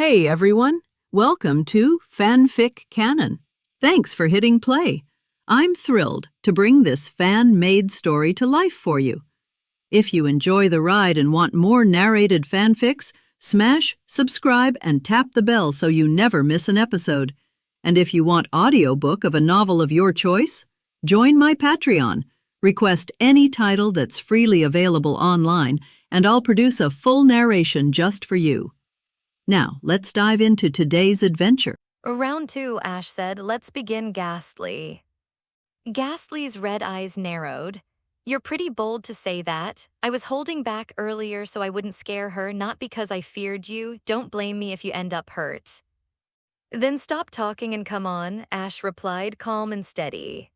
Hey everyone, welcome to FanFic Canon. Thanks for hitting play. I'm thrilled to bring this fan-made story to life for you. If you enjoy the ride and want more narrated fanfics, smash, subscribe, and tap the bell so you never miss an episode. And if you want audiobook of a novel of your choice, join my Patreon. Request any title that's freely available online, and I'll produce a full narration just for you. Now, let's dive into today's adventure. Round 2, Ash said. Let's begin, Ghastly. Ghastly's red eyes narrowed. You're pretty bold to say that. I was holding back earlier so I wouldn't scare her, not because I feared you. Don't blame me if you end up hurt. Then stop talking and come on, Ash replied, calm and steady.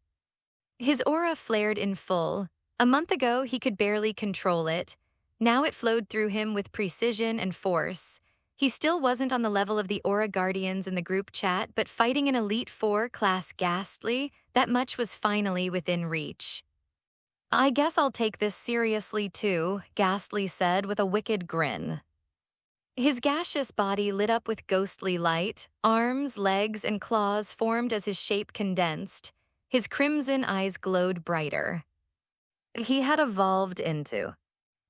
His aura flared in full. A month ago, he could barely control it. Now it flowed through him with precision and force. He still wasn't on the level of the Aura Guardians in the group chat, but fighting an Elite 4 class Ghastly, that much was finally within reach. I guess I'll take this seriously too, Ghastly said with a wicked grin. His gaseous body lit up with ghostly light. Arms, legs, and claws formed as his shape condensed. His crimson eyes glowed brighter. He had evolved into.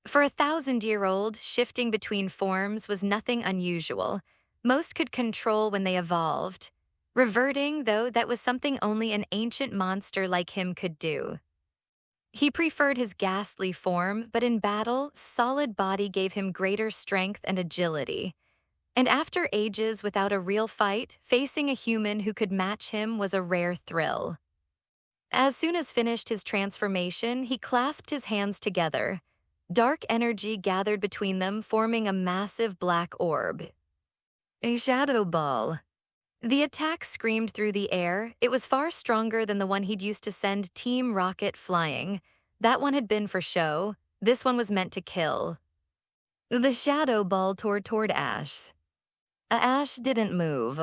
For a 1,000-year-old, shifting between forms was nothing unusual. Most could control when they evolved. Reverting, though, that was something only an ancient monster like him could do. He preferred his ghastly form, but in battle, solid body gave him greater strength and agility. And after ages without a real fight, facing a human who could match him was a rare thrill. As soon as finished his transformation, he clasped his hands together. Dark energy gathered between them, forming a massive black orb. A shadow ball. The attack screamed through the air. It was far stronger than the one he'd used to send Team Rocket flying. That one had been for show. This one was meant to kill. The shadow ball tore toward Ash. Ash didn't move.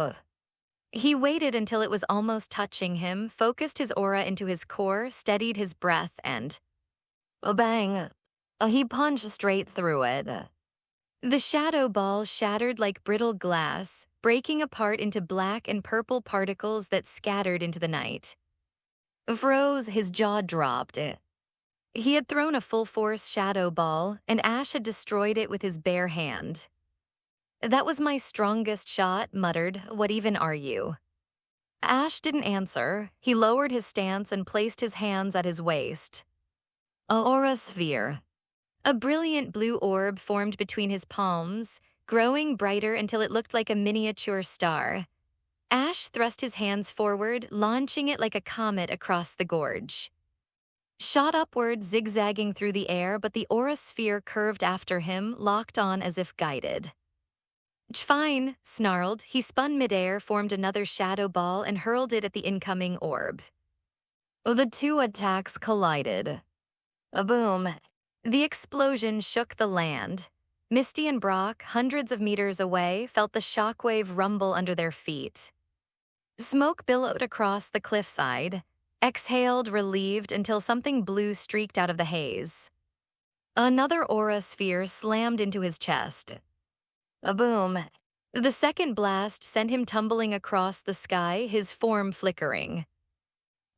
He waited until it was almost touching him, focused his aura into his core, steadied his breath, and... bang! He punched straight through it. The shadow ball shattered like brittle glass, breaking apart into black and purple particles that scattered into the night. Froze, his jaw dropped. He had thrown a full-force shadow ball, and Ash had destroyed it with his bare hand. That was my strongest shot, muttered. What even are you? Ash didn't answer. He lowered his stance and placed his hands at his waist. A aura sphere. A brilliant blue orb formed between his palms, growing brighter until it looked like a miniature star. Ash thrust his hands forward, launching it like a comet across the gorge. Shot upward, zigzagging through the air, but the aura sphere curved after him, locked on as if guided. Fine, snarled. He spun midair, formed another shadow ball, and hurled it at the incoming orb. The two attacks collided. A boom. The explosion shook the land. Misty and Brock, hundreds of meters away, felt the shockwave rumble under their feet. Smoke billowed across the cliffside, exhaled, relieved, until something blue streaked out of the haze. Another aura sphere slammed into his chest. A boom. The second blast sent him tumbling across the sky, his form flickering.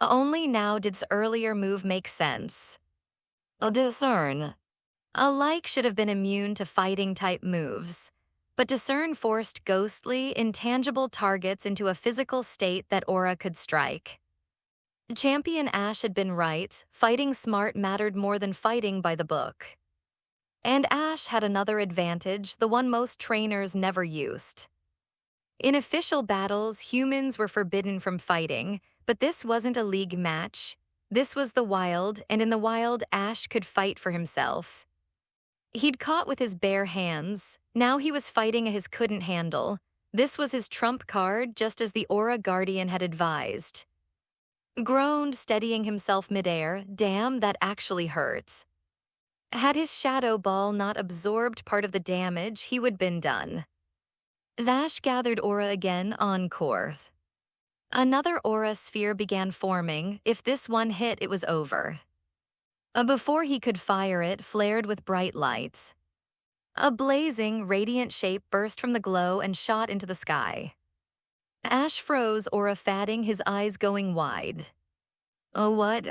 Only now did his earlier move make sense. Discern. A like should have been immune to fighting-type moves, but Discern forced ghostly, intangible targets into a physical state that aura could strike. Champion Ash had been right. Fighting smart mattered more than fighting by the book. And Ash had another advantage, the one most trainers never used. In official battles, humans were forbidden from fighting, but this wasn't a league match. This was the wild, and in the wild, Ash could fight for himself. He'd caught with his bare hands. Now he was fighting a his couldn't handle. This was his trump card, just as the Aura Guardian had advised. Groaned, steadying himself midair. Damn, that actually hurts. Had his shadow ball not absorbed part of the damage, he would been done. Ash gathered aura again on course. Another aura sphere began forming. If this one hit, it was over. Before he could fire it, flared with bright lights. A blazing, radiant shape burst from the glow and shot into the sky. Ash froze, aura fatting, his eyes going wide. Oh, what?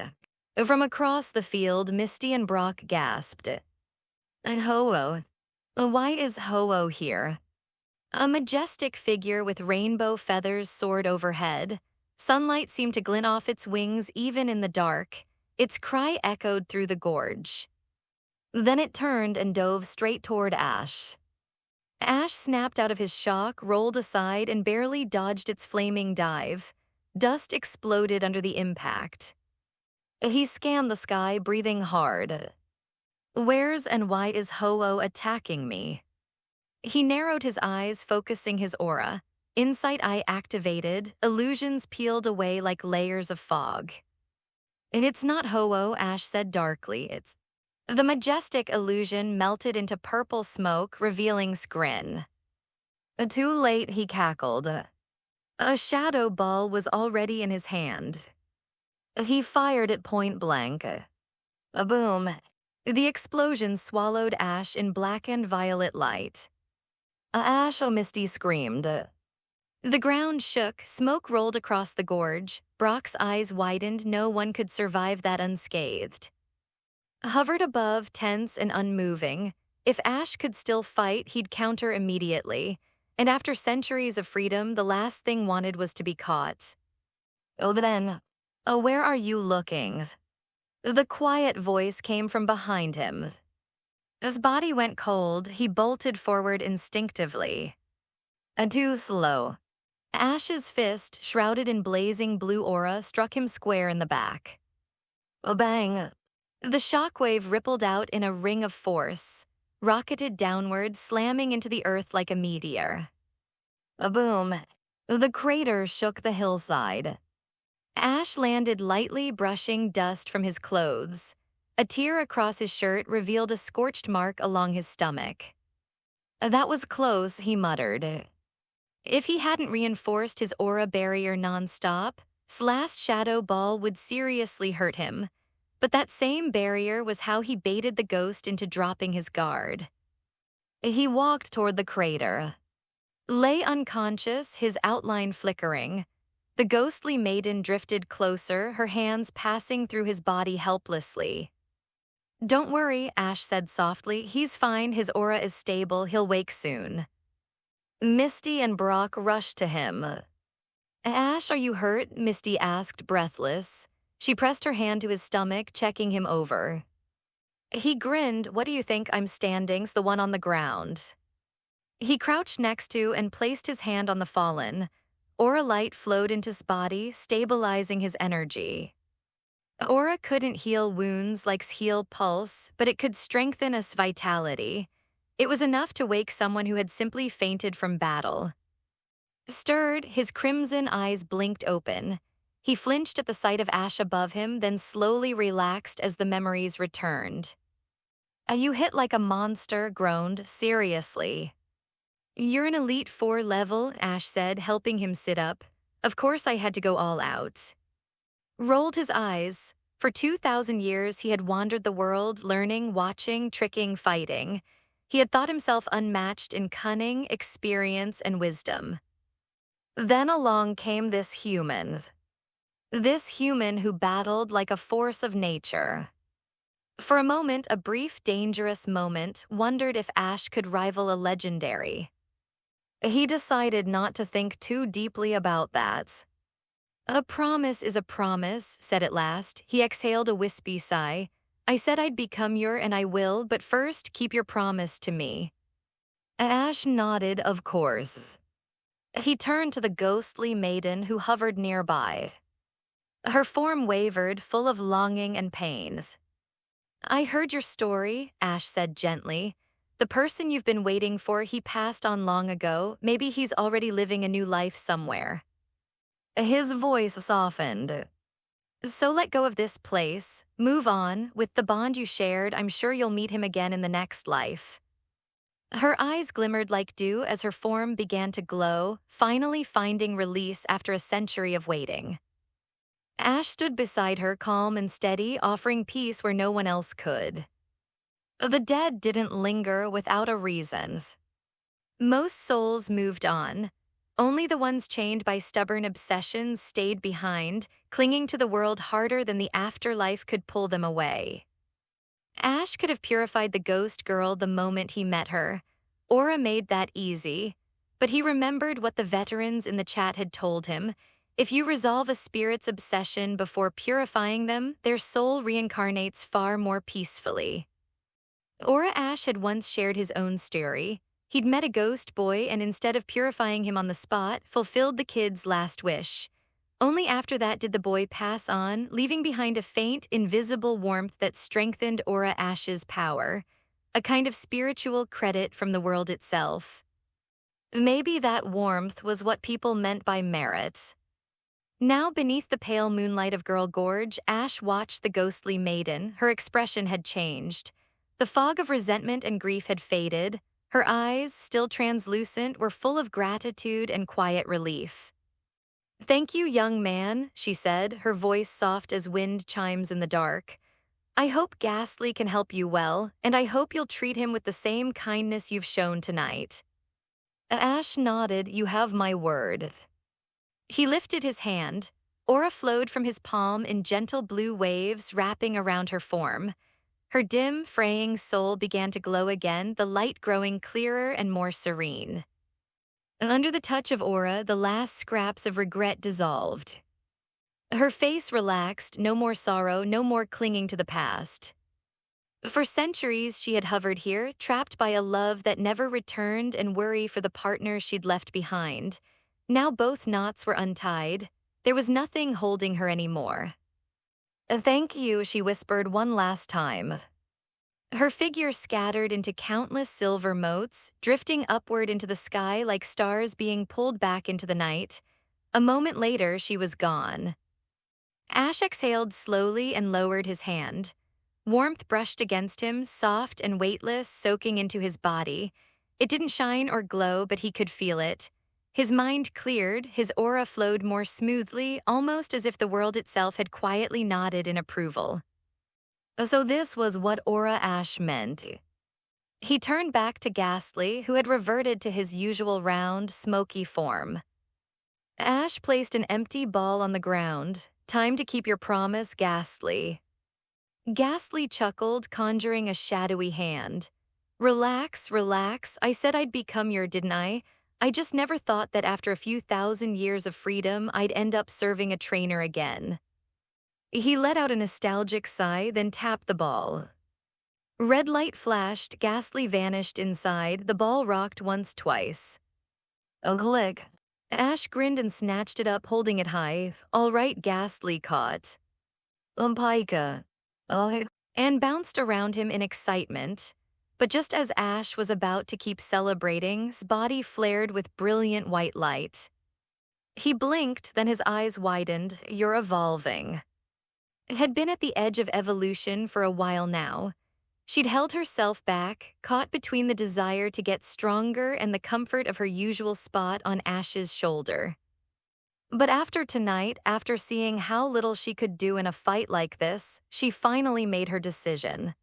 From across the field, Misty and Brock gasped. Ho-Oh. Why is Ho-Oh here? A majestic figure with rainbow feathers soared overhead. Sunlight seemed to glint off its wings even in the dark. Its cry echoed through the gorge. Then it turned and dove straight toward Ash. Ash snapped out of his shock, rolled aside, and barely dodged its flaming dive. Dust exploded under the impact. He scanned the sky, breathing hard. Where's and why is Ho-Oh attacking me? He narrowed his eyes, focusing his aura. Insight eye activated, illusions peeled away like layers of fog. It's not Ho-Oh, Ash said darkly. It's... The majestic illusion melted into purple smoke, revealing Skrin. Too late, he cackled. A shadow ball was already in his hand. He fired it point blank. A boom. The explosion swallowed Ash in blackened violet light. Ash, oh, Misty screamed. The ground shook, smoke rolled across the gorge. Brock's eyes widened, no one could survive that unscathed. Hovered above, tense and unmoving. If Ash could still fight, he'd counter immediately. And after centuries of freedom, the last thing wanted was to be caught. Oh, then. Oh, where are you looking? The quiet voice came from behind him. His body went cold, he bolted forward instinctively. Too slow. Ash's fist, shrouded in blazing blue aura, struck him square in the back. A bang. The shockwave rippled out in a ring of force, rocketed downward, slamming into the earth like a meteor. A boom. The crater shook the hillside. Ash landed lightly, brushing dust from his clothes. A tear across his shirt revealed a scorched mark along his stomach. That was close, he muttered. If he hadn't reinforced his aura barrier nonstop, Slast's shadow ball would seriously hurt him. But that same barrier was how he baited the ghost into dropping his guard. He walked toward the crater. Lay unconscious, his outline flickering. The ghostly maiden drifted closer, her hands passing through his body helplessly. Don't worry, Ash said softly. He's fine, his aura is stable, he'll wake soon. Misty and Brock rushed to him. Ash, are you hurt? Misty asked, breathless. She pressed her hand to his stomach, checking him over. He grinned. What do you think? I'm standing's the one on the ground. He crouched next to and placed his hand on the fallen. Aura light flowed into his body, stabilizing his energy. Aura couldn't heal wounds like heal pulse, but it could strengthen his vitality. It was enough to wake someone who had simply fainted from battle. Stirred, his crimson eyes blinked open. He flinched at the sight of Ash above him, then slowly relaxed as the memories returned. You hit like a monster, groaned, seriously. You're an Elite 4 level, Ash said, helping him sit up. Of course I had to go all out. Rolled his eyes. For 2,000 years he had wandered the world, learning, watching, tricking, fighting. He had thought himself unmatched in cunning, experience, and wisdom. Then along came this human. This human who battled like a force of nature. For a moment, a brief, dangerous moment, wondered if Ash could rival a legendary. He decided not to think too deeply about that. A promise is a promise, said at last. He exhaled a wispy sigh. I said I'd become your and I will, but first keep your promise to me. Ash nodded, of course. He turned to the ghostly maiden who hovered nearby. Her form wavered, full of longing and pains. I heard your story, Ash said gently. The person you've been waiting for, he passed on long ago. Maybe he's already living a new life somewhere. His voice softened. So let go of this place. Move on. With the bond you shared, I'm sure you'll meet him again in the next life. Her eyes glimmered like dew as her form began to glow, finally finding release after a century of waiting. Ash stood beside her, calm and steady, offering peace where no one else could. The dead didn't linger without a reason. Most souls moved on. Only the ones chained by stubborn obsessions stayed behind, clinging to the world harder than the afterlife could pull them away. Ash could have purified the ghost girl the moment he met her. Aura made that easy. But he remembered what the veterans in the chat had told him. If you resolve a spirit's obsession before purifying them, their soul reincarnates far more peacefully. Aura Ash had once shared his own story. He'd met a ghost boy and instead of purifying him on the spot, fulfilled the kid's last wish. Only after that did the boy pass on, leaving behind a faint, invisible warmth that strengthened Aura Ash's power, a kind of spiritual credit from the world itself. Maybe that warmth was what people meant by merit. Now, beneath the pale moonlight of Girl Gorge, Ash watched the ghostly maiden. Her expression had changed. The fog of resentment and grief had faded. Her eyes, still translucent, were full of gratitude and quiet relief. "Thank you, young man," she said, her voice soft as wind chimes in the dark. "I hope Ghastly can help you well, and I hope you'll treat him with the same kindness you've shown tonight." Ash nodded. "You have my word." He lifted his hand. Aura flowed from his palm in gentle blue waves wrapping around her form. Her dim, fraying soul began to glow again, the light growing clearer and more serene. Under the touch of Aura, the last scraps of regret dissolved. Her face relaxed, no more sorrow, no more clinging to the past. For centuries, she had hovered here, trapped by a love that never returned and worry for the partner she'd left behind. Now both knots were untied. There was nothing holding her anymore. "Thank you," she whispered one last time. Her figure scattered into countless silver motes, drifting upward into the sky like stars being pulled back into the night. A moment later, she was gone. Ash exhaled slowly and lowered his hand. Warmth brushed against him, soft and weightless, soaking into his body. It didn't shine or glow, but he could feel it. His mind cleared, his aura flowed more smoothly, almost as if the world itself had quietly nodded in approval. So this was what Aura Ash meant. He turned back to Ghastly, who had reverted to his usual round, smoky form. Ash placed an empty ball on the ground. "Time to keep your promise, Ghastly." Ghastly chuckled, conjuring a shadowy hand. "Relax, relax. I said I'd become your, didn't I? I just never thought that after a few thousand years of freedom, I'd end up serving a trainer again." He let out a nostalgic sigh, then tapped the ball. Red light flashed, Ghastly vanished inside, the ball rocked once, twice. A click. Ash grinned and snatched it up, holding it high. "All right," Ghastly caught. "Pika." And bounced around him in excitement. But just as Ash was about to keep celebrating, his body flared with brilliant white light. He blinked, then his eyes widened. "You're evolving." It had been at the edge of evolution for a while now. She'd held herself back, caught between the desire to get stronger and the comfort of her usual spot on Ash's shoulder. But after tonight, after seeing how little she could do in a fight like this, she finally made her decision.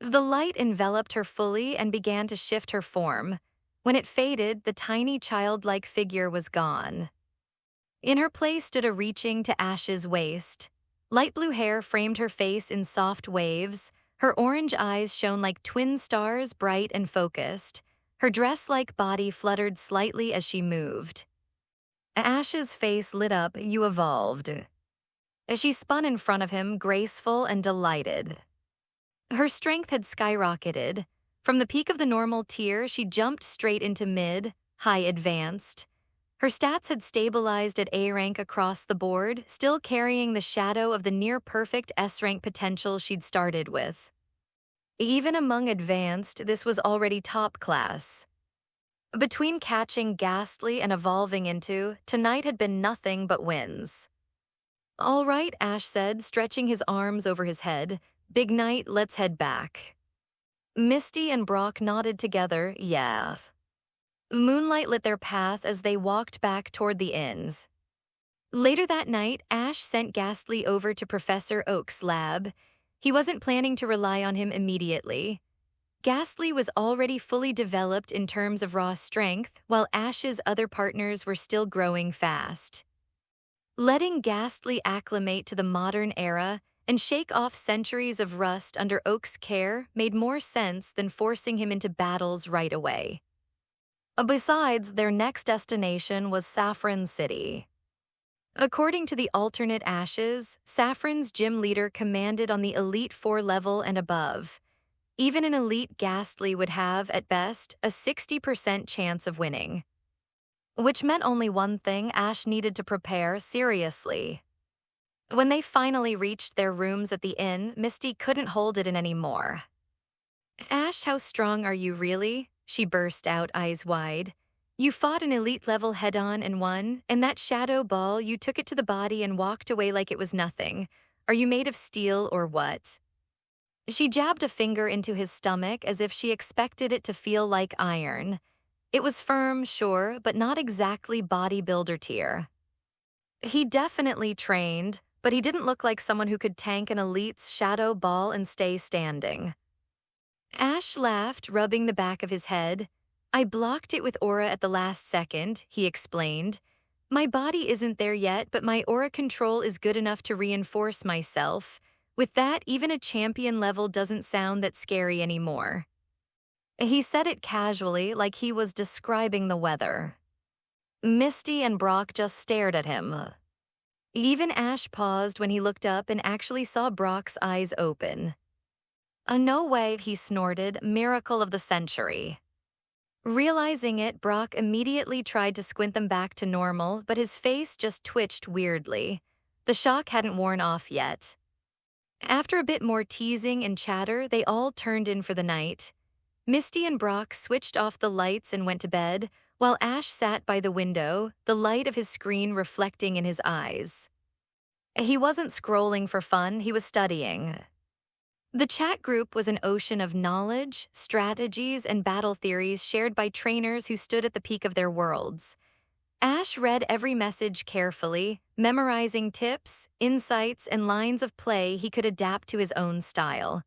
The light enveloped her fully and began to shift her form. When it faded, the tiny childlike figure was gone. In her place stood a reaching to Ash's waist. Light blue hair framed her face in soft waves. Her orange eyes shone like twin stars, bright and focused. Her dress-like body fluttered slightly as she moved. Ash's face lit up. "You evolved." As she spun in front of him, graceful and delighted. Her strength had skyrocketed. From the peak of the normal tier, she jumped straight into mid, high advanced. Her stats had stabilized at A rank across the board, still carrying the shadow of the near-perfect S rank potential she'd started with. Even among advanced, this was already top class. Between catching Ghastly and evolving into, tonight had been nothing but wins. "All right," Ash said, stretching his arms over his head. "Big night, let's head back." Misty and Brock nodded together. "Yes." Moonlight lit their path as they walked back toward the inns. Later that night, Ash sent Ghastly over to Professor Oak's lab. He wasn't planning to rely on him immediately. Ghastly was already fully developed in terms of raw strength, while Ash's other partners were still growing fast. Letting Ghastly acclimate to the modern era and shake off centuries of rust under Oak's care made more sense than forcing him into battles right away. Besides, their next destination was Saffron City. According to the alternate Ashes, Saffron's gym leader commanded on the Elite Four level and above. Even an elite Ghastly would have, at best, a 60% chance of winning. Which meant only one thing: Ash needed to prepare seriously. When they finally reached their rooms at the inn, Misty couldn't hold it in anymore. "Ash, how strong are you really?" she burst out, eyes wide. "You fought an elite level head-on and won, and that shadow ball, you took it to the body and walked away like it was nothing. Are you made of steel or what?" She jabbed a finger into his stomach as if she expected it to feel like iron. It was firm, sure, but not exactly bodybuilder tier. He definitely trained, but he didn't look like someone who could tank an elite's shadow ball and stay standing. Ash laughed, rubbing the back of his head. "I blocked it with aura at the last second," he explained. "My body isn't there yet, but my aura control is good enough to reinforce myself. With that, even a champion level doesn't sound that scary anymore." He said it casually, like he was describing the weather. Misty and Brock just stared at him. Even Ash paused when he looked up and actually saw Brock's eyes open. "No way," he snorted, "miracle of the century." Realizing it, Brock immediately tried to squint them back to normal, but his face just twitched weirdly. The shock hadn't worn off yet. After a bit more teasing and chatter, they all turned in for the night. Misty and Brock switched off the lights and went to bed, while Ash sat by the window, the light of his screen reflecting in his eyes. He wasn't scrolling for fun, he was studying. The chat group was an ocean of knowledge, strategies, and battle theories shared by trainers who stood at the peak of their worlds. Ash read every message carefully, memorizing tips, insights, and lines of play he could adapt to his own style.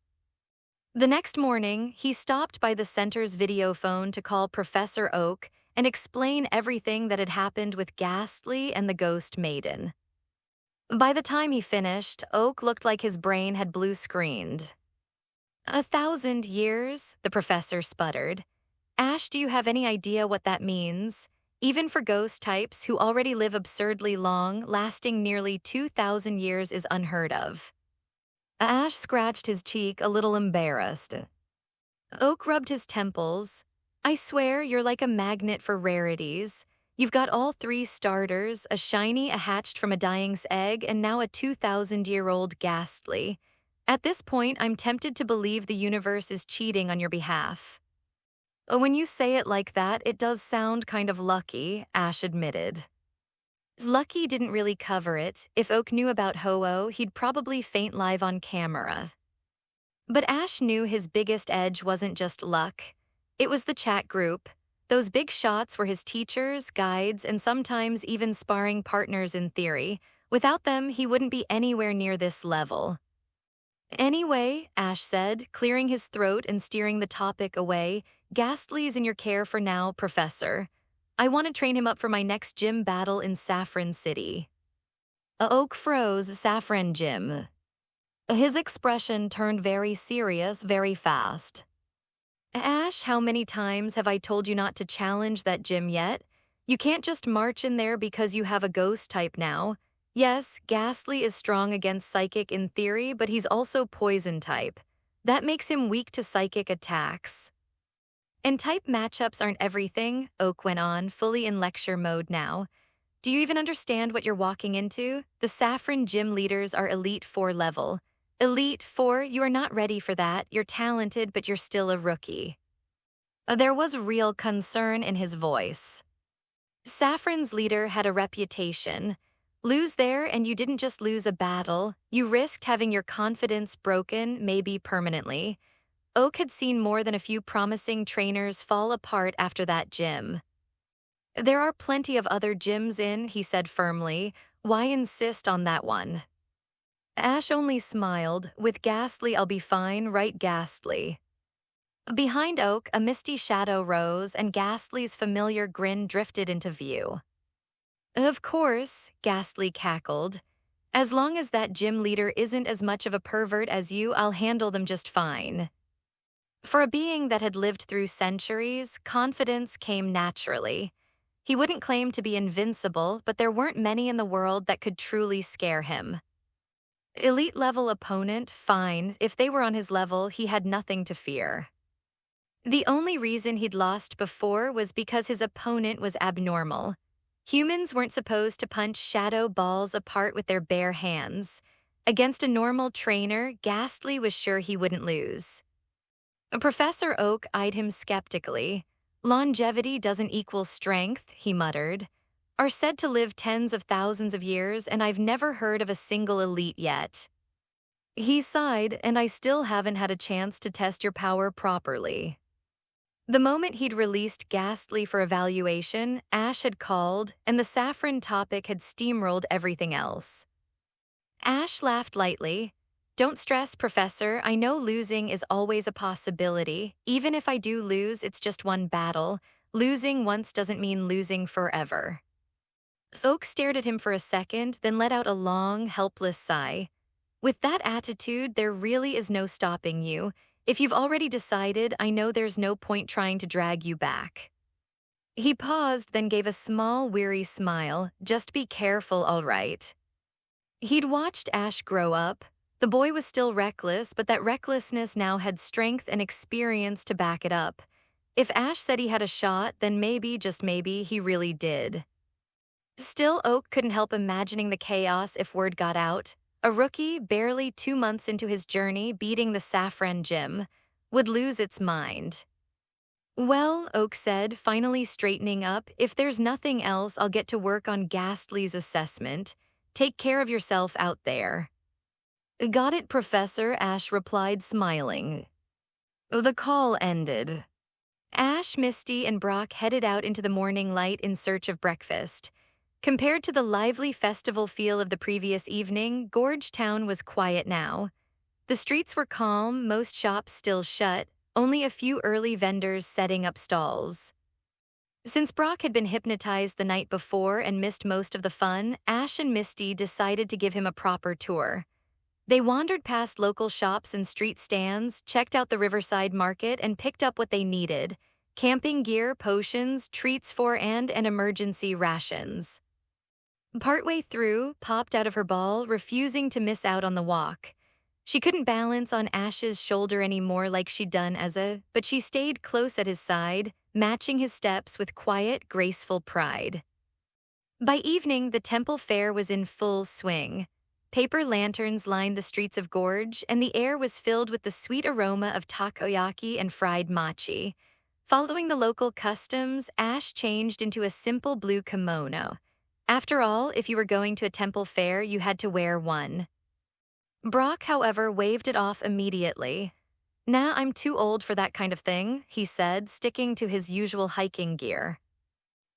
The next morning, he stopped by the center's video phone to call Professor Oak and explain everything that had happened with Ghastly and the Ghost Maiden. By the time he finished, Oak looked like his brain had blue-screened. 1,000 years, the professor sputtered. "Ash, do you have any idea what that means? Even for ghost types who already live absurdly long, lasting nearly 2,000 years is unheard of." Ash scratched his cheek, a little embarrassed. Oak rubbed his temples. "I swear you're like a magnet for rarities. You've got all three starters, a shiny, a hatched from a dying's egg, and now a 2,000-year-old Ghastly. At this point, I'm tempted to believe the universe is cheating on your behalf." "When you say it like that, it does sound kind of lucky," Ash admitted. Lucky didn't really cover it. If Oak knew about Ho-Oh, he'd probably faint live on camera. But Ash knew his biggest edge wasn't just luck. It was the chat group. Those big shots were his teachers, guides, and sometimes even sparring partners in theory. Without them, he wouldn't be anywhere near this level. "Anyway," Ash said, clearing his throat and steering the topic away, "Ghastly's in your care for now, Professor. I want to train him up for my next gym battle in Saffron City." Oak froze. Saffron Gym. His expression turned very serious very fast. "Ash, how many times have I told you not to challenge that gym yet? You can't just march in there because you have a ghost type now. Yes, Ghastly is strong against psychic in theory, but he's also poison type. That makes him weak to psychic attacks. And type matchups aren't everything," Oak went on, fully in lecture mode now. "Do you even understand what you're walking into? The Saffron Gym leaders are Elite Four level. Elite Four, you are not ready for that. You're talented, but you're still a rookie." There was real concern in his voice. Saffron's leader had a reputation. Lose there and you didn't just lose a battle, you risked having your confidence broken, maybe permanently. Oak had seen more than a few promising trainers fall apart after that gym. "There are plenty of other gyms in," he said firmly. "Why insist on that one?" Ash only smiled, with ghastly "I'll be fine, right ghastly." Behind Oak, a misty shadow rose, and Ghastly's familiar grin drifted into view. "Of course," Ghastly cackled. "As long as that gym leader isn't as much of a pervert as you, I'll handle them just fine." For a being that had lived through centuries, confidence came naturally. He wouldn't claim to be invincible, but there weren't many in the world that could truly scare him. Elite-level opponent, fine. If they were on his level, he had nothing to fear. The only reason he'd lost before was because his opponent was abnormal. Humans weren't supposed to punch shadow balls apart with their bare hands. Against a normal trainer, Ghastly was sure he wouldn't lose. Professor Oak eyed him skeptically. "Longevity doesn't equal strength," he muttered. "Are said to live tens of thousands of years, and I've never heard of a single elite yet." He sighed, "And I still haven't had a chance to test your power properly." The moment he'd released Ghastly for evaluation, Ash had called, and the saffron topic had steamrolled everything else. Ash laughed lightly. "Don't stress, Professor. I know losing is always a possibility. Even if I do lose, it's just one battle. Losing once doesn't mean losing forever." Oak stared at him for a second, then let out a long, helpless sigh. "With that attitude, there really is no stopping you. If you've already decided, I know there's no point trying to drag you back." He paused, then gave a small, weary smile. "Just be careful, all right." He'd watched Ash grow up. The boy was still reckless, but that recklessness now had strength and experience to back it up. If Ash said he had a shot, then maybe, just maybe, he really did. Still, Oak couldn't help imagining the chaos if word got out. A rookie, barely 2 months into his journey beating the Saffron Gym, would lose its mind. "Well," Oak said, finally straightening up, "if there's nothing else, I'll get to work on Ghastly's assessment. Take care of yourself out there." "Got it, Professor," Ash replied, smiling. The call ended. Ash, Misty, and Brock headed out into the morning light in search of breakfast. Compared to the lively festival feel of the previous evening, Gorge Town was quiet now. The streets were calm, most shops still shut, only a few early vendors setting up stalls. Since Brock had been hypnotized the night before and missed most of the fun, Ash and Misty decided to give him a proper tour. They wandered past local shops and street stands, checked out the Riverside Market, and picked up what they needed: camping gear, potions, treats for, and emergency rations. Partway through, popped out of her ball, refusing to miss out on the walk. She couldn't balance on Ash's shoulder anymore like she'd done but she stayed close at his side, matching his steps with quiet, graceful pride. By evening, the temple fair was in full swing. Paper lanterns lined the streets of Gorge, and the air was filled with the sweet aroma of takoyaki and fried mochi. Following the local customs, Ash changed into a simple blue kimono. After all, if you were going to a temple fair, you had to wear one. Brock, however, waved it off immediately. "Nah, I'm too old for that kind of thing," he said, sticking to his usual hiking gear.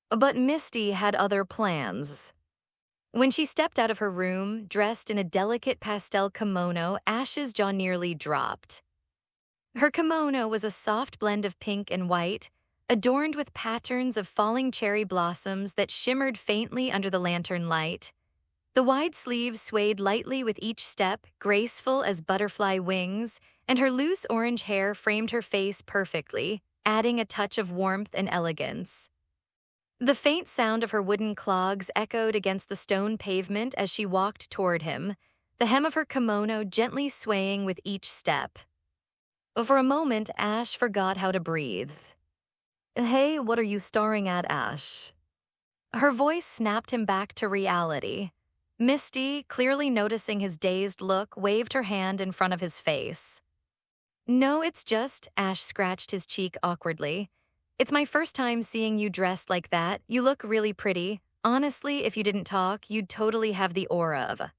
But Misty had other plans. When she stepped out of her room, dressed in a delicate pastel kimono, Ash's jaw nearly dropped. Her kimono was a soft blend of pink and white, adorned with patterns of falling cherry blossoms that shimmered faintly under the lantern light. The wide sleeves swayed lightly with each step, graceful as butterfly wings, and her loose orange hair framed her face perfectly, adding a touch of warmth and elegance. The faint sound of her wooden clogs echoed against the stone pavement as she walked toward him, the hem of her kimono gently swaying with each step. For a moment, Ash forgot how to breathe. "Hey, what are you staring at, Ash?" Her voice snapped him back to reality. Misty, clearly noticing his dazed look, waved her hand in front of his face. "No, it's just," Ash scratched his cheek awkwardly. "It's my first time seeing you dressed like that. You look really pretty. Honestly, if you didn't talk, you'd totally have the aura of a..."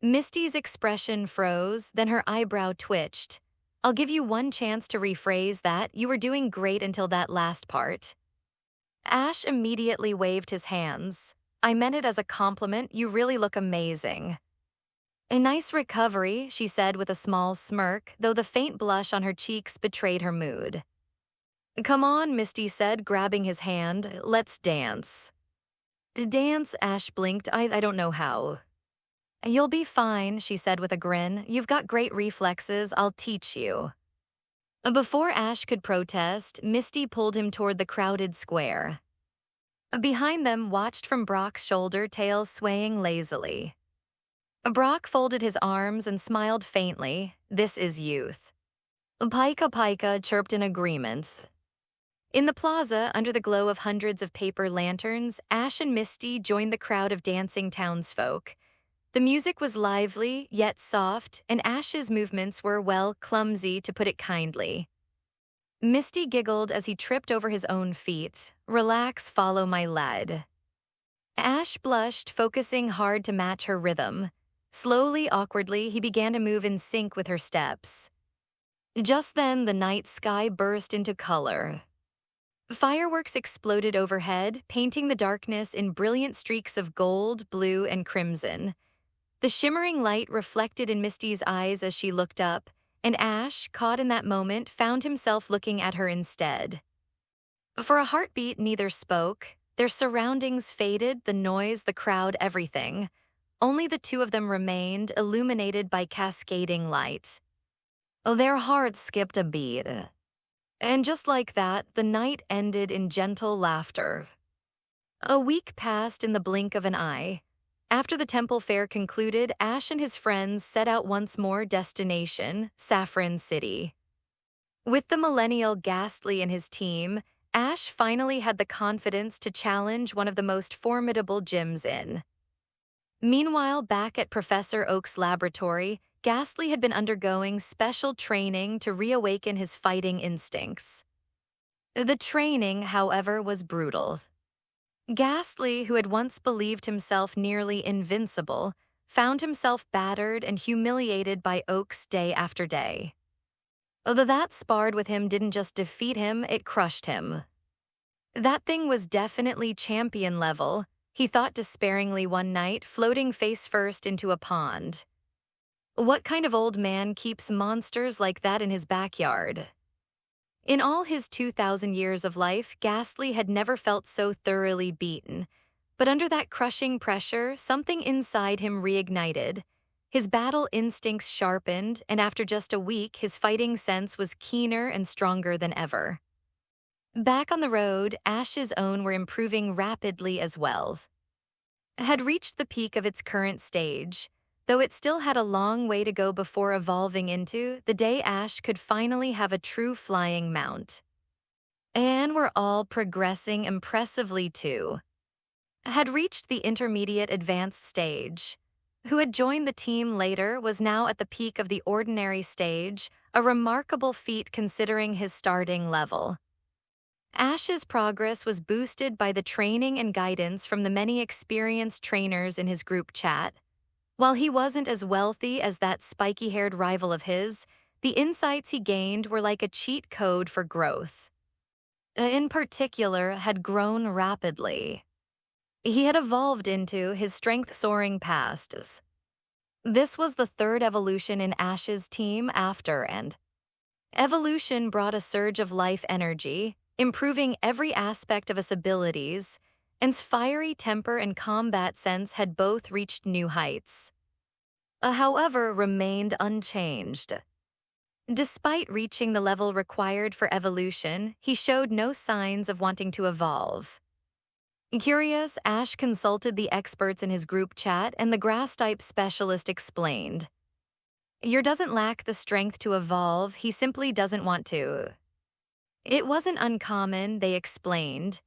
Misty's expression froze, then her eyebrow twitched. "I'll give you one chance to rephrase that. You were doing great until that last part." Ash immediately waved his hands. "I meant it as a compliment. You really look amazing." A nice recovery, she said with a small smirk, though the faint blush on her cheeks betrayed her mood. Come on, Misty said, grabbing his hand. Let's dance. Dance, Ash blinked. I don't know how. You'll be fine, she said with a grin. You've got great reflexes. I'll teach you. Before Ash could protest, Misty pulled him toward the crowded square. Behind them, watched from Brock's shoulder, tail swaying lazily. Brock folded his arms and smiled faintly. This is youth. Pika Pika chirped in agreement. In the plaza, under the glow of hundreds of paper lanterns, Ash and Misty joined the crowd of dancing townsfolk. The music was lively, yet soft, and Ash's movements were, well, clumsy, to put it kindly. Misty giggled as he tripped over his own feet. Relax, follow my lead. Ash blushed, focusing hard to match her rhythm. Slowly, awkwardly, he began to move in sync with her steps. Just then, the night sky burst into color. Fireworks exploded overhead, painting the darkness in brilliant streaks of gold, blue, and crimson. The shimmering light reflected in Misty's eyes as she looked up, and Ash, caught in that moment, found himself looking at her instead. For a heartbeat, neither spoke. Their surroundings faded, the noise, the crowd, everything. Only the two of them remained, illuminated by cascading light. Their hearts skipped a beat. And just like that, the night ended in gentle laughter. A week passed in the blink of an eye. After the temple fair concluded, Ash and his friends set out once more, destination, Saffron City. With the millennial Ghastly and his team, Ash finally had the confidence to challenge one of the most formidable gyms in. Meanwhile, back at Professor Oak's laboratory, Ghastly had been undergoing special training to reawaken his fighting instincts. The training, however, was brutal. Ghastly, who had once believed himself nearly invincible, found himself battered and humiliated by Oaks day after day. Although that sparred with him didn't just defeat him, it crushed him. That thing was definitely champion level, he thought despairingly one night, floating face first into a pond. What kind of old man keeps monsters like that in his backyard? In all his 2,000 years of life, Ghastly had never felt so thoroughly beaten. But under that crushing pressure, something inside him reignited. His battle instincts sharpened, and after just a week, his fighting sense was keener and stronger than ever. Back on the road, Ash's own were improving rapidly as well. Had reached the peak of its current stage, though it still had a long way to go before evolving into the day Ash could finally have a true flying mount. And we're all progressing impressively too. Had reached the intermediate advanced stage. Who had joined the team later was now at the peak of the ordinary stage, a remarkable feat considering his starting level. Ash's progress was boosted by the training and guidance from the many experienced trainers in his group chat. While he wasn't as wealthy as that spiky-haired rival of his, the insights he gained were like a cheat code for growth. In particular, had grown rapidly. He had evolved into his strength-soaring past. This was the third evolution in Ash's team after and evolution brought a surge of life energy, improving every aspect of his abilities, and his fiery temper and combat sense had both reached new heights. However, remained unchanged. Despite reaching the level required for evolution, he showed no signs of wanting to evolve. Curious, Ash consulted the experts in his group chat, and the grass-type specialist explained. Yer doesn't lack the strength to evolve, he simply doesn't want to. It wasn't uncommon, they explained.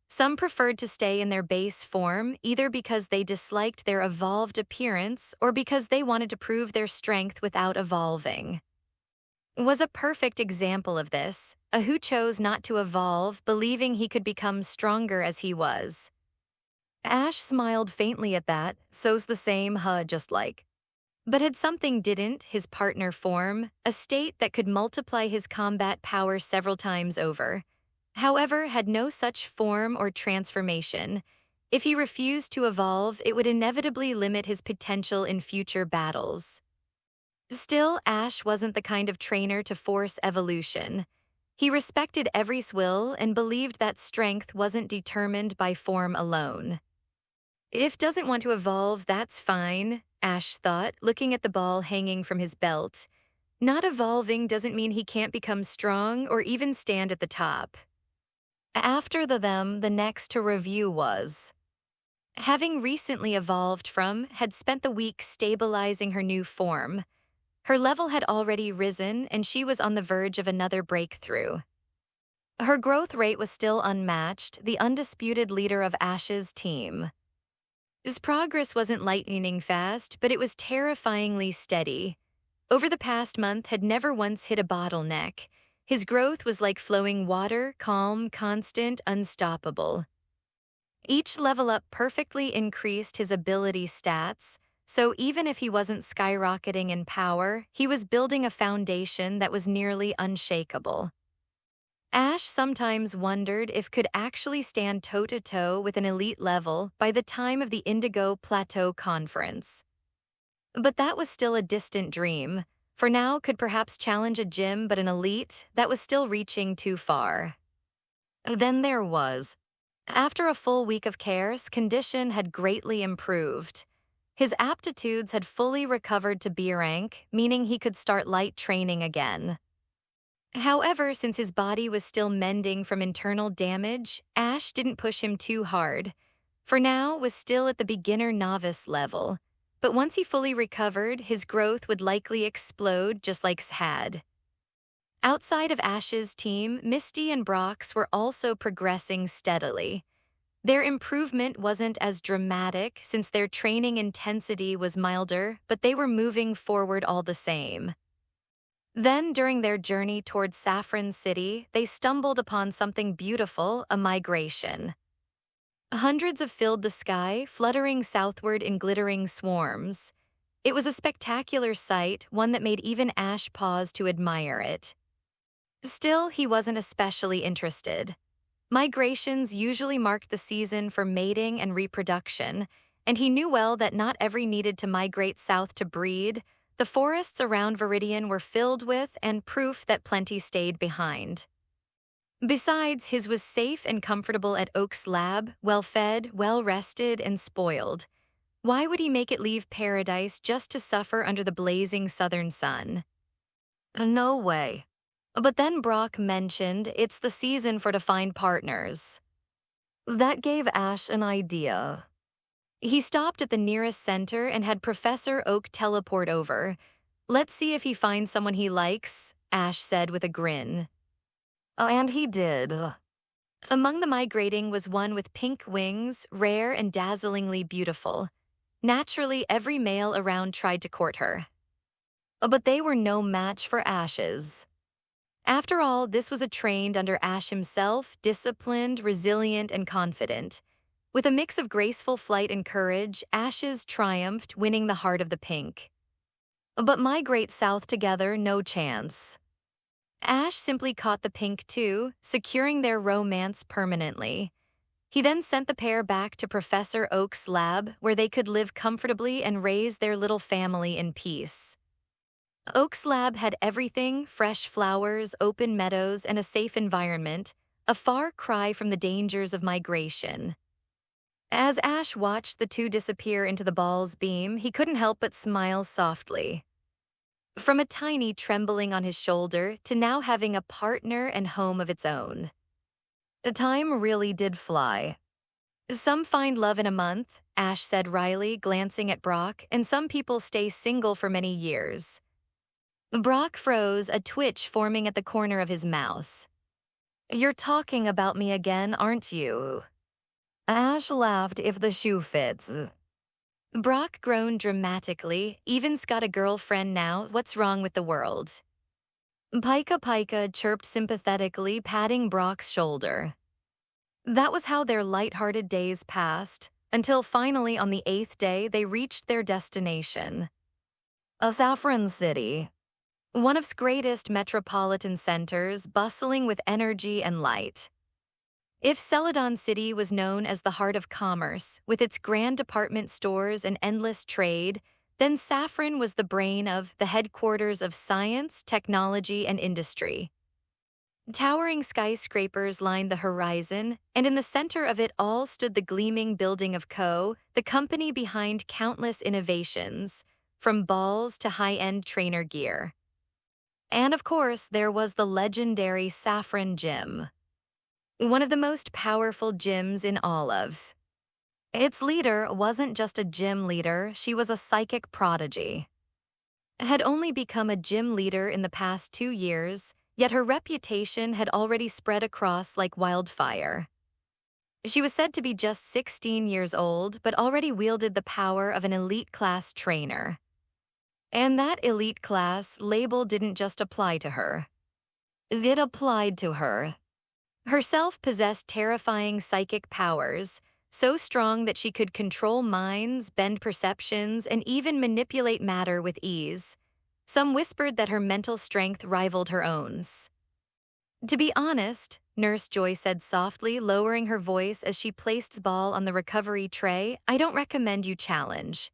Some preferred to stay in their base form, either because they disliked their evolved appearance or because they wanted to prove their strength without evolving. Was a perfect example of this, a who chose not to evolve, believing he could become stronger as he was. Ash smiled faintly at that, so's the same, just like. But had something didn't, his partner form, a state that could multiply his combat power several times over. However, had no such form or transformation. If he refused to evolve, it would inevitably limit his potential in future battles. Still, Ash wasn't the kind of trainer to force evolution. He respected every will and believed that strength wasn't determined by form alone. If doesn't want to evolve, that's fine, Ash thought, looking at the ball hanging from his belt. Not evolving doesn't mean he can't become strong or even stand at the top. After the next to review was. Having recently evolved had spent the week stabilizing her new form. Her level had already risen, and she was on the verge of another breakthrough. Her growth rate was still unmatched, the undisputed leader of Ash's team. His progress wasn't lightning fast, but it was terrifyingly steady. Over the past month had never once hit a bottleneck. His growth was like flowing water, calm, constant, unstoppable. Each level up perfectly increased his ability stats, so even if he wasn't skyrocketing in power, he was building a foundation that was nearly unshakable. Ash sometimes wondered if could actually stand toe-to-toe with an elite level by the time of the Indigo Plateau Conference. But that was still a distant dream. For now, could perhaps challenge a gym, but an elite, that was still reaching too far. Then there was. After a full week of care's condition had greatly improved. His aptitudes had fully recovered to B rank, meaning he could start light training again. However, since his body was still mending from internal damage, Ash didn't push him too hard. For now, was still at the beginner novice level. But once he fully recovered, his growth would likely explode just like had. Outside of Ash's team, Misty and Brock's were also progressing steadily. Their improvement wasn't as dramatic since their training intensity was milder, but they were moving forward all the same. Then, during their journey towards Saffron City, they stumbled upon something beautiful, a migration. Hundreds filled the sky, fluttering southward in glittering swarms. It was a spectacular sight, one that made even Ash pause to admire it. Still, he wasn't especially interested. Migrations usually marked the season for mating and reproduction, and he knew well that not every needed to migrate south to breed. The forests around Viridian were filled with and proof that plenty stayed behind. Besides, his was safe and comfortable at Oak's lab, well-fed, well-rested, and spoiled. Why would he make it leave paradise just to suffer under the blazing southern sun? No way. But then Brock mentioned it's the season to find partners. That gave Ash an idea. He stopped at the nearest center and had Professor Oak teleport over. Let's see if he finds someone he likes, Ash said with a grin. And he did. Among the migrating was one with pink wings, rare and dazzlingly beautiful. Naturally, every male around tried to court her. But they were no match for Ash's. After all, this was a trained under Ash himself, disciplined, resilient, and confident. With a mix of graceful flight and courage, Ash's triumphed, winning the heart of the pink. But migrate south together, no chance. Ash simply caught the pink too, securing their romance permanently. He then sent the pair back to Professor Oak's lab, where they could live comfortably and raise their little family in peace. Oak's lab had everything: fresh flowers, open meadows, and a safe environment, a far cry from the dangers of migration. As Ash watched the two disappear into the ball's beam, he couldn't help but smile softly. From a tiny trembling on his shoulder to now having a partner and home of its own. The time really did fly. Some find love in a month, Ash said wryly, glancing at Brock, and some people stay single for many years. Brock froze, a twitch forming at the corner of his mouth. You're talking about me again, aren't you? Ash laughed. If the shoe fits. Brock groaned dramatically. Even's got a girlfriend now. What's wrong with the world? Pika chirped sympathetically, patting Brock's shoulder. That was how their light-hearted days passed, until finally on the 8th day they reached their destination. A Saffron City. One of its greatest metropolitan centers, bustling with energy and light. If Celadon City was known as the heart of commerce, with its grand department stores and endless trade, then Saffron was the brain of the headquarters of science, technology, and industry. Towering skyscrapers lined the horizon, and in the center of it all stood the gleaming building of the company behind countless innovations, from balls to high-end trainer gear. And of course, there was the legendary Saffron Gym, one of the most powerful gyms in all of. Its leader wasn't just a gym leader, she was a psychic prodigy. Had only become a gym leader in the past 2 years, yet her reputation had already spread across like wildfire. She was said to be just 16 years old, but already wielded the power of an elite-class trainer. And that elite class label didn't just apply to her. It applied to her. Herself possessed terrifying psychic powers, so strong that she could control minds, bend perceptions, and even manipulate matter with ease. Some whispered that her mental strength rivaled her own. To be honest, Nurse Joy said softly, lowering her voice as she placed Ball on the recovery tray, I don't recommend you challenge.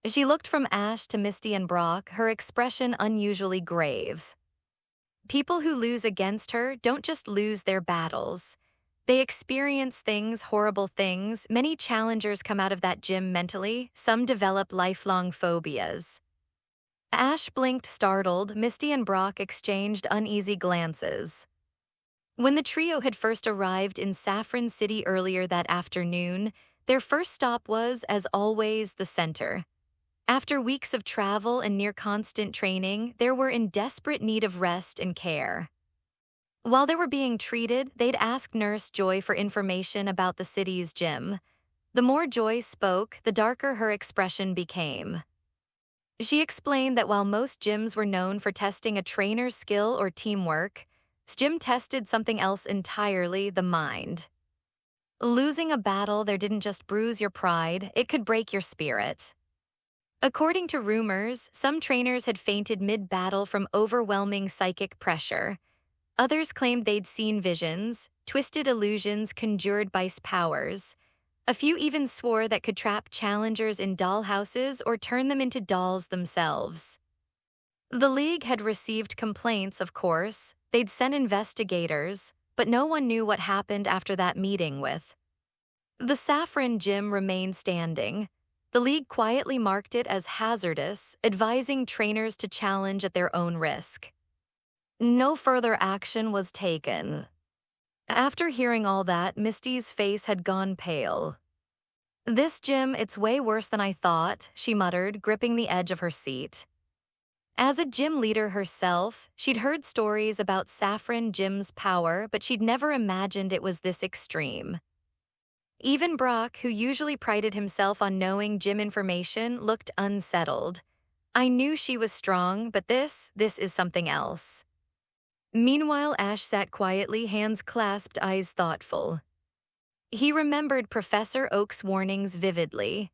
She looked from Ash to Misty and Brock, her expression unusually grave. People who lose against her don't just lose their battles. They experience things, horrible things. Many challengers come out of that gym mentally. Some develop lifelong phobias. Ash blinked startled. Misty and Brock exchanged uneasy glances. When the trio had first arrived in Saffron City earlier that afternoon, their first stop was, as always, the center. After weeks of travel and near-constant training, they were in desperate need of rest and care. While they were being treated, they'd asked Nurse Joy for information about the city's gym. The more Joy spoke, the darker her expression became. She explained that while most gyms were known for testing a trainer's skill or teamwork, this gym tested something else entirely, the mind. Losing a battle there didn't just bruise your pride, it could break your spirit. According to rumors, some trainers had fainted mid-battle from overwhelming psychic pressure. Others claimed they'd seen visions, twisted illusions conjured by powers. A few even swore that could trap challengers in dollhouses or turn them into dolls themselves. The League had received complaints, of course. They'd sent investigators, but no one knew what happened after that meeting with. The Saffron Gym remained standing. The League quietly marked it as hazardous, advising trainers to challenge at their own risk. No further action was taken. After hearing all that, Misty's face had gone pale. This gym, it's way worse than I thought, she muttered, gripping the edge of her seat. As a gym leader herself, she'd heard stories about Saffron Gym's power, but she'd never imagined it was this extreme. Even Brock, who usually prided himself on knowing gym information, looked unsettled. I knew she was strong, but this is something else. Meanwhile, Ash sat quietly, hands clasped, eyes thoughtful. He remembered Professor Oak's warnings vividly.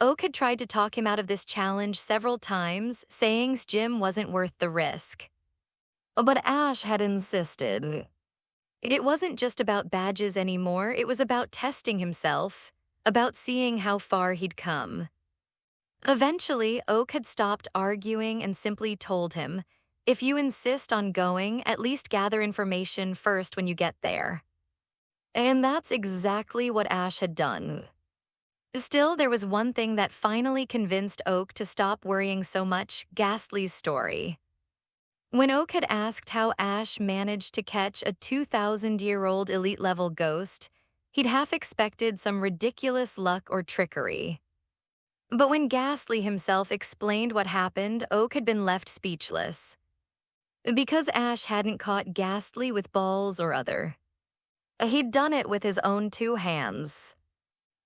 Oak had tried to talk him out of this challenge several times, saying his gym wasn't worth the risk. But Ash had insisted. It wasn't just about badges anymore, it was about testing himself, about seeing how far he'd come. Eventually, Oak had stopped arguing and simply told him, if you insist on going, at least gather information first when you get there. And that's exactly what Ash had done. Still, there was one thing that finally convinced Oak to stop worrying so much, Ghastly's story. When Oak had asked how Ash managed to catch a 2,000-year-old elite-level ghost, he'd half expected some ridiculous luck or trickery. But when Ghastly himself explained what happened, Oak had been left speechless. Because Ash hadn't caught Ghastly with balls or other. He'd done it with his own 2 hands.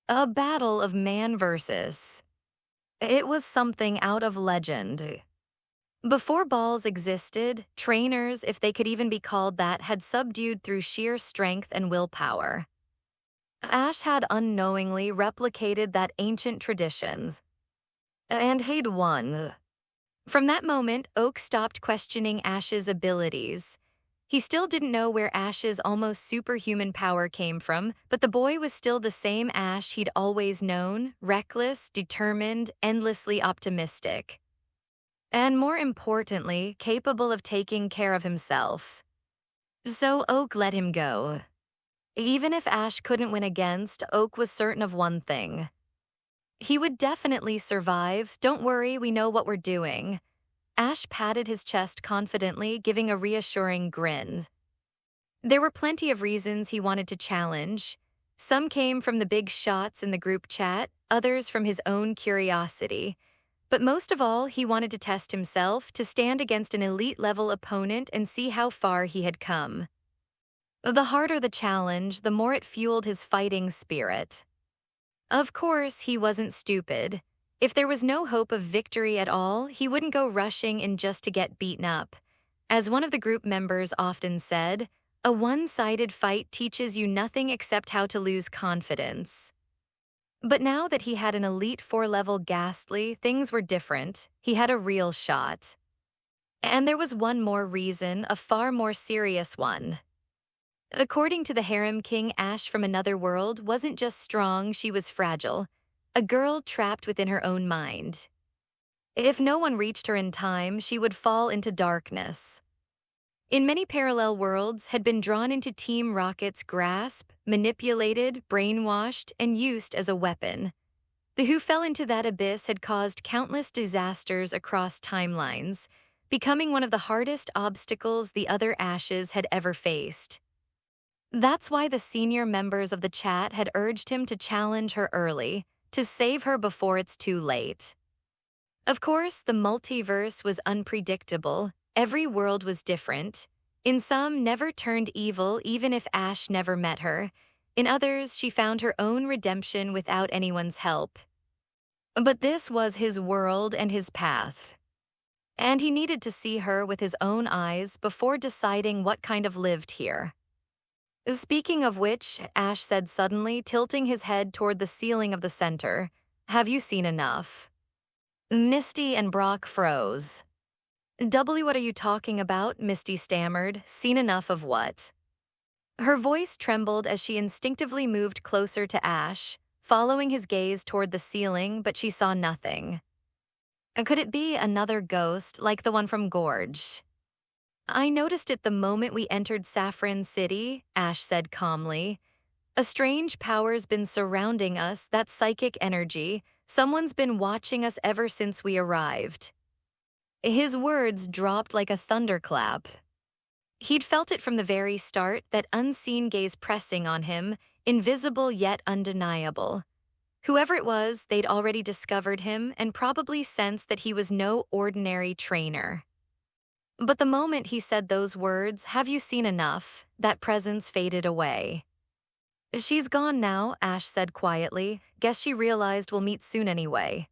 A battle of man versus. It was something out of legend. Before balls existed, trainers, if they could even be called that, had subdued through sheer strength and willpower. Ash had unknowingly replicated that ancient tradition. And he'd won. From that moment, Oak stopped questioning Ash's abilities. He still didn't know where Ash's almost superhuman power came from, but the boy was still the same Ash he'd always known, reckless, determined, endlessly optimistic. And more importantly, capable of taking care of himself. So Oak let him go. Even if Ash couldn't win against, Oak was certain of one thing. He would definitely survive. Don't worry, we know what we're doing. Ash patted his chest confidently, giving a reassuring grin. There were plenty of reasons he wanted to challenge. Some came from the big shots in the group chat, others from his own curiosity. But most of all, he wanted to test himself, to stand against an elite-level opponent and see how far he had come. The harder the challenge, the more it fueled his fighting spirit. Of course, he wasn't stupid. If there was no hope of victory at all, he wouldn't go rushing in just to get beaten up. As one of the group members often said, a one-sided fight teaches you nothing except how to lose confidence. But now that he had an Elite 4-level Ghastly, things were different. He had a real shot. And there was one more reason, a far more serious one. According to the harem king, Ash from another world wasn't just strong, she was fragile. A girl trapped within her own mind. If no one reached her in time, she would fall into darkness. In many parallel worlds, had been drawn into Team Rocket's grasp, manipulated, brainwashed, and used as a weapon. The who fell into that abyss had caused countless disasters across timelines, becoming one of the hardest obstacles the other Ashes had ever faced. That's why the senior members of the chat had urged him to challenge her early, to save her before it's too late. Of course, the multiverse was unpredictable. Every world was different. In some, never turned evil even if Ash never met her. In others, she found her own redemption without anyone's help. But this was his world and his path. And he needed to see her with his own eyes before deciding what kind of lived here. Speaking of which, Ash said suddenly, tilting his head toward the ceiling of the center, "Have you seen enough?" Misty and Brock froze. "W, what are you talking about?" Misty stammered. "Seen enough of what?" Her voice trembled as she instinctively moved closer to Ash, following his gaze toward the ceiling, but she saw nothing. Could it be another ghost, like the one from Gorge? "I noticed it the moment we entered Saffron City," Ash said calmly. "A strange power's been surrounding us, that psychic energy. Someone's been watching us ever since we arrived." His words dropped like a thunderclap. He'd felt it from the very start, that unseen gaze pressing on him, invisible yet undeniable. Whoever it was, they'd already discovered him and probably sensed that he was no ordinary trainer. But the moment he said those words, "Have you seen enough?" that presence faded away. "She's gone now," Ash said quietly. "Guess she realized we'll meet soon anyway."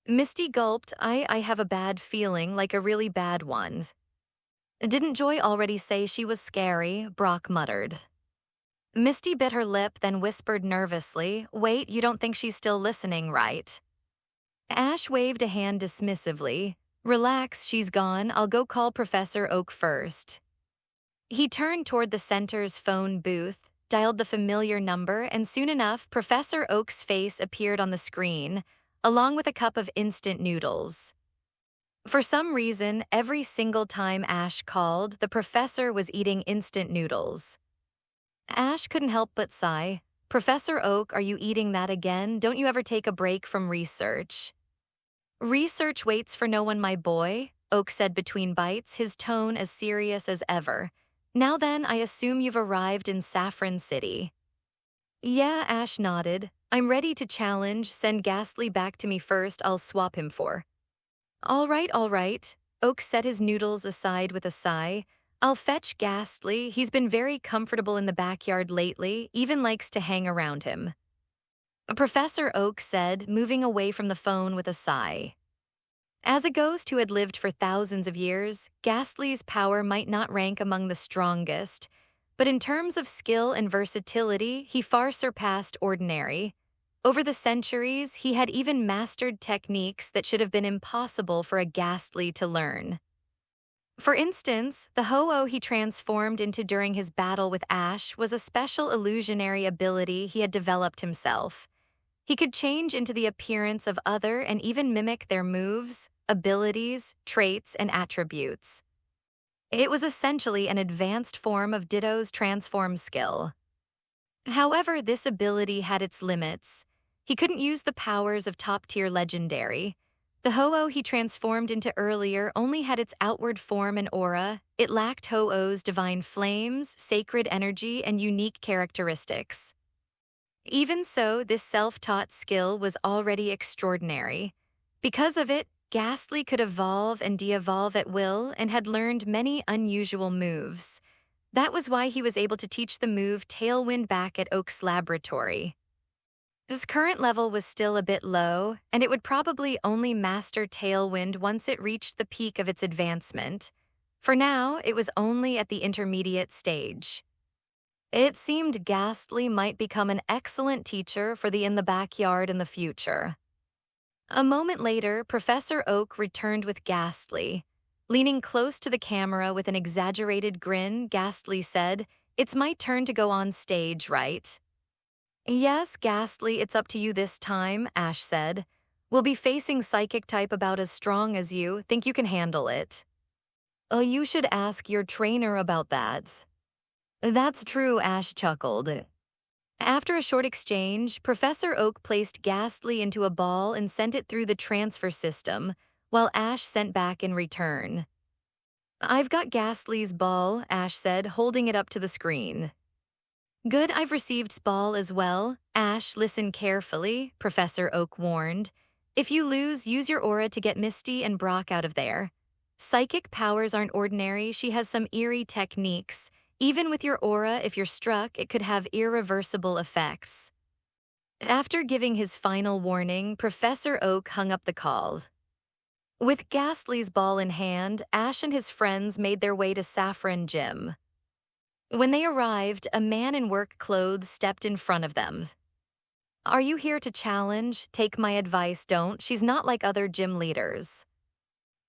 Misty gulped. I have a bad feeling, like a really bad one." "Didn't Joy already say she was scary?" Brock muttered. Misty bit her lip, then whispered nervously, "Wait, you don't think she's still listening, right?" Ash waved a hand dismissively. "Relax, she's gone. I'll go call Professor Oak first." He turned toward the center's phone booth, dialed the familiar number, and soon enough, Professor Oak's face appeared on the screen, along with a cup of instant noodles. For some reason, every single time Ash called, the professor was eating instant noodles. Ash couldn't help but sigh. "Professor Oak, are you eating that again? Don't you ever take a break from research?" "Research waits for no one, my boy," Oak said between bites, his tone as serious as ever. "Now then, I assume you've arrived in Saffron City." "Yeah," Ash nodded. "I'm ready to challenge. Send Ghastly back to me first, I'll swap him for." All right. Oak set his noodles aside with a sigh. "I'll fetch Ghastly. He's been very comfortable in the backyard lately, even likes to hang around him." Professor Oak said, moving away from the phone with a sigh. As a ghost who had lived for thousands of years, Ghastly's power might not rank among the strongest, but in terms of skill and versatility, he far surpassed ordinary. Over the centuries, he had even mastered techniques that should have been impossible for a Ghastly to learn. For instance, the Ho-Oh he transformed into during his battle with Ash was a special illusionary ability he had developed himself. He could change into the appearance of other and even mimic their moves, abilities, traits, and attributes. It was essentially an advanced form of Ditto's transform skill. However, this ability had its limits. He couldn't use the powers of top-tier legendary. The Ho-Oh he transformed into earlier only had its outward form and aura. It lacked Ho-Oh's divine flames, sacred energy, and unique characteristics. Even so, this self-taught skill was already extraordinary. Because of it, Ghastly could evolve and de-evolve at will and had learned many unusual moves. That was why he was able to teach the move Tailwind back at Oak's laboratory. His current level was still a bit low, and it would probably only master Tailwind once it reached the peak of its advancement. For now, it was only at the intermediate stage. It seemed Ghastly might become an excellent teacher for the in the backyard in the future. A moment later, Professor Oak returned with Ghastly. Leaning close to the camera with an exaggerated grin, Ghastly said, "It's my turn to go on stage, right?" "Yes, Ghastly, it's up to you this time," Ash said. "We'll be facing psychic type about as strong as you. Think you can handle it?" "Oh, you should ask your trainer about that." "That's true," Ash chuckled. After a short exchange, Professor Oak placed Ghastly into a ball and sent it through the transfer system, while Ash sent back in return. "I've got Ghastly's ball," Ash said, holding it up to the screen. "Good, I've received ball as well." "Ash, listen carefully," Professor Oak warned. "If you lose, use your aura to get Misty and Brock out of there. Psychic powers aren't ordinary, she has some eerie techniques. Even with your aura, if you're struck, it could have irreversible effects." After giving his final warning, Professor Oak hung up the call. With Ghastly's ball in hand, Ash and his friends made their way to Saffron Gym. When they arrived, a man in work clothes stepped in front of them. "Are you here to challenge? Take my advice, don't. She's not like other gym leaders."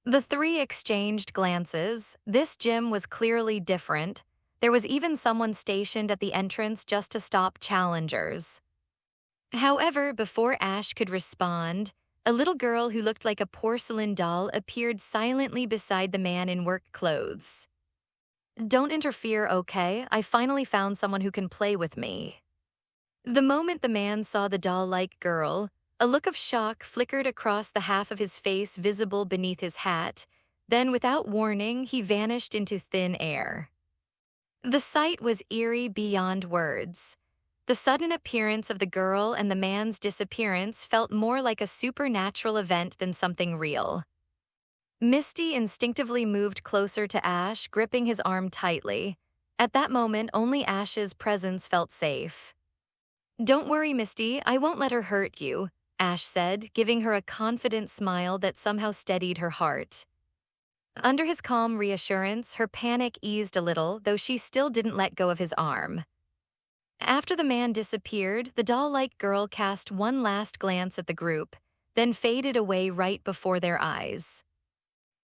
The three exchanged glances. This gym was clearly different. There was even someone stationed at the entrance just to stop challengers. However, before Ash could respond, a little girl who looked like a porcelain doll appeared silently beside the man in work clothes. "Don't interfere, okay? I finally found someone who can play with me." The moment the man saw the doll-like girl, a look of shock flickered across the half of his face visible beneath his hat. Then, without warning, he vanished into thin air. The sight was eerie beyond words. The sudden appearance of the girl and the man's disappearance felt more like a supernatural event than something real. Misty instinctively moved closer to Ash, gripping his arm tightly. At that moment, only Ash's presence felt safe. "Don't worry, Misty, I won't let her hurt you," Ash said, giving her a confident smile that somehow steadied her heart. Under his calm reassurance, her panic eased a little, though she still didn't let go of his arm. After the man disappeared, the doll-like girl cast one last glance at the group, then faded away right before their eyes.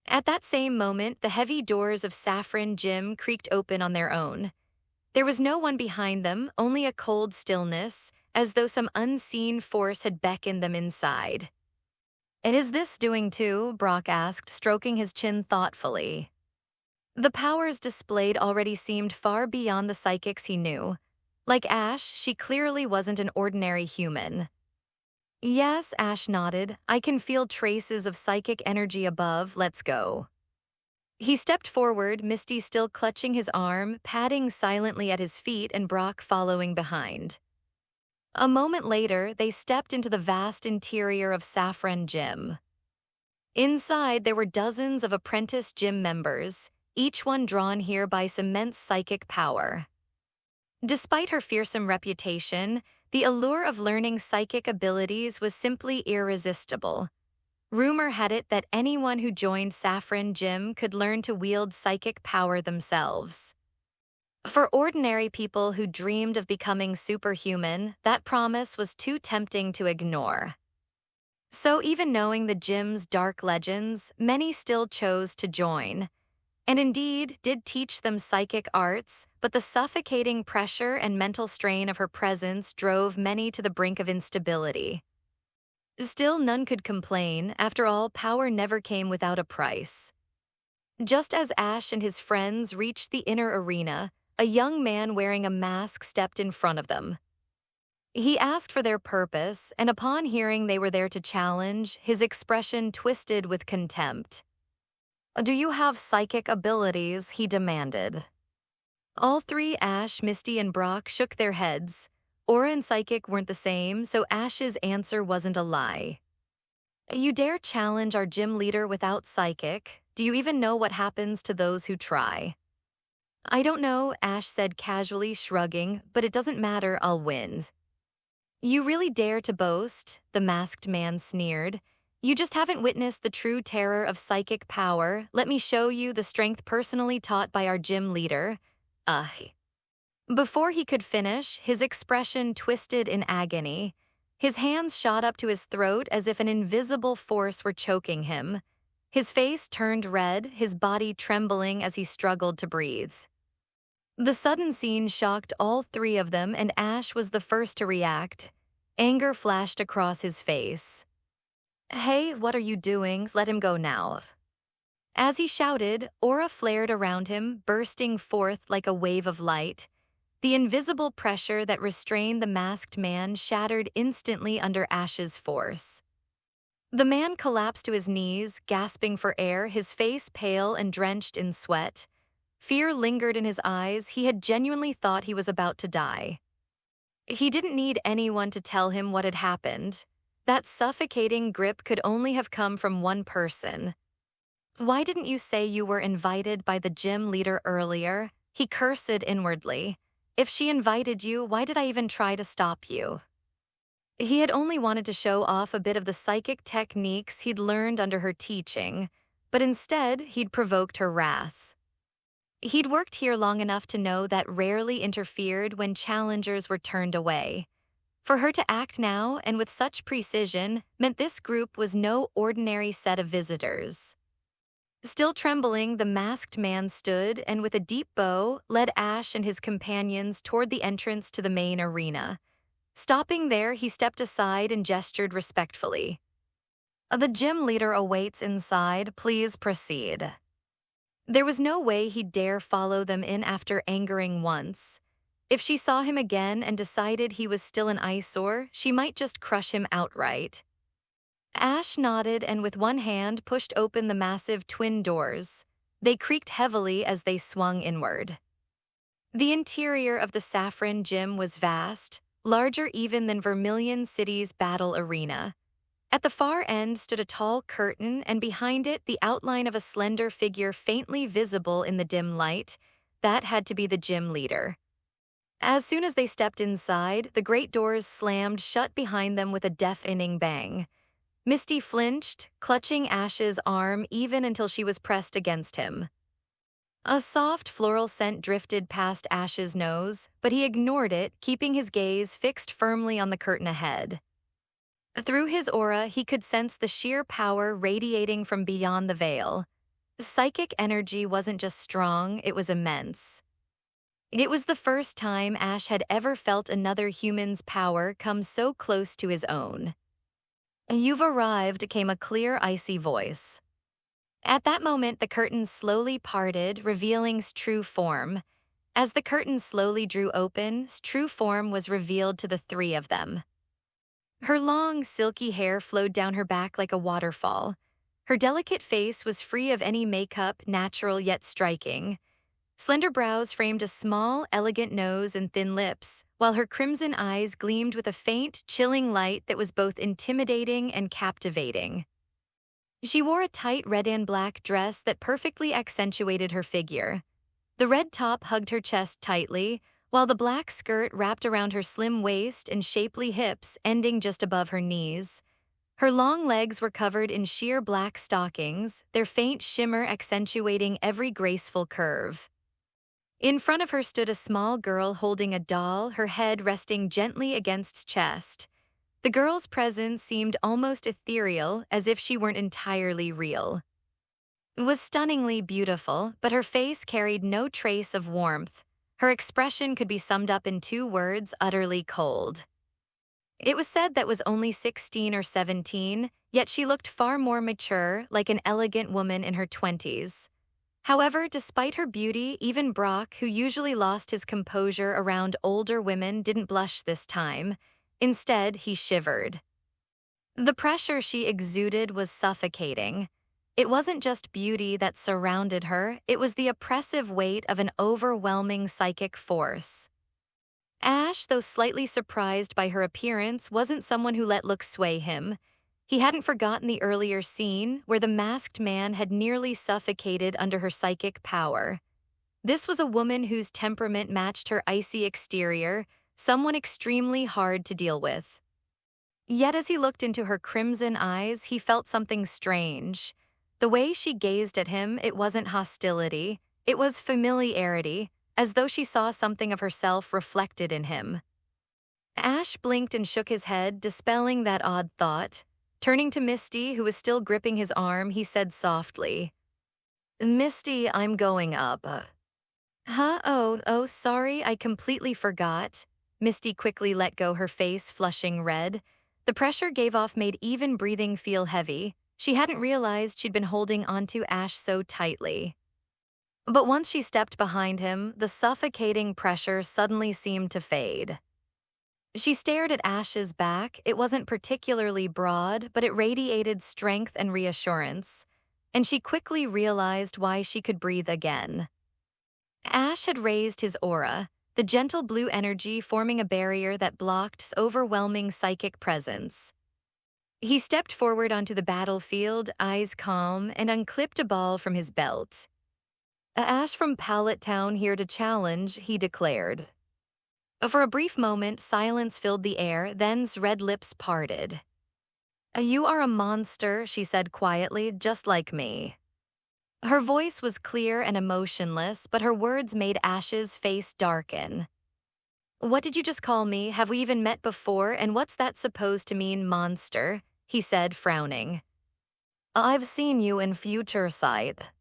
At that same moment, the heavy doors of Saffron Gym creaked open on their own. There was no one behind them, only a cold stillness, as though some unseen force had beckoned them inside. "And is this doing too?" Brock asked, stroking his chin thoughtfully. The powers displayed already seemed far beyond the psychics he knew. Like Ash, she clearly wasn't an ordinary human. "Yes," Ash nodded. "I can feel traces of psychic energy above. Let's go." He stepped forward, Misty still clutching his arm, padding silently at his feet and Brock following behind. A moment later, they stepped into the vast interior of Saffron Gym. Inside, there were dozens of apprentice gym members, each one drawn here by some immense psychic power. Despite her fearsome reputation, the allure of learning psychic abilities was simply irresistible. Rumor had it that anyone who joined Saffron Gym could learn to wield psychic power themselves. For ordinary people who dreamed of becoming superhuman, that promise was too tempting to ignore. So even knowing the gym's dark legends, many still chose to join. and indeed did teach them psychic arts, but the suffocating pressure and mental strain of her presence drove many to the brink of instability. Still, none could complain. After all, power never came without a price. Just as Ash and his friends reached the inner arena, a young man wearing a mask stepped in front of them. He asked for their purpose, and upon hearing they were there to challenge, his expression twisted with contempt. "Do you have psychic abilities?" he demanded. All three, Ash, Misty, and Brock, shook their heads. Aura and Psychic weren't the same, so Ash's answer wasn't a lie. "You dare challenge our gym leader without Psychic? Do you even know what happens to those who try?" "I don't know," Ash said casually, shrugging, "but it doesn't matter, I'll win." "You really dare to boast?" the masked man sneered. "You just haven't witnessed the true terror of psychic power. Let me show you the strength personally taught by our gym leader." Ugh. Before he could finish, his expression twisted in agony. His hands shot up to his throat as if an invisible force were choking him. His face turned red, his body trembling as he struggled to breathe. The sudden scene shocked all three of them, and Ash was the first to react. Anger flashed across his face. "Hey, what are you doing? Let him go now." As he shouted, aura flared around him, bursting forth like a wave of light. The invisible pressure that restrained the masked man shattered instantly under Ash's force. The man collapsed to his knees, gasping for air, his face pale and drenched in sweat. Fear lingered in his eyes. He had genuinely thought he was about to die. He didn't need anyone to tell him what had happened. That suffocating grip could only have come from one person. "Why didn't you say you were invited by the gym leader earlier?" he cursed inwardly. "If she invited you, why did I even try to stop you?" He had only wanted to show off a bit of the psychic techniques he'd learned under her teaching, but instead he'd provoked her wrath. He'd worked here long enough to know that rarely interfered when challengers were turned away. For her to act now, and with such precision, meant this group was no ordinary set of visitors. Still trembling, the masked man stood and with a deep bow led Ash and his companions toward the entrance to the main arena. Stopping there, he stepped aside and gestured respectfully. "The gym leader awaits inside. Please proceed." There was no way he'd dare follow them in after angering once. If she saw him again and decided he was still an eyesore, she might just crush him outright. Ash nodded and with one hand pushed open the massive twin doors. They creaked heavily as they swung inward. The interior of the Saffron Gym was vast, larger even than Vermilion City's battle arena. At the far end stood a tall curtain, and behind it the outline of a slender figure faintly visible in the dim light. That had to be the gym leader. As soon as they stepped inside, the great doors slammed shut behind them with a deafening bang. Misty flinched, clutching Ash's arm even until she was pressed against him. A soft floral scent drifted past Ash's nose, but he ignored it, keeping his gaze fixed firmly on the curtain ahead. Through his aura, he could sense the sheer power radiating from beyond the veil. Psychic energy wasn't just strong, it was immense. It was the first time Ash had ever felt another human's power come so close to his own. "You've arrived," came a clear, icy voice. At that moment, the curtain slowly parted, revealing true form. As the curtain slowly drew open, true form was revealed to the three of them. Her long, silky hair flowed down her back like a waterfall. Her delicate face was free of any makeup, natural yet striking. Slender brows framed a small, elegant nose and thin lips, while her crimson eyes gleamed with a faint, chilling light that was both intimidating and captivating. She wore a tight red and black dress that perfectly accentuated her figure. The red top hugged her chest tightly, while the black skirt wrapped around her slim waist and shapely hips, ending just above her knees. Her long legs were covered in sheer black stockings, their faint shimmer accentuating every graceful curve. In front of her stood a small girl holding a doll, her head resting gently against its chest. The girl's presence seemed almost ethereal, as if she weren't entirely real. was stunningly beautiful, but her face carried no trace of warmth. Her expression could be summed up in two words: utterly cold. It was said that was only 16 or 17, yet she looked far more mature, like an elegant woman in her 20s. However, despite her beauty, even Brock, who usually lost his composure around older women, didn't blush this time. Instead, he shivered. The pressure she exuded was suffocating. It wasn't just beauty that surrounded her, it was the oppressive weight of an overwhelming psychic force. Ash, though slightly surprised by her appearance, wasn't someone who let looks sway him. He hadn't forgotten the earlier scene where the masked man had nearly suffocated under her psychic power. This was a woman whose temperament matched her icy exterior, someone extremely hard to deal with. Yet as he looked into her crimson eyes, he felt something strange. The way she gazed at him, it wasn't hostility, it was familiarity, as though she saw something of herself reflected in him. Ash blinked and shook his head, dispelling that odd thought. Turning to Misty, who was still gripping his arm, he said softly, "Misty, I'm going up." Huh? Oh, sorry, I completely forgot. Misty quickly let go, her face flushing red. The pressure gave off made even breathing feel heavy. She hadn't realized she'd been holding onto Ash so tightly. But once she stepped behind him, the suffocating pressure suddenly seemed to fade. She stared at Ash's back. It wasn't particularly broad, but it radiated strength and reassurance. And she quickly realized why she could breathe again. Ash had raised his aura, the gentle blue energy forming a barrier that blocked overwhelming psychic presence. He stepped forward onto the battlefield, eyes calm, and unclipped a ball from his belt. "Ash from Pallet Town here to challenge," he declared. For a brief moment, silence filled the air, then's red lips parted. "You are a monster," she said quietly, "just like me." Her voice was clear and emotionless, but her words made Ash's face darken. "What did you just call me? Have we even met before? And what's that supposed to mean, monster?" he said, frowning. "I've seen you in future sight."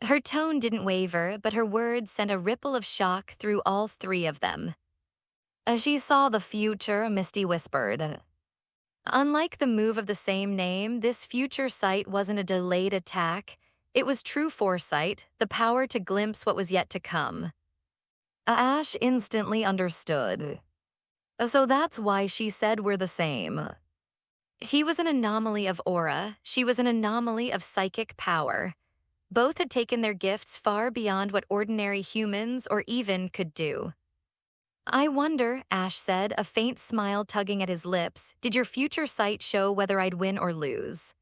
Her tone didn't waver, but her words sent a ripple of shock through all three of them. "She saw the future," Misty whispered. Unlike the move of the same name, this future sight wasn't a delayed attack. It was true foresight, the power to glimpse what was yet to come. Ash instantly understood. So that's why she said we're the same. He was an anomaly of aura, she was an anomaly of psychic power. Both had taken their gifts far beyond what ordinary humans or even could do. "I wonder," Ash said, a faint smile tugging at his lips, "did your future sight show whether I'd win or lose?"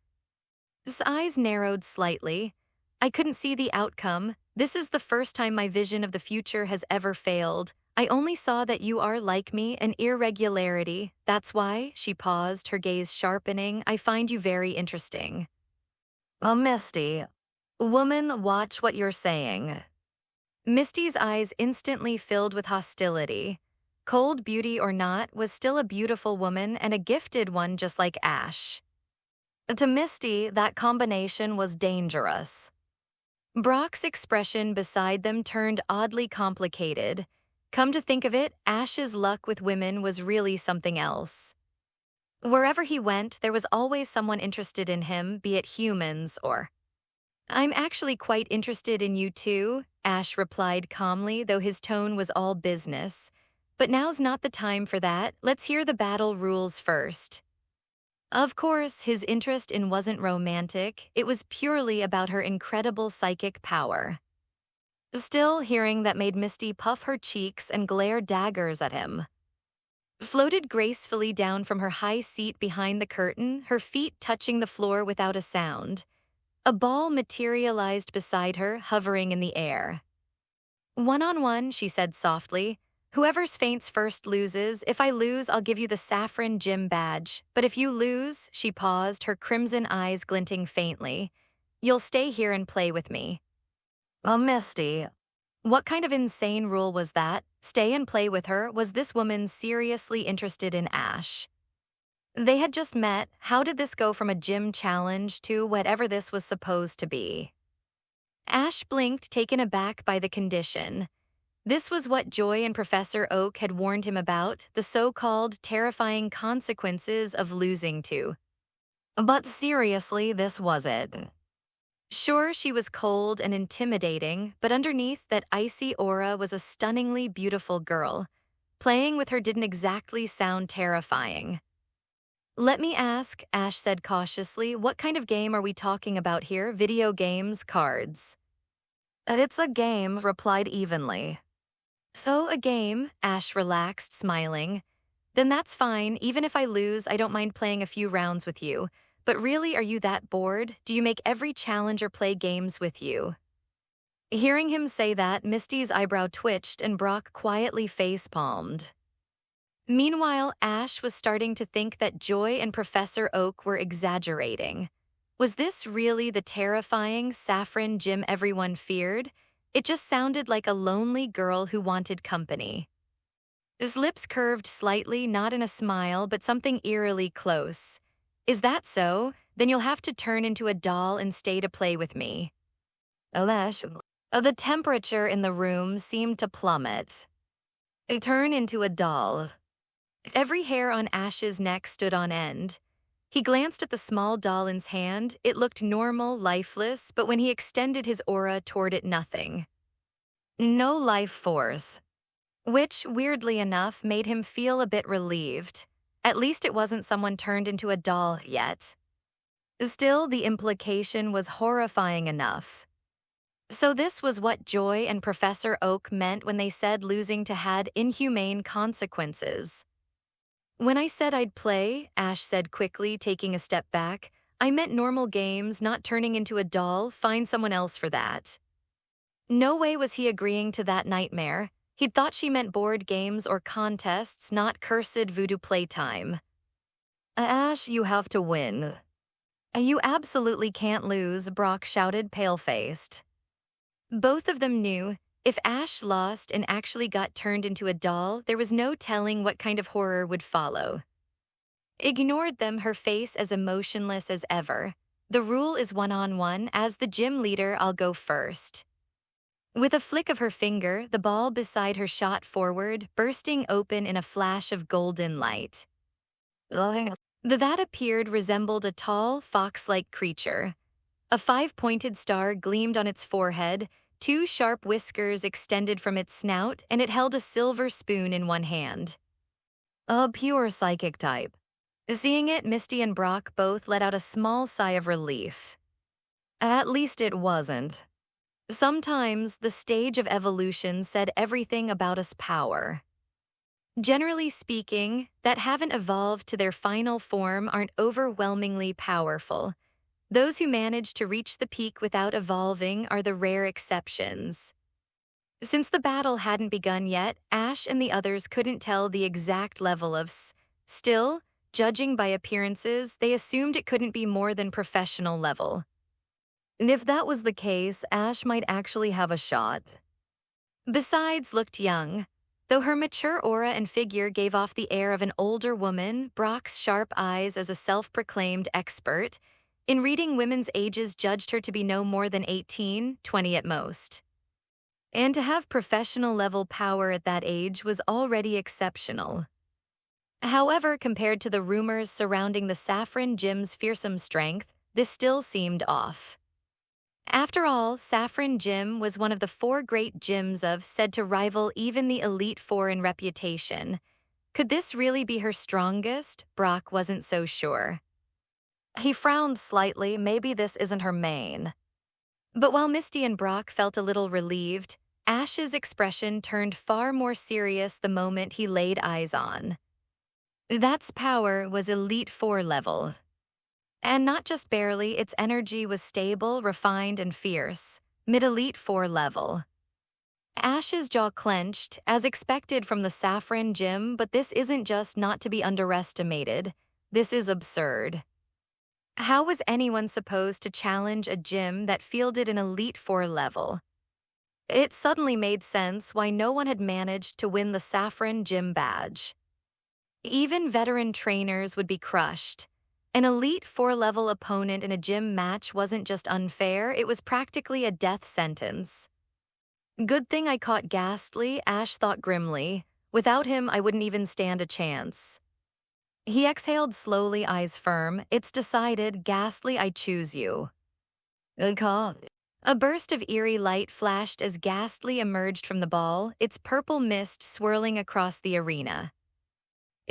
His eyes narrowed slightly. "I couldn't see the outcome. This is the first time my vision of the future has ever failed. I only saw that you are, like me, an irregularity. That's why," she paused, her gaze sharpening, "I find you very interesting." Misty. Woman, watch what you're saying." Misty's eyes instantly filled with hostility. Cold beauty or not, was still a beautiful woman and a gifted one just like Ash. To Misty, that combination was dangerous. Brock's expression beside them turned oddly complicated. Come to think of it, Ash's luck with women was really something else. Wherever he went, there was always someone interested in him, be it humans or... "I'm actually quite interested in you too," Ash replied calmly, though his tone was all business. "But now's not the time for that. Let's hear the battle rules first." Of course, his interest in wasn't romantic. It was purely about her incredible psychic power. Still, hearing that made Misty puff her cheeks and glare daggers at him. Floated gracefully down from her high seat behind the curtain, her feet touching the floor without a sound. A ball materialized beside her, hovering in the air. "One-on-one," she said softly. "Whoever's faints first loses. If I lose, I'll give you the saffron gym badge. But if you lose," she paused, her crimson eyes glinting faintly, "you'll stay here and play with me." Misty. What kind of insane rule was that? Stay and play with her? Was this woman seriously interested in Ash? They had just met. How did this go from a gym challenge to whatever this was supposed to be? Ash blinked, taken aback by the condition. This was what Joy and Professor Oak had warned him about, the so-called terrifying consequences of losing to. But seriously, this was it. Sure, she was cold and intimidating, but underneath that icy aura was a stunningly beautiful girl. Playing with her didn't exactly sound terrifying. Let me ask, Ash said cautiously, what kind of game are we talking about here? Video games, cards? It's a game, replied evenly. So a game, Ash relaxed, smiling. Then that's fine. Even if I lose, I don't mind playing a few rounds with you. But really, are you that bored? Do you make every challenger play games with you? Hearing him say that, Misty's eyebrow twitched and Brock quietly face-palmed. Meanwhile, Ash was starting to think that Joy and Professor Oak were exaggerating. Was this really the terrifying saffron gym everyone feared? It just sounded like a lonely girl who wanted company. His lips curved slightly, not in a smile, but something eerily close. Is that so? Then you'll have to turn into a doll and stay to play with me. Ash. The temperature in the room seemed to plummet. Turn into a doll. Every hair on Ash's neck stood on end. He glanced at the small doll in his hand. It looked normal, lifeless, but when he extended his aura toward it, nothing. No life force. Which, weirdly enough, made him feel a bit relieved. At least it wasn't someone turned into a doll yet. Still, the implication was horrifying enough. So this was what Joy and Professor Oak meant when they said losing to had inhumane consequences. When I said I'd play, Ash said quickly, taking a step back, I meant normal games, not turning into a doll. Find someone else for that. No way was he agreeing to that nightmare. He'd thought she meant board games or contests, not cursed voodoo playtime. Ash, you have to win. You absolutely can't lose, Brock shouted, pale-faced. Both of them knew, if Ash lost and actually got turned into a doll, there was no telling what kind of horror would follow. Ignored them, her face as emotionless as ever. The rule is one-on-one. As the gym leader, I'll go first. With a flick of her finger, the ball beside her shot forward, bursting open in a flash of golden light. The that appeared resembled a tall, fox-like creature. A 5-pointed star gleamed on its forehead, 2 sharp whiskers extended from its snout, and it held a silver spoon in one hand. A pure psychic type. Seeing it, Misty and Brock both let out a small sigh of relief. At least it wasn't. Sometimes the stage of evolution said everything about us power. Generally speaking, that haven't evolved to their final form aren't overwhelmingly powerful. Those who manage to reach the peak without evolving are the rare exceptions. Since the battle hadn't begun yet, Ash and the others couldn't tell the exact level of Still, judging by appearances, they assumed it couldn't be more than professional level. And if that was the case, Ash might actually have a shot. Besides, looked young. Though her mature aura and figure gave off the air of an older woman, Brock's sharp eyes as a self-proclaimed expert in reading women's ages judged her to be no more than 18, 20 at most. And to have professional-level power at that age was already exceptional. However, compared to the rumors surrounding the Saffron Gym's fearsome strength, this still seemed off. After all, Saffron Gym was one of the 4 great gyms said to rival even the Elite Four in reputation. Could this really be her strongest? Brock wasn't so sure. He frowned slightly. Maybe this isn't her main. But while Misty and Brock felt a little relieved, Ash's expression turned far more serious the moment he laid eyes on. That's power was Elite Four level. And not just barely, its energy was stable, refined, and fierce, mid-Elite Four level. Ash's jaw clenched, as expected from the Saffron Gym, but this isn't just not to be underestimated. This is absurd. How was anyone supposed to challenge a gym that fielded an Elite Four level? It suddenly made sense why no one had managed to win the Saffron Gym badge. Even veteran trainers would be crushed. An elite 4-level opponent in a gym match wasn't just unfair, it was practically a death sentence. Good thing I caught Ghastly, Ash thought grimly. Without him, I wouldn't even stand a chance. He exhaled slowly, eyes firm. It's decided, Ghastly, I choose you. A burst of eerie light flashed as Ghastly emerged from the ball, its purple mist swirling across the arena.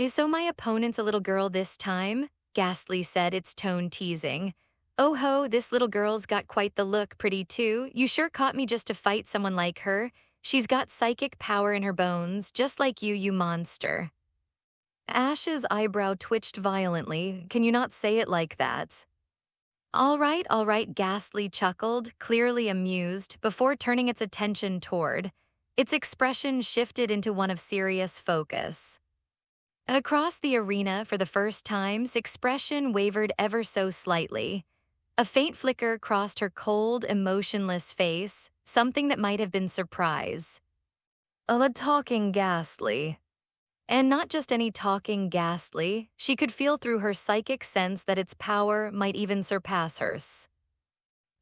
So my opponent's a little girl this time? Ghastly said, its tone teasing. Oh ho, this little girl's got quite the look, pretty too. You sure caught me just to fight someone like her. She's got psychic power in her bones, just like you monster. Ash's eyebrow twitched violently. Can you not say it like that? All right, Ghastly chuckled, clearly amused, before turning its attention toward. Its expression shifted into one of serious focus. Across the arena, for the first time, its expression wavered ever so slightly. A faint flicker crossed her cold, emotionless face, something that might have been surprise. A talking Ghastly. And not just any talking Ghastly, she could feel through her psychic sense that its power might even surpass hers.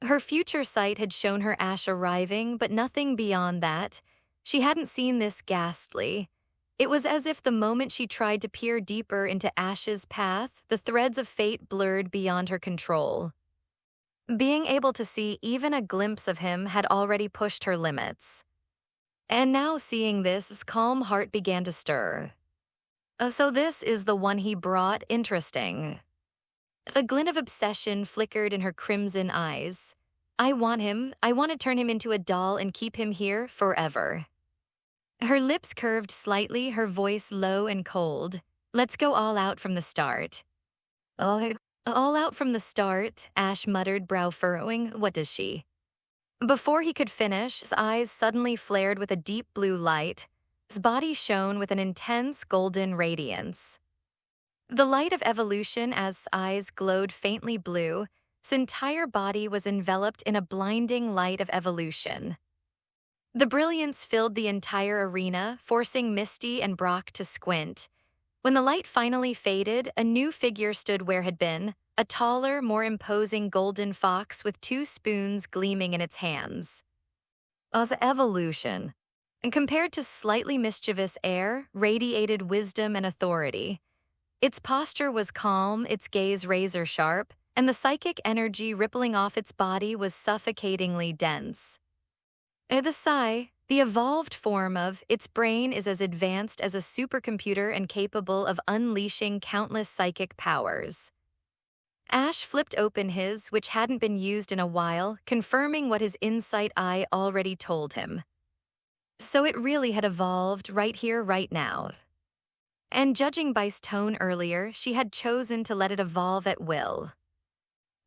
Her future sight had shown her Ash arriving, but nothing beyond that. She hadn't seen this Ghastly. It was as if the moment she tried to peer deeper into Ash's path, the threads of fate blurred beyond her control. Being able to see even a glimpse of him had already pushed her limits. And now seeing this, his calm heart began to stir. So this is the one he brought? Interesting. A glint of obsession flickered in her crimson eyes. I want him. I want to turn him into a doll and keep him here forever. Her lips curved slightly, her voice low and cold. Let's go all out from the start. All out from the start, Ash muttered, brow furrowing. What does she? Before he could finish, his eyes suddenly flared with a deep blue light. His body shone with an intense golden radiance. The light of evolution, as his eyes glowed faintly blue, his entire body was enveloped in a blinding light of evolution. The brilliance filled the entire arena, forcing Misty and Brock to squint. When the light finally faded, a new figure stood where had been, a taller, more imposing golden fox with 2 spoons gleaming in its hands. As evolution, and compared to slightly mischievous air, radiated wisdom and authority. Its posture was calm, its gaze razor-sharp, and the psychic energy rippling off its body was suffocatingly dense. The Sai, the evolved form of its brain, is as advanced as a supercomputer and capable of unleashing countless psychic powers. Ash flipped open his, which hadn't been used in a while, confirming what his insight eye already told him. So it really had evolved right here, right now. And judging by his tone earlier, she had chosen to let it evolve at will.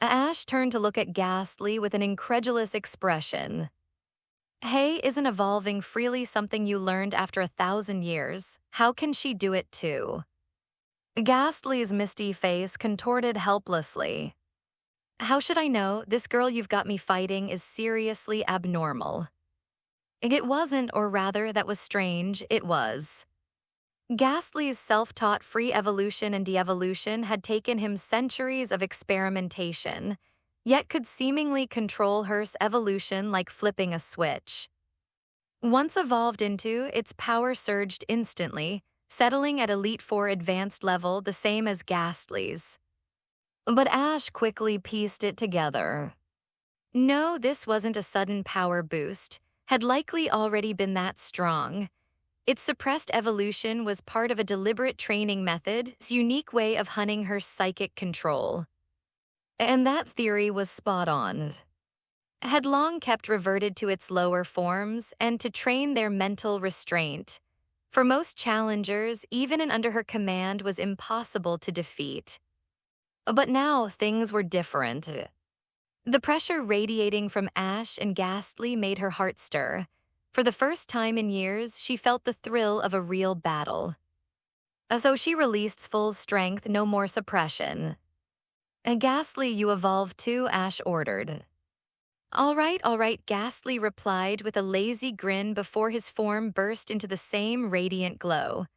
Ash turned to look at Ghastly with an incredulous expression. Hey, isn't evolving freely something you learned after 1,000 years? How can she do it too? Ghastly's misty face contorted helplessly. How should I know? This girl you've got me fighting is seriously abnormal. It wasn't, or rather, that was strange, it was. Ghastly's self-taught free evolution and de-evolution had taken him centuries of experimentation, yet could seemingly control her evolution like flipping a switch. Once evolved into, its power surged instantly, settling at Elite 4 advanced level, the same as Ghastly's. But Ash quickly pieced it together. No, this wasn't a sudden power boost, had likely already been that strong. Its suppressed evolution was part of a deliberate training method, its unique way of hunting her psychic control. And that theory was spot on. Had long kept reverted to its lower forms and to train their mental restraint. For most challengers, even and under her command was impossible to defeat. But now things were different. The pressure radiating from Ash and Ghastly made her heart stir. For the first time in years, she felt the thrill of a real battle. So she released full strength, no more suppression. Ghastly, you evolve too, Ash ordered. All right, Ghastly replied with a lazy grin before his form burst into the same radiant glow.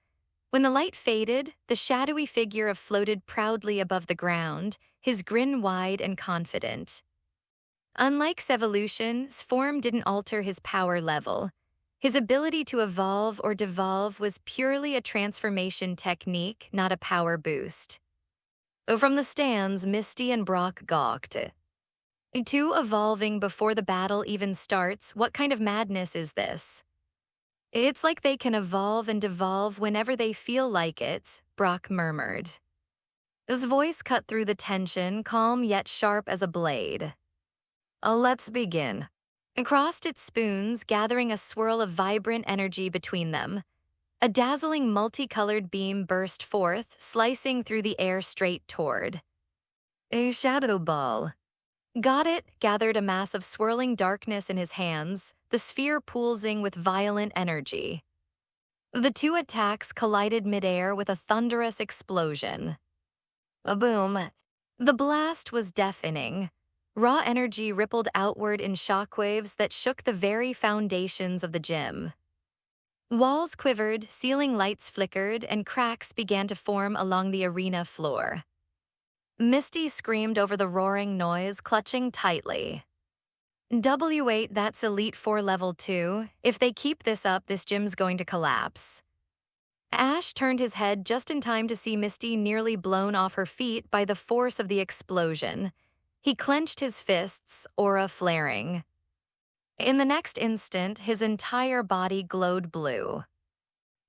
When the light faded, the shadowy figure floated proudly above the ground, his grin wide and confident. Unlike Evolution's form didn't alter his power level. His ability to evolve or devolve was purely a transformation technique, not a power boost. From the stands, Misty and Brock gawked. Two evolving before the battle even starts, what kind of madness is this? It's like they can evolve and devolve whenever they feel like it, Brock murmured. His voice cut through the tension, calm yet sharp as a blade. Let's begin. Crossed its spoons, gathering a swirl of vibrant energy between them. A dazzling multicolored beam burst forth, slicing through the air straight toward. A shadow ball. Got it, gathered a mass of swirling darkness in his hands, the sphere pulsing with violent energy. The two attacks collided midair with a thunderous explosion. A boom. The blast was deafening. Raw energy rippled outward in shockwaves that shook the very foundations of the gym. Walls quivered, ceiling lights flickered, and cracks began to form along the arena floor. Misty screamed over the roaring noise, clutching tightly. W8, that's Elite 4 Level 2. If they keep this up, this gym's going to collapse. Ash turned his head just in time to see Misty nearly blown off her feet by the force of the explosion. He clenched his fists, aura flaring. In the next instant, his entire body glowed blue.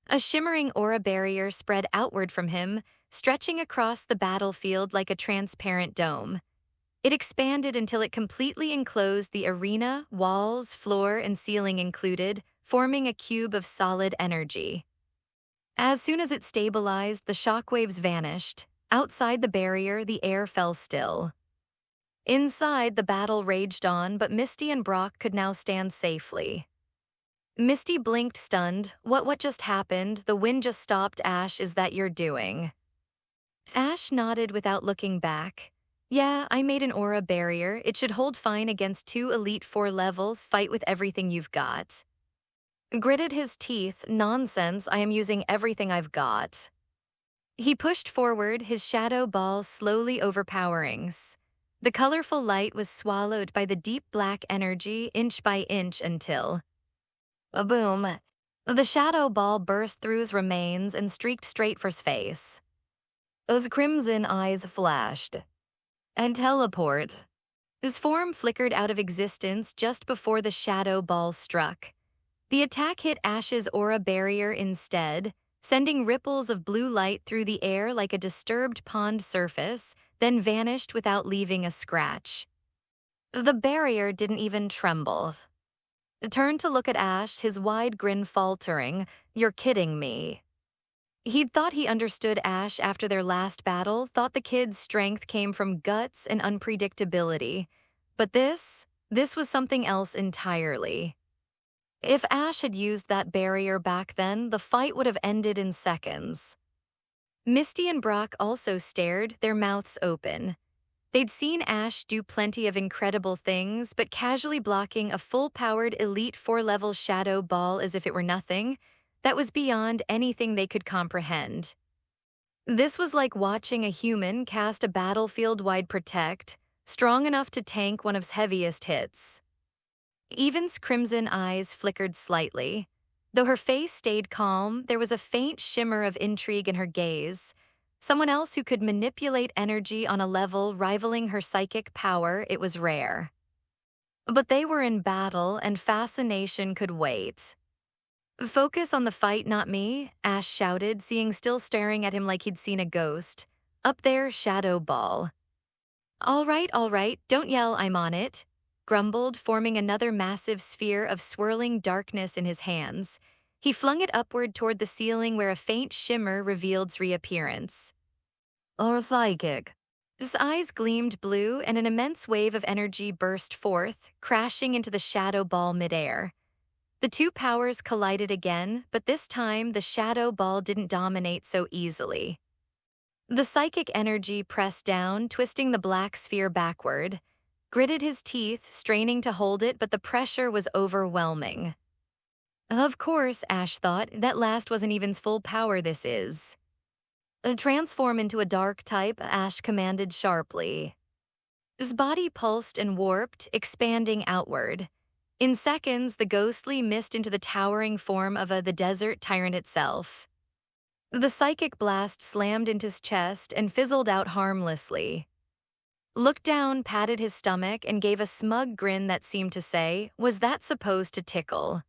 A shimmering aura barrier spread outward from him, stretching across the battlefield like a transparent dome. It expanded until it completely enclosed the arena, walls, floor, and ceiling included, forming a cube of solid energy. As soon as it stabilized, the shockwaves vanished. Outside the barrier, the air fell still. Inside, the battle raged on, but Misty and Brock could now stand safely. Misty blinked, stunned. What just happened? The wind just stopped, Ash. Is that you're doing? Ash nodded without looking back. Yeah, I made an aura barrier. It should hold fine against 2 Elite 4 levels. Fight with everything you've got. Gritted his teeth. Nonsense, I am using everything I've got. He pushed forward, his shadow ball slowly overpowering. The colorful light was swallowed by the deep black energy inch by inch until... A boom. The shadow ball burst through his remains and streaked straight for his face. His crimson eyes flashed. And teleport. His form flickered out of existence just before the shadow ball struck. The attack hit Ash's aura barrier instead, sending ripples of blue light through the air like a disturbed pond surface, then vanished without leaving a scratch. The barrier didn't even tremble. Turned to look at Ash, his wide grin faltering. You're kidding me. He'd thought he understood Ash after their last battle, thought the kid's strength came from guts and unpredictability. But this was something else entirely. If Ash had used that barrier back then, the fight would have ended in seconds. Misty and Brock also stared, their mouths open. They'd seen Ash do plenty of incredible things, but casually blocking a full-powered Elite 4-level shadow ball as if it were nothing, that was beyond anything they could comprehend. This was like watching a human cast a battlefield-wide protect, strong enough to tank one of his heaviest hits. Even's crimson eyes flickered slightly. Though her face stayed calm, there was a faint shimmer of intrigue in her gaze. Someone else who could manipulate energy on a level rivaling her psychic power, it was rare. But they were in battle, and fascination could wait. Focus on the fight, not me, Ash shouted, seeing still staring at him like he'd seen a ghost. Up there, shadow ball. All right, don't yell, I'm on it, grumbled, forming another massive sphere of swirling darkness in his hands. He flung it upward toward the ceiling where a faint shimmer revealed its reappearance. Or psychic. His eyes gleamed blue, and an immense wave of energy burst forth, crashing into the shadow ball midair. The two powers collided again, but this time the shadow ball didn't dominate so easily. The psychic energy pressed down, twisting the black sphere backward. Gritted his teeth, straining to hold it, but the pressure was overwhelming. Of course, Ash thought, that last wasn't even full power this is. Transform into a dark type, Ash commanded sharply. His body pulsed and warped, expanding outward. In seconds, the ghostly mist into the towering form of the desert tyrant itself. The psychic blast slammed into his chest and fizzled out harmlessly. Looked down, patted his stomach, and gave a smug grin that seemed to say, "Was that supposed to tickle?"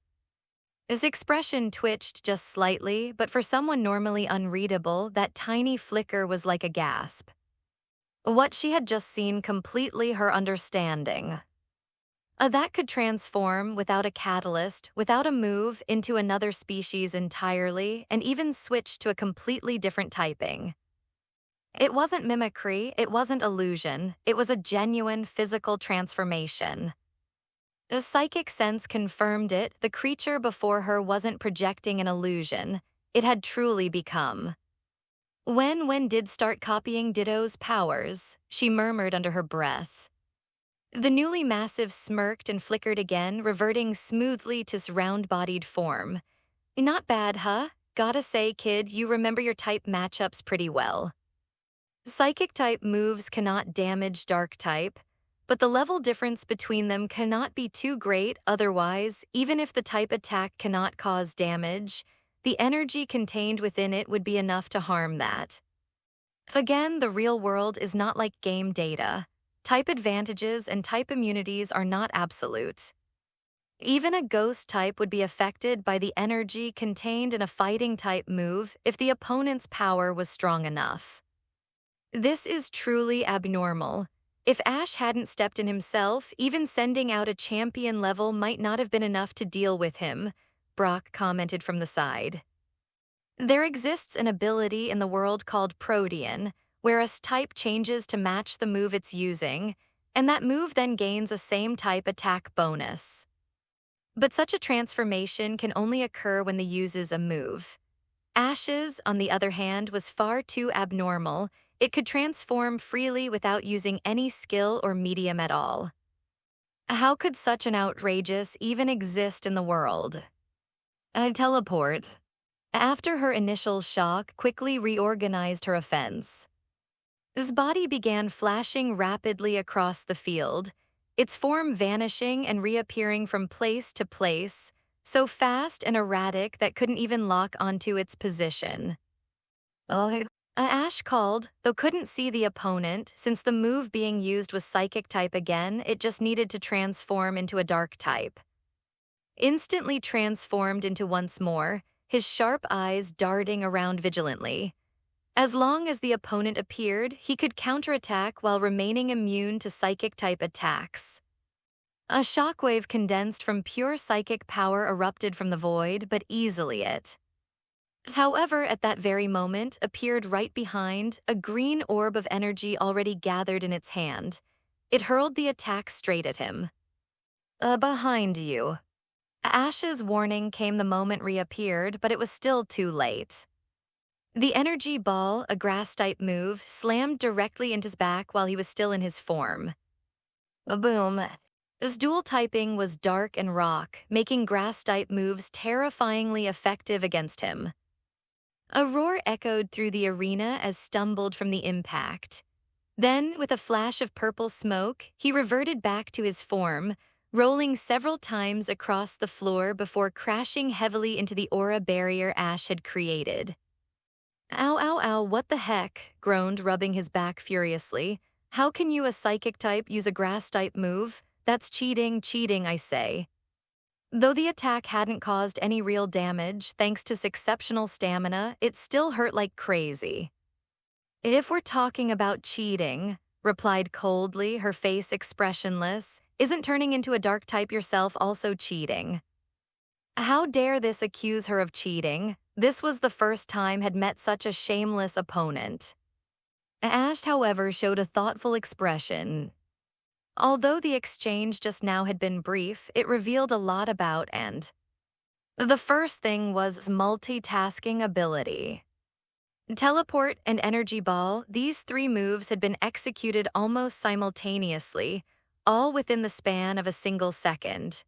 His expression twitched just slightly, but for someone normally unreadable, that tiny flicker was like a gasp. What she had just seen completely her understanding. That could transform without a catalyst, without a move, into another species entirely, and even switch to a completely different typing. It wasn't mimicry, it wasn't illusion, it was a genuine physical transformation. The psychic sense confirmed it. The creature before her wasn't projecting an illusion, it had truly become. When did start copying Ditto's powers? She murmured under her breath. The newly massive smirked and flickered again, reverting smoothly to his round-bodied form. Not bad, huh? Gotta say, kid, you remember your type matchups pretty well. Psychic type moves cannot damage dark type, but the level difference between them cannot be too great, otherwise, even if the type attack cannot cause damage, the energy contained within it would be enough to harm that. Again, the real world is not like game data. Type advantages and type immunities are not absolute. Even a ghost type would be affected by the energy contained in a fighting type move if the opponent's power was strong enough. This is truly abnormal. If Ash hadn't stepped in himself, even sending out a champion level might not have been enough to deal with him, Brock commented from the side. There exists an ability in the world called Protean, where a type changes to match the move it's using, and that move then gains a same type attack bonus. But such a transformation can only occur when the uses a move. Ash's, on the other hand, was far too abnormal. It could transform freely without using any skill or medium at all. How could such an outrageous even exist in the world? A teleport. After her initial shock, quickly reorganized her offense. His body began flashing rapidly across the field, its form vanishing and reappearing from place to place, so fast and erratic that couldn't even lock onto its position. Ash called, though couldn't see the opponent. Since the move being used was psychic type again, it just needed to transform into a dark type. Instantly transformed into once more, his sharp eyes darting around vigilantly. As long as the opponent appeared, he could counterattack while remaining immune to psychic-type attacks. A shockwave condensed from pure psychic power erupted from the void, but easily it. However, at that very moment, appeared right behind, a green orb of energy already gathered in its hand. It hurled the attack straight at him. Behind you. Ash's warning came the moment reappeared, but it was still too late. The energy ball, a grass-type move, slammed directly into his back while he was still in his form. Boom. His dual typing was dark and rock, making grass-type moves terrifyingly effective against him. A roar echoed through the arena as stumbled from the impact. Then, with a flash of purple smoke, he reverted back to his form, rolling several times across the floor before crashing heavily into the aura barrier Ash had created. Ow, ow, ow, what the heck, groaned, rubbing his back furiously. How can you, a psychic type, use a grass-type move? That's cheating, I say. Though the attack hadn't caused any real damage, thanks to his exceptional stamina, it still hurt like crazy. If we're talking about cheating, replied coldly, her face expressionless, isn't turning into a dark type yourself also cheating? How dare this accuse her of cheating? This was the first time had met such a shameless opponent. Ash, however, showed a thoughtful expression. Although the exchange just now had been brief, it revealed a lot about and the first thing was multitasking ability. Teleport and energy ball, these three moves had been executed almost simultaneously, all within the span of a single second.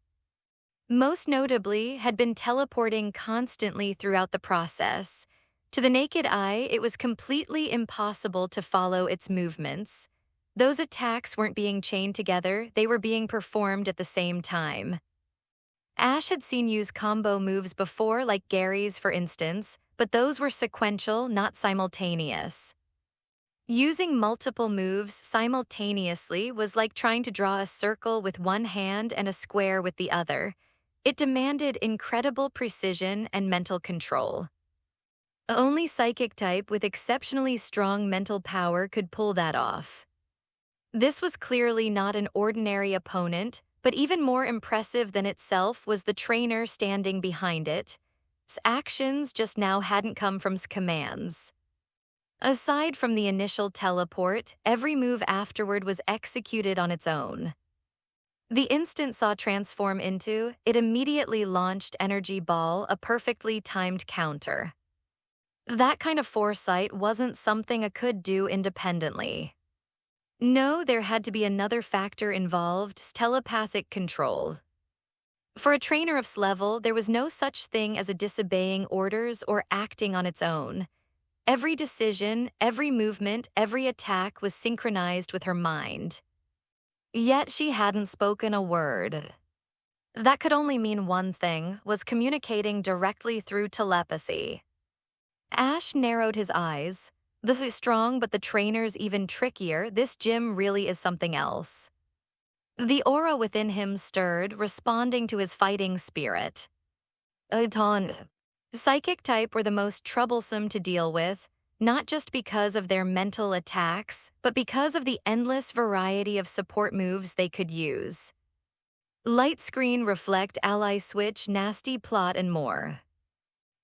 Most notably, had been teleporting constantly throughout the process. To the naked eye, it was completely impossible to follow its movements. Those attacks weren't being chained together, they were being performed at the same time. Ash had seen use combo moves before, like Gary's for instance, but those were sequential, not simultaneous. Using multiple moves simultaneously was like trying to draw a circle with one hand and a square with the other. It demanded incredible precision and mental control. Only psychic type with exceptionally strong mental power could pull that off. This was clearly not an ordinary opponent, but even more impressive than itself was the trainer standing behind it. Its actions just now hadn't come from its commands. Aside from the initial teleport, every move afterward was executed on its own. The instant Saw transform into, it immediately launched Energy Ball, a perfectly timed counter. That kind of foresight wasn't something I could do independently. No, there had to be another factor involved, telepathic control. For a trainer of S level, there was no such thing as a disobeying orders or acting on its own. Every decision, every movement, every attack was synchronized with her mind. Yet she hadn't spoken a word. That could only mean one thing, was communicating directly through telepathy. Ash narrowed his eyes. This is strong, but the trainer's even trickier. This gym really is something else. The aura within him stirred, responding to his fighting spirit. Taunt. Psychic type were the most troublesome to deal with, not just because of their mental attacks, but because of the endless variety of support moves they could use. Light screen, reflect, ally switch, nasty plot, and more.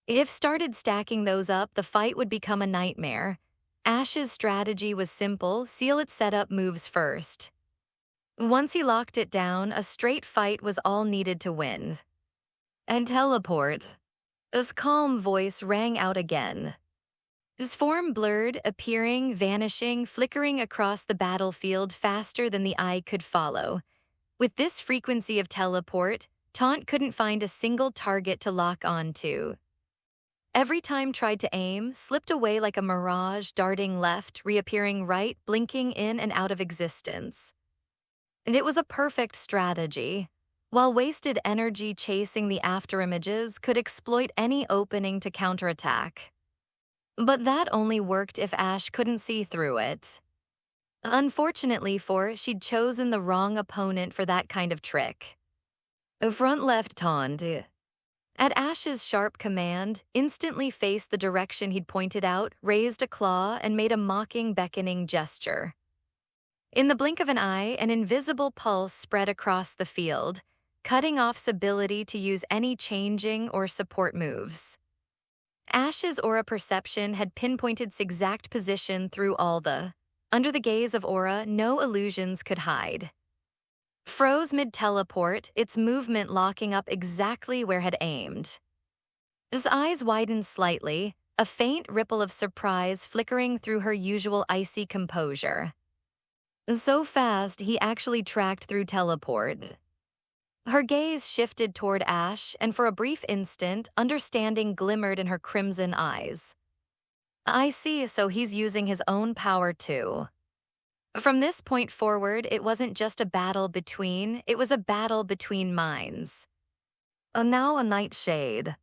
If started stacking those up, the fight would become a nightmare. Ash's strategy was simple, seal its setup moves first. Once he locked it down, a straight fight was all needed to win. And teleport. His calm voice rang out again. His form blurred, appearing, vanishing, flickering across the battlefield faster than the eye could follow. With this frequency of teleport, Taunt couldn't find a single target to lock onto. Every time tried to aim, slipped away like a mirage, darting left, reappearing right, blinking in and out of existence. And it was a perfect strategy. While wasted energy chasing the afterimages could exploit any opening to counterattack. But that only worked if Ash couldn't see through it. Unfortunately she'd chosen the wrong opponent for that kind of trick. A front left taunt. At Ash's sharp command, instantly faced the direction he'd pointed out, raised a claw, and made a mocking, beckoning gesture. In the blink of an eye, an invisible pulse spread across the field, cutting off's ability to use any changing or support moves. Ash's aura perception had pinpointed its exact position through all the. Under the gaze of aura, no illusions could hide. Froze mid-teleport, its movement locking up exactly where had aimed. His eyes widened slightly, a faint ripple of surprise flickering through her usual icy composure. So fast, he actually tracked through teleport. Her gaze shifted toward Ash, and for a brief instant, understanding glimmered in her crimson eyes. I see, so he's using his own power too. From this point forward, it wasn't just a battle between, it was a battle between minds. Now a nightshade.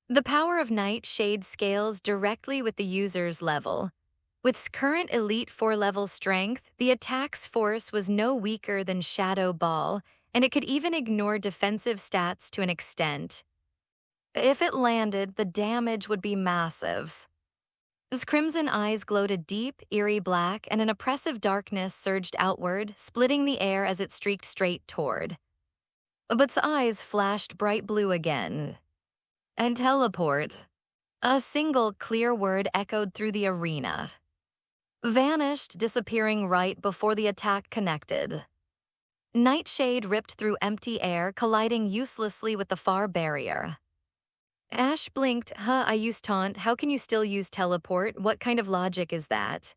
The power of nightshade scales directly with the user's level. With its current Elite 4-level strength, the attack's force was no weaker than Shadow Ball, and it could even ignore defensive stats to an extent. If it landed, the damage would be massive. His crimson eyes glowed a deep, eerie black, and an oppressive darkness surged outward, splitting the air as it streaked straight toward. But its eyes flashed bright blue again. And teleport. A single clear word echoed through the arena. Vanished, disappearing right before the attack connected. Nightshade ripped through empty air, colliding uselessly with the far barrier. Ash blinked. I used taunt. How can you still use teleport? What kind of logic is that?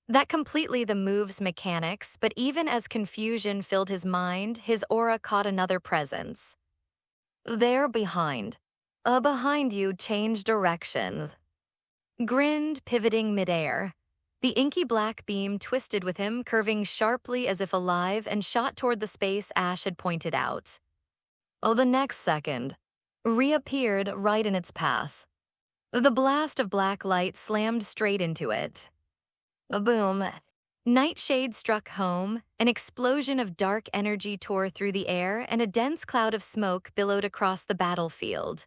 That completely the move's mechanics, but even as confusion filled his mind, his aura caught another presence. They're behind. Behind you, change directions. Grinned, pivoting midair. The inky black beam twisted with him, curving sharply as if alive, and shot toward the space Ash had pointed out. The next second, reappeared right in its path. The blast of black light slammed straight into it. A boom. Nightshade struck home, an explosion of dark energy tore through the air, and a dense cloud of smoke billowed across the battlefield.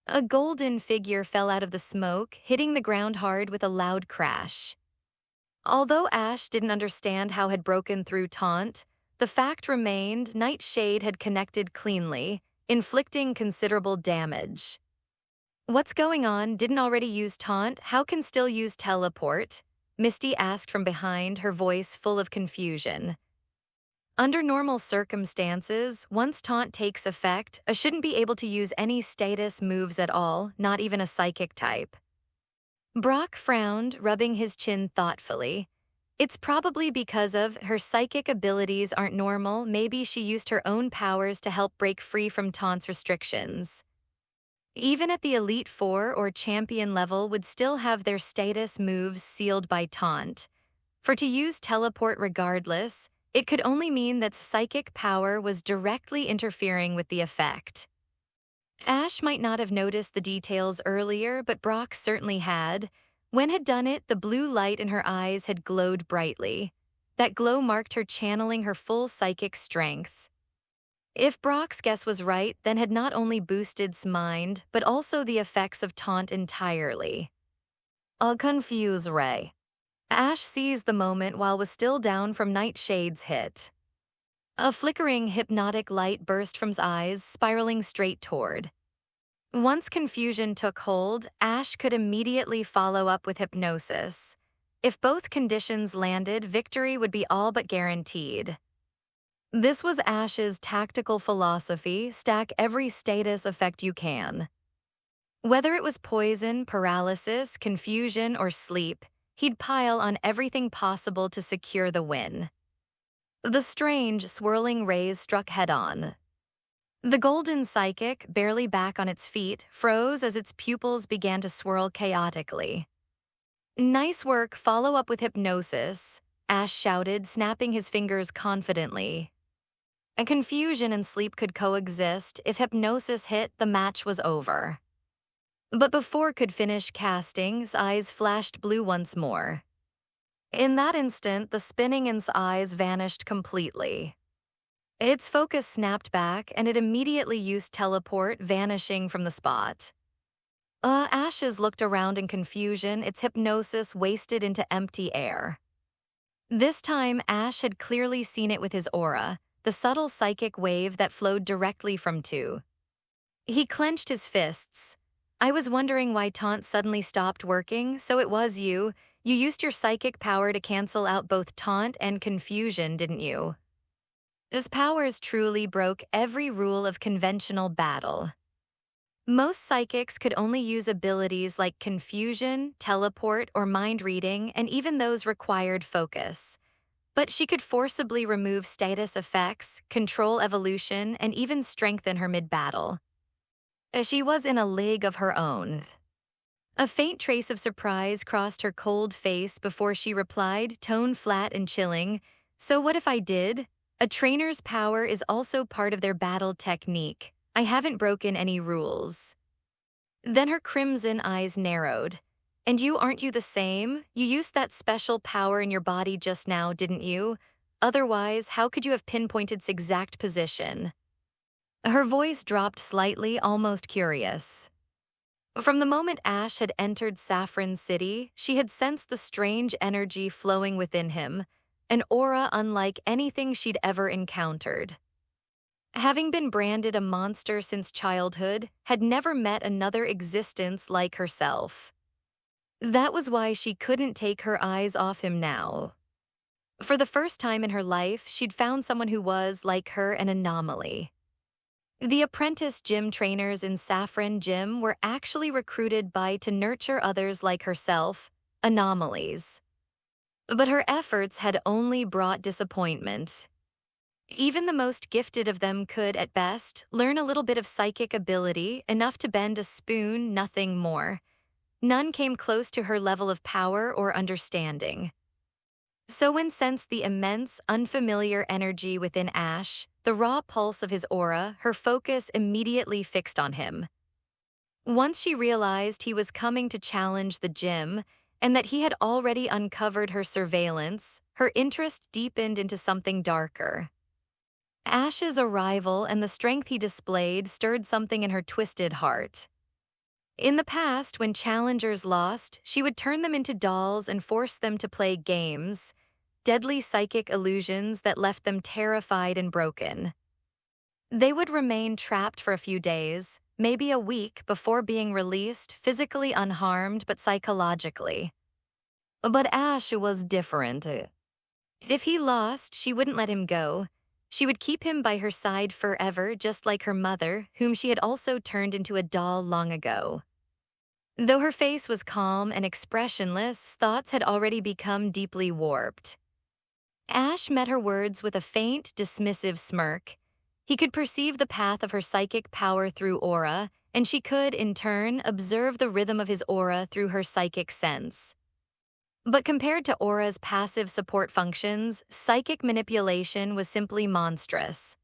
A golden figure fell out of the smoke, hitting the ground hard with a loud crash. Although Ash didn't understand how it had broken through Taunt, the fact remained Nightshade had connected cleanly, inflicting considerable damage. What's going on? Didn't already use Taunt? How can still use Teleport? Misty asked from behind, her voice full of confusion. Under normal circumstances, once Taunt takes effect, I shouldn't be able to use any status moves at all, not even a psychic type. Brock frowned, rubbing his chin thoughtfully. It's probably because of her psychic abilities aren't normal. Maybe she used her own powers to help break free from Taunt's restrictions. Even at the Elite Four or Champion level would still have their status moves sealed by Taunt. For to use Teleport regardless, it could only mean that psychic power was directly interfering with the effect. Ash might not have noticed the details earlier, but Brock certainly had. When had done it, the blue light in her eyes had glowed brightly. That glow marked her channeling her full psychic strength. If Brock's guess was right, then had not only boosted's mind, but also the effects of Taunt entirely. A confused Ray. Ash seized the moment while was still down from Nightshade's hit. A flickering, hypnotic light burst from his eyes, spiraling straight toward. Once confusion took hold, Ash could immediately follow up with hypnosis. If both conditions landed, victory would be all but guaranteed. This was Ash's tactical philosophy: stack every status effect you can. Whether it was poison, paralysis, confusion, or sleep, he'd pile on everything possible to secure the win. The strange, swirling rays struck head-on. The golden psychic, barely back on its feet, froze as its pupils began to swirl chaotically. Nice work, follow up with hypnosis, Ash shouted, snapping his fingers confidently. A confusion and sleep could coexist. If hypnosis hit, the match was over. But before could finish casting, his eyes flashed blue once more. In that instant, the spinning in his eyes vanished completely. Its focus snapped back, and it immediately used Teleport, vanishing from the spot. Ashes looked around in confusion, its hypnosis wasted into empty air. This time, Ash had clearly seen it with his aura, the subtle psychic wave that flowed directly from two. He clenched his fists. I was wondering why Taunt suddenly stopped working, so it was you. You used your psychic power to cancel out both Taunt and confusion, didn't you? His powers truly broke every rule of conventional battle. Most psychics could only use abilities like confusion, teleport, or mind reading, and even those required focus. But she could forcibly remove status effects, control evolution, and even strengthen her mid-battle. She was in a league of her own. A faint trace of surprise crossed her cold face before she replied, tone flat and chilling, "So what if I did? A trainer's power is also part of their battle technique. I haven't broken any rules." Then her crimson eyes narrowed. "And aren't you the same? You used that special power in your body just now, didn't you? Otherwise, how could you have pinpointed its exact position?" Her voice dropped slightly, almost curious. From the moment Ash had entered Saffron City, she had sensed the strange energy flowing within him, an aura unlike anything she'd ever encountered. Having been branded a monster since childhood, had never met another existence like herself. That was why she couldn't take her eyes off him now. For the first time in her life, she'd found someone who was, like her, an anomaly. The apprentice gym trainers in Saffron Gym were actually recruited to nurture others like herself, anomalies. But her efforts had only brought disappointment. Even the most gifted of them could, at best, learn a little bit of psychic ability, enough to bend a spoon, nothing more. None came close to her level of power or understanding. Sowen sensed the immense, unfamiliar energy within Ash, the raw pulse of his aura, her focus immediately fixed on him. Once she realized he was coming to challenge the gym, and that he had already uncovered her surveillance, her interest deepened into something darker. Ash's arrival and the strength he displayed stirred something in her twisted heart. In the past, when challengers lost, she would turn them into dolls and force them to play games, deadly psychic illusions that left them terrified and broken. They would remain trapped for a few days, maybe a week, before being released, physically unharmed but psychologically. But Ash was different. If he lost, she wouldn't let him go. She would keep him by her side forever, just like her mother, whom she had also turned into a doll long ago. Though her face was calm and expressionless, thoughts had already become deeply warped. Ash met her words with a faint, dismissive smirk. He could perceive the path of her psychic power through aura, and she could, in turn, observe the rhythm of his aura through her psychic sense. But compared to aura's passive support functions, psychic manipulation was simply monstrous.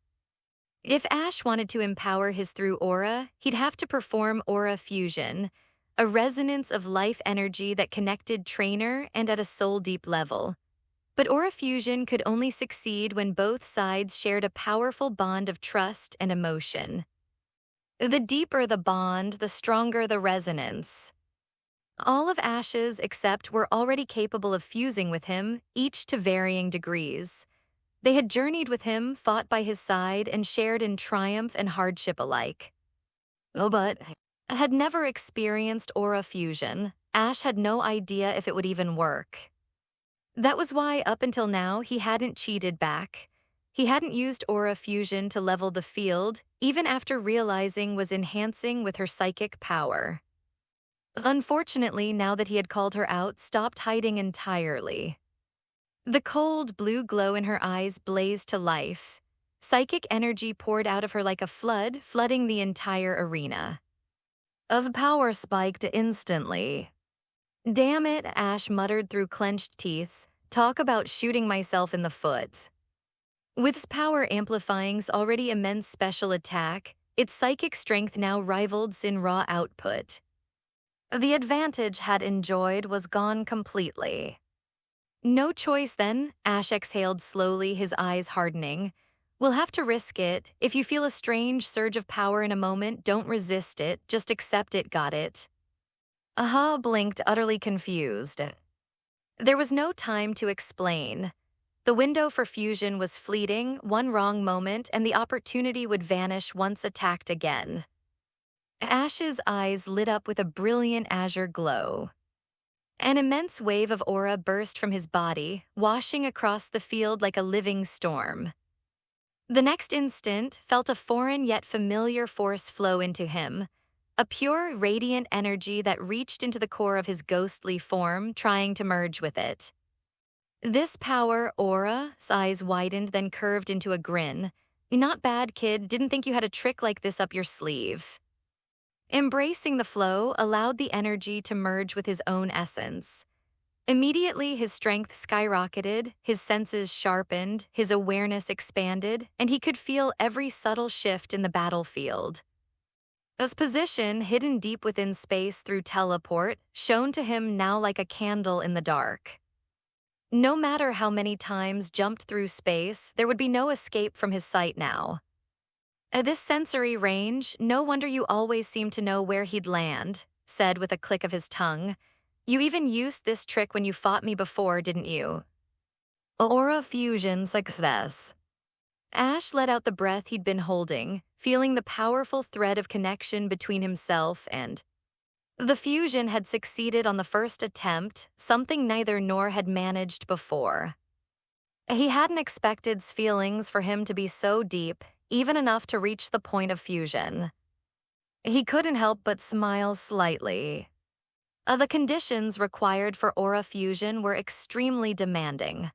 If Ash wanted to empower his through aura, he'd have to perform aura fusion, a resonance of life energy that connected Trainer and at a soul-deep level. But aura fusion could only succeed when both sides shared a powerful bond of trust and emotion. The deeper the bond, the stronger the resonance. All of Ash's except were already capable of fusing with him, each to varying degrees. They had journeyed with him, fought by his side, and shared in triumph and hardship alike. But had never experienced aura fusion. Ash had no idea if it would even work. That was why, up until now, he hadn't cheated back. He hadn't used aura fusion to level the field, even after realizing was enhancing with her psychic power. Unfortunately, now that he had called her out, stopped hiding entirely. The cold blue glow in her eyes blazed to life. Psychic energy poured out of her like a flood, flooding the entire arena. As power spiked instantly. "Damn it," Ash muttered through clenched teeth. "Talk about shooting myself in the foot." With power amplifying's already immense special attack, its psychic strength now rivaled Sin raw output. The advantage had enjoyed was gone completely. No choice then, Ash exhaled slowly, his eyes hardening. "We'll have to risk it. If you feel a strange surge of power in a moment, don't resist it, just accept it, got it?" Aha blinked, utterly confused. There was no time to explain. The window for fusion was fleeting, one wrong moment, and the opportunity would vanish once attacked again. Ash's eyes lit up with a brilliant azure glow. An immense wave of aura burst from his body, washing across the field like a living storm. The next instant, felt a foreign yet familiar force flow into him, a pure, radiant energy that reached into the core of his ghostly form, trying to merge with it. This power, aura's eyes widened, then curved into a grin. "Not bad, kid. Didn't think you had a trick like this up your sleeve." Embracing the flow allowed the energy to merge with his own essence. Immediately, his strength skyrocketed, his senses sharpened, his awareness expanded, and he could feel every subtle shift in the battlefield. His position, hidden deep within space through teleport, shone to him now like a candle in the dark. No matter how many times jumped through space, there would be no escape from his sight now. At this sensory range, no wonder you always seemed to know where he'd land, said with a click of his tongue. "You even used this trick when you fought me before, didn't you?" Aura fusion success. Ash let out the breath he'd been holding, feeling the powerful thread of connection between himself and the fusion had succeeded on the first attempt, something neither nor had managed before. He hadn't expected feelings for him to be so deep, even enough to reach the point of fusion. He couldn't help but smile slightly. The conditions required for aura fusion were extremely demanding.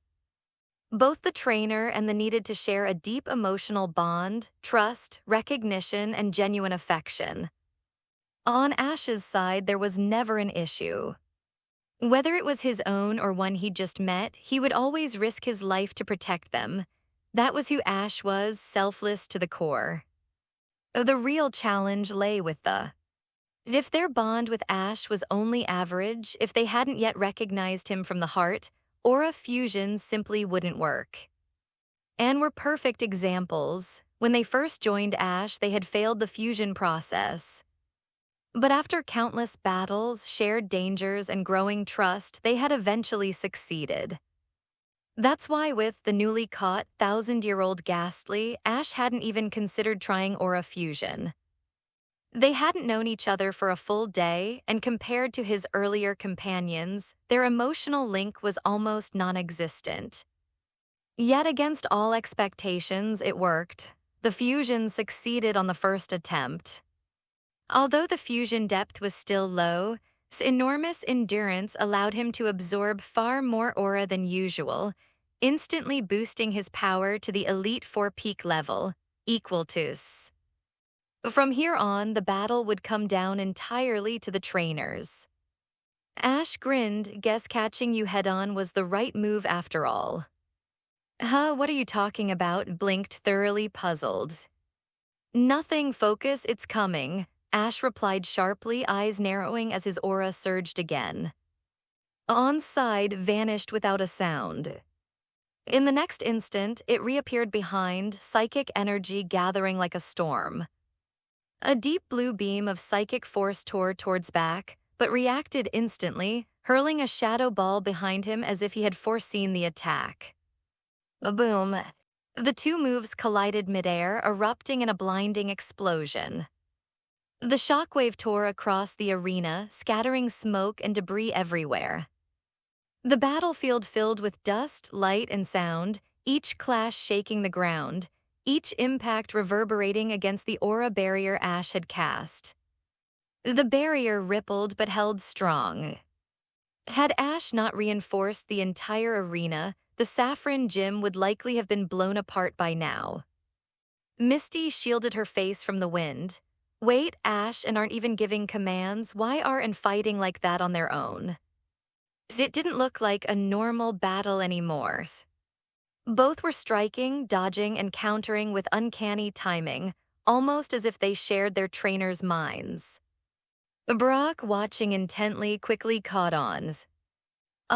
Both the trainer and the needed to share a deep emotional bond, trust, recognition, and genuine affection. On Ash's side, there was never an issue. Whether it was his own or one he'd just met, he would always risk his life to protect them. That was who Ash was, selfless to the core. The real challenge lay with the if their bond with Ash was only average, if they hadn't yet recognized him from the heart, aura fusions simply wouldn't work. And were perfect examples. When they first joined Ash, they had failed the fusion process. But after countless battles, shared dangers, and growing trust, they had eventually succeeded. That's why with the newly caught 1,000-year-old Ghastly, Ash hadn't even considered trying aura fusion. They hadn't known each other for a full day, and compared to his earlier companions, their emotional link was almost non-existent. Yet against all expectations, it worked. The fusion succeeded on the first attempt. Although the fusion depth was still low, his enormous endurance allowed him to absorb far more aura than usual, instantly boosting his power to the Elite 4 peak level, equal to S. From here on, the battle would come down entirely to the trainers. Ash grinned, guess catching you head-on was the right move after all. Huh, what are you talking about? Blinked, thoroughly puzzled. Nothing, focus, it's coming, Ash replied sharply, eyes narrowing as his aura surged again. On side vanished without a sound. In the next instant, it reappeared behind, psychic energy gathering like a storm. A deep blue beam of psychic force tore towards back, but reacted instantly, hurling a shadow ball behind him as if he had foreseen the attack. Boom. The two moves collided midair, erupting in a blinding explosion. The shockwave tore across the arena, scattering smoke and debris everywhere. The battlefield filled with dust, light, and sound, each clash shaking the ground, each impact reverberating against the aura barrier Ash had cast. The barrier rippled but held strong. Had Ash not reinforced the entire arena, the Saffron Gym would likely have been blown apart by now. Misty shielded her face from the wind. Wait, Ash, and aren't even giving commands? Why aren't fighting like that on their own? It didn't look like a normal battle anymore. Both were striking, dodging, and countering with uncanny timing, almost as if they shared their trainers' minds. Brock, watching intently, quickly caught on.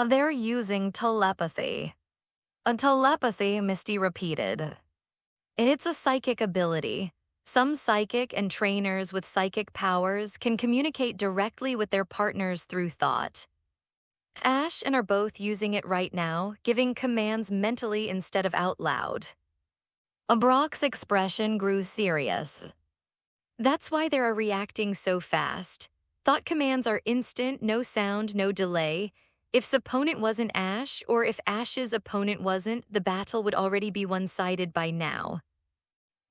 They're using telepathy. A telepathy, Misty repeated. It's a psychic ability. Some psychic and trainers with psychic powers can communicate directly with their partners through thought. Ash and are both using it right now, giving commands mentally instead of out loud. Brock's expression grew serious. That's why they are reacting so fast. Thought commands are instant, no sound, no delay. If his opponent wasn't Ash, or if Ash's opponent wasn't, the battle would already be one-sided by now.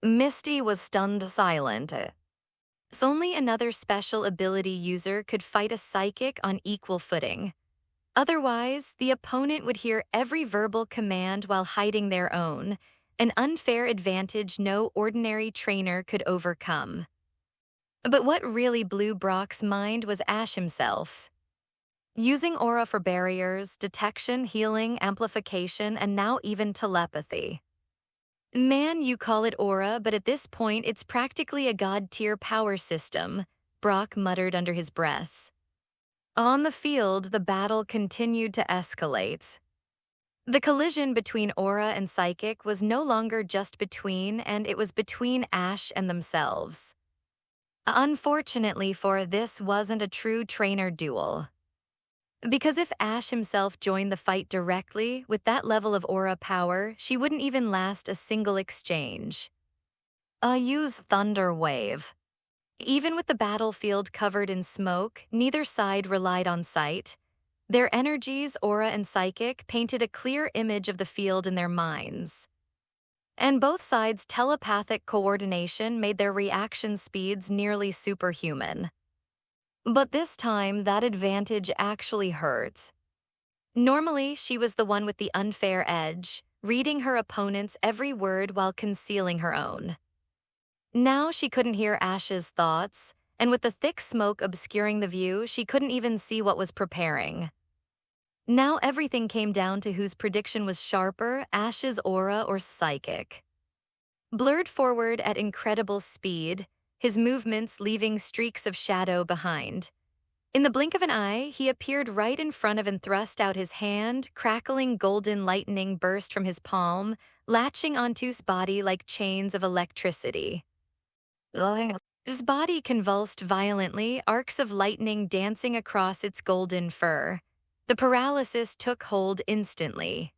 Misty was stunned silent. So only another special ability user could fight a psychic on equal footing. Otherwise, the opponent would hear every verbal command while hiding their own, an unfair advantage no ordinary trainer could overcome. But what really blew Brock's mind was Ash himself. Using aura for barriers, detection, healing, amplification, and now even telepathy. Man, you call it aura, but at this point it's practically a god-tier power system, Brock muttered under his breath. On the field, the battle continued to escalate. The collision between aura and psychic was no longer just between, and it was between Ash and themselves. Unfortunately for this wasn't a true trainer duel. Because if Ash himself joined the fight directly, with that level of aura power, she wouldn't even last a single exchange. Use Thunder Wave. Even with the battlefield covered in smoke, neither side relied on sight. Their energies, aura and psychic, painted a clear image of the field in their minds. And both sides' telepathic coordination made their reaction speeds nearly superhuman. But this time, that advantage actually hurt. Normally, she was the one with the unfair edge, reading her opponent's every word while concealing her own. Now she couldn't hear Ash's thoughts, and with the thick smoke obscuring the view, she couldn't even see what was preparing. Now everything came down to whose prediction was sharper, Ash's aura or psychic. Blurred forward at incredible speed, his movements leaving streaks of shadow behind. In the blink of an eye, he appeared right in front of and thrust out his hand, crackling golden lightning burst from his palm, latching onto his body like chains of electricity. His body convulsed violently, arcs of lightning dancing across its golden fur. The paralysis took hold instantly.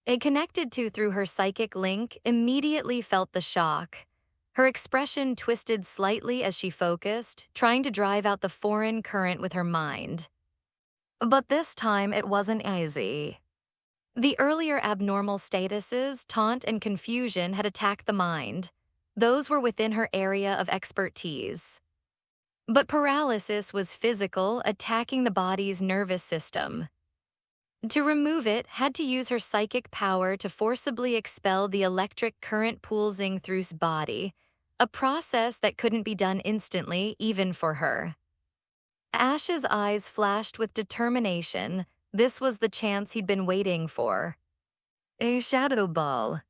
It connected to through her psychic link, immediately felt the shock. Her expression twisted slightly as she focused, trying to drive out the foreign current with her mind. But this time it wasn't easy. The earlier abnormal statuses, taunt and confusion had attacked the mind. Those were within her area of expertise. But paralysis was physical, attacking the body's nervous system. To remove it, had to use her psychic power to forcibly expel the electric current pulsing through his body, a process that couldn't be done instantly, even for her. Ash's eyes flashed with determination. This was the chance he'd been waiting for. A shadow ball.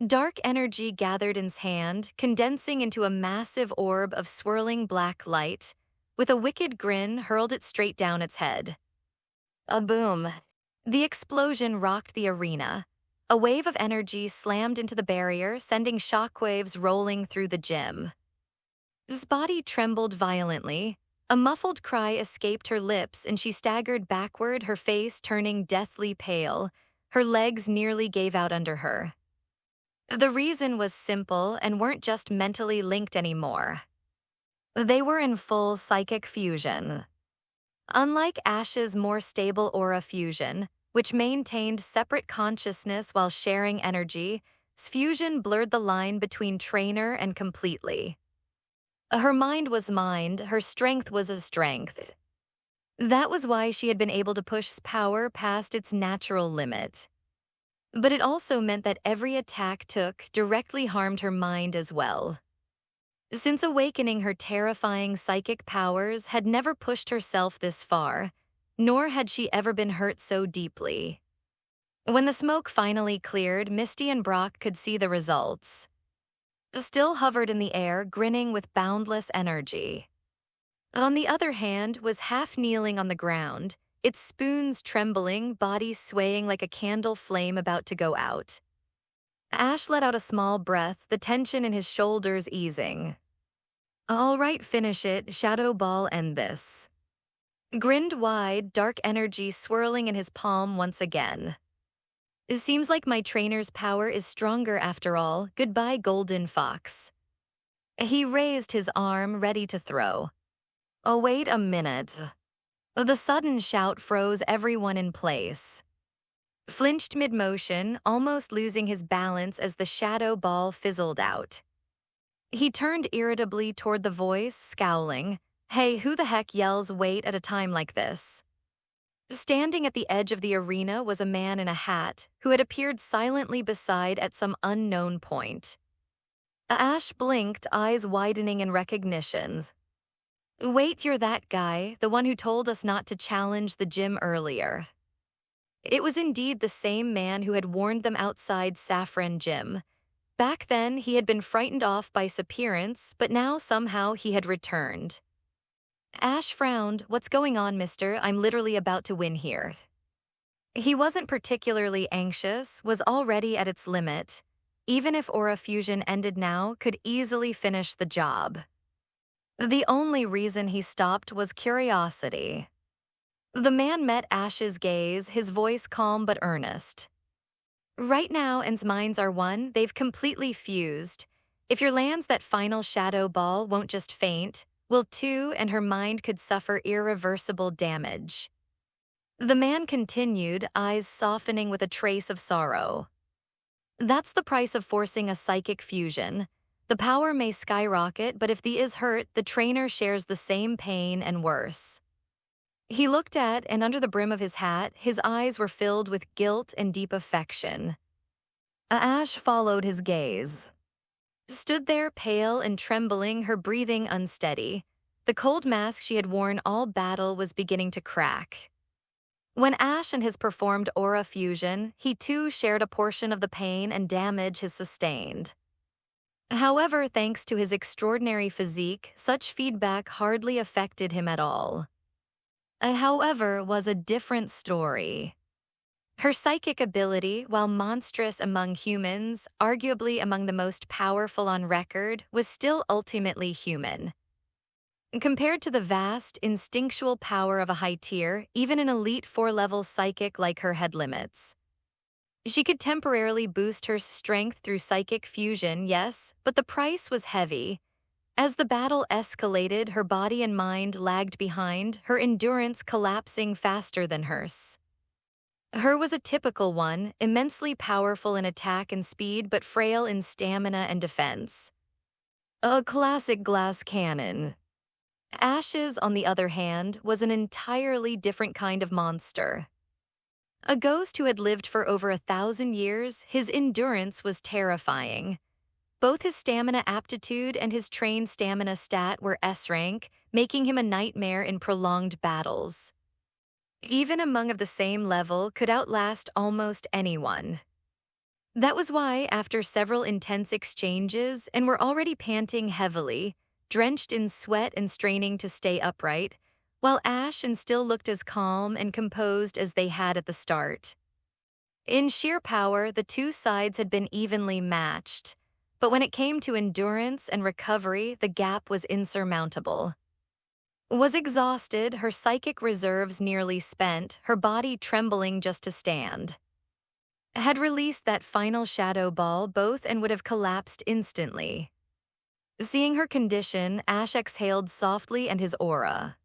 Dark energy gathered in his hand, condensing into a massive orb of swirling black light. With a wicked grin, hurled it straight down its head. A boom. The explosion rocked the arena. A wave of energy slammed into the barrier, sending shockwaves rolling through the gym. His body trembled violently. A muffled cry escaped her lips, and she staggered backward, her face turning deathly pale. Her legs nearly gave out under her. The reason was simple and weren't just mentally linked anymore. They were in full psychic fusion. Unlike Ash's more stable aura fusion, which maintained separate consciousness while sharing energy, fusion blurred the line between trainer and completely. Her mind was mind, her strength was a strength. That was why she had been able to push power past its natural limit. But it also meant that every attack took directly harmed her mind as well. Since awakening her terrifying psychic powers had never pushed herself this far, nor had she ever been hurt so deeply. When the smoke finally cleared, Misty and Brock could see the results. Still hovered in the air, grinning with boundless energy. On the other hand, was half kneeling on the ground, its spoons trembling, body swaying like a candle flame about to go out. Ash let out a small breath, the tension in his shoulders easing. All right, finish it, Shadow Ball, end this. Grinned wide, dark energy swirling in his palm once again. It seems like my trainer's power is stronger after all. Goodbye, Golden Fox. He raised his arm, ready to throw. Oh, wait a minute. The sudden shout froze everyone in place. Flinched mid-motion, almost losing his balance as the shadow ball fizzled out. He turned irritably toward the voice, scowling. Hey, who the heck yells wait at a time like this? Standing at the edge of the arena was a man in a hat who had appeared silently beside at some unknown point. Ash blinked, eyes widening in recognition. Wait, you're that guy, the one who told us not to challenge the gym earlier. It was indeed the same man who had warned them outside Saffron Gym. Back then, he had been frightened off by his appearance, but now somehow he had returned. Ash frowned. What's going on, mister? I'm literally about to win here. He wasn't particularly anxious, was already at its limit. Even if aura fusion ended now, could easily finish the job. The only reason he stopped was curiosity. The man met Ash's gaze, his voice calm but earnest. Right now, and's minds are one, they've completely fused. If your lands that final shadow ball won't just faint, will too, and her mind could suffer irreversible damage. The man continued, eyes softening with a trace of sorrow. That's the price of forcing a psychic fusion. The power may skyrocket, but if the is hurt, the trainer shares the same pain and worse. He looked at, and under the brim of his hat, his eyes were filled with guilt and deep affection. Ash followed his gaze. Stood there pale and trembling, her breathing unsteady. The cold mask she had worn all battle was beginning to crack. When Ash and his performed aura fusion, he too shared a portion of the pain and damage his sustained. However, thanks to his extraordinary physique, such feedback hardly affected him at all. However, was a different story. Her psychic ability, while monstrous among humans, arguably among the most powerful on record, was still ultimately human. Compared to the vast, instinctual power of a high tier, even an elite 4-level psychic like her had limits. She could temporarily boost her strength through psychic fusion, yes, but the price was heavy. As the battle escalated, her body and mind lagged behind, her endurance collapsing faster than hers. Her was a typical one, immensely powerful in attack and speed, but frail in stamina and defense. A classic glass cannon. Ash's, on the other hand, was an entirely different kind of monster. A ghost who had lived for over 1,000 years, his endurance was terrifying. Both his stamina aptitude and his trained stamina stat were S-rank, making him a nightmare in prolonged battles. Even among of the same level, could outlast almost anyone. That was why, after several intense exchanges, and were already panting heavily, drenched in sweat and straining to stay upright, while Ash and still looked as calm and composed as they had at the start. In sheer power, the two sides had been evenly matched, but when it came to endurance and recovery, the gap was insurmountable. Was exhausted, her psychic reserves nearly spent, her body trembling just to stand. Had released that final shadow ball both and would have collapsed instantly. Seeing her condition, Ash exhaled softly and his aura.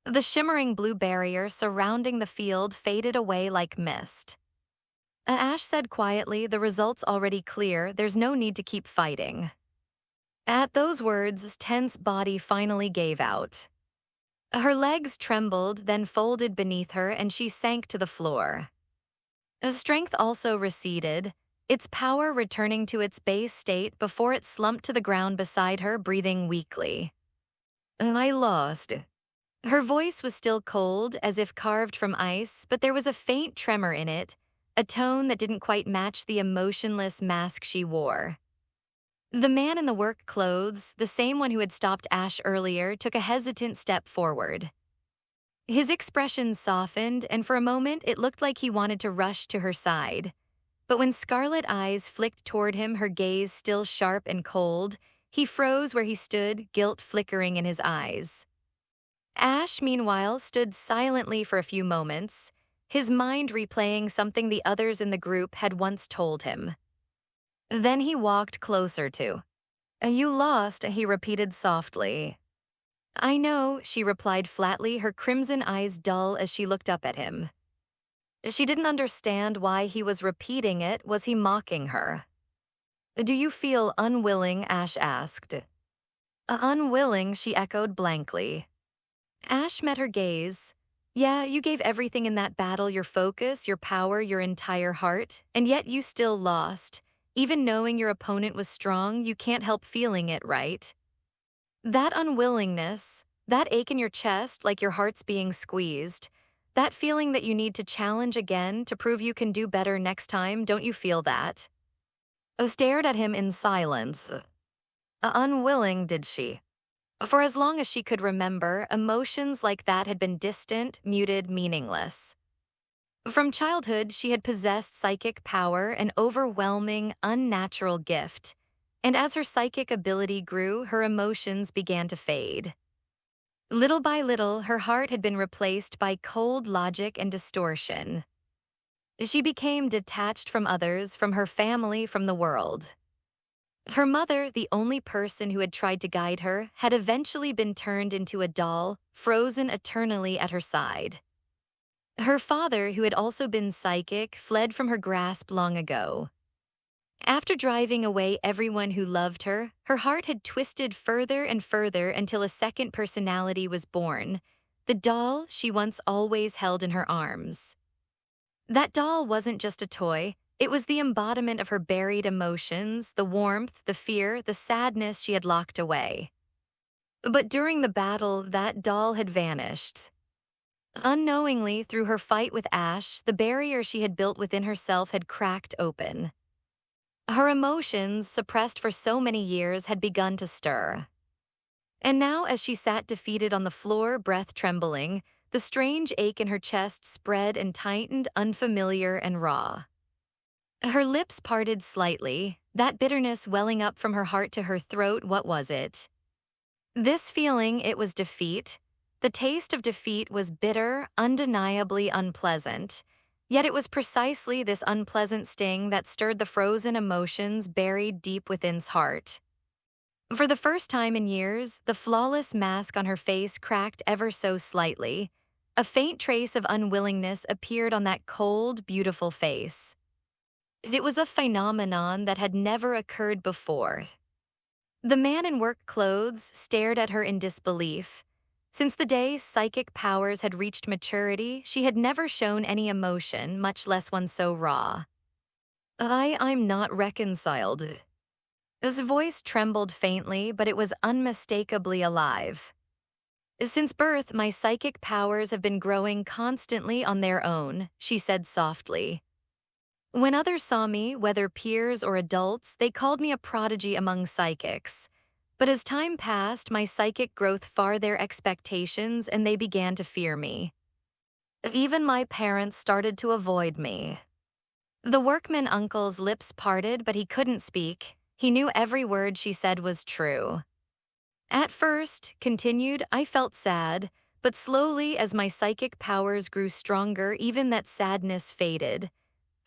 The shimmering blue barrier surrounding the field faded away like mist. Ash said quietly, "The result's already clear, there's no need to keep fighting." At those words, tense body finally gave out. Her legs trembled, then folded beneath her, and she sank to the floor. Strength also receded, its power returning to its base state before it slumped to the ground beside her, breathing weakly. "I lost." Her voice was still cold, as if carved from ice, but there was a faint tremor in it, a tone that didn't quite match the emotionless mask she wore. The man in the work clothes, the same one who had stopped Ash earlier, took a hesitant step forward. His expression softened, and for a moment it looked like he wanted to rush to her side. But when scarlet eyes flicked toward him, her gaze still sharp and cold, he froze where he stood, guilt flickering in his eyes. Ash, meanwhile, stood silently for a few moments, his mind replaying something the others in the group had once told him. Then he walked closer to. "You lost," he repeated softly. "I know," she replied flatly, her crimson eyes dull as she looked up at him. She didn't understand why he was repeating it. Was he mocking her? "Do you feel unwilling?" Ash asked. "Unwilling," she echoed blankly. Ash met her gaze. "Yeah, you gave everything in that battle, your focus, your power, your entire heart, and yet you still lost. Even knowing your opponent was strong, you can't help feeling it, right? That unwillingness, that ache in your chest like your heart's being squeezed, that feeling that you need to challenge again to prove you can do better next time, don't you feel that?" I stared at him in silence. Unwilling, did she? For as long as she could remember, emotions like that had been distant, muted, meaningless. From childhood, she had possessed psychic power, an overwhelming, unnatural gift. And as her psychic ability grew, her emotions began to fade. Little by little, her heart had been replaced by cold logic and distortion. She became detached from others, from her family, from the world. Her mother, the only person who had tried to guide her, had eventually been turned into a doll, frozen eternally at her side. Her father, who had also been psychic, fled from her grasp long ago. After driving away everyone who loved her, her heart had twisted further and further until a second personality was born, the doll she once always held in her arms. That doll wasn't just a toy, It was the embodiment of her buried emotions, the warmth, the fear, the sadness she had locked away. But during the battle, that doll had vanished. Unknowingly, through her fight with Ash, the barrier she had built within herself had cracked open. Her emotions, suppressed for so many years, had begun to stir. And now, as she sat defeated on the floor, breath trembling, the strange ache in her chest spread and tightened, unfamiliar and raw. Her lips parted slightly, that bitterness welling up from her heart to her throat. What was it? This feeling, it was defeat. The taste of defeat was bitter, undeniably unpleasant. Yet it was precisely this unpleasant sting that stirred the frozen emotions buried deep within's heart. For the first time in years, the flawless mask on her face cracked ever so slightly. A faint trace of unwillingness appeared on that cold, beautiful face. It was a phenomenon that had never occurred before. The man in work clothes stared at her in disbelief. Since the day psychic powers had reached maturity, she had never shown any emotion, much less one so raw. I'm not reconciled. His voice trembled faintly, but it was unmistakably alive. Since birth, my psychic powers have been growing constantly on their own, she said softly. When others saw me, whether peers or adults, they called me a prodigy among psychics. But as time passed, my psychic growth far their expectations and they began to fear me. Even my parents started to avoid me. The workman uncle's lips parted, but he couldn't speak. He knew every word she said was true. At first, continued, I felt sad, but slowly as my psychic powers grew stronger, even that sadness faded.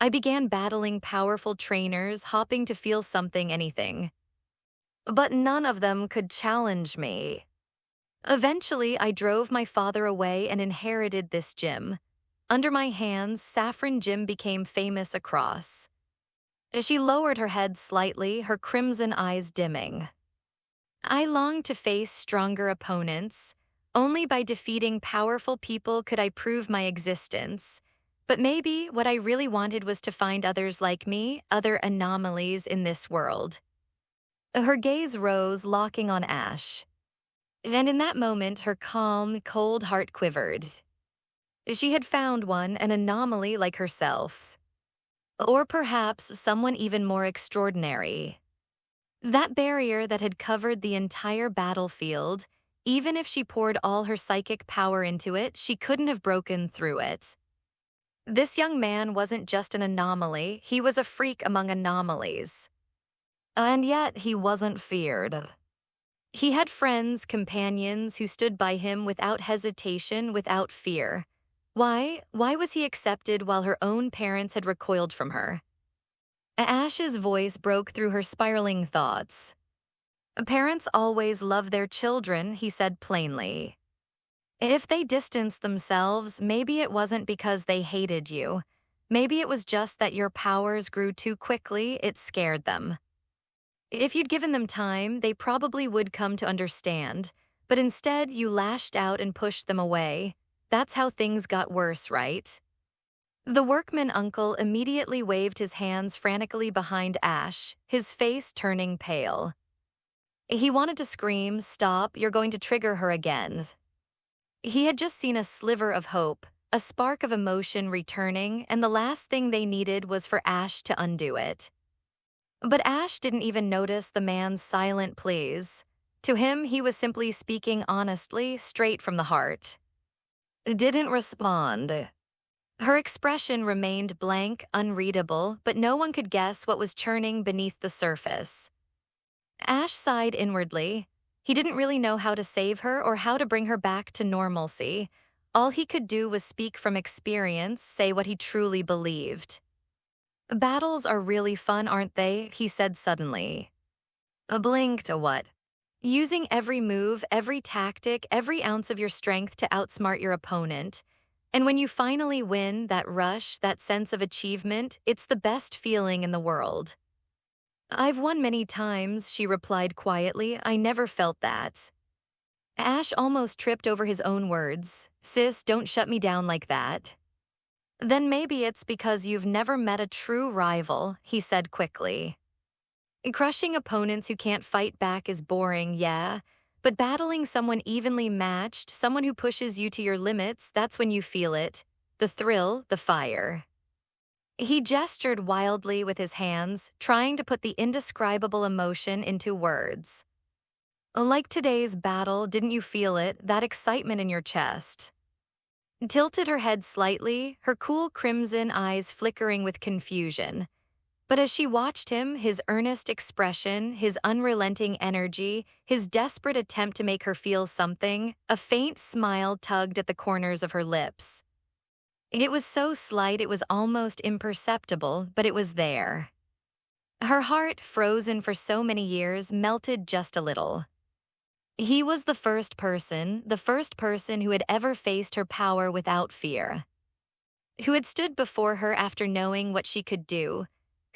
I began battling powerful trainers, hoping to feel something, anything. But none of them could challenge me. Eventually, I drove my father away and inherited this gym. Under my hands, Saffron Gym became famous across. As she lowered her head slightly, her crimson eyes dimming. I longed to face stronger opponents. Only by defeating powerful people could I prove my existence. But maybe what I really wanted was to find others like me, other anomalies in this world. Her gaze rose, locking on Ash. And in that moment, her calm, cold heart quivered. She had found one, an anomaly like herself. Or perhaps someone even more extraordinary. That barrier that had covered the entire battlefield, even if she poured all her psychic power into it, she couldn't have broken through it. This young man wasn't just an anomaly, he was a freak among anomalies. And yet he wasn't feared. He had friends, companions who stood by him without hesitation, without fear. Why was he accepted while her own parents had recoiled from her? Ash's voice broke through her spiraling thoughts. Parents always love their children, he said plainly. If they distanced themselves, maybe it wasn't because they hated you. Maybe it was just that your powers grew too quickly, it scared them. If you'd given them time, they probably would come to understand. But instead, you lashed out and pushed them away. That's how things got worse, right? The workman uncle immediately waved his hands frantically behind Ash, his face turning pale. He wanted to scream, "Stop, you're going to trigger her again." He had just seen a sliver of hope, a spark of emotion returning, and the last thing they needed was for Ash to undo it. But Ash didn't even notice the man's silent pleas. To him, he was simply speaking honestly, straight from the heart. Didn't respond. Her expression remained blank, unreadable, but no one could guess what was churning beneath the surface. Ash sighed inwardly. He didn't really know how to save her or how to bring her back to normalcy. All he could do was speak from experience, say what he truly believed. Battles are really fun, aren't they? He said suddenly. A blink to what? Using every move, every tactic, every ounce of your strength to outsmart your opponent. And when you finally win, that rush, that sense of achievement, it's the best feeling in the world. I've won many times, she replied quietly. I never felt that. Ash almost tripped over his own words. Sis, don't shut me down like that. Then maybe it's because you've never met a true rival, he said quickly. Crushing opponents who can't fight back is boring, yeah, but battling someone evenly matched, someone who pushes you to your limits, that's when you feel it. The thrill, the fire. He gestured wildly with his hands, trying to put the indescribable emotion into words. Like today's battle, didn't you feel it, that excitement in your chest? Tilted her head slightly, her cool crimson eyes flickering with confusion. But as she watched him, his earnest expression, his unrelenting energy, his desperate attempt to make her feel something, a faint smile tugged at the corners of her lips. It was so slight it was almost imperceptible, but it was there. Her heart, frozen for so many years, melted just a little. He was the first person who had ever faced her power without fear. Who had stood before her after knowing what she could do,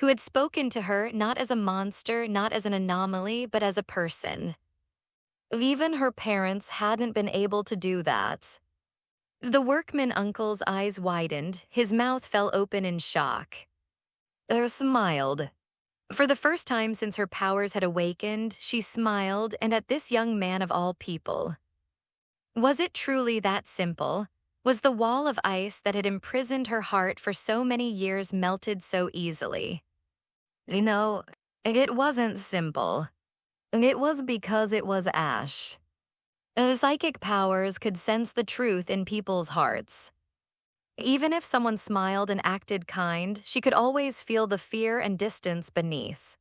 who had spoken to her not as a monster, not as an anomaly, but as a person. Even her parents hadn't been able to do that. The workman uncle's eyes widened, his mouth fell open in shock. Smiled. For the first time since her powers had awakened, she smiled, and at this young man of all people. Was it truly that simple? Was the wall of ice that had imprisoned her heart for so many years melted so easily? It wasn't simple. It was because it was Ash. Psychic powers could sense the truth in people's hearts. Even if someone smiled and acted kind, she could always feel the fear and distance beneath.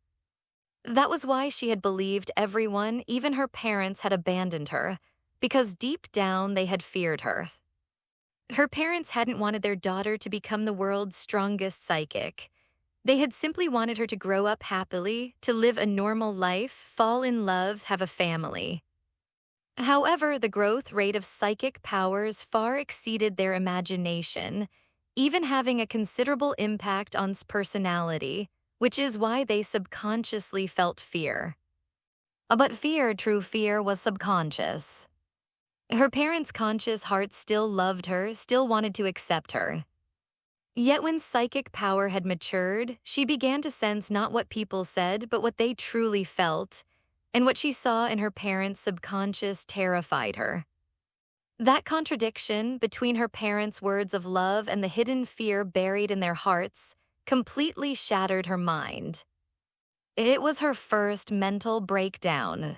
That was why she had believed everyone, even her parents, had abandoned her, because deep down they had feared her. Her parents hadn't wanted their daughter to become the world's strongest psychic. They had simply wanted her to grow up happily, to live a normal life, fall in love, have a family. However, the growth rate of psychic powers far exceeded their imagination, even having a considerable impact on personality, which is why they subconsciously felt fear. But fear, true fear, was subconscious. Her parents' conscious hearts still loved her, still wanted to accept her. Yet when psychic power had matured, she began to sense not what people said, but what they truly felt, and what she saw in her parents' subconscious terrified her. That contradiction between her parents' words of love and the hidden fear buried in their hearts completely shattered her mind. It was her first mental breakdown.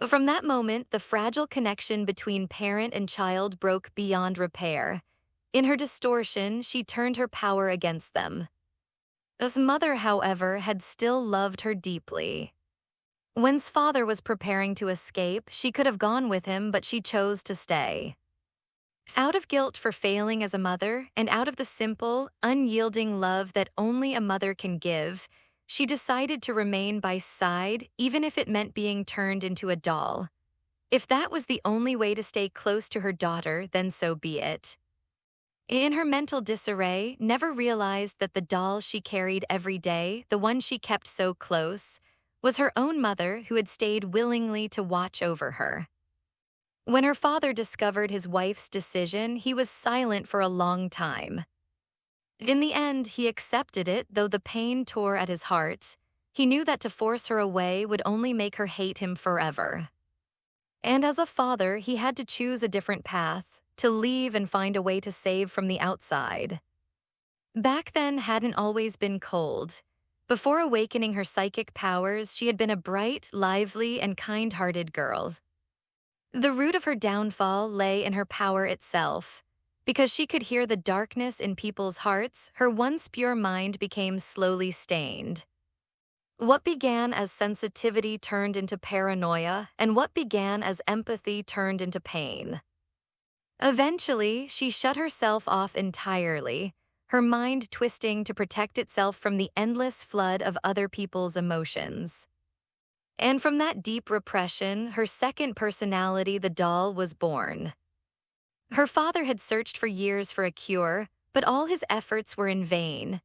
From that moment, the fragile connection between parent and child broke beyond repair. In her distortion, she turned her power against them. His mother, however, had still loved her deeply. When's father was preparing to escape, she could have gone with him, but she chose to stay. Out of guilt for failing as a mother, and out of the simple, unyielding love that only a mother can give, she decided to remain by his side, even if it meant being turned into a doll. If that was the only way to stay close to her daughter, then so be it. In her mental disarray, never realized that the doll she carried every day, the one she kept so close, was her own mother who had stayed willingly to watch over her. When her father discovered his wife's decision, he was silent for a long time. In the end, he accepted it, though the pain tore at his heart. He knew that to force her away would only make her hate him forever. And as a father, he had to choose a different path, to leave and find a way to save from the outside. Back then hadn't always been cold. Before awakening her psychic powers, she had been a bright, lively, and kind-hearted girl. The root of her downfall lay in her power itself. Because she could hear the darkness in people's hearts, her once pure mind became slowly stained. What began as sensitivity turned into paranoia, and what began as empathy turned into pain. Eventually, she shut herself off entirely, her mind twisting to protect itself from the endless flood of other people's emotions. And from that deep repression, her second personality, the doll, was born. Her father had searched for years for a cure, but all his efforts were in vain.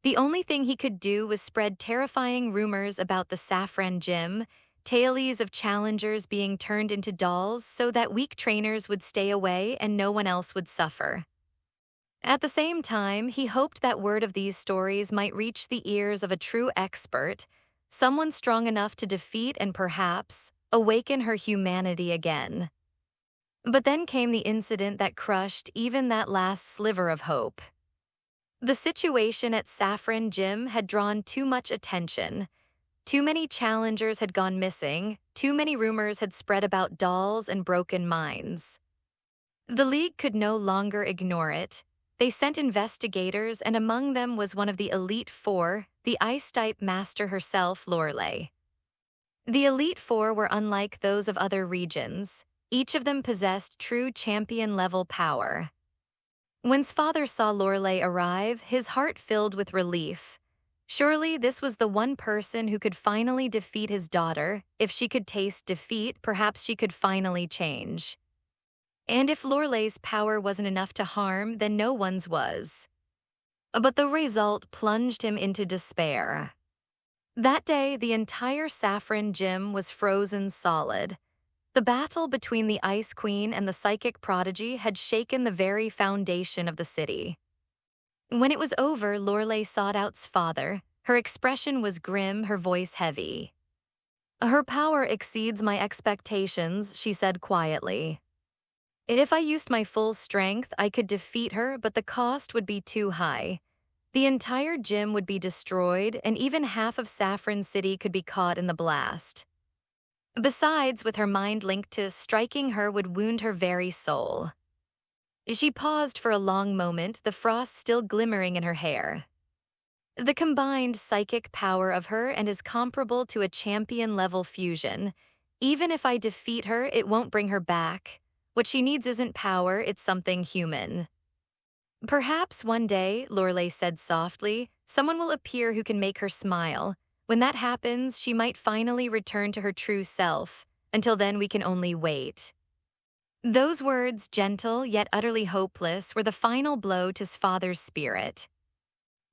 The only thing he could do was spread terrifying rumors about the Saffron Gym, tales of challengers being turned into dolls so that weak trainers would stay away and no one else would suffer. At the same time, he hoped that word of these stories might reach the ears of a true expert, someone strong enough to defeat and perhaps awaken her humanity again. But then came the incident that crushed even that last sliver of hope. The situation at Saffron Gym had drawn too much attention. Too many challengers had gone missing, too many rumors had spread about dolls and broken minds. The league could no longer ignore it. They sent investigators, and among them was one of the Elite Four, the Ice-type master herself, Lorelei. The Elite Four were unlike those of other regions. Each of them possessed true champion-level power. When's father saw Lorelei arrive, his heart filled with relief. Surely this was the one person who could finally defeat his daughter. If she could taste defeat, perhaps she could finally change. And if Lorelei's power wasn't enough to harm, then no one's was. But the result plunged him into despair. That day, the entire Saffron Gym was frozen solid. The battle between the Ice Queen and the Psychic Prodigy had shaken the very foundation of the city. When it was over, Lorelei sought out's father. Her expression was grim, her voice heavy. "Her power exceeds my expectations," she said quietly. "If I used my full strength, I could defeat her, but the cost would be too high. The entire gym would be destroyed, and even half of Saffron City could be caught in the blast. Besides, with her mind linked to striking her would wound her very soul." She paused for a long moment, the frost still glimmering in her hair. The combined psychic power of her and is comparable to a champion-level fusion. Even if I defeat her, it won't bring her back. What she needs isn't power, it's something human. "Perhaps one day," Lorelei said softly, "someone will appear who can make her smile. When that happens, she might finally return to her true self. Until then, we can only wait." Those words, gentle yet utterly hopeless, were the final blow to his father's spirit.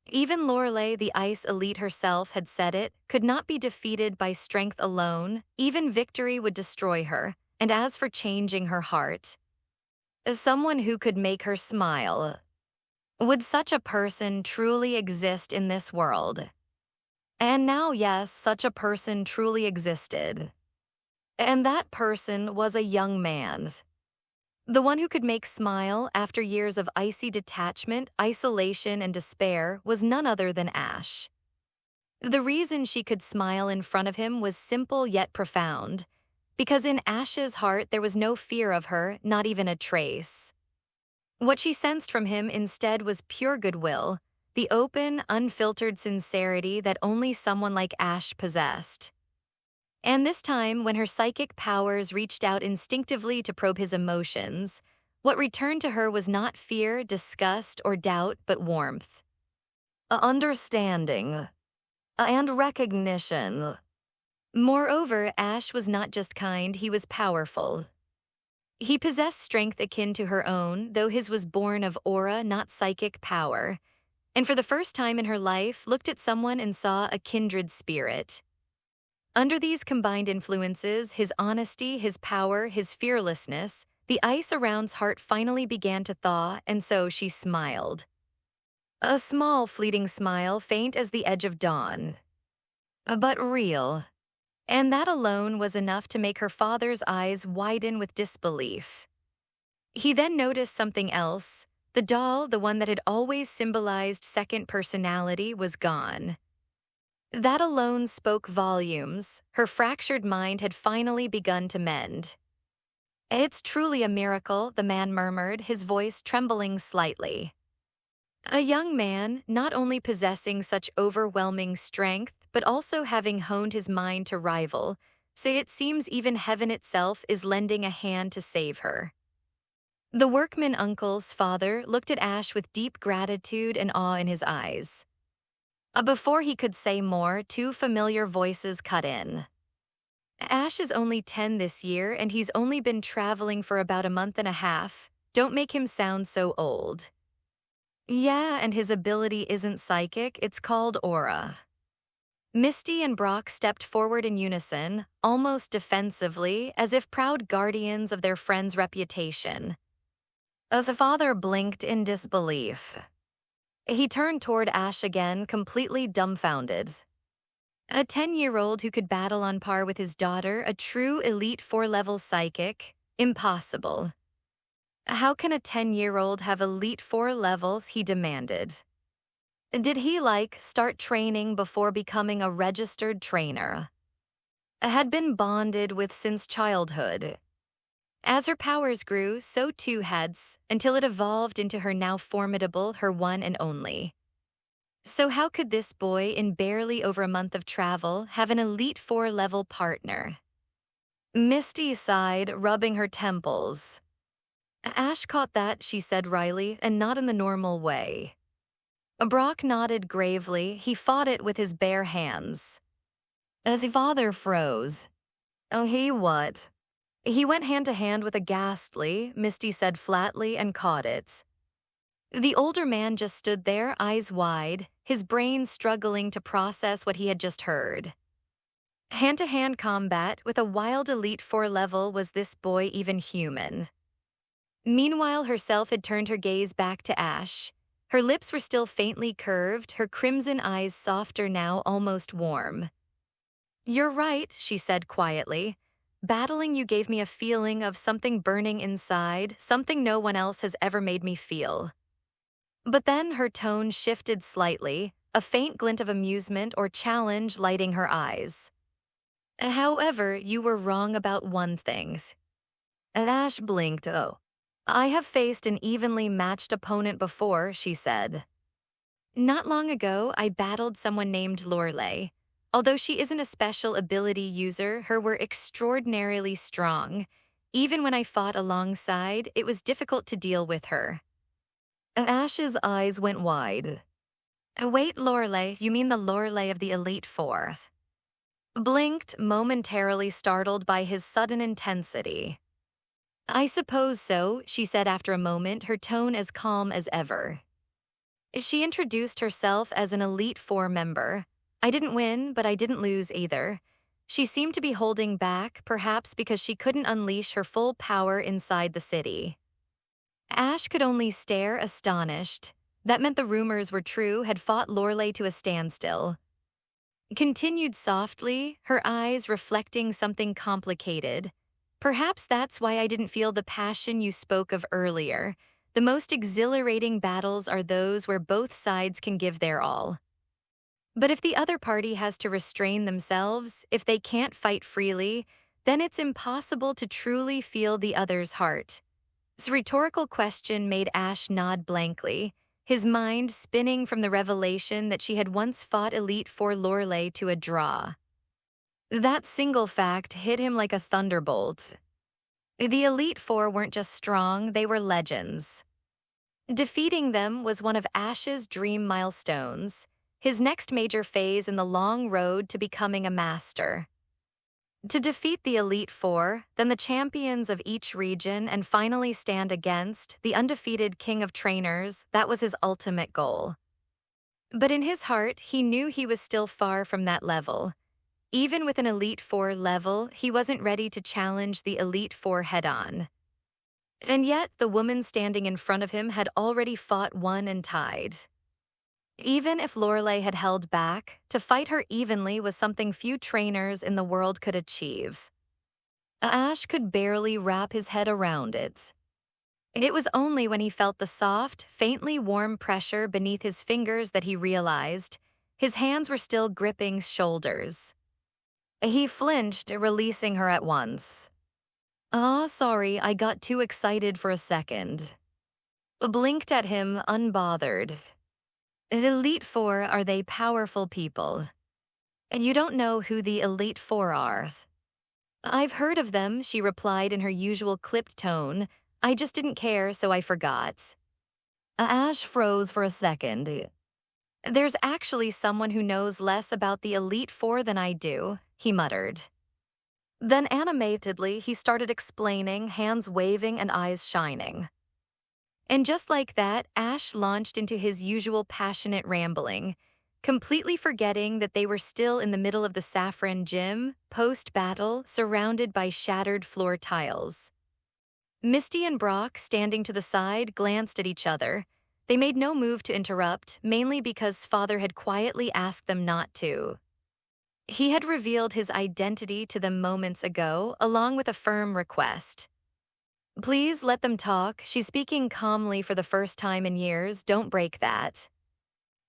Even Lorelei, the Ice Elite herself, had said it, could not be defeated by strength alone. Even victory would destroy her. And as for changing her heart, as someone who could make her smile, would such a person truly exist in this world? And now, yes, such a person truly existed. And that person was a young man. The one who could make smile after years of icy detachment, isolation, and despair was none other than Ash. The reason she could smile in front of him was simple yet profound. Because in Ash's heart there was no fear of her, not even a trace. What she sensed from him instead was pure goodwill, the open, unfiltered sincerity that only someone like Ash possessed. And this time, when her psychic powers reached out instinctively to probe his emotions, what returned to her was not fear, disgust, or doubt, but warmth. Understanding. And recognition. Moreover, Ash was not just kind, he was powerful. He possessed strength akin to her own, though his was born of aura, not psychic power, and for the first time in her life looked at someone and saw a kindred spirit. Under these combined influences, his honesty, his power, his fearlessness, the ice around's heart finally began to thaw, and so she smiled. A small, fleeting smile, faint as the edge of dawn. But real. And that alone was enough to make her father's eyes widen with disbelief. He then noticed something else. The doll, the one that had always symbolized second personality, was gone. That alone spoke volumes. Her fractured mind had finally begun to mend. "It's truly a miracle," the man murmured, his voice trembling slightly. A young man, not only possessing such overwhelming strength, but also having honed his mind to rival, say it seems even heaven itself is lending a hand to save her. The workman uncle's father looked at Ash with deep gratitude and awe in his eyes. Before he could say more, two familiar voices cut in. "Ash is only 10 this year, and he's only been traveling for about a month and a half. Don't make him sound so old." "Yeah, and his ability isn't psychic, it's called aura." Misty and Brock stepped forward in unison, almost defensively, as if proud guardians of their friend's reputation. As the father blinked in disbelief. He turned toward Ash again, completely dumbfounded. A 10-year-old who could battle on par with his daughter, a true Elite 4-level psychic? Impossible. How can a 10-year-old have Elite 4 levels, he demanded. Did he, start training before becoming a registered trainer? Had been bonded with since childhood. As her powers grew, so too had, until it evolved into her now formidable, her one and only. So how could this boy, in barely over a month of travel, have an Elite 4-level partner? Misty sighed, rubbing her temples. Ash caught that, she said wryly, and not in the normal way. Brock nodded gravely. He fought it with his bare hands. As his father froze. Oh, he what? He went hand to hand with a ghastly, Misty said flatly, and caught it. The older man just stood there, eyes wide, his brain struggling to process what he had just heard. Hand-to-hand combat with a wild Elite 4 level, was this boy even human? Meanwhile, herself had turned her gaze back to Ash. Her lips were still faintly curved, her crimson eyes softer now, almost warm. You're right, she said quietly. Battling you gave me a feeling of something burning inside, something no one else has ever made me feel. But then her tone shifted slightly, a faint glint of amusement or challenge lighting her eyes. However, you were wrong about one thing. Ash blinked. Oh. I have faced an evenly matched opponent before, she said. Not long ago, I battled someone named Lorelei. Although she isn't a special ability user, her were extraordinarily strong. Even when I fought alongside, it was difficult to deal with her. Ash's eyes went wide. Wait, Lorelei, you mean the Lorelei of the Elite Four? Blinked, momentarily startled by his sudden intensity. I suppose so, she said after a moment, her tone as calm as ever. She introduced herself as an Elite Four member. I didn't win, but I didn't lose either. She seemed to be holding back, perhaps because she couldn't unleash her full power inside the city. Ash could only stare, astonished. That meant the rumors were true, had fought Lorelei to a standstill. Continued softly, her eyes reflecting something complicated. Perhaps that's why I didn't feel the passion you spoke of earlier. The most exhilarating battles are those where both sides can give their all. But if the other party has to restrain themselves, if they can't fight freely, then it's impossible to truly feel the other's heart. This rhetorical question made Ash nod blankly, his mind spinning from the revelation that she had once fought Elite Four Lorelei to a draw. That single fact hit him like a thunderbolt. The Elite Four weren't just strong, they were legends. Defeating them was one of Ash's dream milestones, his next major phase in the long road to becoming a master. To defeat the Elite Four, then the champions of each region, and finally stand against the undefeated King of Trainers, that was his ultimate goal. But in his heart, he knew he was still far from that level. Even with an Elite Four level, he wasn't ready to challenge the Elite Four head-on. And yet, the woman standing in front of him had already fought, won, and tied. Even if Lorelei had held back, to fight her evenly was something few trainers in the world could achieve. Ash could barely wrap his head around it. It was only when he felt the soft, faintly warm pressure beneath his fingers that he realized his hands were still gripping shoulders. He flinched, releasing her at once. Sorry, I got too excited for a second. Blinked at him, unbothered. Elite Four, are they powerful people? You don't know who the Elite Four are. I've heard of them, she replied in her usual clipped tone. I just didn't care, so I forgot. Ash froze for a second. There's actually someone who knows less about the Elite Four than I do, he muttered. Then animatedly, he started explaining, hands waving and eyes shining. And just like that, Ash launched into his usual passionate rambling, completely forgetting that they were still in the middle of the Saffron Gym, post-battle, surrounded by shattered floor tiles. Misty and Brock, standing to the side, glanced at each other. They made no move to interrupt, mainly because Father had quietly asked them not to. He had revealed his identity to them moments ago, along with a firm request. Please let them talk. She's speaking calmly for the first time in years. Don't break that.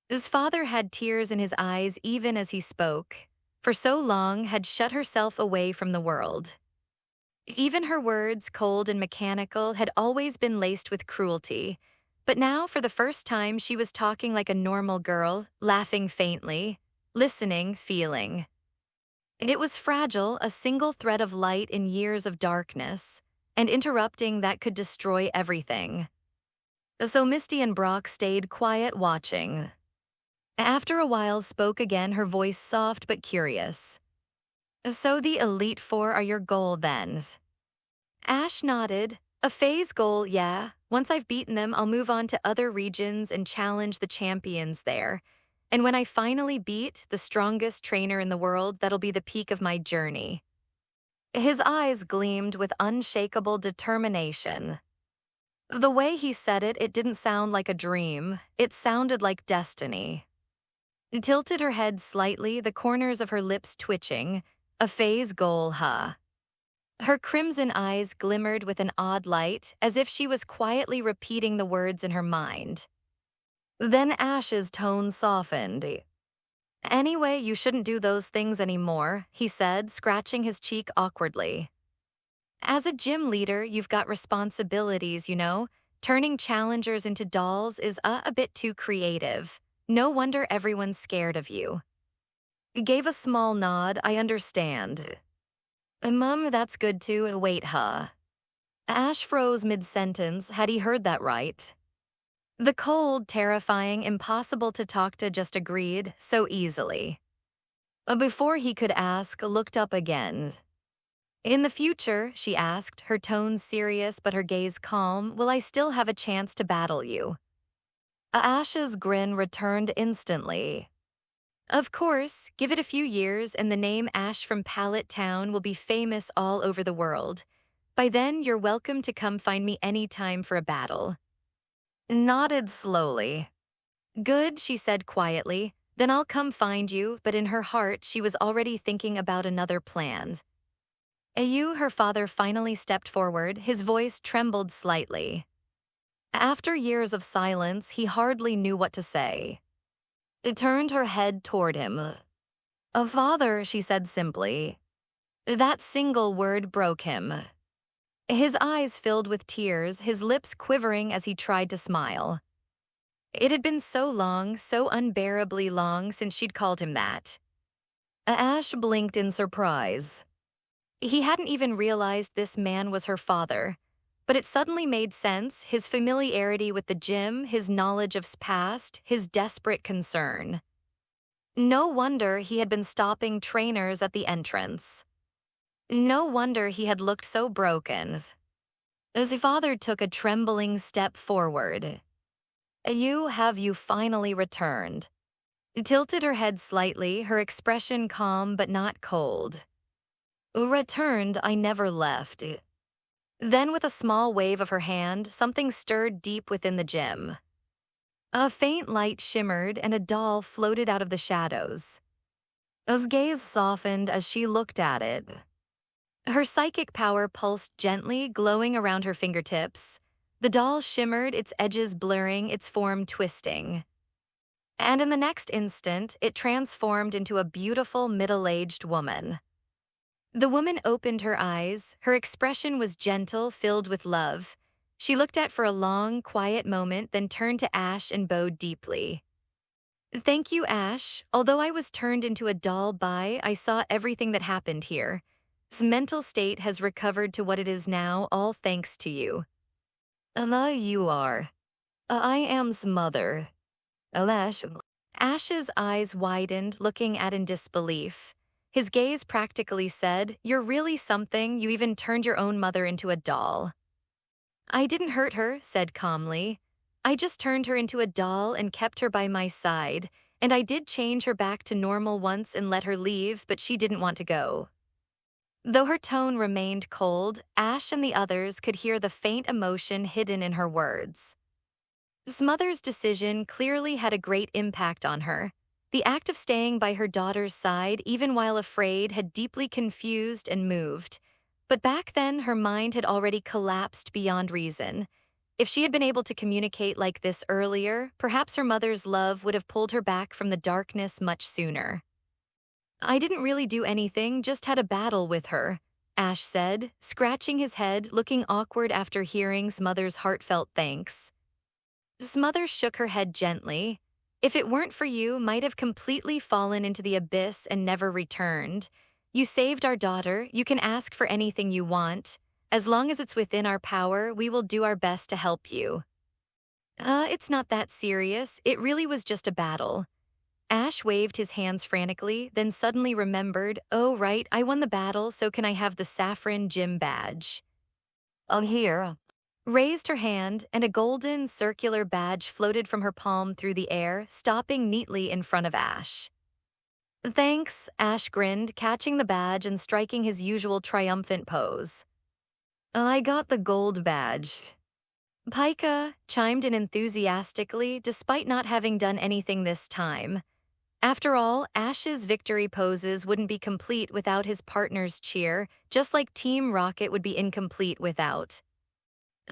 His father had tears in his eyes even as he spoke. For so long, had shut herself away from the world. Even her words, cold and mechanical, had always been laced with cruelty. But now, for the first time, she was talking like a normal girl, laughing faintly, listening, feeling. It was fragile, a single thread of light in years of darkness, and interrupting that could destroy everything. So Misty and Brock stayed quiet, watching. After a while, spoke again, her voice soft but curious. So the Elite Four are your goal, then? Ash nodded. A phase goal, yeah. Once I've beaten them, I'll move on to other regions and challenge the champions there. And when I finally beat the strongest trainer in the world, that'll be the peak of my journey. His eyes gleamed with unshakable determination. The way he said it, it didn't sound like a dream. It sounded like destiny. She tilted her head slightly, the corners of her lips twitching. A phase goal, huh? Her crimson eyes glimmered with an odd light, as if she was quietly repeating the words in her mind. Then Ash's tone softened. Anyway, you shouldn't do those things anymore, he said, scratching his cheek awkwardly. As a gym leader, you've got responsibilities, you know. Turning challengers into dolls is a bit too creative. No wonder everyone's scared of you. He gave a small nod. I understand. Mum, that's good too. Wait, huh? Ash froze mid-sentence. Had he heard that right? The cold, terrifying, impossible to talk to just agreed so easily. Before he could ask, looked up again. In the future, she asked, her tone serious but her gaze calm, will I still have a chance to battle you? Ash's grin returned instantly. Of course, give it a few years and the name Ash from Pallet Town will be famous all over the world. By then, you're welcome to come find me anytime for a battle. Nodded slowly. Good, she said quietly. Then I'll come find you, but in her heart, she was already thinking about another plan. You, her father finally stepped forward, his voice trembled slightly. After years of silence, he hardly knew what to say. She turned her head toward him. A father, she said simply. That single word broke him. His eyes filled with tears, his lips quivering as he tried to smile. It had been so long, so unbearably long since she'd called him that. Ash blinked in surprise. He hadn't even realized this man was her father, but it suddenly made sense, his familiarity with the gym, his knowledge of his past, his desperate concern. No wonder he had been stopping trainers at the entrance. No wonder he had looked so broken. As his father took a trembling step forward. You finally returned. Tilted her head slightly, her expression calm but not cold. Returned, I never left. Then with a small wave of her hand, something stirred deep within the gym. A faint light shimmered and a doll floated out of the shadows. His gaze softened as she looked at it. Her psychic power pulsed gently, glowing around her fingertips. The doll shimmered, its edges blurring, its form twisting. And in the next instant, it transformed into a beautiful middle-aged woman. The woman opened her eyes. Her expression was gentle, filled with love. She looked at for a long, quiet moment, then turned to Ash and bowed deeply. Thank you, Ash. Although I was turned into a doll I saw everything that happened here. His mental state has recovered to what it is now, all thanks to you. Allah, you are. I am's mother. Alash. Ash's eyes widened, looking at in disbelief. His gaze practically said, you're really something, you even turned your own mother into a doll. I didn't hurt her, said calmly. I just turned her into a doll and kept her by my side, and I did change her back to normal once and let her leave, but she didn't want to go. Though her tone remained cold, Ash and the others could hear the faint emotion hidden in her words. His mother's decision clearly had a great impact on her. The act of staying by her daughter's side, even while afraid, had deeply confused and moved. But back then, her mind had already collapsed beyond reason. If she had been able to communicate like this earlier, perhaps her mother's love would have pulled her back from the darkness much sooner. I didn't really do anything, just had a battle with her, Ash said, scratching his head, looking awkward after hearing Smother's heartfelt thanks. Smother shook her head gently. If it weren't for you, might have completely fallen into the abyss and never returned. You saved our daughter. You can ask for anything you want. As long as it's within our power, we will do our best to help you. It's not that serious. It really was just a battle. Ash waved his hands frantically, then suddenly remembered, oh right, I won the battle, so can I have the saffron gym badge? Here. Raised her hand, and a golden, circular badge floated from her palm through the air, stopping neatly in front of Ash. Thanks, Ash grinned, catching the badge and striking his usual triumphant pose. I got the gold badge. Pika chimed in enthusiastically, despite not having done anything this time. After all, Ash's victory poses wouldn't be complete without his partner's cheer, just like Team Rocket would be incomplete without.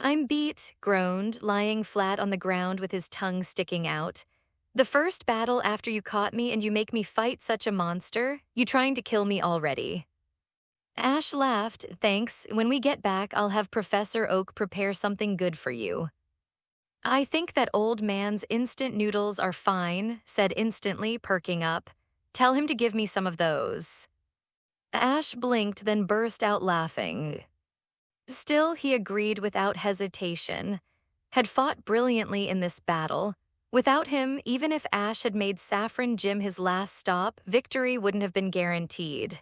I'm beat, groaned, lying flat on the ground with his tongue sticking out. The first battle after you caught me and you make me fight such a monster? You trying to kill me already? Ash laughed, thanks. When we get back, I'll have Professor Oak prepare something good for you. I think that old man's instant noodles are fine, said instantly, perking up. Tell him to give me some of those. Ash blinked, then burst out laughing. Still, he agreed without hesitation. Had fought brilliantly in this battle. Without him, even if Ash had made Saffron Gym his last stop, victory wouldn't have been guaranteed.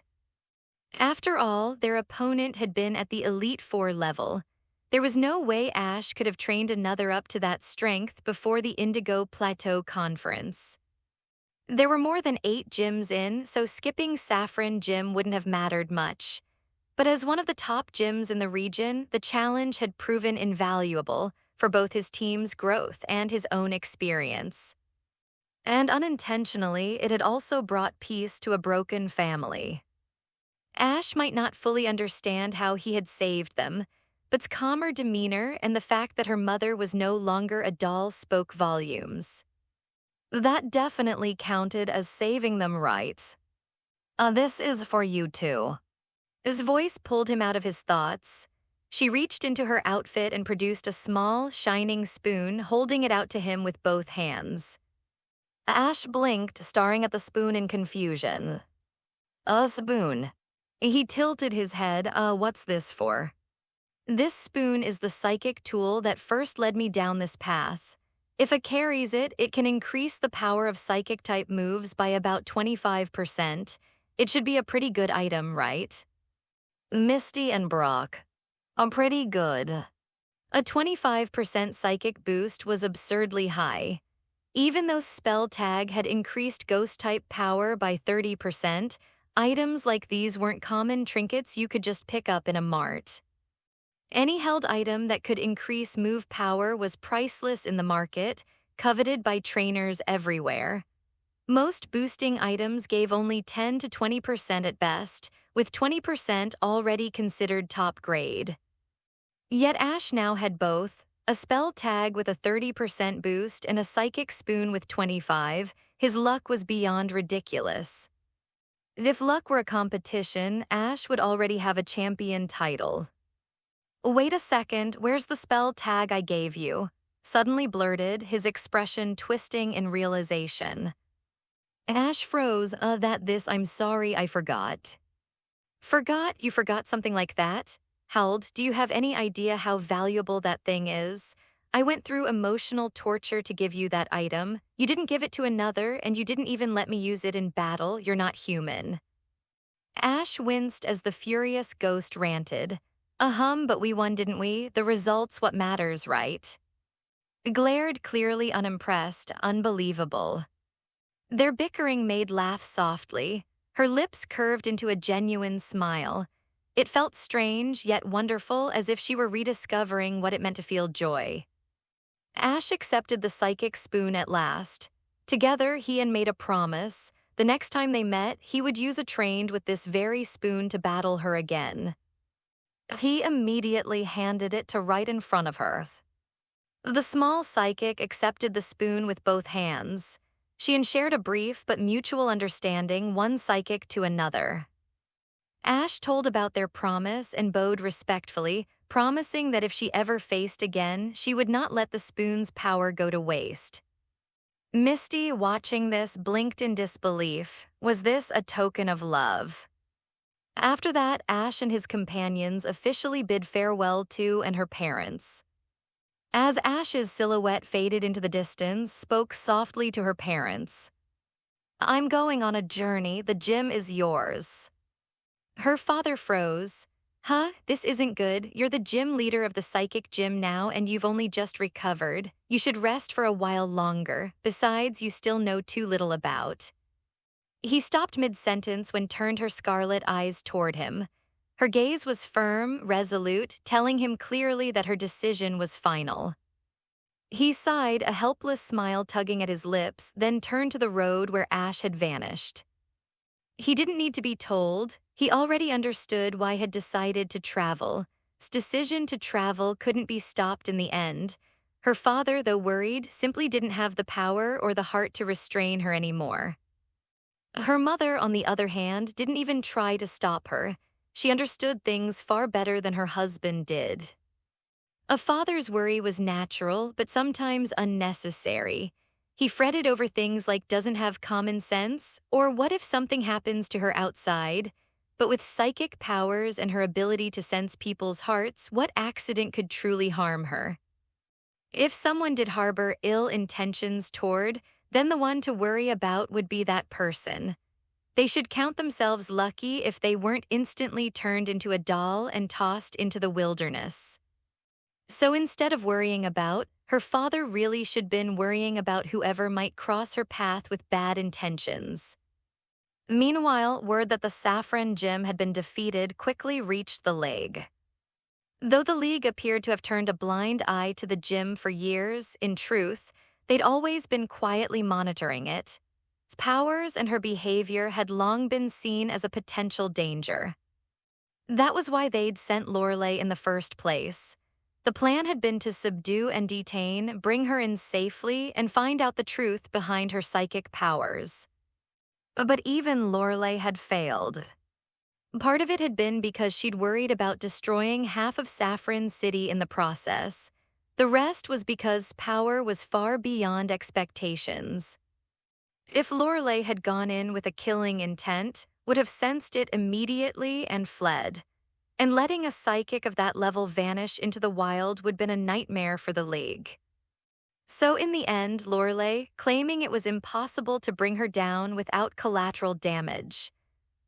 After all, their opponent had been at the Elite Four level. There was no way Ash could have trained another up to that strength before the Indigo Plateau Conference. There were more than 8 gyms in, so skipping Saffron Gym wouldn't have mattered much. But as one of the top gyms in the region, the challenge had proven invaluable for both his team's growth and his own experience. And unintentionally, it had also brought peace to a broken family. Ash might not fully understand how he had saved them, but's calmer demeanor and the fact that her mother was no longer a doll spoke volumes. That definitely counted as saving them, right? This is for you too. His voice pulled him out of his thoughts. She reached into her outfit and produced a small, shining spoon, holding it out to him with both hands. Ash blinked, staring at the spoon in confusion. A spoon. He tilted his head. What's this for? This spoon is the psychic tool that first led me down this path. If it carries it, it can increase the power of psychic-type moves by about 25%. It should be a pretty good item, right? Misty and Brock. Pretty good. A 25% psychic boost was absurdly high. Even though spell tag had increased ghost-type power by 30%, items like these weren't common trinkets you could just pick up in a mart. Any held item that could increase move power was priceless in the market, coveted by trainers everywhere. Most boosting items gave only 10 to 20% at best, with 20% already considered top grade. Yet Ash now had both, a spell tag with a 30% boost and a psychic spoon with 25. His luck was beyond ridiculous. If luck were a competition, Ash would already have a champion title. Wait a second, where's the spell tag I gave you? Suddenly blurted, his expression twisting in realization. Ash froze. I'm sorry, I forgot. Forgot? You forgot something like that? Howled, do you have any idea how valuable that thing is? I went through emotional torture to give you that item. You didn't give it to another, and you didn't even let me use it in battle. You're not human. Ash winced as the furious ghost ranted. But we won, didn't we? The result's what matters, right? Glared, clearly unimpressed, unbelievable. Their bickering made laugh softly. Her lips curved into a genuine smile. It felt strange yet wonderful, as if she were rediscovering what it meant to feel joy. Ash accepted the psychic spoon at last. Together, he and made a promise. The next time they met, he would use a trained with this very spoon to battle her again. He immediately handed it to right in front of her. The small psychic accepted the spoon with both hands. She shared a brief but mutual understanding, one psychic to another. Ash told about their promise and bowed respectfully, promising that if she ever faced again, she would not let the spoon's power go to waste. Misty, watching this, blinked in disbelief. Was this a token of love? After that, Ash and his companions officially bid farewell to and her parents. As Ash's silhouette faded into the distance, spoke softly to her parents. "I'm going on a journey, the gym is yours." Her father froze. "Huh, this isn't good. You're the gym leader of the psychic gym now and you've only just recovered. You should rest for a while longer. Besides, you still know too little about." He stopped mid-sentence when turned her scarlet eyes toward him. Her gaze was firm, resolute, telling him clearly that her decision was final. He sighed, a helpless smile tugging at his lips, then turned to the road where Ash had vanished. He didn't need to be told. He already understood why he had decided to travel. His decision to travel couldn't be stopped in the end. Her father, though worried, simply didn't have the power or the heart to restrain her anymore. Her mother, on the other hand, didn't even try to stop her. She understood things far better than her husband did. A father's worry was natural, but sometimes unnecessary. He fretted over things like doesn't have common sense, or what if something happens to her outside? But with psychic powers and her ability to sense people's hearts, what accident could truly harm her? If someone did harbor ill intentions toward, then the one to worry about would be that person. They should count themselves lucky if they weren't instantly turned into a doll and tossed into the wilderness. So instead of worrying about, her father really should been worrying about whoever might cross her path with bad intentions. Meanwhile, word that the Saffron Gym had been defeated quickly reached the League. Though the League appeared to have turned a blind eye to the gym for years, in truth, they'd always been quietly monitoring it. Its powers and her behavior had long been seen as a potential danger. That was why they'd sent Lorelei in the first place. The plan had been to subdue and detain, bring her in safely, and find out the truth behind her psychic powers. But even Lorelei had failed. Part of it had been because she'd worried about destroying half of Saffron City in the process. The rest was because power was far beyond expectations. If Lorelei had gone in with a killing intent, would have sensed it immediately and fled. And letting a psychic of that level vanish into the wild would have been a nightmare for the League. So in the end, Lorelei, claiming it was impossible to bring her down without collateral damage.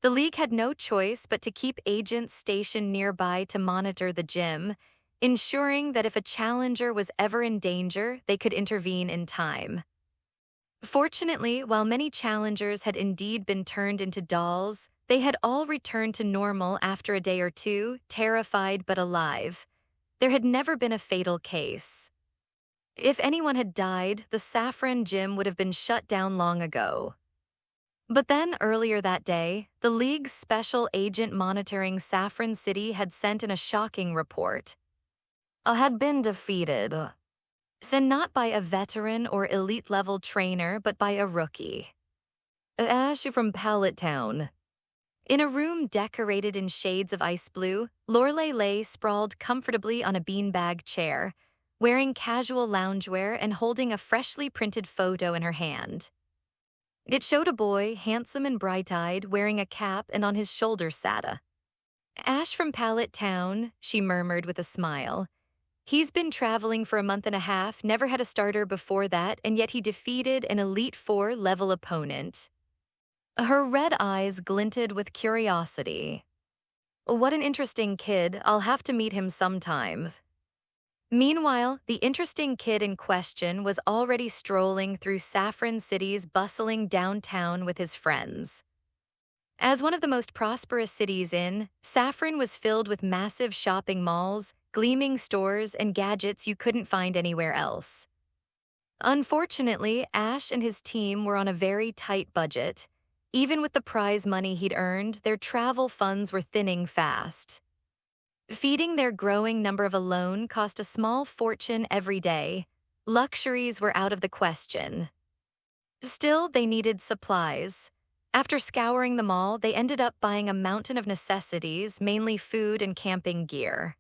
The League had no choice but to keep agents stationed nearby to monitor the gym, ensuring that if a challenger was ever in danger, they could intervene in time. Fortunately, while many challengers had indeed been turned into dolls, they had all returned to normal after a day or two, terrified but alive. There had never been a fatal case. If anyone had died, the Saffron Gym would have been shut down long ago. But then, earlier that day, the League's special agent monitoring Saffron City had sent in a shocking report. Had been defeated. And not by a veteran or elite-level trainer, but by a rookie. Ash from Pallet Town. In a room decorated in shades of ice blue, Lorelei lay sprawled comfortably on a beanbag chair, wearing casual loungewear and holding a freshly printed photo in her hand. It showed a boy, handsome and bright-eyed, wearing a cap, and on his shoulder sat a Ash from Pallet Town, she murmured with a smile. He's been traveling for a month and a half, never had a starter before that, and yet he defeated an Elite Four level opponent. Her red eyes glinted with curiosity. What an interesting kid, I'll have to meet him sometime. Meanwhile, the interesting kid in question was already strolling through Saffron City's bustling downtown with his friends. As one of the most prosperous cities in, Saffron was filled with massive shopping malls, gleaming stores, and gadgets you couldn't find anywhere else. Unfortunately, Ash and his team were on a very tight budget. Even with the prize money he'd earned, their travel funds were thinning fast. Feeding their growing number of alone cost a small fortune every day. Luxuries were out of the question. Still, they needed supplies. After scouring the mall, they ended up buying a mountain of necessities, mainly food and camping gear.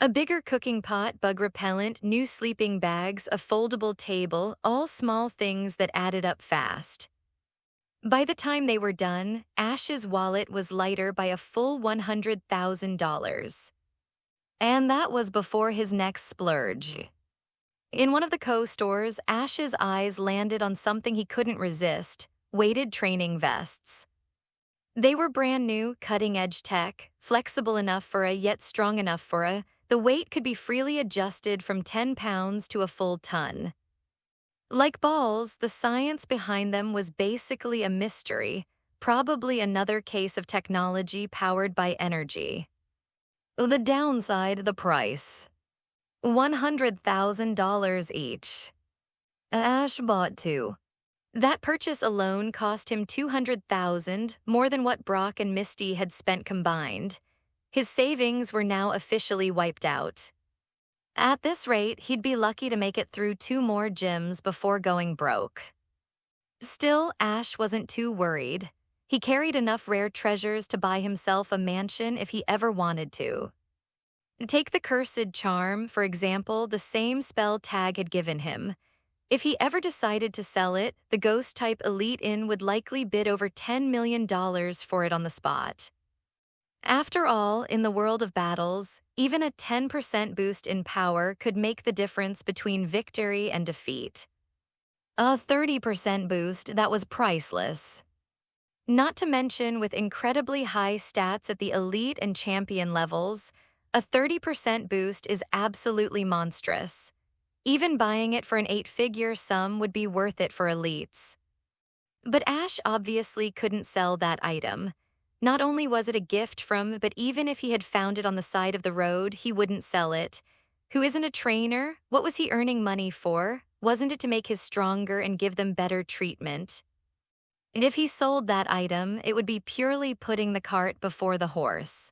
A bigger cooking pot, bug repellent, new sleeping bags, a foldable table, all small things that added up fast. By the time they were done, Ash's wallet was lighter by a full $100,000. And that was before his next splurge. In one of the co-stores, Ash's eyes landed on something he couldn't resist: weighted training vests. They were brand new, cutting-edge tech, flexible enough for a yet strong enough for a. The weight could be freely adjusted from 10 pounds to a full ton. Like balls, the science behind them was basically a mystery, probably another case of technology powered by energy. The downside, the price. $100,000 each. Ash bought two. That purchase alone cost him $200,000, more than what Brock and Misty had spent combined. His savings were now officially wiped out. At this rate, he'd be lucky to make it through 2 more gyms before going broke. Still, Ash wasn't too worried. He carried enough rare treasures to buy himself a mansion if he ever wanted to. Take the Cursed Charm, for example, the same spell Tag had given him. If he ever decided to sell it, the ghost-type Elite Inn would likely bid over $10 million for it on the spot. After all, in the world of battles, even a 10% boost in power could make the difference between victory and defeat. A 30% boost that was priceless. Not to mention, with incredibly high stats at the elite and champion levels, a 30% boost is absolutely monstrous. Even buying it for an 8-figure sum would be worth it for elites. But Ash obviously couldn't sell that item. Not only was it a gift from, but even if he had found it on the side of the road, he wouldn't sell it. Who isn't a trainer? What was he earning money for? Wasn't it to make his stronger and give them better treatment? And if he sold that item, it would be purely putting the cart before the horse.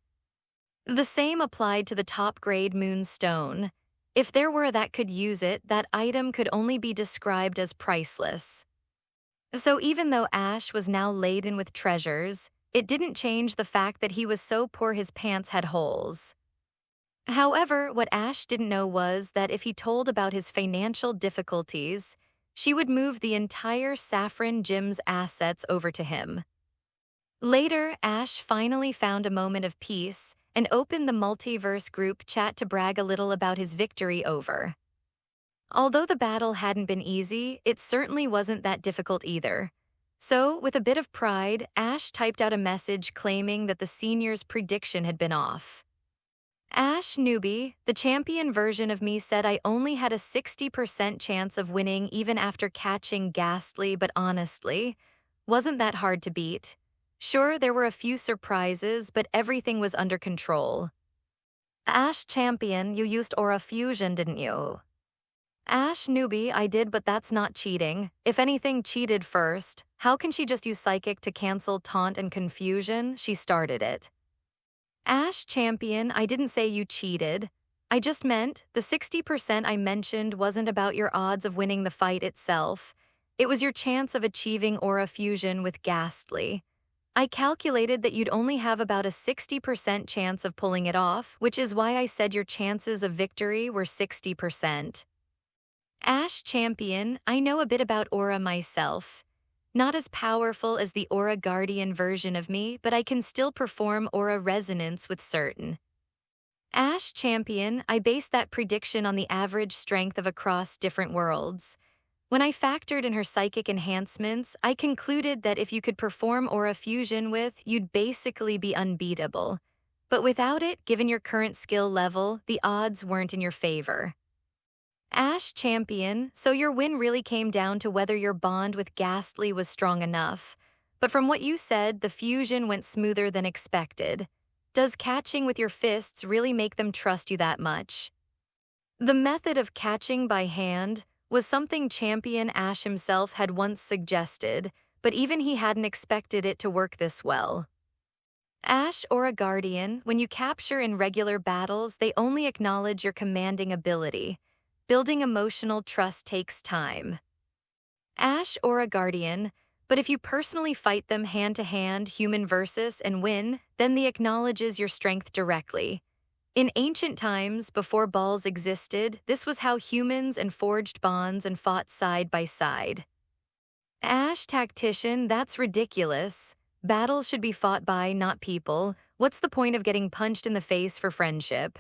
The same applied to the top-grade moonstone. If there were that could use it, that item could only be described as priceless. So even though Ash was now laden with treasures, it didn't change the fact that he was so poor his pants had holes. However, what Ash didn't know was that if he told about his financial difficulties, she would move the entire Saffron Gym's assets over to him. Later, Ash finally found a moment of peace and opened the Multiverse group chat to brag a little about his victory over. Although the battle hadn't been easy, it certainly wasn't that difficult either. So, with a bit of pride, Ash typed out a message claiming that the seniors' prediction had been off. Ash, newbie, the champion version of me said I only had a 60% chance of winning even after catching Ghastly, but honestly, wasn't that hard to beat. Sure, there were a few surprises, but everything was under control. Ash champion, you used Aura Fusion, didn't you? Ash newbie, I did, but that's not cheating. If anything, cheated first. How can she just use Psychic to cancel Taunt and Confusion? She started it. Ash champion, I didn't say you cheated. I just meant the 60% I mentioned wasn't about your odds of winning the fight itself. It was your chance of achieving Aura Fusion with Ghastly. I calculated that you'd only have about a 60% chance of pulling it off, which is why I said your chances of victory were 60%. Ash champion, I know a bit about Aura myself. Not as powerful as the Aura Guardian version of me, but I can still perform Aura Resonance with certain. Ash champion, I based that prediction on the average strength of across different worlds. When I factored in her psychic enhancements, I concluded that if you could perform Aura Fusion with, you'd basically be unbeatable. But without it, given your current skill level, the odds weren't in your favor. Ash champion, so your win really came down to whether your bond with Ghastly was strong enough. But from what you said, the fusion went smoother than expected. Does catching with your fists really make them trust you that much? The method of catching by hand was something Champion Ash himself had once suggested, but even he hadn't expected it to work this well. Ash or a Guardian, when you capture in regular battles, they only acknowledge your commanding ability. Building emotional trust takes time. Ash or a Guardian, but if you personally fight them hand-to-hand, human versus, and win, then they acknowledges your strength directly. In ancient times, before balls existed, this was how humans and forged bonds and fought side by side. Ash Tactician, that's ridiculous. Battles should be fought by, not people. What's the point of getting punched in the face for friendship?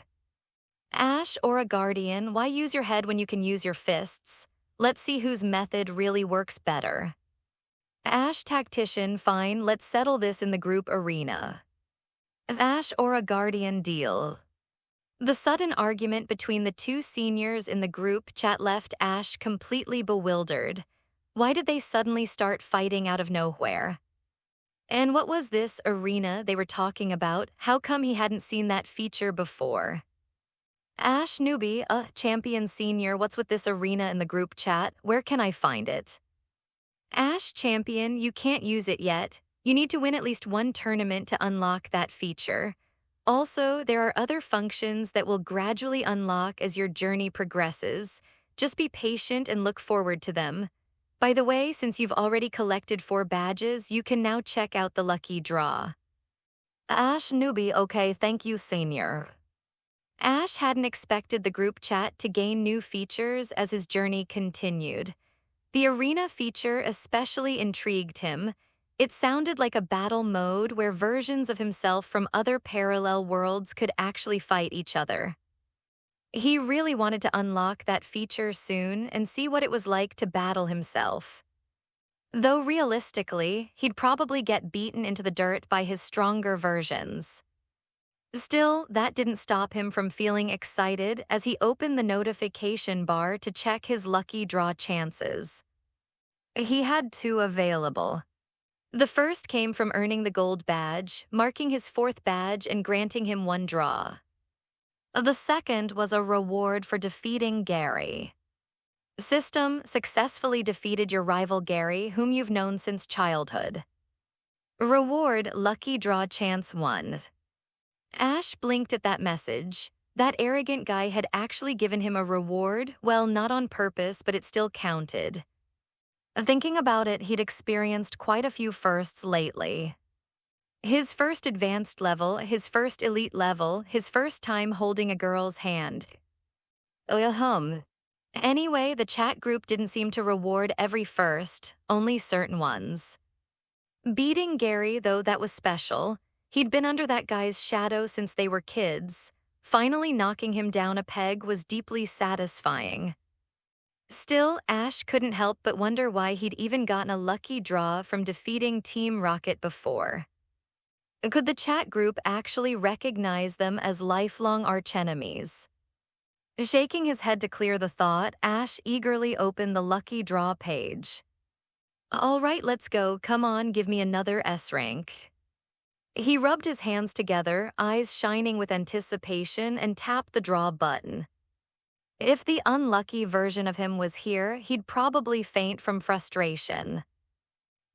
Ash or a Guardian, why use your head when you can use your fists? Let's see whose method really works better. Ash Tactician, fine, let's settle this in the group arena. Ash or a Guardian deal. The sudden argument between the two seniors in the group chat left Ash completely bewildered. Why did they suddenly start fighting out of nowhere? And what was this arena they were talking about? How come he hadn't seen that feature before? Ash Newbie, Champion Senior, what's with this arena in the group chat? Where can I find it? Ash Champion, you can't use it yet. You need to win at least one tournament to unlock that feature. Also, there are other functions that will gradually unlock as your journey progresses. Just be patient and look forward to them. By the way, since you've already collected 4 badges, you can now check out the lucky draw. Ash Newbie, okay, thank you, Senior. Ash hadn't expected the group chat to gain new features as his journey continued. The arena feature especially intrigued him. It sounded like a battle mode where versions of himself from other parallel worlds could actually fight each other. He really wanted to unlock that feature soon and see what it was like to battle himself. Though realistically, he'd probably get beaten into the dirt by his stronger versions. Still, that didn't stop him from feeling excited as he opened the notification bar to check his lucky draw chances. He had 2 available. The first came from earning the gold badge, marking his 4th badge and granting him 1 draw. The second was a reward for defeating Gary. System successfully defeated your rival Gary, whom you've known since childhood. Reward, lucky draw chance 1. Ash blinked at that message. That arrogant guy had actually given him a reward, well, not on purpose, but it still counted. Thinking about it, he'd experienced quite a few firsts lately. His first advanced level, his first elite level, his first time holding a girl's hand. Anyway, the chat group didn't seem to reward every first, only certain ones. Beating Gary, though, that was special. He'd been under that guy's shadow since they were kids. Finally knocking him down a peg was deeply satisfying. Still, Ash couldn't help but wonder why he'd even gotten a lucky draw from defeating Team Rocket before. Could the chat group actually recognize them as lifelong archenemies? Shaking his head to clear the thought, Ash eagerly opened the lucky draw page. All right, let's go. Come on, give me another S rank. He rubbed his hands together, eyes shining with anticipation, and tapped the draw button. If the unlucky version of him was here, he'd probably faint from frustration.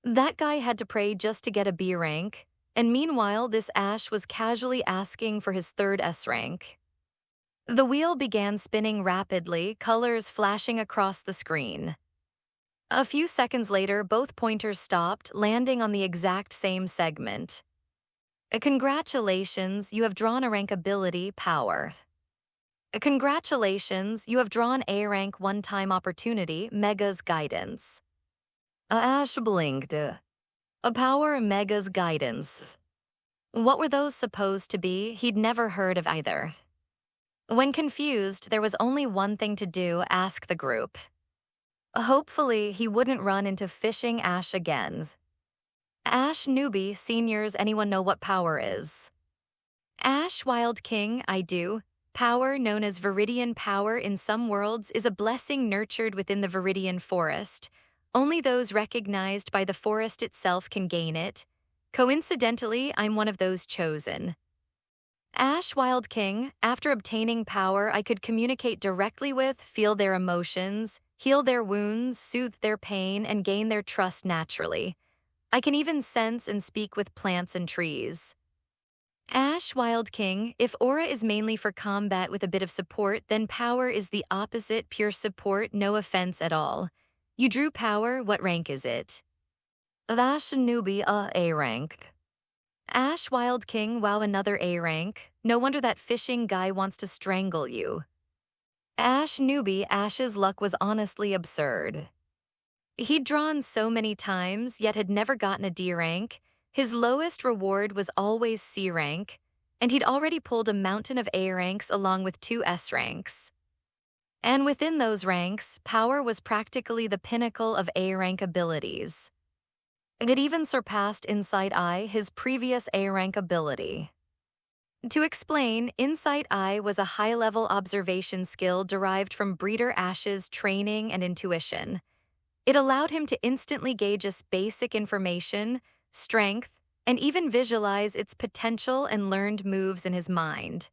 That guy had to pray just to get a B rank, and meanwhile, this Ash was casually asking for his 3rd S rank. The wheel began spinning rapidly, colors flashing across the screen. A few seconds later, both pointers stopped, landing on the exact same segment. Congratulations, you have drawn a rank ability, Power. Congratulations, you have drawn A rank one-time opportunity, Mega's Guidance. Ash blinked. A Power, Mega's Guidance. What were those supposed to be? He'd never heard of either. When confused, there was only one thing to do, ask the group. Hopefully, he wouldn't run into fishing Ash again. Ash Newbie, Seniors, anyone know what Power is? Ash Wild King, I do. Power, known as Viridian Power in some worlds, is a blessing nurtured within the Viridian Forest. Only those recognized by the forest itself can gain it. Coincidentally, I'm one of those chosen. Ash Wild King, after obtaining power, I could communicate directly with, feel their emotions, heal their wounds, soothe their pain, and gain their trust naturally. I can even sense and speak with plants and trees. Ash Wild King, if aura is mainly for combat with a bit of support, then power is the opposite, pure support, no offense at all. You drew power, what rank is it? Ash Newbie, A rank. Ash Wild King, wow, another A rank. No wonder that fishing guy wants to strangle you. Ash Newbie, Ash's luck was honestly absurd. He'd drawn so many times, yet had never gotten a D rank. His lowest reward was always C rank, and he'd already pulled a mountain of A ranks along with 2 S ranks. And within those ranks, power was practically the pinnacle of A rank abilities. It even surpassed Insight Eye, his previous A rank ability. To explain, Insight Eye was a high-level observation skill derived from Breeder Ash's training and intuition. It allowed him to instantly gauge its basic information, strength, and even visualize its potential and learned moves in his mind.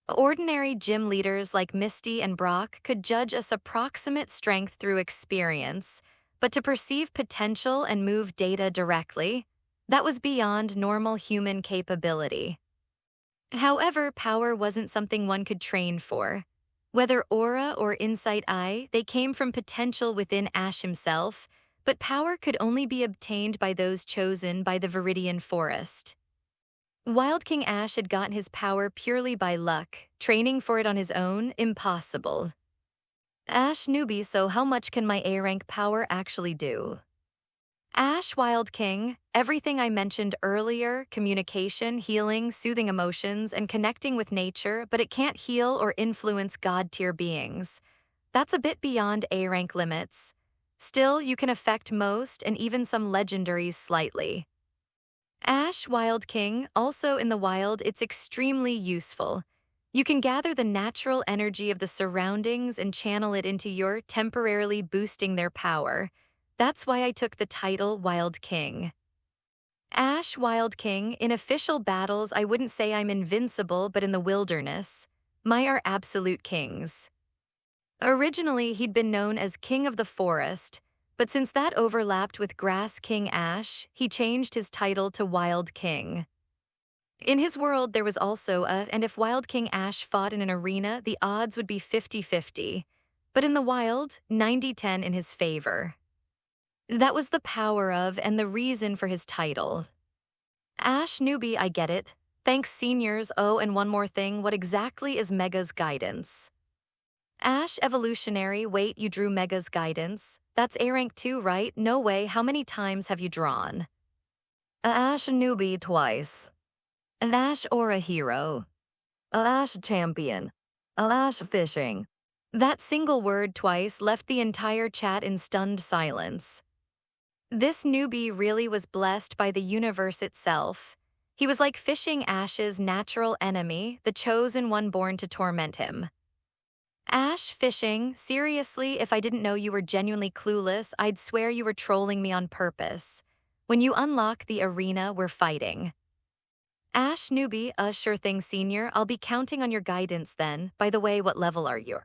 Ordinary gym leaders like Misty and Brock could judge us approximate strength through experience, but to perceive potential and move data directly, that was beyond normal human capability. However, power wasn't something one could train for. Whether aura or insight eye, they came from potential within Ash himself, but power could only be obtained by those chosen by the Viridian Forest. Wild King Ash had gotten his power purely by luck, training for it on his own, impossible. Ash newbie, so how much can my A rank power actually do? Ash Wild King, everything I mentioned earlier, communication, healing, soothing emotions, and connecting with nature, but it can't heal or influence God-tier beings. That's a bit beyond A rank limits. Still, you can affect most and even some legendaries slightly. Ash Wild King, also in the wild, it's extremely useful. You can gather the natural energy of the surroundings and channel it into your, temporarily boosting their power. That's why I took the title Wild King. Ash Wild King, in official battles I wouldn't say I'm invincible, but in the wilderness, my are absolute kings. Originally he'd been known as King of the Forest, but since that overlapped with Grass King Ash, he changed his title to Wild King. In his world there was also and if Wild King Ash fought in an arena, the odds would be 50-50, but in the wild, 90-10 in his favor. That was the power of and the reason for his title. Ash newbie, I get it. Thanks seniors. Oh, and one more thing, what exactly is Mega's guidance? Ash evolutionary, wait, you drew Mega's guidance? That's A rank 2, right? No way, how many times have you drawn? Ash newbie twice. Ash aura hero. Ash champion. Ash fishing. That single word twice left the entire chat in stunned silence. This newbie really was blessed by the universe itself. He was like fishing Ash's natural enemy, the chosen one born to torment him. Ash fishing, seriously, if I didn't know you were genuinely clueless, I'd swear you were trolling me on purpose. When you unlock the arena, we're fighting. Ash newbie, sure thing senior, I'll be counting on your guidance then. By the way, what level are you?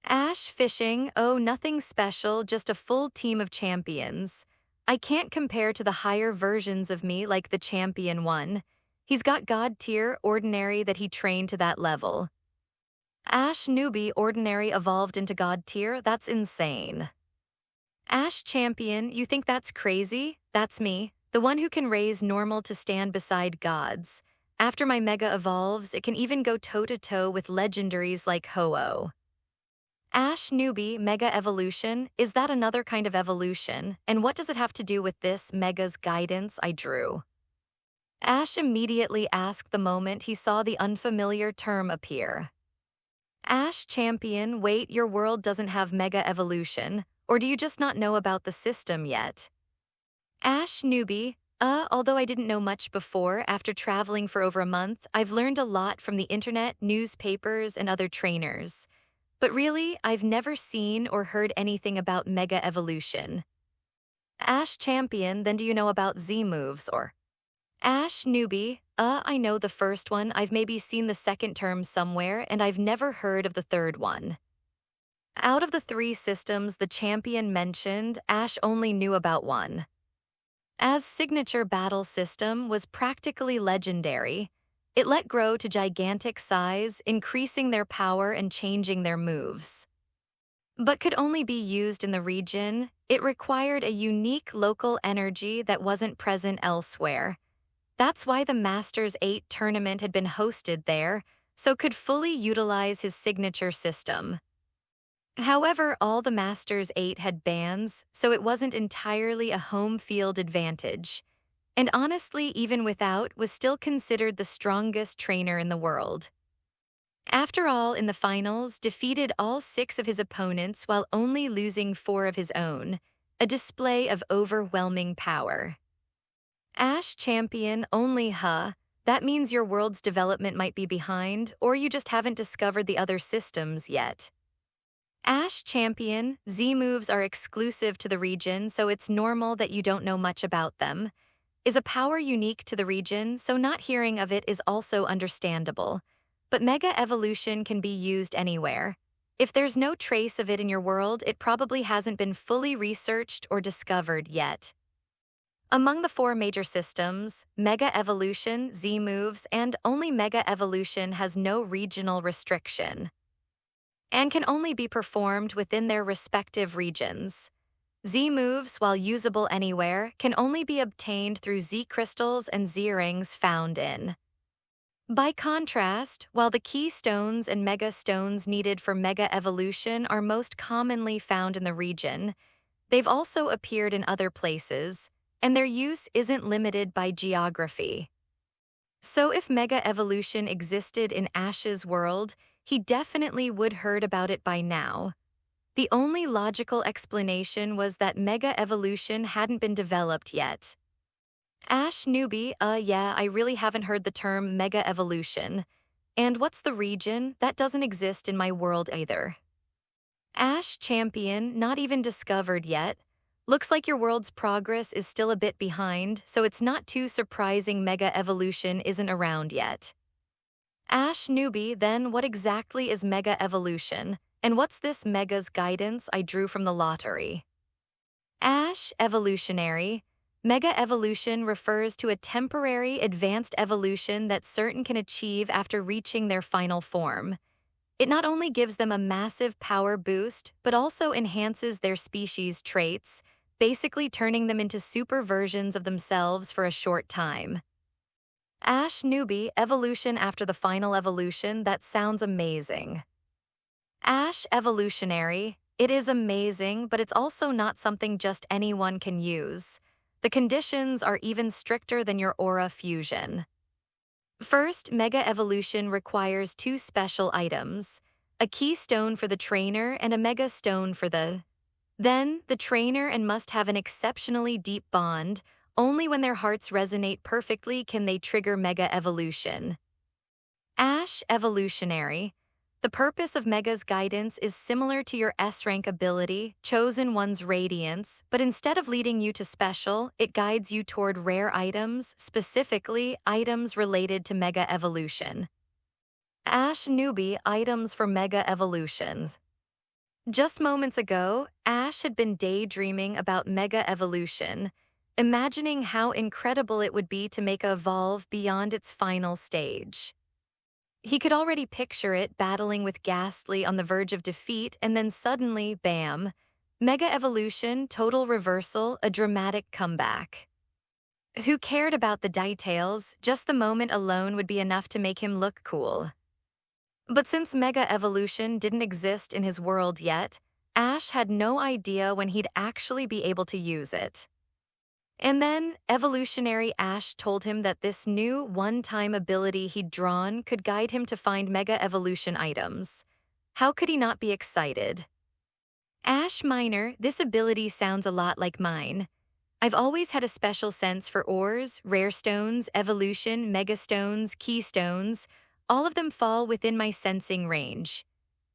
Ash fishing, oh, nothing special, just a full team of champions. I can't compare to the higher versions of me like the champion one. He's got god tier, ordinary that he trained to that level. Ash newbie, ordinary evolved into god tier, that's insane. Ash champion, you think that's crazy? That's me, the one who can raise normal to stand beside gods. After my mega evolves, it can even go toe-to-toe with legendaries like Ho-Oh. Ash newbie, mega evolution, is that another kind of evolution, and what does it have to do with this Mega's guidance I drew? Ash immediately asked the moment he saw the unfamiliar term appear. Ash champion, wait, your world doesn't have mega evolution, or do you just not know about the system yet? Ash newbie, although I didn't know much before, after traveling for over a month, I've learned a lot from the internet, newspapers, and other trainers. But really, I've never seen or heard anything about Mega Evolution. Ash Champion, then do you know about Z moves or Ash Newbie? I know the first one. I've maybe seen the second term somewhere, and I've never heard of the third one. Out of the three systems the champion mentioned, Ash only knew about one. As signature battle system was practically legendary. It let grow to gigantic size, increasing their power and changing their moves. But could only be used in the region, it required a unique local energy that wasn't present elsewhere. That's why the Masters 8 tournament had been hosted there, so could fully utilize his signature system. However, all the Masters 8 had bans, so it wasn't entirely a home field advantage. And honestly, even without, was still considered the strongest trainer in the world. After all, in the finals, defeated all 6 of his opponents while only losing 4 of his own, a display of overwhelming power. Ash Champion only that means your world's development might be behind, or you just haven't discovered the other systems yet. Ash Champion, Z moves are exclusive to the region, so it's normal that you don't know much about them. Is a power unique to the region, so not hearing of it is also understandable. But Mega Evolution can be used anywhere. If there's no trace of it in your world, it probably hasn't been fully researched or discovered yet. Among the 4 major systems, Mega Evolution, Z moves, and only Mega Evolution has no regional restriction and can only be performed within their respective regions. Z moves, while usable anywhere, can only be obtained through Z crystals and Z rings found in. By contrast, while the key stones and mega stones needed for Mega Evolution are most commonly found in the region, they've also appeared in other places, and their use isn't limited by geography. So if Mega Evolution existed in Ash's world, he definitely would heard about it by now. The only logical explanation was that Mega Evolution hadn't been developed yet. Ash Newbie, yeah, I really haven't heard the term Mega Evolution. And what's the region? That doesn't exist in my world either. Ash Champion, not even discovered yet. Looks like your world's progress is still a bit behind, so it's not too surprising Mega Evolution isn't around yet. Ash Newbie, then what exactly is Mega Evolution? And what's this Mega's guidance I drew from the lottery? Ash Evolutionary. Mega Evolution refers to a temporary advanced evolution that certain can achieve after reaching their final form. It not only gives them a massive power boost, but also enhances their species' traits, basically turning them into super versions of themselves for a short time. Ash Newbie, evolution after the final evolution, that sounds amazing. Ash Evolutionary, it is amazing, but it's also not something just anyone can use. The conditions are even stricter than your aura fusion. First, Mega Evolution requires 2 special items, a key stone for the trainer and a mega stone for the. Then, the trainer and must have an exceptionally deep bond. Only when their hearts resonate perfectly can they trigger Mega Evolution. Ash Evolutionary. The purpose of Mega's guidance is similar to your S-rank ability, Chosen One's Radiance, but instead of leading you to special, it guides you toward rare items, specifically items related to Mega Evolution. Ash Newbie, items for Mega Evolutions. Just moments ago, Ash had been daydreaming about Mega Evolution, imagining how incredible it would be to make a evolve beyond its final stage. He could already picture it battling with Ghastly on the verge of defeat, and then suddenly, bam, Mega Evolution, total reversal, a dramatic comeback. Who cared about the details? Just the moment alone would be enough to make him look cool. But since Mega Evolution didn't exist in his world yet, Ash had no idea when he'd actually be able to use it. And then, Evolutionary Ash told him that this new one-time ability he'd drawn could guide him to find Mega Evolution items. How could he not be excited? Ash Minor, this ability sounds a lot like mine. I've always had a special sense for ores, rare stones, evolution, megastones, keystones. All of them fall within my sensing range.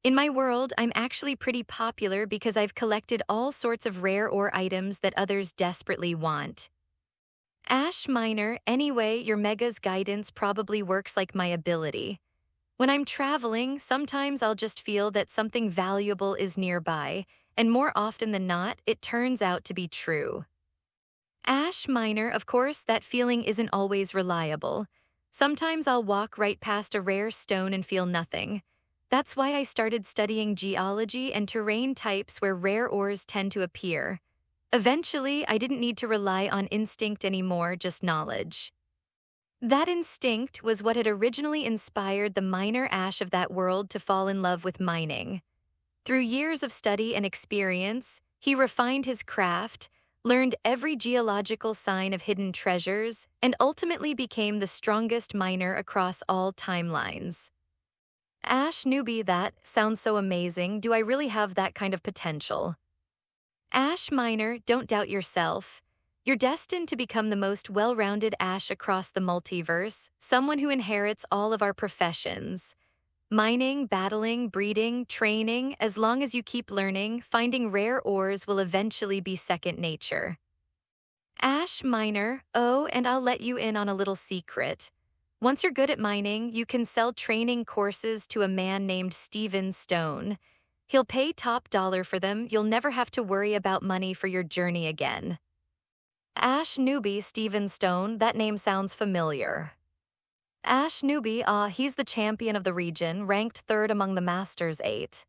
In my world, I'm actually pretty popular because I've collected all sorts of rare ore items that others desperately want. Ash Miner, anyway, your Mega's guidance probably works like my ability. When I'm traveling, sometimes I'll just feel that something valuable is nearby, and more often than not, it turns out to be true. Ash Miner, of course, that feeling isn't always reliable. Sometimes I'll walk right past a rare stone and feel nothing. That's why I started studying geology and terrain types where rare ores tend to appear. Eventually, I didn't need to rely on instinct anymore, just knowledge. That instinct was what had originally inspired the miner Ash of that world to fall in love with mining. Through years of study and experience, he refined his craft, learned every geological sign of hidden treasures, and ultimately became the strongest miner across all timelines. Ash Newbie, that sounds so amazing. Do I really have that kind of potential? Ash Miner, don't doubt yourself. You're destined to become the most well-rounded Ash across the multiverse, someone who inherits all of our professions. Mining, battling, breeding, training, as long as you keep learning, finding rare ores will eventually be second nature. Ash Miner, oh, and I'll let you in on a little secret. Once you're good at mining, you can sell training courses to a man named Steven Stone. He'll pay top dollar for them. You'll never have to worry about money for your journey again. Ash Newbie Steven Stone, that name sounds familiar. Ash Newbie, he's the champion of the region, ranked third among the Masters 8.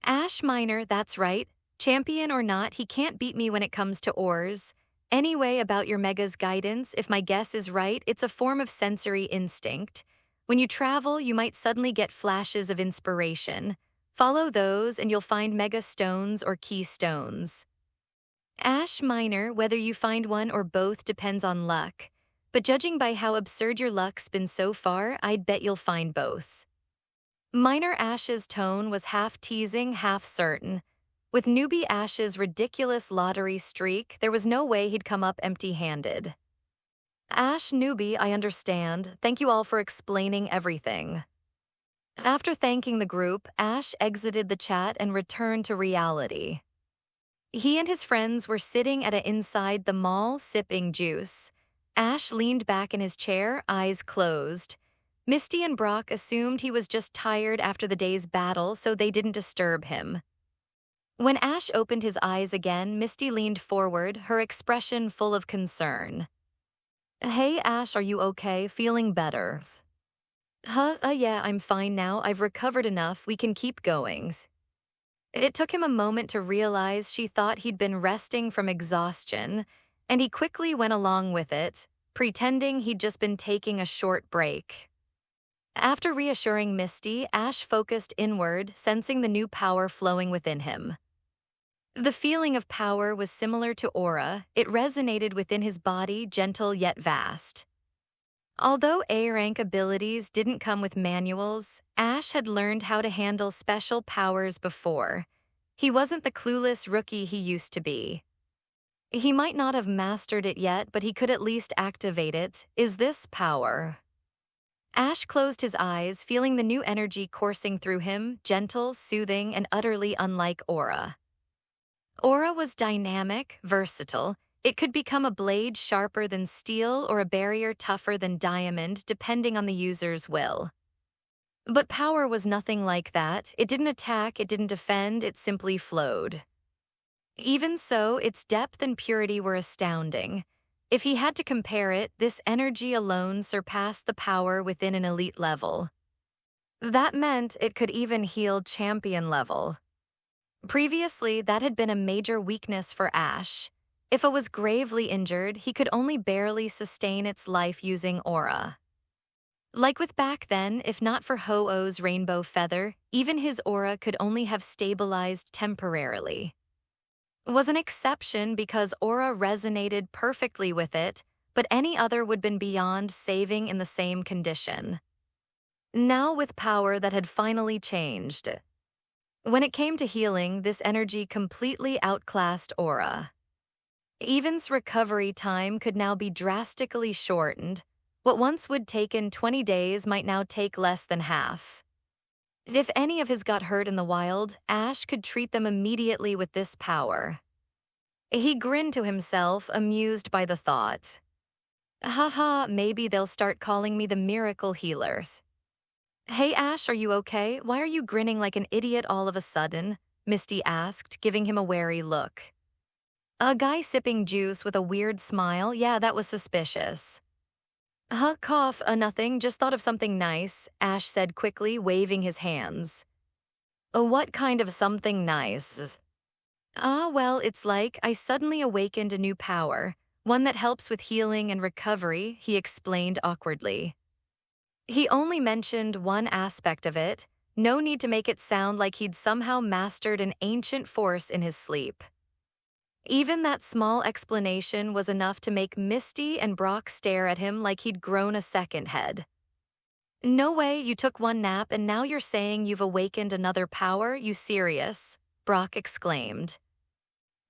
Ash Miner, that's right. Champion or not, he can't beat me when it comes to ores. Anyway, about your Mega's guidance, if my guess is right, it's a form of sensory instinct. When you travel, you might suddenly get flashes of inspiration. Follow those and you'll find Mega Stones or Keystones. Ash Miner, whether you find one or both depends on luck. But judging by how absurd your luck's been so far, I'd bet you'll find both. Miner Ash's tone was half teasing, half certain. With newbie Ash's ridiculous lottery streak, there was no way he'd come up empty-handed. Ash Newbie, I understand. Thank you all for explaining everything. After thanking the group, Ash exited the chat and returned to reality. He and his friends were sitting at inside the mall sipping juice. Ash leaned back in his chair, eyes closed. Misty and Brock assumed he was just tired after the day's battle, so they didn't disturb him. When Ash opened his eyes again, Misty leaned forward, her expression full of concern. Hey Ash, are you okay? Feeling better? Yeah, I'm fine now. I've recovered enough. We can keep going. It took him a moment to realize she thought he'd been resting from exhaustion, and he quickly went along with it, pretending he'd just been taking a short break. After reassuring Misty, Ash focused inward, sensing the new power flowing within him. The feeling of power was similar to aura. It resonated within his body, gentle yet vast. Although A-rank abilities didn't come with manuals, Ash had learned how to handle special powers before. He wasn't the clueless rookie he used to be. He might not have mastered it yet, but he could at least activate it. Is this power? Ash closed his eyes, feeling the new energy coursing through him, gentle, soothing, and utterly unlike aura. Aura was dynamic, versatile. It could become a blade sharper than steel or a barrier tougher than diamond, depending on the user's will. But power was nothing like that. It didn't attack, it didn't defend, it simply flowed. Even so, its depth and purity were astounding. If he had to compare it, this energy alone surpassed the power within an elite level. That meant it could even heal champion level. Previously, that had been a major weakness for Ash. If it was gravely injured, he could only barely sustain its life using aura. Like with back then, if not for Ho-Oh's rainbow feather, even his aura could only have stabilized temporarily. It was an exception because aura resonated perfectly with it, but any other would have been beyond saving in the same condition. Now with power that had finally changed. When it came to healing, this energy completely outclassed aura. Even's recovery time could now be drastically shortened. What once would take 20 days might now take less than half. If any of his got hurt in the wild, Ash could treat them immediately with this power. He grinned to himself, amused by the thought. Haha, maybe they'll start calling me the miracle healers. Hey Ash, are you okay? Why are you grinning like an idiot all of a sudden? Misty asked, giving him a wary look. A guy sipping juice with a weird smile, yeah, that was suspicious. Cough, nothing, just thought of something nice, Ash said quickly, waving his hands. What kind of something nice? Well, it's like I suddenly awakened a new power, one that helps with healing and recovery, he explained awkwardly. He only mentioned one aspect of it, no need to make it sound like he'd somehow mastered an ancient force in his sleep. Even that small explanation was enough to make Misty and Brock stare at him like he'd grown a second head. No way, you took one nap and now you're saying you've awakened another power, you serious? Brock exclaimed.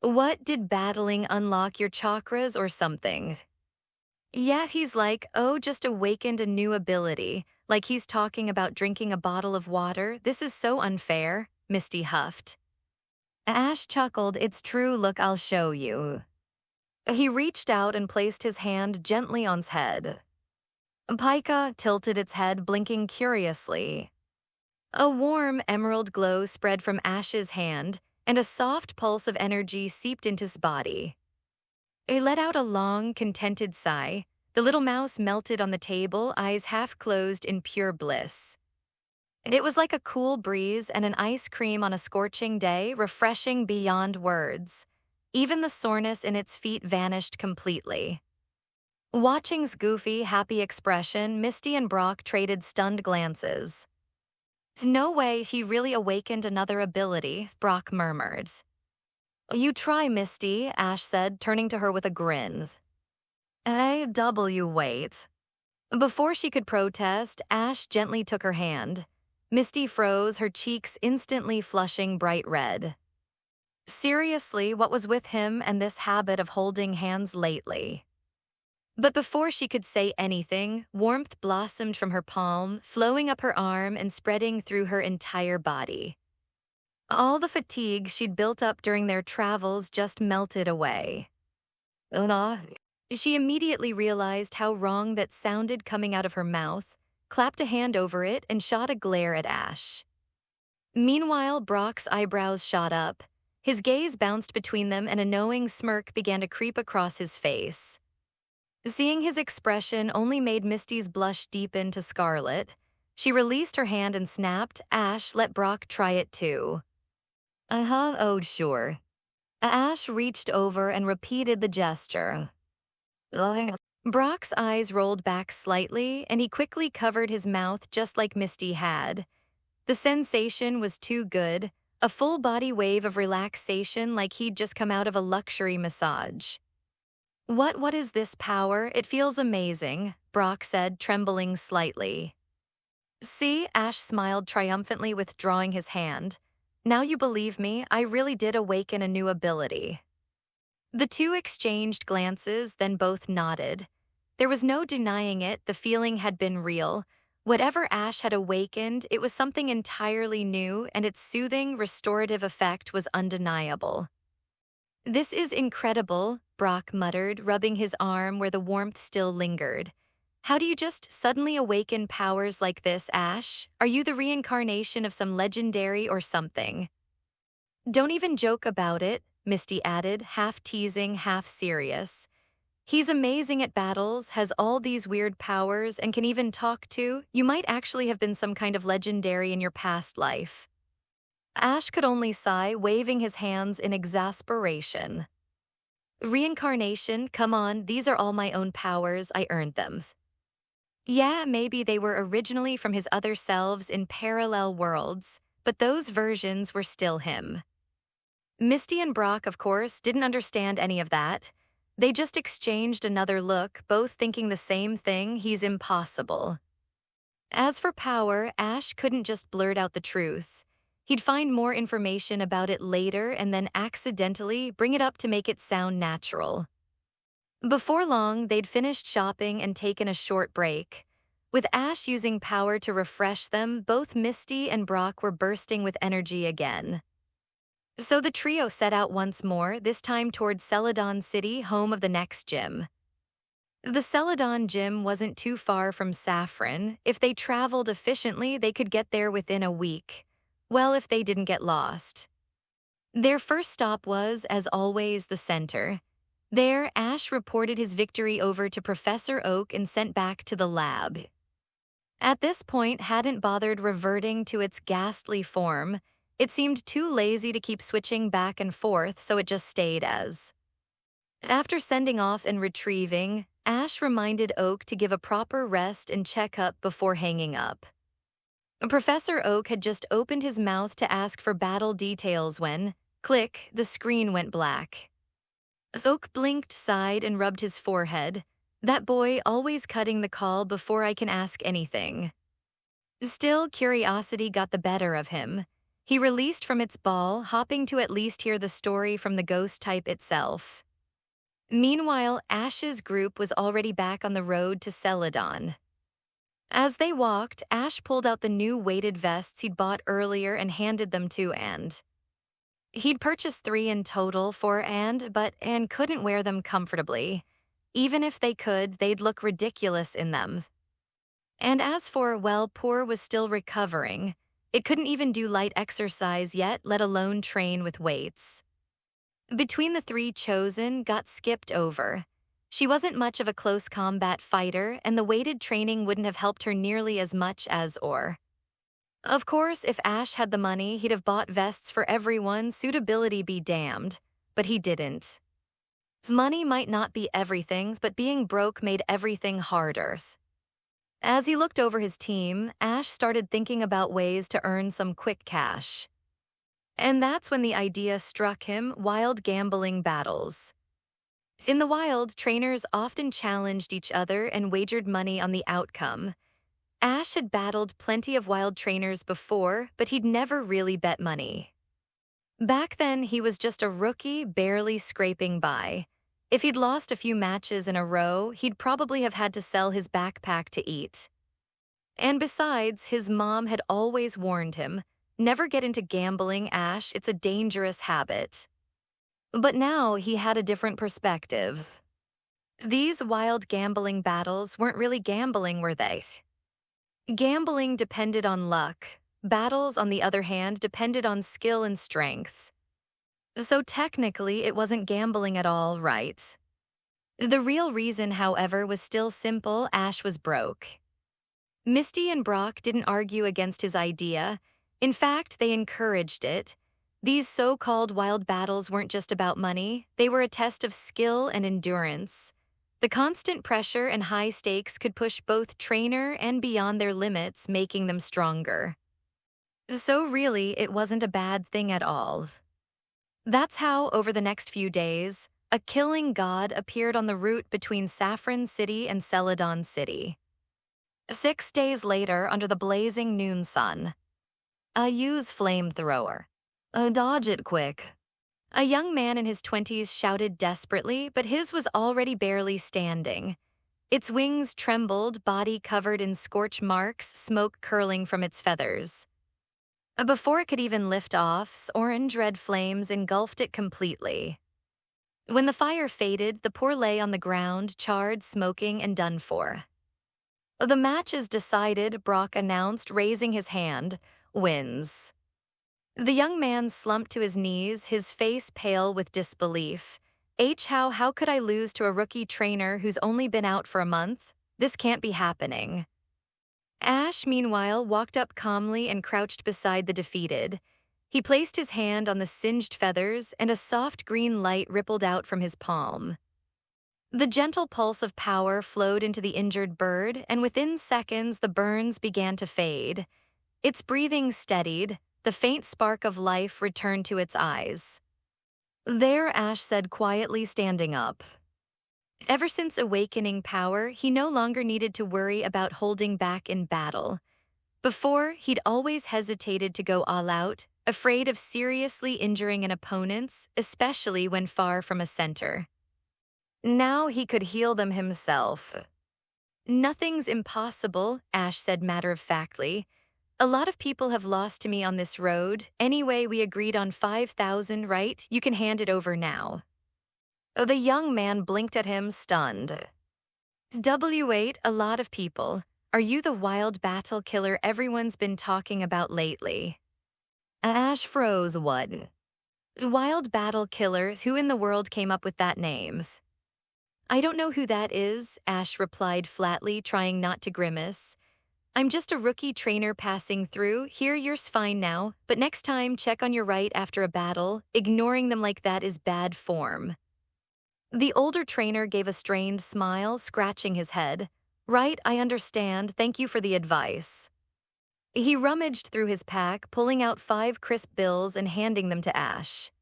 What, did battling unlock your chakras or something? Yeah, he's like, oh, just awakened a new ability, like he's talking about drinking a bottle of water. This is so unfair, Misty huffed. Ash chuckled, it's true, look, I'll show you. He reached out and placed his hand gently on his head. Pika tilted its head, blinking curiously. A warm emerald glow spread from Ash's hand, and a soft pulse of energy seeped into his body. He let out a long, contented sigh. The little mouse melted on the table, eyes half closed in pure bliss. It was like a cool breeze and an ice cream on a scorching day, refreshing beyond words. Even the soreness in its feet vanished completely. Watching's goofy, happy expression, Misty and Brock traded stunned glances. No way, he really awakened another ability, Brock murmured. You try, Misty, Ash said, turning to her with a grin. Wait. Before she could protest, Ash gently took her hand. Misty froze, her cheeks instantly flushing bright red. Seriously, what was with him and this habit of holding hands lately? But before she could say anything, warmth blossomed from her palm, flowing up her arm and spreading through her entire body. All the fatigue she'd built up during their travels just melted away. She immediately realized how wrong that sounded coming out of her mouth, clapped a hand over it, and shot a glare at Ash. Meanwhile, Brock's eyebrows shot up. His gaze bounced between them and a knowing smirk began to creep across his face. Seeing his expression only made Misty's blush deepen to scarlet. She released her hand and snapped, Ash, let Brock try it too. Oh, sure. Ash reached over and repeated the gesture. Brock's eyes rolled back slightly, and he quickly covered his mouth just like Misty had. The sensation was too good, a full-body wave of relaxation like he'd just come out of a luxury massage. What is this power? It feels amazing, Brock said, trembling slightly. See, Ash smiled triumphantly, withdrawing his hand. Now you believe me, I really did awaken a new ability. The two exchanged glances, then both nodded. There was no denying it, the feeling had been real. Whatever Ash had awakened, it was something entirely new, and its soothing, restorative effect was undeniable. This is incredible, Brock muttered, rubbing his arm where the warmth still lingered. How do you just suddenly awaken powers like this, Ash? Are you the reincarnation of some legendary or something? Don't even joke about it, Misty added, half teasing, half serious. He's amazing at battles, has all these weird powers, and can even talk to. You might actually have been some kind of legendary in your past life. Ash could only sigh, waving his hands in exasperation. Reincarnation, come on, these are all my own powers, I earned them. Yeah, maybe they were originally from his other selves in parallel worlds, but those versions were still him. Misty and Brock, of course, didn't understand any of that. They just exchanged another look, both thinking the same thing, he's impossible. As for power, Ash couldn't just blurt out the truth. He'd find more information about it later and then accidentally bring it up to make it sound natural. Before long, they'd finished shopping and taken a short break. With Ash using power to refresh them, both Misty and Brock were bursting with energy again. So the trio set out once more, this time toward Celadon City, home of the next gym. The Celadon gym wasn't too far from Saffron. If they traveled efficiently, they could get there within a week. Well, if they didn't get lost. Their first stop was, as always, the center. There, Ash reported his victory over to Professor Oak and sent back to the lab. At this point, hadn't bothered reverting to its ghastly form. It seemed too lazy to keep switching back and forth, so it just stayed as. After sending off and retrieving, Ash reminded Oak to give a proper rest and checkup before hanging up. Professor Oak had just opened his mouth to ask for battle details when, click, the screen went black. Oak blinked, sighed, and rubbed his forehead. That boy always cutting the call before I can ask anything. Still, curiosity got the better of him. He released from its ball, hoping to at least hear the story from the ghost type itself. Meanwhile, Ash's group was already back on the road to Celadon. As they walked, Ash pulled out the new weighted vests he'd bought earlier and handed them to And. He'd purchased 3 in total for And couldn't wear them comfortably. Even if they could, they'd look ridiculous in them. And as for, well, poor was still recovering. It couldn't even do light exercise yet, let alone train with weights. Between the 3 chosen got skipped over. She wasn't much of a close combat fighter, and the weighted training wouldn't have helped her nearly as much as Or. Of course, if Ash had the money, he'd have bought vests for everyone, suitability be damned, but he didn't. Money might not be everything, but being broke made everything harder. As he looked over his team, Ash started thinking about ways to earn some quick cash. And that's when the idea struck him: wild gambling battles. In the wild, trainers often challenged each other and wagered money on the outcome. Ash had battled plenty of wild trainers before, but he'd never really bet money. Back then, he was just a rookie, barely scraping by. If he'd lost a few matches in a row, he'd probably have had to sell his backpack to eat. And besides, his mom had always warned him, never get into gambling, Ash, it's a dangerous habit. But now he had a different perspective. These wild gambling battles weren't really gambling, were they? Gambling depended on luck. Battles, on the other hand, depended on skill and strength. So technically, it wasn't gambling at all, right? The real reason, however, was still simple: Ash was broke. Misty and Brock didn't argue against his idea. In fact, they encouraged it. These so-called wild battles weren't just about money. They were a test of skill and endurance. The constant pressure and high stakes could push both trainer and beyond their limits, making them stronger. So really, it wasn't a bad thing at all. That's how, over the next few days, a killing god appeared on the route between Saffron City and Celadon City. 6 days later, under the blazing noon sun. Use flamethrower. Dodge it quick. A young man in his 20s shouted desperately, but his was already barely standing. Its wings trembled, body covered in scorch marks, smoke curling from its feathers. Before it could even lift off, orange red flames engulfed it completely. When the fire faded, the poor lay on the ground, charred, smoking, and done for. The match is decided, Brock announced, raising his hand. Wins. The young man slumped to his knees, his face pale with disbelief. How could I lose to a rookie trainer who's only been out for a month? This can't be happening. Ash, meanwhile, walked up calmly and crouched beside the defeated. He placed his hand on the singed feathers, and a soft green light rippled out from his palm. The gentle pulse of power flowed into the injured bird, and within seconds the burns began to fade. Its breathing steadied, the faint spark of life returned to its eyes. There, Ash said quietly, standing up. Ever since awakening power, he no longer needed to worry about holding back in battle. Before, he'd always hesitated to go all out, afraid of seriously injuring an opponent, especially when far from a center. Now he could heal them himself. Nothing's impossible, Ash said matter-of-factly. A lot of people have lost to me on this road. Anyway, we agreed on 5,000, right? You can hand it over now. Oh, the young man blinked at him, stunned. W8, a lot of people. Are you the wild battle killer everyone's been talking about lately? Ash froze. What? Wild battle killers? Who in the world came up with that names? I don't know who that is, Ash replied flatly, trying not to grimace. I'm just a rookie trainer passing through. Here, you're fine now, but next time check on your right after a battle. Ignoring them like that is bad form. The older trainer gave a strained smile, scratching his head. Right, I understand. Thank you for the advice. He rummaged through his pack, pulling out 5 crisp bills and handing them to Ash.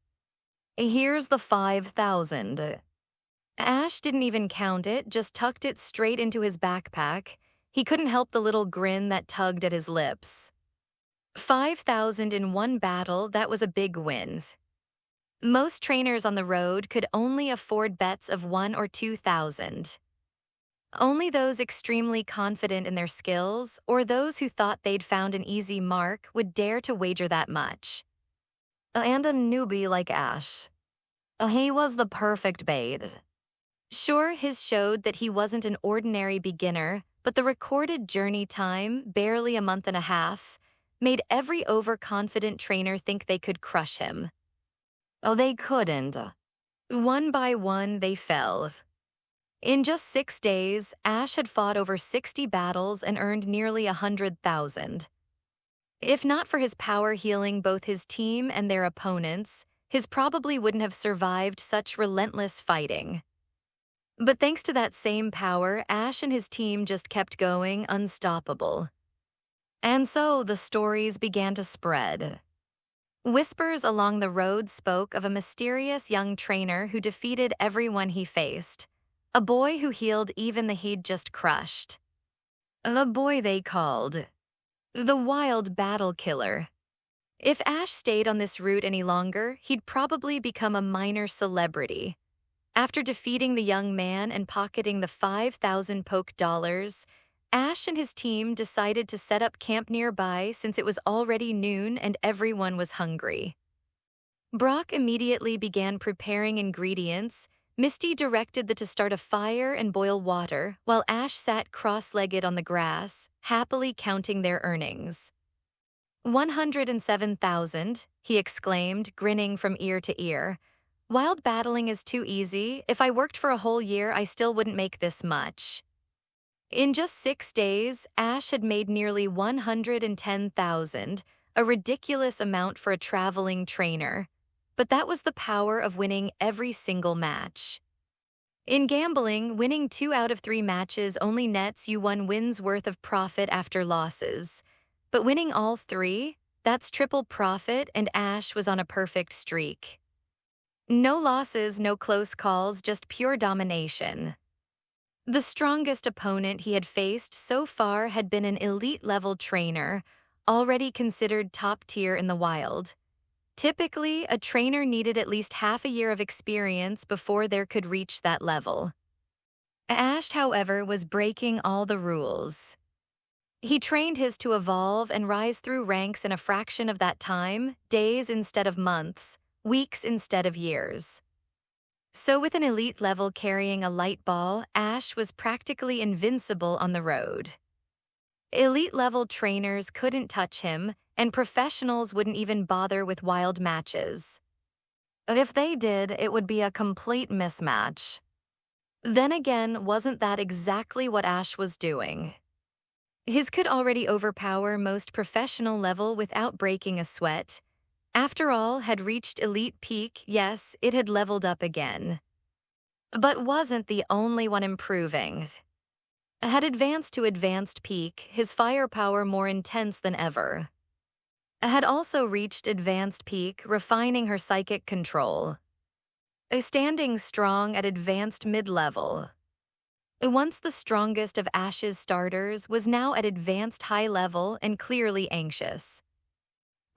Here's the 5,000. Ash didn't even count it, just tucked it straight into his backpack. He couldn't help the little grin that tugged at his lips. 5,000 in one battle, that was a big win. Most trainers on the road could only afford bets of 1 or 2,000. Only those extremely confident in their skills, or those who thought they'd found an easy mark, would dare to wager that much. And a newbie like Ash. He was the perfect bait. Sure, his showed that he wasn't an ordinary beginner, but the recorded journey time, barely a month and a half, made every overconfident trainer think they could crush him. They couldn't. One by one, they fell. In just 6 days, Ash had fought over 60 battles and earned nearly 100,000. If not for his power healing both his team and their opponents, his probably wouldn't have survived such relentless fighting. But thanks to that same power, Ash and his team just kept going, unstoppable. And so the stories began to spread. Whispers along the road spoke of a mysterious young trainer who defeated everyone he faced. A boy who healed even the he'd just crushed. The boy they called the Wild Battle Killer. If Ash stayed on this route any longer, he'd probably become a minor celebrity. After defeating the young man and pocketing the 5,000 poke dollars, Ash and his team decided to set up camp nearby since it was already noon and everyone was hungry. Brock immediately began preparing ingredients. Misty directed to start a fire and boil water, while Ash sat cross-legged on the grass, happily counting their earnings. 107,000, he exclaimed, grinning from ear to ear. Wild battling is too easy. If I worked for a whole year, I still wouldn't make this much. In just 6 days, Ash had made nearly 110,000, a ridiculous amount for a traveling trainer. But that was the power of winning every single match. In gambling, winning 2 out of 3 matches only nets you 1 win's worth of profit after losses. But winning all 3, that's triple profit, and Ash was on a perfect streak. No losses, no close calls, just pure domination. The strongest opponent he had faced so far had been an elite-level trainer, already considered top tier in the wild. Typically, a trainer needed at least half a year of experience before they could reach that level. Ash, however, was breaking all the rules. He trained his to evolve and rise through ranks in a fraction of that time, days instead of months, weeks instead of years. So with an elite level carrying a light ball, Ash was practically invincible on the road. Elite-level trainers couldn't touch him, and professionals wouldn't even bother with wild matches. If they did, it would be a complete mismatch. Then again, wasn't that exactly what Ash was doing? His could already overpower most professional level without breaking a sweat. After all, had reached elite peak, yes, it had leveled up again. But wasn't the only one improving. Had advanced to advanced peak, his firepower more intense than ever. Had also reached advanced peak, refining her psychic control. Standing strong at advanced mid-level. Once the strongest of Ash's starters, was now at advanced high level and clearly anxious.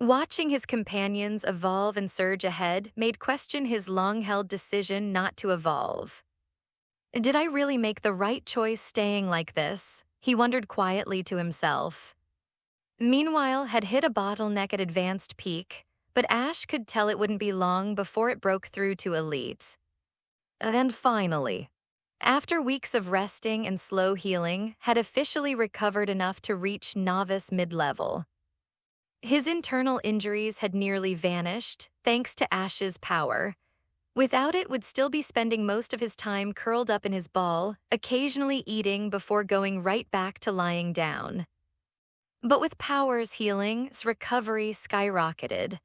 Watching his companions evolve and surge ahead made question his long-held decision not to evolve. Did I really make the right choice staying like this? He wondered quietly to himself. Meanwhile, had hit a bottleneck at advanced peak, but Ash could tell it wouldn't be long before it broke through to elite. And finally, after weeks of resting and slow healing, had officially recovered enough to reach novice mid-level. His internal injuries had nearly vanished, thanks to Ash's power. Without it, would still be spending most of his time curled up in his ball, occasionally eating before going right back to lying down. But with Power's healing's recovery skyrocketed.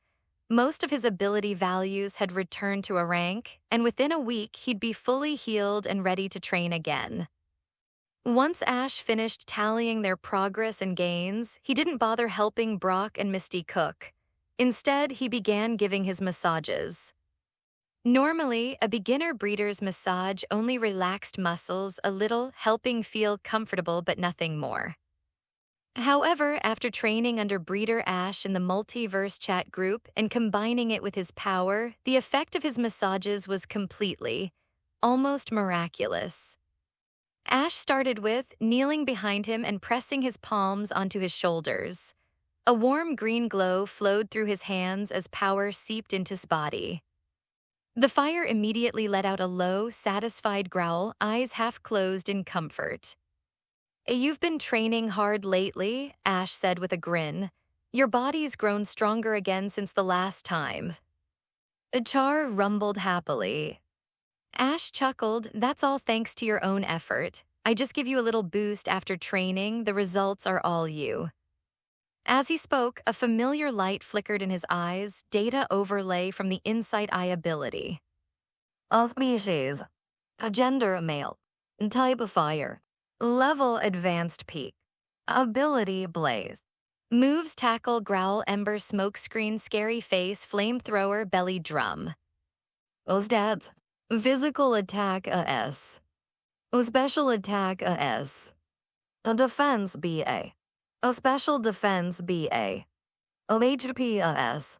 Most of his ability values had returned to a rank, and within a week he'd be fully healed and ready to train again. Once Ash finished tallying their progress and gains, he didn't bother helping Brock and Misty cook. Instead, he began giving his massages. Normally, a beginner breeder's massage only relaxed muscles a little, helping feel comfortable but nothing more. However, after training under Breeder Ash in the Multiverse chat group and combining it with his power, the effect of his massages was completely, almost miraculous. Ash started with kneeling behind him and pressing his palms onto his shoulders. A warm green glow flowed through his hands as power seeped into his body. The fire immediately let out a low, satisfied growl, eyes half closed in comfort. "You've been training hard lately," Ash said with a grin. "Your body's grown stronger again since the last time." Char rumbled happily. Ash chuckled, "That's all thanks to your own effort. I just give you a little boost after training, the results are all you." As he spoke, a familiar light flickered in his eyes, data overlay from the Insight Eye ability. "A species. A gender male. Type of fire. Level advanced peak. Ability blaze. Moves tackle growl ember smokescreen scary face flamethrower belly drum. Stats. Physical attack a S. Special attack a S. A defense BA. A special defense BA. A HP a S.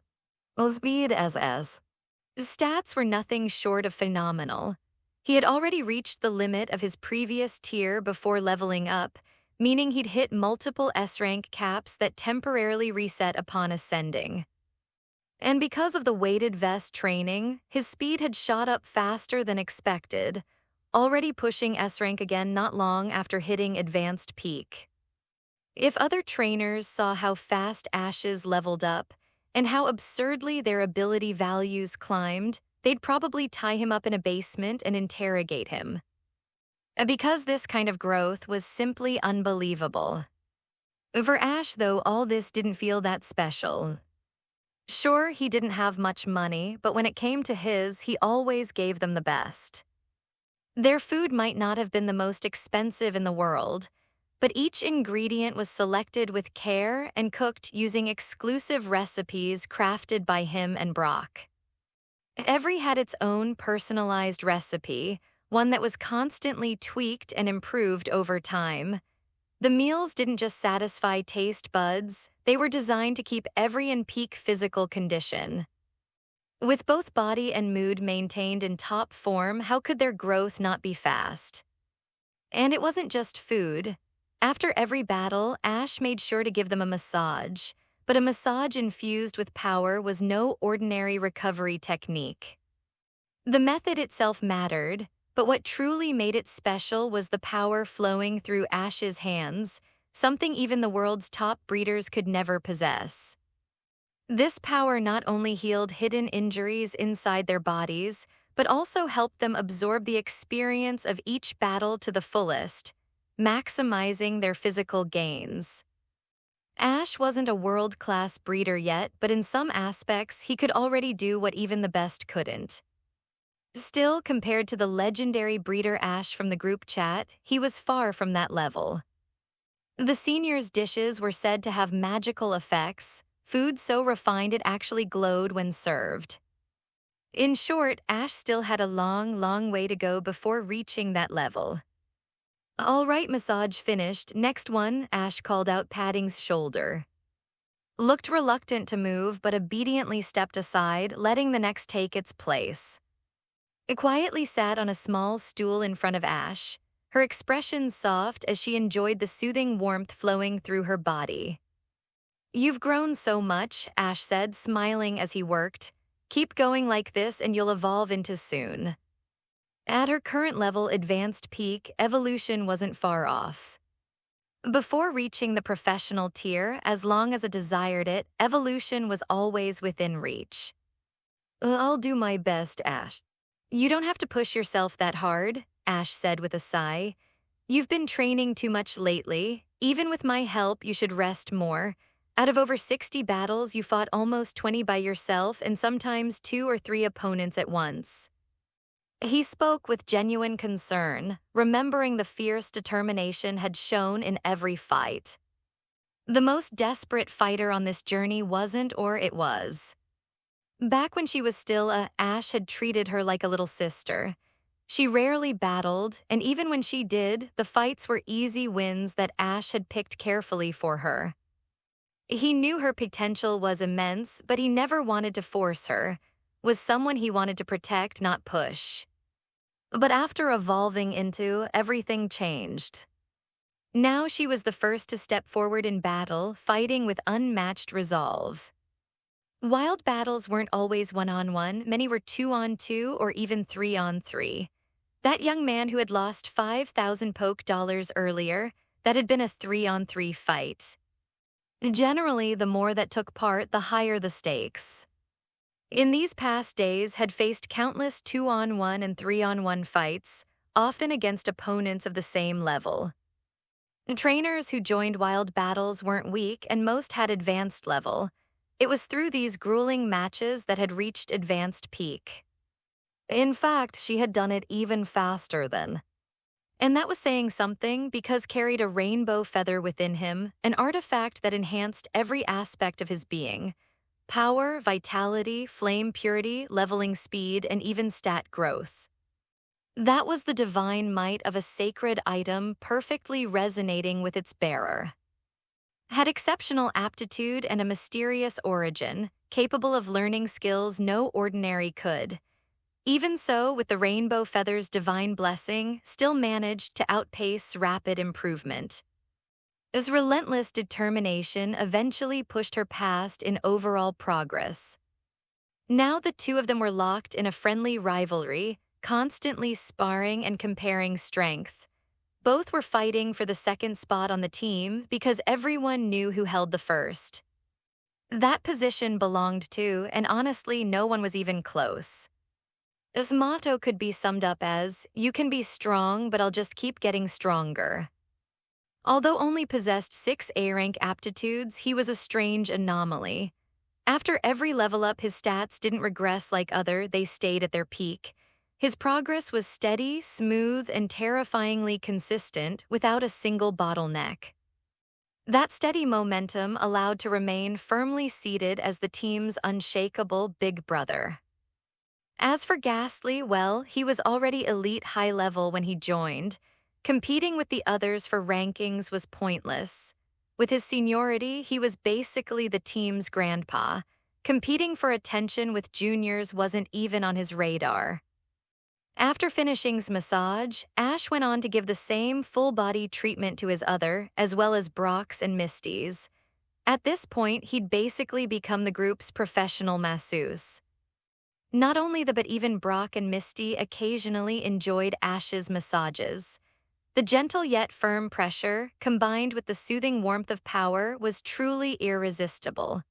A speed SS. Stats were nothing short of phenomenal. He had already reached the limit of his previous tier before leveling up, meaning he'd hit multiple S-rank caps that temporarily reset upon ascending. And because of the weighted vest training, his speed had shot up faster than expected, already pushing S-rank again not long after hitting advanced peak. If other trainers saw how fast Ash's leveled up, and how absurdly their ability values climbed, they'd probably tie him up in a basement and interrogate him. Because this kind of growth was simply unbelievable. For Ash, though, all this didn't feel that special. Sure, he didn't have much money, but when it came to his, he always gave them the best. Their food might not have been the most expensive in the world, but each ingredient was selected with care and cooked using exclusive recipes crafted by him and Brock. Every had its own personalized recipe, one that was constantly tweaked and improved over time. The meals didn't just satisfy taste buds, they were designed to keep every in peak physical condition. With both body and mood maintained in top form, how could their growth not be fast? And it wasn't just food. After every battle, Ash made sure to give them a massage, but a massage infused with power was no ordinary recovery technique. The method itself mattered, but what truly made it special was the power flowing through Ash's hands, something even the world's top breeders could never possess. This power not only healed hidden injuries inside their bodies, but also helped them absorb the experience of each battle to the fullest, maximizing their physical gains. Ash wasn't a world-class breeder yet, but in some aspects, he could already do what even the best couldn't. Still, compared to the legendary breeder Ash from the group chat, he was far from that level. The seniors' dishes were said to have magical effects, food so refined it actually glowed when served. In short, Ash still had a long way to go before reaching that level. "All right, massage finished. Next one," Ash called out, patting his shoulder. Looked reluctant to move, but obediently stepped aside, letting the next take its place. It quietly sat on a small stool in front of Ash, her expression soft as she enjoyed the soothing warmth flowing through her body. "You've grown so much," Ash said, smiling as he worked. "Keep going like this and you'll evolve into soon." At her current level advanced peak, evolution wasn't far off. Before reaching the professional tier, as long as it desired it, evolution was always within reach. "I'll do my best, Ash." "You don't have to push yourself that hard," Ash said with a sigh. "You've been training too much lately. Even with my help, you should rest more. Out of over 60 battles, you fought almost 20 by yourself and sometimes 2 or 3 opponents at once." He spoke with genuine concern, remembering the fierce determination had shown in every fight. The most desperate fighter on this journey wasn't, or it was. Back when she was still Ash had treated her like a little sister. She rarely battled, and even when she did, the fights were easy wins that Ash had picked carefully for her. He knew her potential was immense, but he never wanted to force her. Was someone he wanted to protect, not push. But after evolving into, everything changed. Now she was the first to step forward in battle, fighting with unmatched resolve. Wild battles weren't always one-on-one, many were two-on-two or even three-on-three. That young man who had lost 5,000 poke dollars earlier, that had been a three-on-three fight. Generally, the more that took part, the higher the stakes. In these past days had faced countless two-on-one and three-on-one fights, often against opponents of the same level. Trainers who joined wild battles weren't weak and most had advanced level. It was through these grueling matches that had reached advanced peak. In fact, she had done it even faster than. And that was saying something because carried a rainbow feather within him, an artifact that enhanced every aspect of his being. Power, vitality, flame purity, leveling speed, and even stat growth. That was the divine might of a sacred item perfectly resonating with its bearer. Had exceptional aptitude and a mysterious origin, capable of learning skills no ordinary could. Even so, with the rainbow feather's divine blessing, still managed to outpace rapid improvement. His relentless determination eventually pushed her past in overall progress. Now the two of them were locked in a friendly rivalry, constantly sparring and comparing strength. Both were fighting for the second spot on the team because everyone knew who held the first. That position belonged to, and honestly, no one was even close. His motto could be summed up as, "You can be strong, but I'll just keep getting stronger." Although only possessed 6 A-rank aptitudes, he was a strange anomaly. After every level up, his stats didn't regress like they stayed at their peak. His progress was steady, smooth, and terrifyingly consistent without a single bottleneck. That steady momentum allowed to remain firmly seated as the team's unshakable big brother. As for Ghastly, well, he was already elite high level when he joined. Competing with the others for rankings was pointless. With his seniority, he was basically the team's grandpa. Competing for attention with juniors wasn't even on his radar. After finishing's massage, Ash went on to give the same full-body treatment to his other, as well as Brock's and Misty's. At this point, he'd basically become the group's professional masseuse. Not only but even Brock and Misty occasionally enjoyed Ash's massages. The gentle yet firm pressure, combined with the soothing warmth of power, was truly irresistible.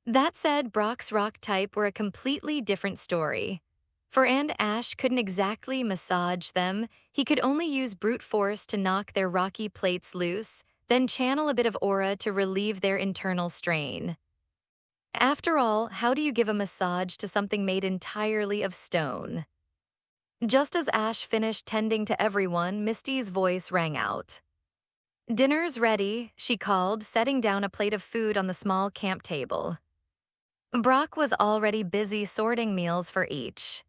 That said, Brock's rock type were a completely different story. For and Ash couldn't exactly massage them, he could only use brute force to knock their rocky plates loose, then channel a bit of aura to relieve their internal strain. After all, how do you give a massage to something made entirely of stone? Just as Ash finished tending to everyone, Misty's voice rang out. "Dinner's ready," she called, setting down a plate of food on the small camp table. Brock was already busy sorting meals for each.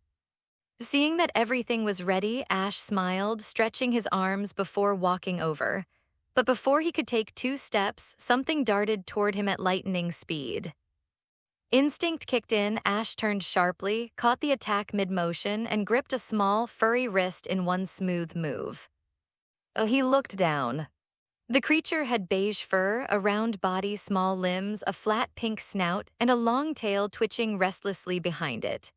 Seeing that everything was ready, Ash smiled, stretching his arms before walking over. But before he could take 2 steps, something darted toward him at lightning speed. Instinct kicked in, Ash turned sharply, caught the attack mid-motion, and gripped a small, furry wrist in one smooth move. He looked down. The creature had beige fur, a round body, small limbs, a flat pink snout, and a long tail twitching restlessly behind it.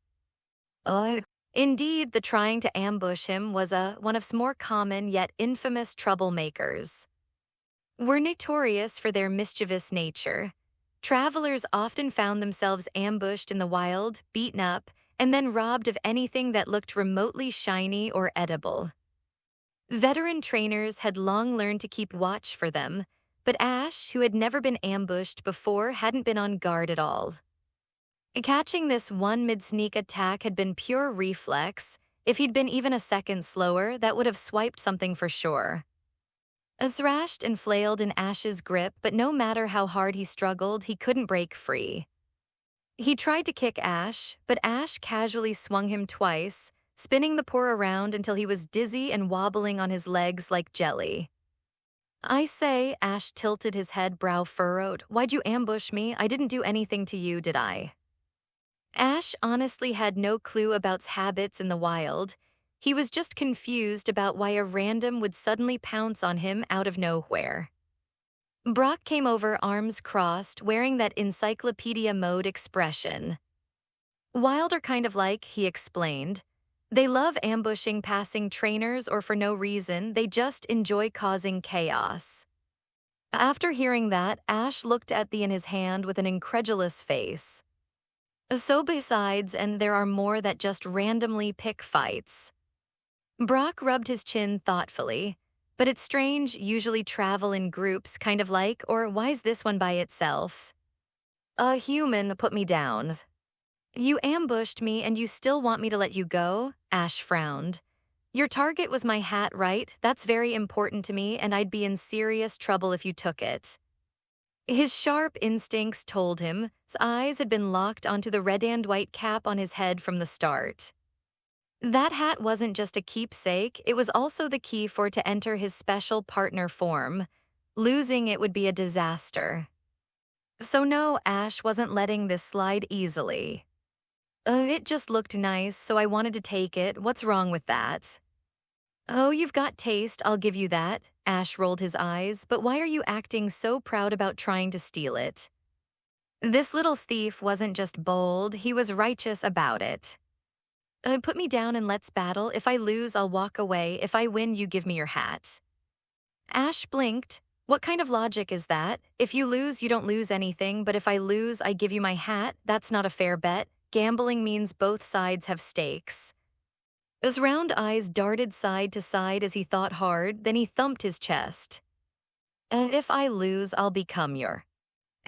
Indeed, the trying to ambush him was one of more common yet infamous troublemakers. Were notorious for their mischievous nature. Travelers often found themselves ambushed in the wild, beaten up, and then robbed of anything that looked remotely shiny or edible. Veteran trainers had long learned to keep watch for them, but Ash, who had never been ambushed before, hadn't been on guard at all. Catching this one mid-sneak attack had been pure reflex. If he'd been even a second slower, that would have swiped something for sure. Thrashed and flailed in Ash's grip, but no matter how hard he struggled, he couldn't break free. He tried to kick Ash, but Ash casually swung him twice, spinning the poor around until he was dizzy and wobbling on his legs like jelly. I say, Ash tilted his head, brow furrowed. Why'd you ambush me? I didn't do anything to you, did I? Ash honestly had no clue about habits in the wild. He was just confused about why a random would suddenly pounce on him out of nowhere. Brock came over, arms crossed, wearing that encyclopedia mode expression. Wild are kind of like, he explained. They love ambushing passing trainers, or for no reason, they just enjoy causing chaos. After hearing that, Ash looked at the in his hand with an incredulous face. So besides, and there are more that just randomly pick fights. Brock rubbed his chin thoughtfully. But it's strange, usually travel in groups, kind of like, or why's this one by itself? A human put me down. You ambushed me and you still want me to let you go? Ash frowned. Your target was my hat, right? That's very important to me, and I'd be in serious trouble if you took it. His sharp instincts told him his eyes had been locked onto the red and white cap on his head from the start. That hat wasn't just a keepsake, it was also the key to enter his special partner form. Losing it would be a disaster. So no, Ash wasn't letting this slide easily. It just looked nice, so I wanted to take it. What's wrong with that? Oh, you've got taste, I'll give you that. Ash rolled his eyes, but why are you acting so proud about trying to steal it? This little thief wasn't just bold, he was righteous about it. Put me down and let's battle. If I lose, I'll walk away. If I win, you give me your hat. Ash blinked. What kind of logic is that? If you lose, you don't lose anything, but if I lose, I give you my hat? That's not a fair bet. Gambling means both sides have stakes. His round eyes darted side to side as he thought hard, then he thumped his chest. If I lose, I'll become your.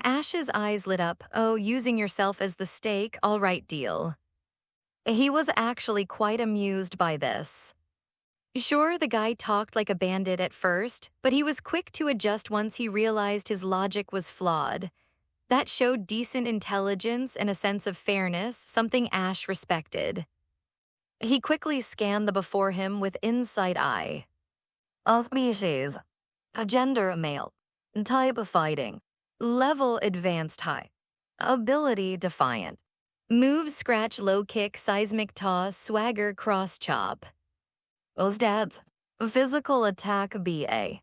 Ash's eyes lit up. Oh, using yourself as the stake, all right, deal. He was actually quite amused by this. Sure, the guy talked like a bandit at first, but he was quick to adjust once he realized his logic was flawed. That showed decent intelligence and a sense of fairness, something Ash respected. He quickly scanned the before him with insight eye. A species. A gender male. Type of fighting. Level advanced high. Ability defiant. Move, scratch, low kick, seismic toss, swagger, cross chop. Stats. Physical attack BA.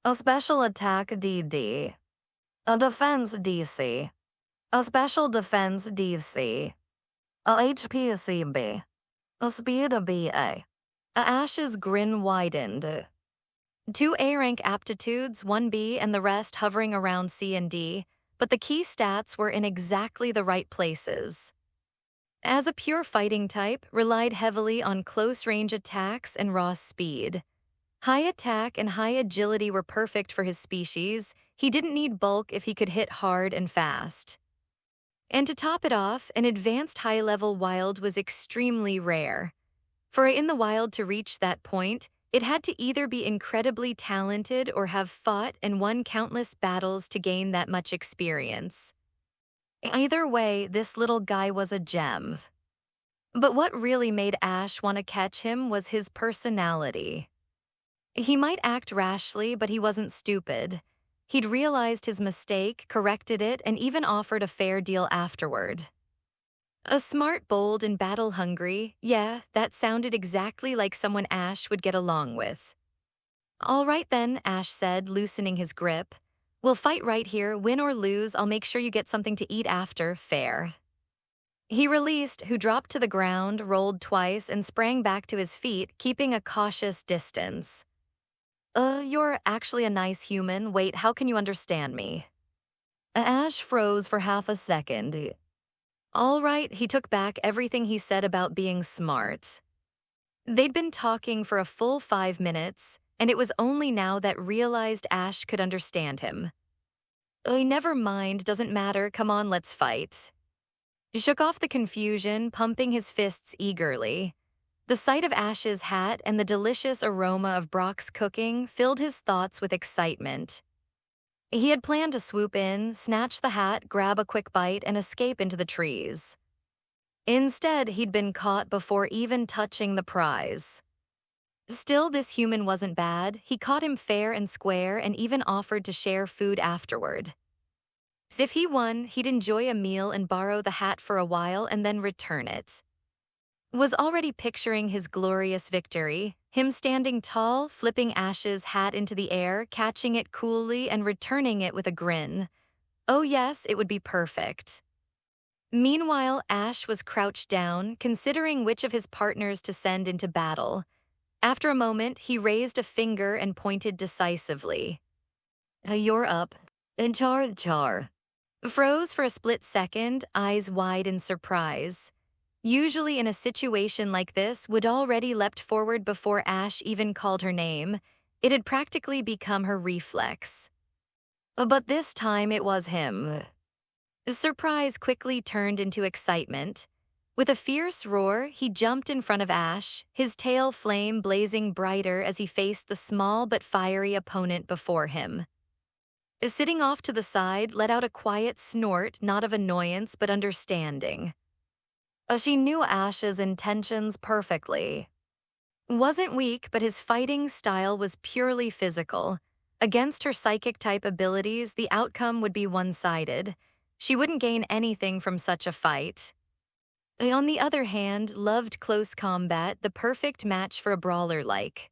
A special attack DD. A defense DC. A special defense DC. A HP CB. A speed BA. Ash's grin widened. 2 A-rank aptitudes, 1 B, and the rest hovering around C and D, but the key stats were in exactly the right places. As a pure fighting type, relied heavily on close-range attacks and raw speed. High attack and high agility were perfect for his species. He didn't need bulk if he could hit hard and fast. And to top it off, an advanced high-level wild was extremely rare. For in the wild to reach that point, it had to either be incredibly talented or have fought and won countless battles to gain that much experience. Either way, this little guy was a gem. But what really made Ash want to catch him was his personality. He might act rashly, but he wasn't stupid. He'd realized his mistake, corrected it, and even offered a fair deal afterward. A smart, bold, and battle-hungry, yeah, that sounded exactly like someone Ash would get along with. All right then, Ash said, loosening his grip. We'll fight right here, win or lose, I'll make sure you get something to eat after, fair. He released, who dropped to the ground, rolled twice, and sprang back to his feet, keeping a cautious distance. You're actually a nice human. Wait, how can you understand me? Ash froze for half a second. All right, he took back everything he said about being smart. They'd been talking for a full 5 minutes, and it was only now that realized Ash could understand him. Never mind, doesn't matter, come on, let's fight. He shook off the confusion, pumping his fists eagerly. The sight of Ash's hat and the delicious aroma of Brock's cooking filled his thoughts with excitement. He had planned to swoop in, snatch the hat, grab a quick bite, and escape into the trees. Instead, he'd been caught before even touching the prize. Still, this human wasn't bad. He caught him fair and square and even offered to share food afterward. If he won, he'd enjoy a meal and borrow the hat for a while and then return it. Was already picturing his glorious victory, him standing tall, flipping Ash's hat into the air, catching it coolly and returning it with a grin. Oh yes, it would be perfect. Meanwhile, Ash was crouched down, considering which of his partners to send into battle. After a moment, he raised a finger and pointed decisively. You're up. Char. Froze for a split second, eyes wide in surprise. Usually in a situation like this, would already leapt forward before Ash even called her name. It had practically become her reflex. But this time it was him. Surprise quickly turned into excitement. With a fierce roar, he jumped in front of Ash, his tail flame blazing brighter as he faced the small but fiery opponent before him. Sitting off to the side, let out a quiet snort, not of annoyance but understanding. She knew Ash's intentions perfectly. Wasn't weak, but his fighting style was purely physical. Against her psychic-type abilities, the outcome would be one-sided. She wouldn't gain anything from such a fight. On the other hand, loved close combat, the perfect match for a brawler like.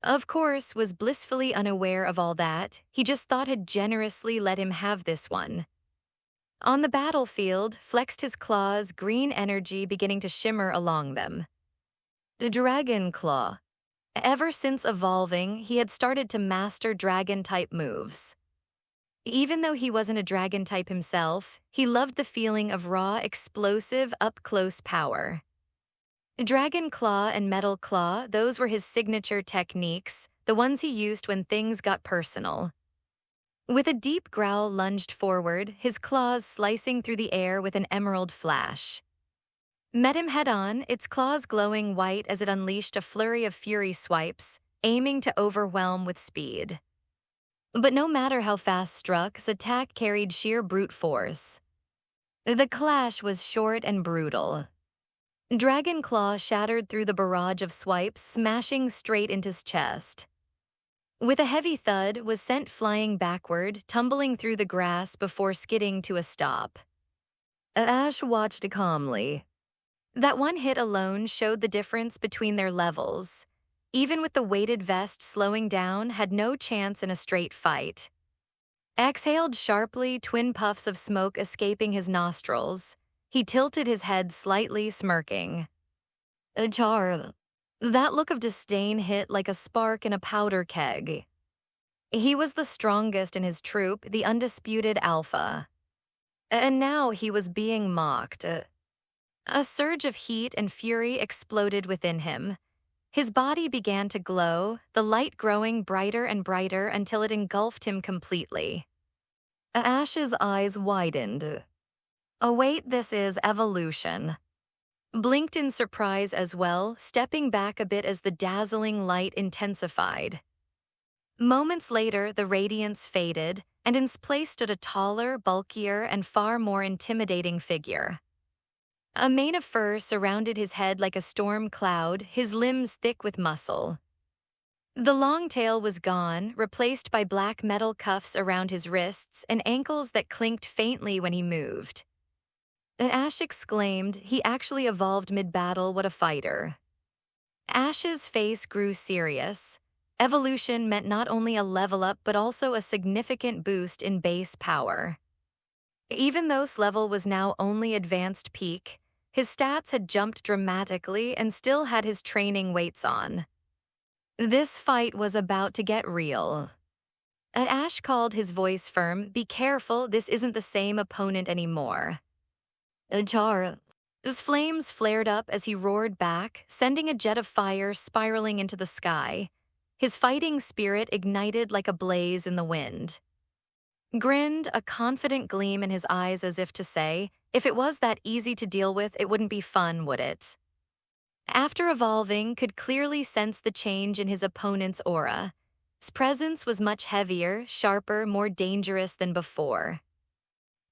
Of course, was blissfully unaware of all that. He just thought had generously let him have this one. On the battlefield, flexed his claws, green energy beginning to shimmer along them. The Dragon Claw. Ever since evolving, he had started to master dragon-type moves. Even though he wasn't a dragon type himself, he loved the feeling of raw, explosive, up-close power. Dragon Claw and Metal Claw, those were his signature techniques, the ones he used when things got personal. With a deep growl lunged forward, his claws slicing through the air with an emerald flash. Met him head-on, its claws glowing white as it unleashed a flurry of fury swipes, aiming to overwhelm with speed. But no matter how fast struck, his attack carried sheer brute force. The clash was short and brutal. Dragon Claw shattered through the barrage of swipes, smashing straight into his chest. With a heavy thud, was sent flying backward, tumbling through the grass before skidding to a stop. Ash watched calmly. That one hit alone showed the difference between their levels. Even with the weighted vest slowing down, had no chance in a straight fight. Exhaled sharply, twin puffs of smoke escaping his nostrils. He tilted his head slightly, smirking. Char. That look of disdain hit like a spark in a powder keg. He was the strongest in his troop, the undisputed alpha. And now he was being mocked. A surge of heat and fury exploded within him. His body began to glow, the light growing brighter and brighter until it engulfed him completely. Ash's eyes widened. Oh wait, this is evolution. Blinked in surprise as well, stepping back a bit as the dazzling light intensified. Moments later, the radiance faded, and in its place stood a taller, bulkier, and far more intimidating figure. A mane of fur surrounded his head like a storm cloud, his limbs thick with muscle. The long tail was gone, replaced by black metal cuffs around his wrists and ankles that clinked faintly when he moved. Ash exclaimed, he actually evolved mid-battle, what a fighter. Ash's face grew serious. Evolution meant not only a level up but also a significant boost in base power. Even though this level was now only advanced peak, his stats had jumped dramatically and still had his training weights on. This fight was about to get real. Ash called, his voice firm, "Be careful, this isn't the same opponent anymore." Char. His flames flared up as he roared back, sending a jet of fire spiraling into the sky. His fighting spirit ignited like a blaze in the wind. Grinned, a confident gleam in his eyes as if to say, if it was that easy to deal with, it wouldn't be fun, would it? After evolving, could clearly sense the change in his opponent's aura. His presence was much heavier, sharper, more dangerous than before.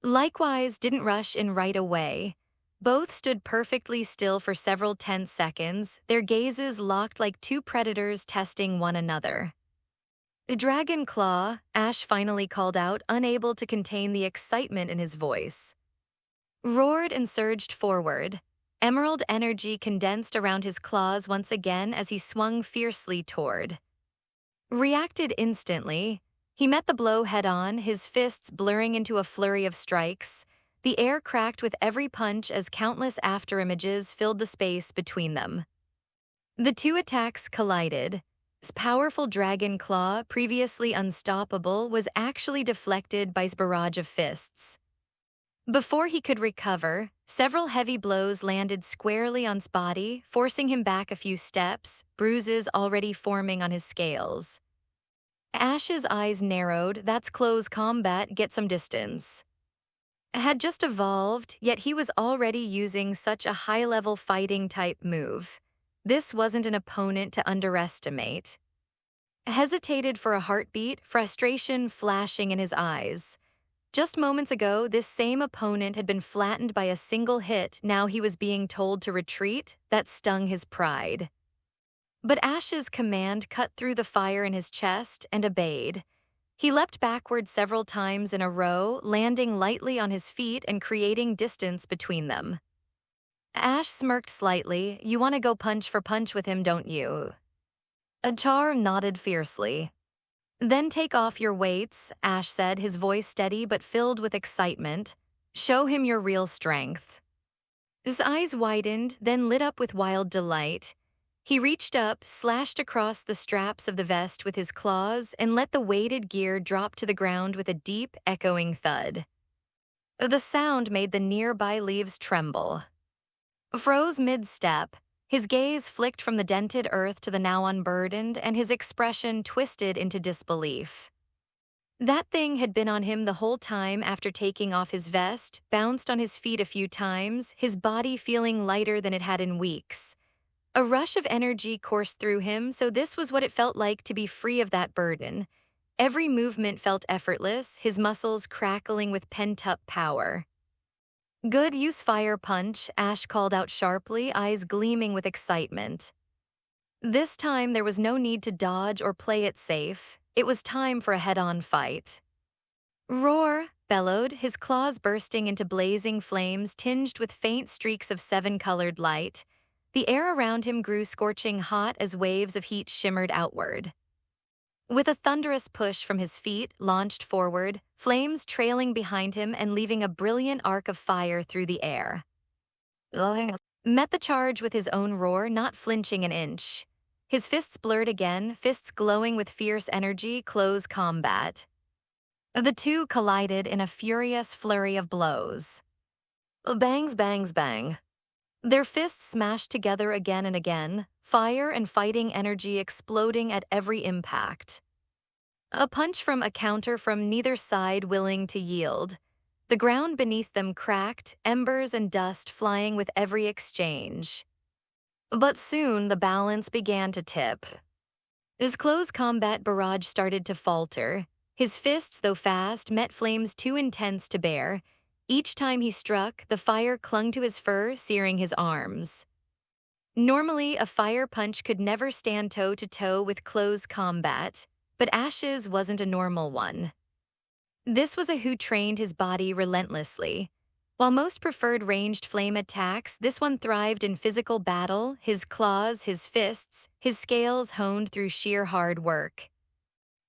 Likewise, didn't rush in right away. Both stood perfectly still for several tense seconds, their gazes locked like two predators testing one another. "Dragon Claw," Ash finally called out, unable to contain the excitement in his voice. Roared and surged forward. Emerald energy condensed around his claws once again as he swung fiercely toward. Reacted instantly. He met the blow head-on, his fists blurring into a flurry of strikes. The air cracked with every punch as countless afterimages filled the space between them. The two attacks collided. His powerful dragon claw, previously unstoppable, was actually deflected by his barrage of fists. Before he could recover, several heavy blows landed squarely on his body, forcing him back a few steps, bruises already forming on his scales. Ash's eyes narrowed. That's close combat, get some distance. Had just evolved, yet he was already using such a high-level fighting-type move. This wasn't an opponent to underestimate. Hesitated for a heartbeat, frustration flashing in his eyes. Just moments ago, this same opponent had been flattened by a single hit. Now he was being told to retreat. That stung his pride. But Ash's command cut through the fire in his chest and obeyed. He leapt backward several times in a row, landing lightly on his feet and creating distance between them. Ash smirked slightly. "You want to go punch for punch with him, don't you?" Achar nodded fiercely. "Then take off your weights," Ash said, his voice steady but filled with excitement. "Show him your real strength." His eyes widened, then lit up with wild delight. He reached up, slashed across the straps of the vest with his claws, and let the weighted gear drop to the ground with a deep, echoing thud. The sound made the nearby leaves tremble. Froze mid-step. His gaze flicked from the dented earth to the now unburdened, and his expression twisted into disbelief. That thing had been on him the whole time after taking off his vest, bounced on his feet a few times, his body feeling lighter than it had in weeks. A rush of energy coursed through him, so this was what it felt like to be free of that burden. Every movement felt effortless, his muscles crackling with pent-up power. "Good, use fire punch," Ash called out sharply, eyes gleaming with excitement. This time there was no need to dodge or play it safe. It was time for a head-on fight. "Roar," bellowed, his claws bursting into blazing flames tinged with faint streaks of seven-colored light. The air around him grew scorching hot as waves of heat shimmered outward. With a thunderous push from his feet, launched forward, flames trailing behind him and leaving a brilliant arc of fire through the air. Met the charge with his own roar, not flinching an inch. His fists blurred again, fists glowing with fierce energy, close combat. The two collided in a furious flurry of blows. Bangs, bangs, bang. Their fists smashed together again and again, fire and fighting energy exploding at every impact. A punch from a counter from neither side willing to yield. The ground beneath them cracked, embers and dust flying with every exchange. But soon the balance began to tip. His close combat barrage started to falter. His fists, though fast, met flames too intense to bear. Each time he struck, the fire clung to his fur, searing his arms. Normally, a fire punch could never stand toe-to-toe with close combat, but Ash's wasn't a normal one. This was a who trained his body relentlessly. While most preferred ranged flame attacks, this one thrived in physical battle, his claws, his fists, his scales honed through sheer hard work.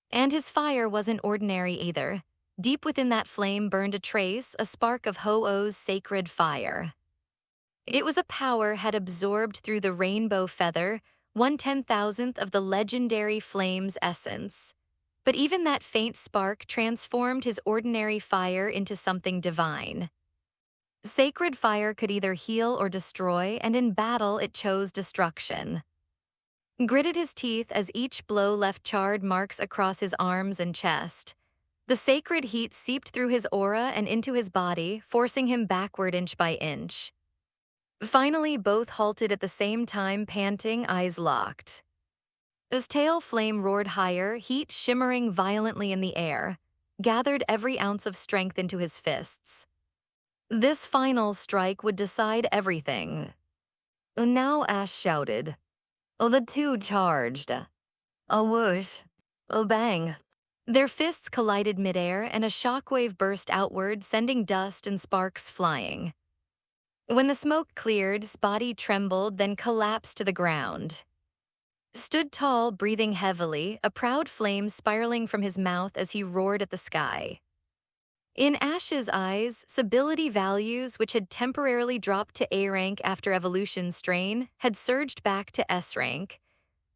And his fire wasn't ordinary either. Deep within that flame burned a trace, a spark of Ho-Oh's sacred fire. It was a power had absorbed through the rainbow feather, 1/10,000th of the legendary flame's essence. But even that faint spark transformed his ordinary fire into something divine. Sacred fire could either heal or destroy, and in battle it chose destruction. Gritted his teeth as each blow left charred marks across his arms and chest. The sacred heat seeped through his aura and into his body, forcing him backward inch by inch. Finally, both halted at the same time, panting, eyes locked. His tail flame roared higher, heat shimmering violently in the air, gathered every ounce of strength into his fists. This final strike would decide everything. Now Ash shouted. The two charged. A whoosh. A bang. Their fists collided midair, and a shockwave burst outward, sending dust and sparks flying. When the smoke cleared, his body trembled, then collapsed to the ground. Stood tall, breathing heavily, a proud flame spiraling from his mouth as he roared at the sky. In Ash's eyes, ability values, which had temporarily dropped to A rank after evolution strain, had surged back to S rank.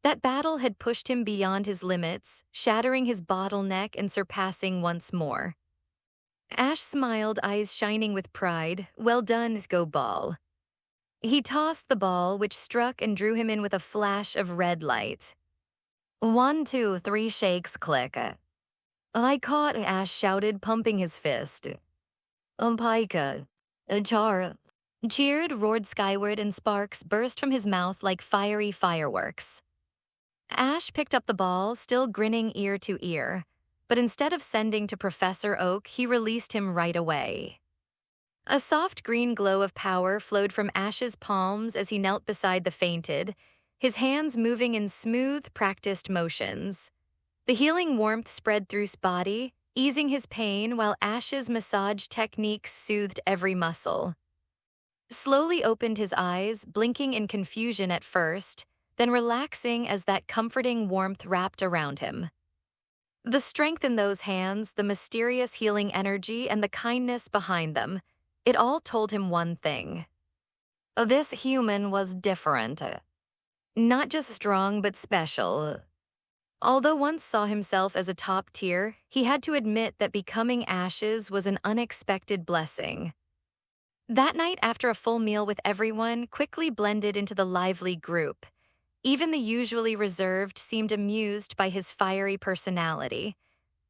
That battle had pushed him beyond his limits, shattering his bottleneck and surpassing once more. Ash smiled, eyes shining with pride. Well done, Go Ball. He tossed the ball, which struck and drew him in with a flash of red light. 1, 2, 3 shakes, click. I caught, Ash shouted, pumping his fist. Pika. Char. Cheered, roared skyward, and sparks burst from his mouth like fiery fireworks. Ash picked up the ball, still grinning ear to ear, but instead of sending to Professor Oak, he released him right away. A soft green glow of power flowed from Ash's palms as he knelt beside the fainted, his hands moving in smooth, practiced motions. The healing warmth spread through his body, easing his pain while Ash's massage techniques soothed every muscle. Slowly opened his eyes, blinking in confusion at first, then relaxing as that comforting warmth wrapped around him. The strength in those hands, the mysterious healing energy, and the kindness behind them, it all told him one thing. This human was different. Not just strong, but special. Although once saw himself as a top tier, he had to admit that becoming Ash's was an unexpected blessing. That night, after a full meal with everyone, quickly blended into the lively group. Even the usually reserved seemed amused by his fiery personality.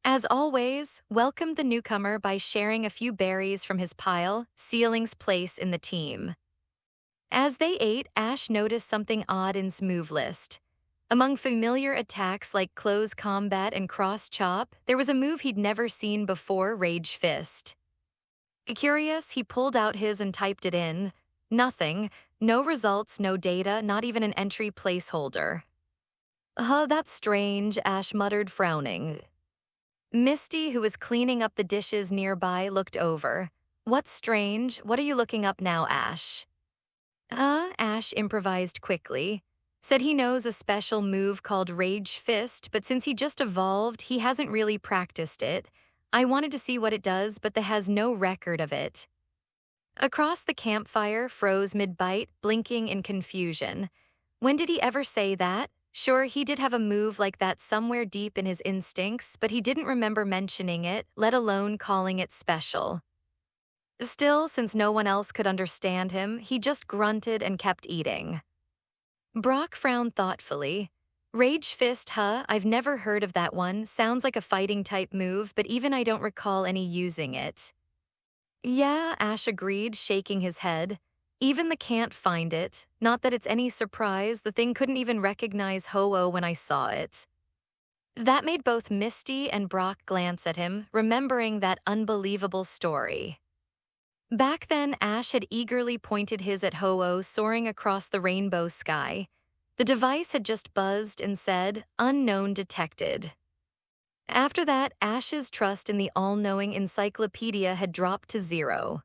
As always, welcomed the newcomer by sharing a few berries from his pile, sealing his place in the team. As they ate, Ash noticed something odd in his move list. Among familiar attacks like close combat and cross chop, there was a move he'd never seen before, Rage Fist. Curious, he pulled out his and typed it in. Nothing. No results, no data, not even an entry placeholder. That's strange, Ash muttered, frowning. Misty, who was cleaning up the dishes nearby, looked over. What's strange? What are you looking up now, Ash? Ash improvised quickly. Said he knows a special move called Rage Fist, but since he just evolved, he hasn't really practiced it. I wanted to see what it does, but that has no record of it. Across the campfire froze mid-bite, blinking in confusion. When did he ever say that? Sure, he did have a move like that somewhere deep in his instincts, but he didn't remember mentioning it, let alone calling it special. Still, since no one else could understand him, he just grunted and kept eating. Brock frowned thoughtfully. Rage Fist, I've never heard of that one. Sounds like a fighting-type move, but even I don't recall any using it. Yeah, Ash agreed, shaking his head. Even the can't find it. Not that it's any surprise, the thing couldn't even recognize Ho-Oh when I saw it. That made both Misty and Brock glance at him, remembering that unbelievable story. Back then, Ash had eagerly pointed his at Ho-Oh soaring across the rainbow sky. The device had just buzzed and said, "Unknown detected." After that, Ash's trust in the all-knowing encyclopedia had dropped to zero.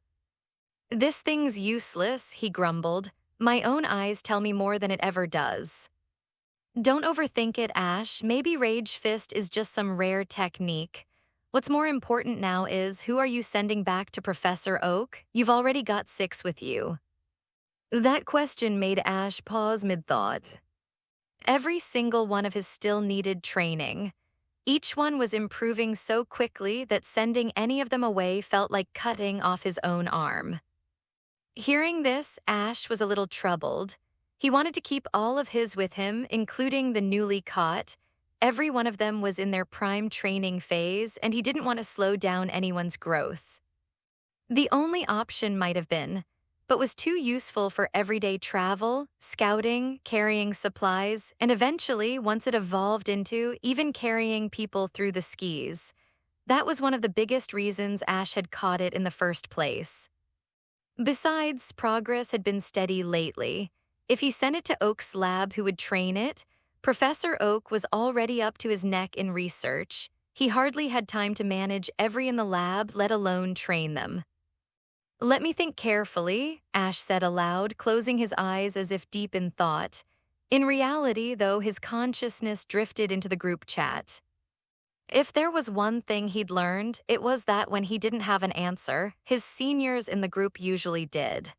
"This thing's useless," he grumbled. "My own eyes tell me more than it ever does." Don't overthink it, Ash. Maybe Rage Fist is just some rare technique. What's more important now is, who are you sending back to Professor Oak? You've already got 6 with you. That question made Ash pause mid-thought. Every single one of his still needed training. Each one was improving so quickly that sending any of them away felt like cutting off his own arm. Hearing this, Ash was a little troubled. He wanted to keep all of his with him, including the newly caught. Every one of them was in their prime training phase, and he didn't want to slow down anyone's growth. The only option might have been, but was too useful for everyday travel, scouting, carrying supplies, and eventually, once it evolved into, even carrying people through the skis. That was one of the biggest reasons Ash had caught it in the first place. Besides, progress had been steady lately. If he sent it to Oak's lab who would train it, Professor Oak was already up to his neck in research. He hardly had time to manage every in the lab, let alone train them. "Let me think carefully," Ash said aloud, closing his eyes as if deep in thought. In reality, though, his consciousness drifted into the group chat. If there was one thing he'd learned, it was that when he didn't have an answer, his seniors in the group usually did.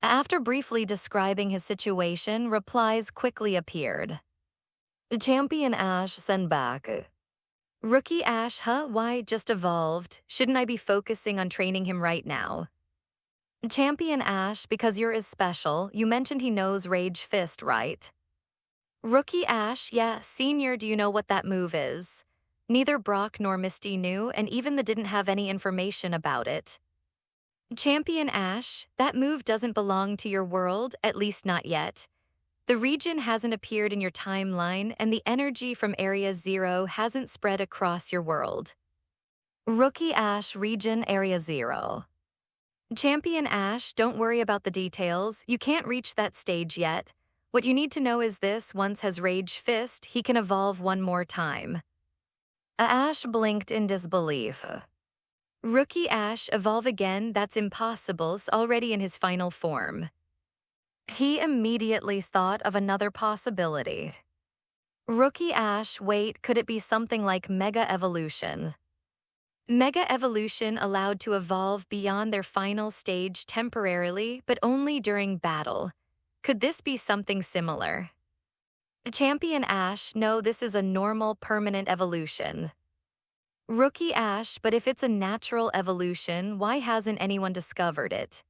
After briefly describing his situation, replies quickly appeared. "Champion Ash, send back." "Rookie Ash, huh? Why, just evolved. Shouldn't I be focusing on training him right now?" "Champion Ash, because you're as special. You mentioned he knows Rage Fist, right?" "Rookie Ash, yeah, senior, do you know what that move is?" Neither Brock nor Misty knew, and even they didn't have any information about it. "Champion Ash, that move doesn't belong to your world, at least not yet. The region hasn't appeared in your timeline, and the energy from Area 0 hasn't spread across your world." "Rookie Ash, region Area 0. Champion Ash, don't worry about the details. You can't reach that stage yet. What you need to know is this: once has Rage Fist, he can evolve one more time." Ash blinked in disbelief. "Rookie Ash, evolve again? That's impossible, already in his final form." He immediately thought of another possibility. "Rookie Ash, wait, could it be something like Mega Evolution?" Mega Evolution allowed to evolve beyond their final stage temporarily, but only during battle. Could this be something similar? "Champion Ash, no, this is a normal, permanent evolution." "Rookie Ash, but if it's a natural evolution, why hasn't anyone discovered it?"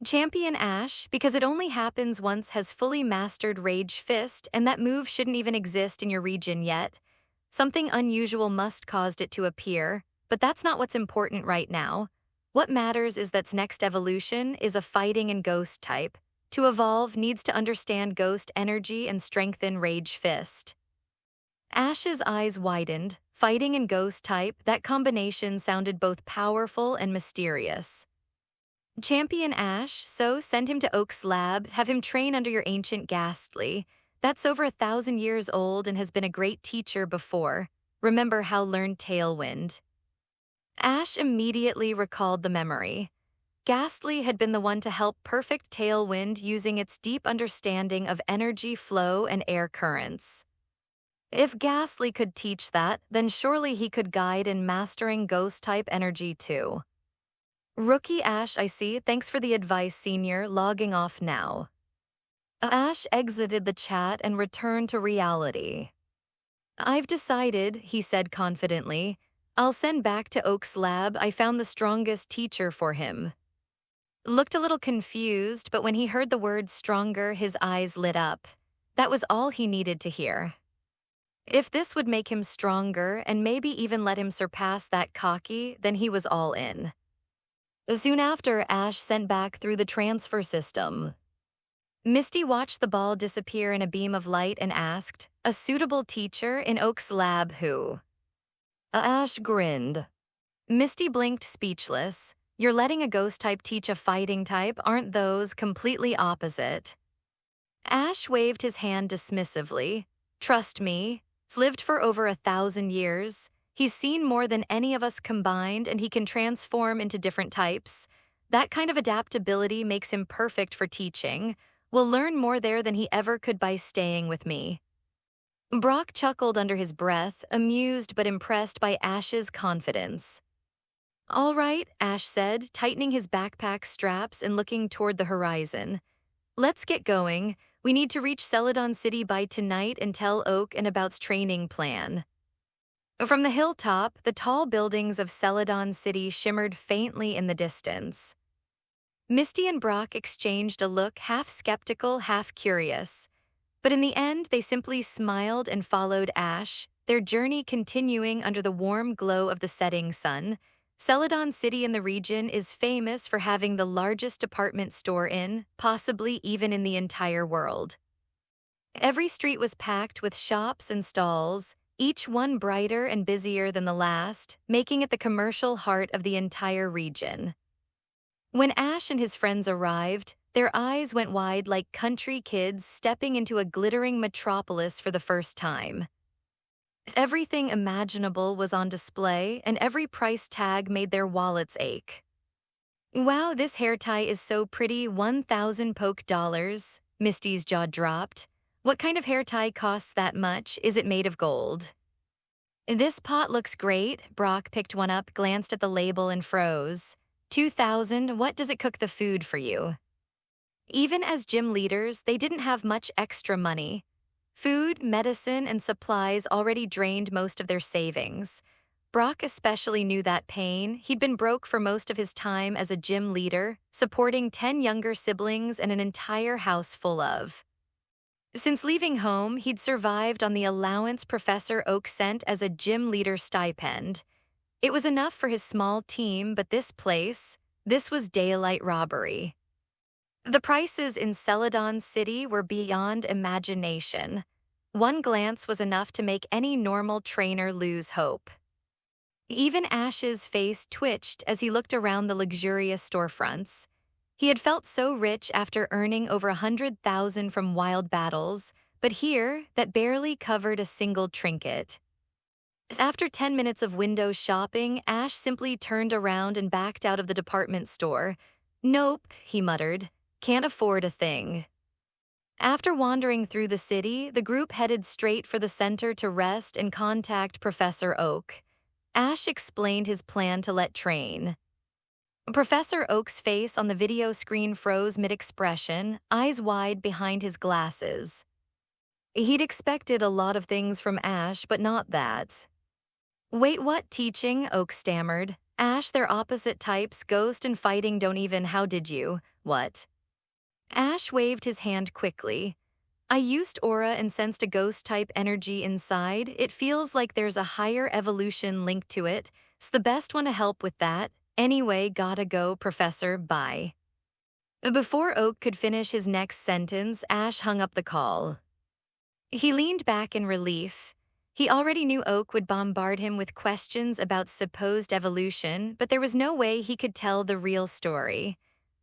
"Champion Ash, because it only happens once has fully mastered Rage Fist, and that move shouldn't even exist in your region yet. Something unusual must caused it to appear, but that's not what's important right now. What matters is that's next evolution is a fighting and ghost type. To evolve, needs to understand ghost energy and strengthen Rage Fist." Ash's eyes widened. Fighting and ghost type, that combination sounded both powerful and mysterious. "Champion Ash, so send him to Oak's lab, have him train under your ancient Ghastly. That's over 1,000 years old and has been a great teacher before. Remember how learned Tailwind." Ash immediately recalled the memory. Ghastly had been the one to help perfect Tailwind using its deep understanding of energy flow and air currents. If Ghastly could teach that, then surely he could guide in mastering ghost-type energy too. "Rookie Ash, I see. Thanks for the advice, senior. Logging off now." Ash exited the chat and returned to reality. "I've decided," he said confidently. "I'll send back to Oak's lab. I found the strongest teacher for him." Looked a little confused, but when he heard the word stronger, his eyes lit up. That was all he needed to hear. If this would make him stronger and maybe even let him surpass that cocky, then he was all in. Soon after, Ash sent back through the transfer system. Misty watched the ball disappear in a beam of light and asked, "A suitable teacher in Oak's lab who?" Ash grinned. Misty blinked, speechless. You're letting a ghost type teach a fighting type, aren't those completely opposite? Ash waved his hand dismissively. Trust me, he's lived for over 1,000 years. He's seen more than any of us combined, and he can transform into different types. That kind of adaptability makes him perfect for teaching. We'll learn more there than he ever could by staying with me. Brock chuckled under his breath, amused but impressed by Ash's confidence. All right, Ash said, tightening his backpack straps and looking toward the horizon. Let's get going. We need to reach Celadon City by tonight and tell Oak and about's training plan. From the hilltop, the tall buildings of Celadon City shimmered faintly in the distance. Misty and Brock exchanged a look half skeptical, half curious. But in the end, they simply smiled and followed Ash, their journey continuing under the warm glow of the setting sun. Celadon City in the region is famous for having the largest department store in, possibly even in the entire world. Every street was packed with shops and stalls, each one brighter and busier than the last, making it the commercial heart of the entire region. When Ash and his friends arrived, their eyes went wide like country kids stepping into a glittering metropolis for the first time. Everything imaginable was on display, and every price tag made their wallets ache. Wow, this hair tie is so pretty, 1,000 poke dollars. Misty's jaw dropped. What kind of hair tie costs that much? Is it made of gold? This pot looks great. Brock picked one up, glanced at the label, and froze. 2,000, what does it cook the food for you? Even as gym leaders, they didn't have much extra money. Food, medicine, and supplies already drained most of their savings. Brock especially knew that pain. He'd been broke for most of his time as a gym leader, supporting 10 younger siblings and an entire house full of. Since leaving home, he'd survived on the allowance Professor Oak sent as a gym leader stipend. It was enough for his small team, but this was daylight robbery. The prices in Celadon City were beyond imagination. One glance was enough to make any normal trainer lose hope. Even Ash's face twitched as he looked around the luxurious storefronts. He had felt so rich after earning over 100,000 from wild battles, but here, that barely covered a single trinket. After 10 minutes of window shopping, Ash simply turned around and backed out of the department store. Nope, he muttered. Can't afford a thing. After wandering through the city, the group headed straight for the center to rest and contact Professor Oak. Ash explained his plan to let train. Professor Oak's face on the video screen froze mid-expression, eyes wide behind his glasses. He'd expected a lot of things from Ash, but not that. Wait, what teaching? Oak stammered. Ash, they're opposite types, ghost and fighting don't even, how did you? What? Ash waved his hand quickly. I used aura and sensed a ghost-type energy inside. It feels like there's a higher evolution linked to it. It's the best one to help with that. Anyway, gotta go, Professor, bye. Before Oak could finish his next sentence, Ash hung up the call. He leaned back in relief. He already knew Oak would bombard him with questions about supposed evolution, but there was no way he could tell the real story.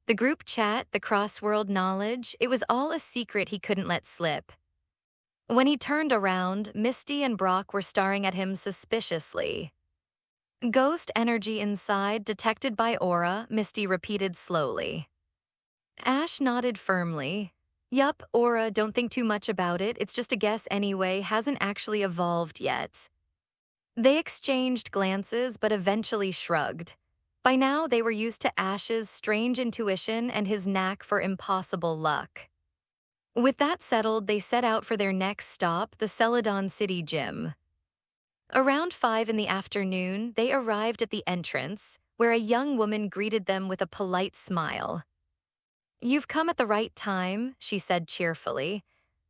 The group chat, the cross-world knowledge, it was all a secret he couldn't let slip. When he turned around, Misty and Brock were staring at him suspiciously. Ghost energy inside, detected by aura, Misty repeated slowly. Ash nodded firmly. Yup, aura, don't think too much about it, it's just a guess anyway, hasn't actually evolved yet. They exchanged glances but eventually shrugged. By now, they were used to Ash's strange intuition and his knack for impossible luck. With that settled, they set out for their next stop, the Celadon City Gym. Around 5 in the afternoon, they arrived at the entrance, where a young woman greeted them with a polite smile. You've come at the right time, she said cheerfully.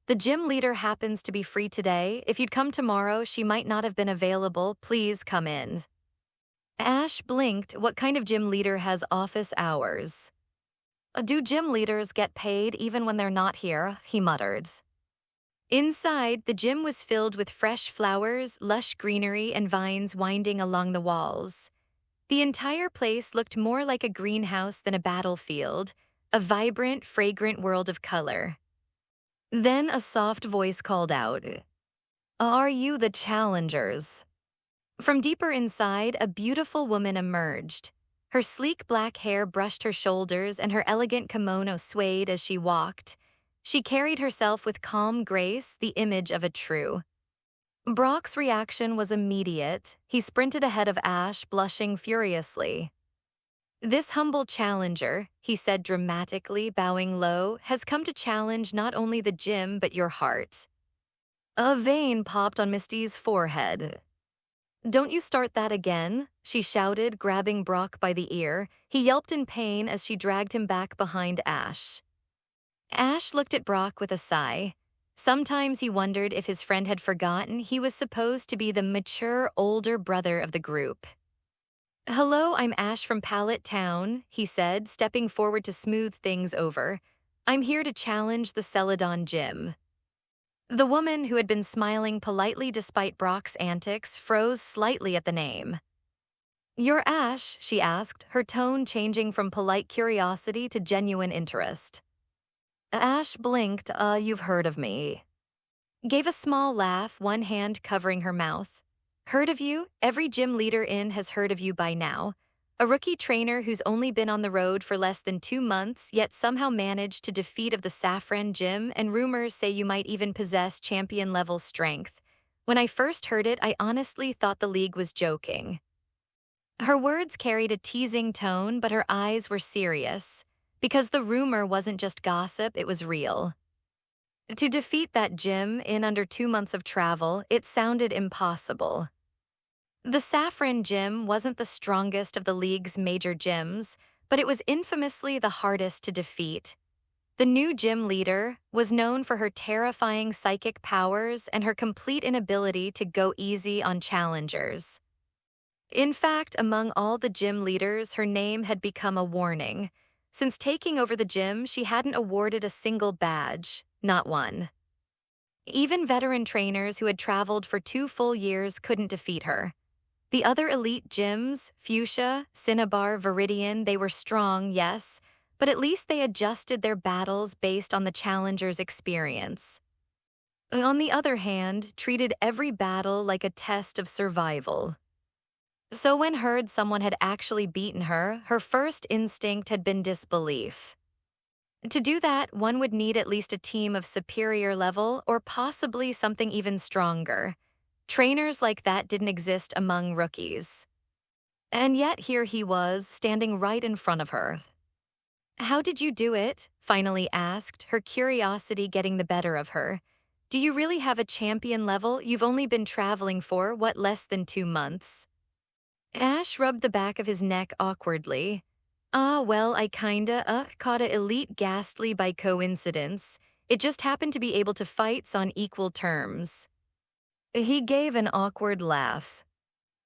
The gym leader happens to be free today. If you'd come tomorrow, she might not have been available. Please come in. Ash blinked. What kind of gym leader has office hours? Do gym leaders get paid even when they're not here? He muttered. Inside, the gym was filled with fresh flowers, lush greenery, and vines winding along the walls. The entire place looked more like a greenhouse than a battlefield, a vibrant, fragrant world of color. Then a soft voice called out, "Are you the challengers?" From deeper inside, a beautiful woman emerged. Her sleek black hair brushed her shoulders and her elegant kimono swayed as she walked. She carried herself with calm grace, the image of a true. Brock's reaction was immediate. He sprinted ahead of Ash, blushing furiously. "This humble challenger," he said dramatically, bowing low, "has come to challenge not only the gym but your heart." A vein popped on Misty's forehead. "Don't you start that again," she shouted, grabbing Brock by the ear. He yelped in pain as she dragged him back behind Ash. Ash looked at Brock with a sigh. Sometimes he wondered if his friend had forgotten he was supposed to be the mature, older brother of the group. "Hello, I'm Ash from Pallet Town," he said, stepping forward to smooth things over. "I'm here to challenge the Celadon gym." The woman, who had been smiling politely despite Brock's antics, froze slightly at the name. "You're Ash?" she asked, her tone changing from polite curiosity to genuine interest. Ash blinked. You've heard of me." Gave a small laugh, one hand covering her mouth. "Heard of you? Every gym leader in has heard of you by now. A rookie trainer who's only been on the road for less than 2 months, yet somehow managed to defeat of the Saffron gym, and rumors say you might even possess champion-level strength. When I first heard it, I honestly thought the league was joking." Her words carried a teasing tone, but her eyes were serious. Because the rumor wasn't just gossip, it was real. To defeat that gym in under 2 months of travel, it sounded impossible. The Saffron gym wasn't the strongest of the league's major gyms, but it was infamously the hardest to defeat. The new gym leader was known for her terrifying psychic powers and her complete inability to go easy on challengers. In fact, among all the gym leaders, her name had become a warning. Since taking over the gym, she hadn't awarded a single badge, not one. Even veteran trainers who had traveled for 2 full years couldn't defeat her. The other elite gyms, Fuchsia, Cinnabar, Viridian, they were strong, yes, but at least they adjusted their battles based on the challenger's experience. On the other hand, treated every battle like a test of survival. So when heard someone had actually beaten her, her first instinct had been disbelief. To do that, one would need at least a team of superior level or possibly something even stronger. Trainers like that didn't exist among rookies. And yet here he was, standing right in front of her. "How did you do it?" finally asked, her curiosity getting the better of her. "Do you really have a champion level? You've only been traveling for, what, less than 2 months?" Ash rubbed the back of his neck awkwardly. Well, I kinda, caught a elite Ghastly by coincidence. It just happened to be able to fight on equal terms." He gave an awkward laugh.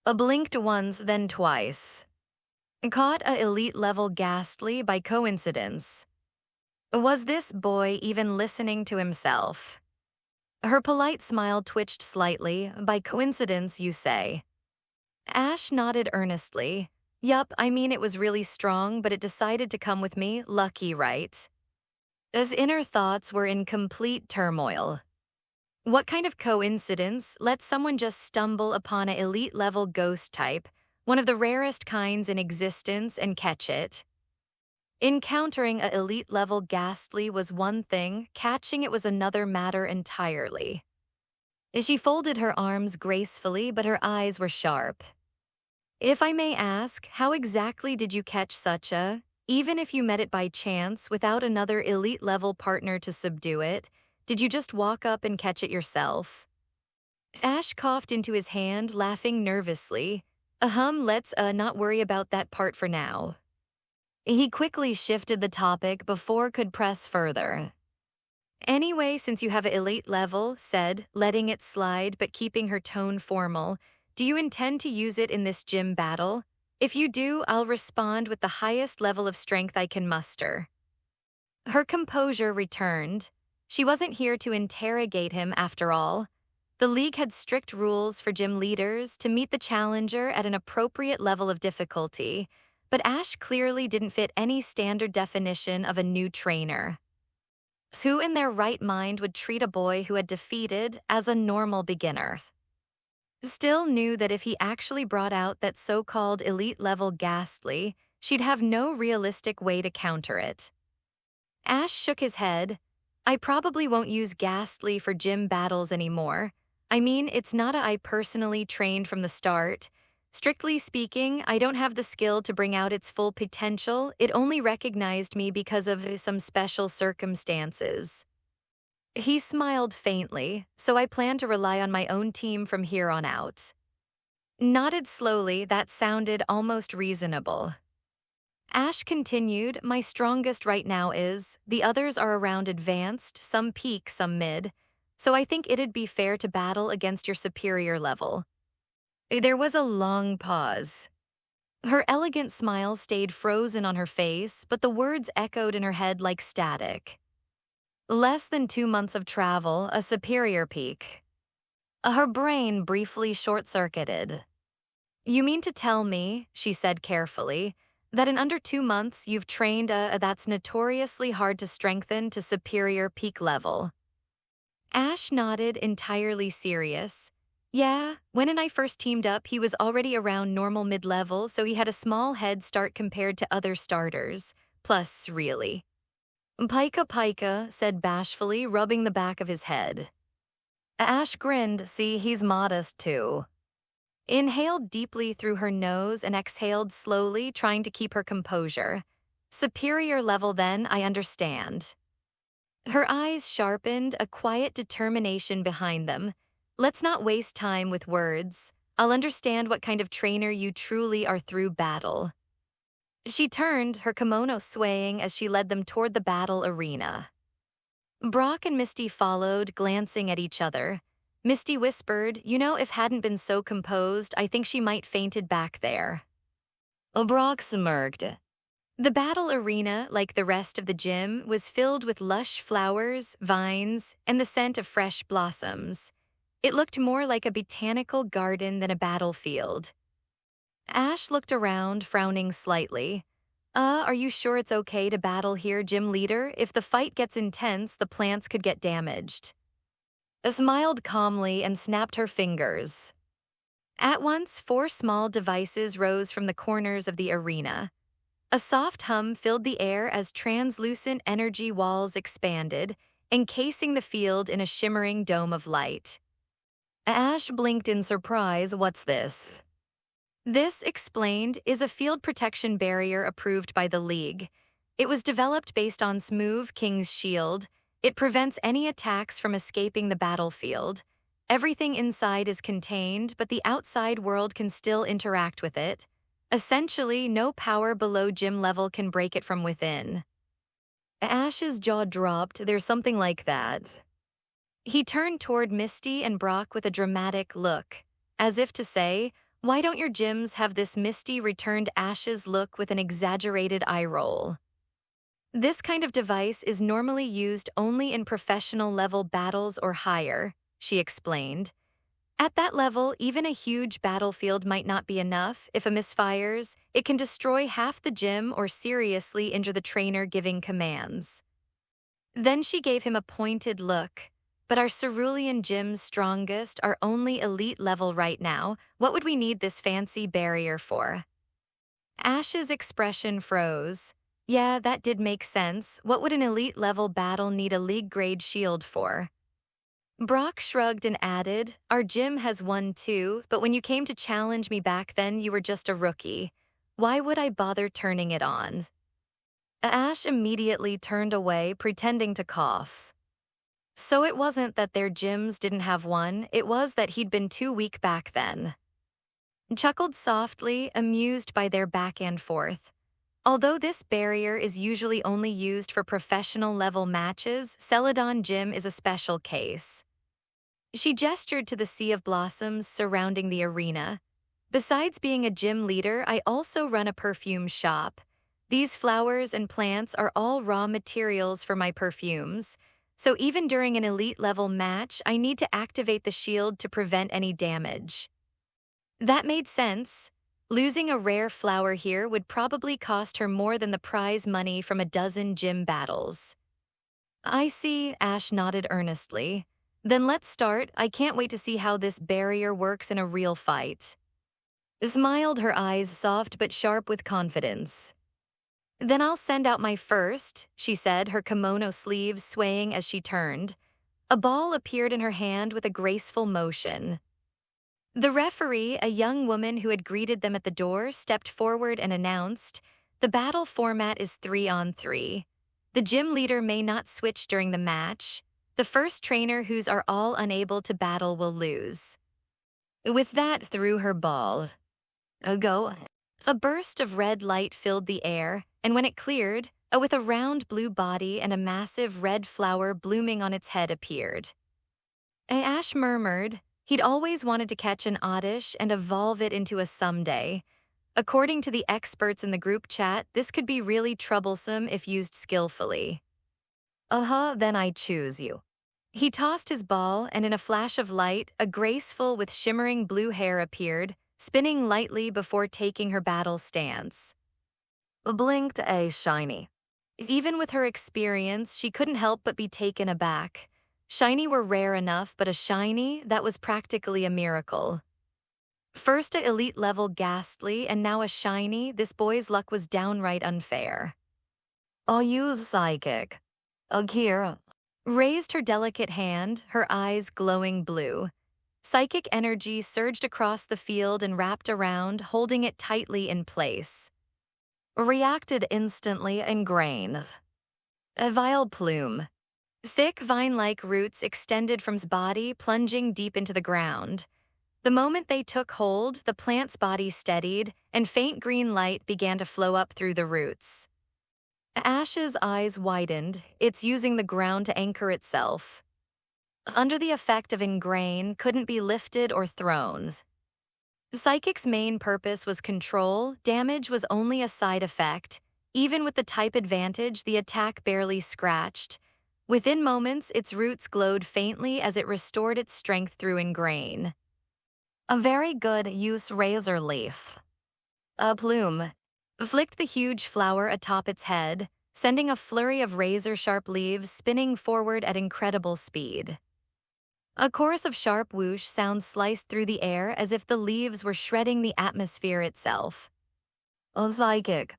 Blinked once, then twice. "Caught a elite-level Ghastly by coincidence." Was this boy even listening to himself? Her polite smile twitched slightly. "By coincidence, you say?" Ash nodded earnestly. "Yup, I mean it was really strong, but it decided to come with me. Lucky, right?" His inner thoughts were in complete turmoil. What kind of coincidence lets someone just stumble upon an elite-level ghost type, one of the rarest kinds in existence, and catch it? Encountering a elite-level Ghastly was one thing, catching it was another matter entirely. She folded her arms gracefully, but her eyes were sharp. "If I may ask, how exactly did you catch such a, even if you met it by chance without another elite-level partner to subdue it, did you just walk up and catch it yourself?" Ash coughed into his hand, laughing nervously. Let's not worry about that part for now." He quickly shifted the topic before could press further. "Anyway, since you have an elite level," said, letting it slide but keeping her tone formal, "do you intend to use it in this gym battle? If you do, I'll respond with the highest level of strength I can muster." Her composure returned. She wasn't here to interrogate him after all. The league had strict rules for gym leaders to meet the challenger at an appropriate level of difficulty, but Ash clearly didn't fit any standard definition of a new trainer. Who in their right mind would treat a boy who had defeated as a normal beginner? Still knew that if he actually brought out that so-called elite-level Ghastly, she'd have no realistic way to counter it. Ash shook his head. I probably won't use Ghastly for gym battles anymore. I mean, it's not I personally trained from the start. Strictly speaking, I don't have the skill to bring out its full potential. It only recognized me because of some special circumstances. He smiled faintly, so I plan to rely on my own team from here on out. Nodded slowly, that sounded almost reasonable. Ash continued, my strongest right now is, the others are around advanced, some peak, some mid, so I think it'd be fair to battle against your superior level. There was a long pause. Her elegant smile stayed frozen on her face, but the words echoed in her head like static. Less than 2 months of travel, a superior peak. Her brain briefly short-circuited. You mean to tell me, she said carefully, that in under 2 months you've trained that's notoriously hard to strengthen to superior peak level? Ash nodded, entirely serious. Yeah, when and I first teamed up, he was already around normal mid-level, so he had a small head start compared to other starters. Plus, really. Pika, said bashfully, rubbing the back of his head. Ash grinned, see, he's modest too. Inhaled deeply through her nose and exhaled slowly, trying to keep her composure. Superior level then, I understand. Her eyes sharpened, a quiet determination behind them. Let's not waste time with words. I'll understand what kind of trainer you truly are through battle. She turned, her kimono swaying as she led them toward the battle arena. Brock and Misty followed, glancing at each other. Misty whispered, you know, if hadn't been so composed, I think she might fainted back there. Brock smirked. The battle arena, like the rest of the gym, was filled with lush flowers, vines, and the scent of fresh blossoms. It looked more like a botanical garden than a battlefield. Ash looked around, frowning slightly. Are you sure it's okay to battle here, gym leader? If the fight gets intense, the plants could get damaged. Smiled calmly and snapped her fingers. At once, 4 small devices rose from the corners of the arena. A soft hum filled the air as translucent energy walls expanded, encasing the field in a shimmering dome of light. Ash blinked in surprise. What's this? This, explained, is a field protection barrier approved by the League. It was developed based on Smooth King's shield. It prevents any attacks from escaping the battlefield. Everything inside is contained, but the outside world can still interact with it. Essentially, no power below gym level can break it from within. Ash's jaw dropped. There's something like that. He turned toward Misty and Brock with a dramatic look, as if to say, why don't your gyms have this? Misty returned Ash's look with an exaggerated eye roll. This kind of device is normally used only in professional level battles or higher, she explained. At that level, even a huge battlefield might not be enough. If a misfires, it can destroy half the gym or seriously injure the trainer giving commands. Then she gave him a pointed look. But our cerulean gym's strongest are only elite level right now. What would we need this fancy barrier for? Ash's expression froze. Yeah, that did make sense. What would an elite level battle need a league grade shield for? Brock shrugged and added, our gym has one too, but when you came to challenge me back then, you were just a rookie. Why would I bother turning it on? Ash immediately turned away, pretending to cough. So it wasn't that their gyms didn't have one, it was that he'd been too weak back then. Chuckled softly, amused by their back and forth. Although this barrier is usually only used for professional-level matches, Celadon Gym is a special case. She gestured to the sea of blossoms surrounding the arena. Besides being a gym leader, I also run a perfume shop. These flowers and plants are all raw materials for my perfumes. so even during an elite-level match, I need to activate the shield to prevent any damage. That made sense. Losing a rare flower here would probably cost her more than the prize money from a dozen gym battles. I see, Ash nodded earnestly. Then let's start. I can't wait to see how this barrier works in a real fight. Smiled, her eyes soft but sharp with confidence. Then I'll send out my first, she said, her kimono sleeves swaying as she turned. A ball appeared in her hand with a graceful motion. The referee, a young woman who had greeted them at the door, stepped forward and announced, "The battle format is 3-on-3. The gym leader may not switch during the match. The first trainer who's are all unable to battle will lose." With that, threw her ball. A go. A burst of red light filled the air, and when it cleared, with a round blue body and a massive red flower blooming on its head appeared. Ash murmured. He'd always wanted to catch an oddish and evolve it into a someday. According to the experts in the group chat, this could be really troublesome if used skillfully. Then I choose you. He tossed his ball, and in a flash of light, a graceful with shimmering blue hair appeared, spinning lightly before taking her battle stance. Blinked a shiny. Even with her experience, she couldn't help but be taken aback. Shiny were rare enough, but a shiny, that was practically a miracle. First a elite-level ghastly, and now a shiny, this boy's luck was downright unfair. I'll use psychic. Akira raised her delicate hand, her eyes glowing blue. Psychic energy surged across the field and wrapped around, holding it tightly in place. Reacted instantly in grains. A vile plume. Thick vine-like roots extended from his body, plunging deep into the ground. The moment they took hold, the plant's body steadied, and faint green light began to flow up through the roots. Ash's eyes widened. It's using the ground to anchor itself. Under the effect of ingrain, couldn't be lifted or thrown. Psychic's main purpose was control. Damage was only a side effect. Even with the type advantage, the attack barely scratched. Within moments, its roots glowed faintly as it restored its strength through ingrain. A very good use razor leaf. A plume flicked the huge flower atop its head, sending a flurry of razor-sharp leaves spinning forward at incredible speed. A chorus of sharp whoosh sounds sliced through the air as if the leaves were shredding the atmosphere itself. A psychic.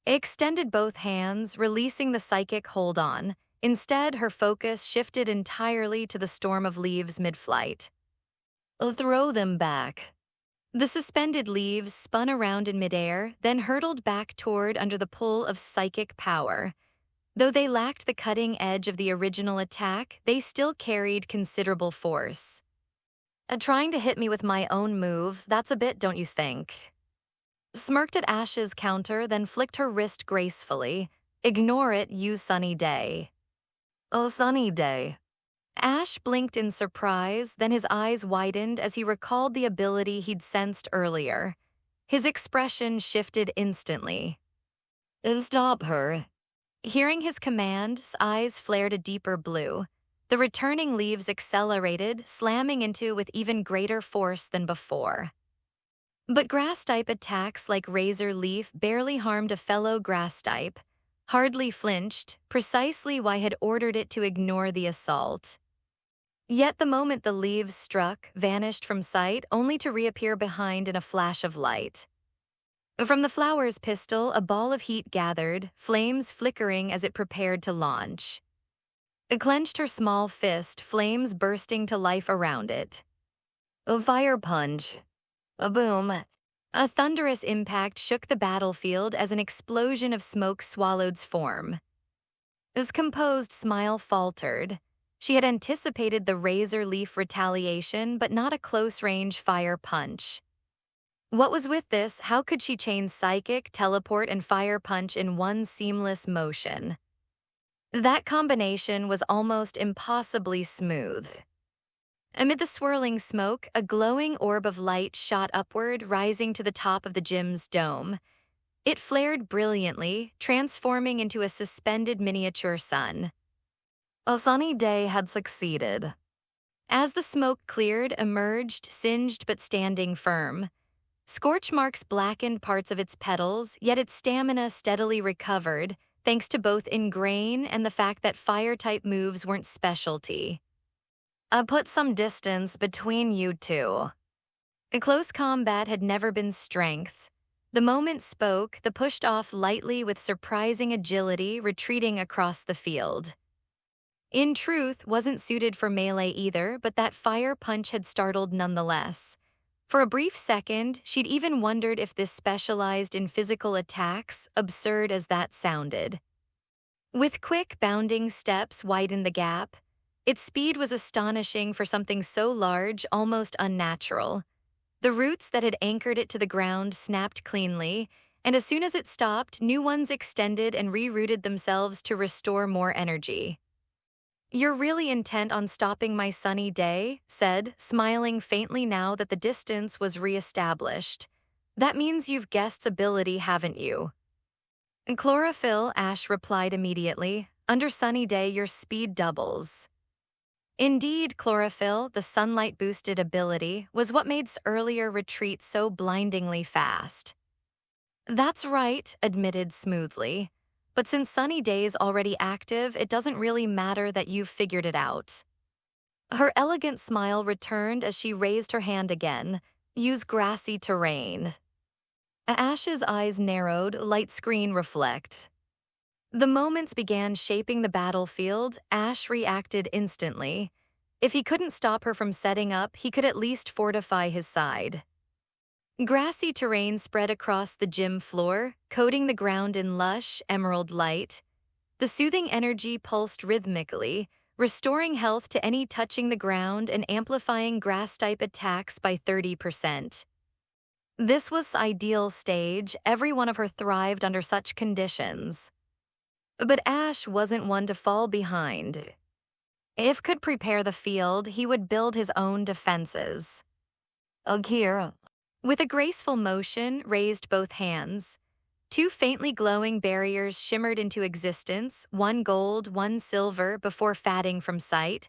Extended both hands, releasing the psychic hold on. Instead, her focus shifted entirely to the storm of leaves mid-flight. Throw them back. The suspended leaves spun around in midair, then hurtled back toward under the pull of psychic power. Though they lacked the cutting edge of the original attack, they still carried considerable force. Trying to hit me with my own moves, that's a bit, don't you think? Smirked at Ash's counter, then flicked her wrist gracefully. Ignore it, use sunny day. Oh, sunny day. Ash blinked in surprise, then his eyes widened as he recalled the ability he'd sensed earlier. His expression shifted instantly. Stop her. Hearing his command, his eyes flared a deeper blue. The returning leaves accelerated, slamming into with even greater force than before. But grass-type attacks like Razor Leaf barely harmed a fellow grass-type. Hardly flinched, precisely why I had ordered it to ignore the assault. Yet the moment the leaves struck, vanished from sight, only to reappear behind in a flash of light. From the flower's pistil, a ball of heat gathered, flames flickering as it prepared to launch. It clenched her small fist, flames bursting to life around it. A fire punch. A boom. A thunderous impact shook the battlefield as an explosion of smoke swallowed form. His composed smile faltered. She had anticipated the razor leaf retaliation, but not a close-range fire punch. What was with this? How could she chain psychic, teleport, and fire punch in one seamless motion? That combination was almost impossibly smooth. Amid the swirling smoke, a glowing orb of light shot upward, rising to the top of the gym's dome. It flared brilliantly, transforming into a suspended miniature sun. A sunny day had succeeded. As the smoke cleared, emerged, singed but standing firm. Scorch marks blackened parts of its petals, yet its stamina steadily recovered, thanks to both ingrain and the fact that fire-type moves weren't specialty. I put some distance between you two. A close combat had never been strength. The moment spoke, the pushed off lightly with surprising agility, retreating across the field. In truth, wasn't suited for melee either, but that fire punch had startled nonetheless. For a brief second, she'd even wondered if this specialized in physical attacks, absurd as that sounded. With quick, bounding steps widened the gap. Its speed was astonishing for something so large, almost unnatural. The roots that had anchored it to the ground snapped cleanly, and as soon as it stopped, new ones extended and rerouted themselves to restore more energy. "You're really intent on stopping my sunny day," said, smiling faintly now that the distance was re-established. "That means you've guessed ability, haven't you?" "Chlorophyll," Ash replied immediately. "Under sunny day, your speed doubles." Indeed, chlorophyll, the sunlight-boosted ability, was what made earlier retreat so blindingly fast. "That's right," admitted smoothly. "But since sunny day's already active, it doesn't really matter that you've figured it out." Her elegant smile returned as she raised her hand again. "Use grassy terrain." Ash's eyes narrowed, light screen reflect. The moments began shaping the battlefield. Ash reacted instantly. If he couldn't stop her from setting up, he could at least fortify his side. Grassy terrain spread across the gym floor, coating the ground in lush, emerald light. The soothing energy pulsed rhythmically, restoring health to any touching the ground and amplifying grass-type attacks by 30%. This was ideal stage. Every one of her thrived under such conditions. But Ash wasn't one to fall behind. If could prepare the field, he would build his own defenses. Akira, with a graceful motion, raised both hands. Two faintly glowing barriers shimmered into existence, one gold, one silver, before fading from sight.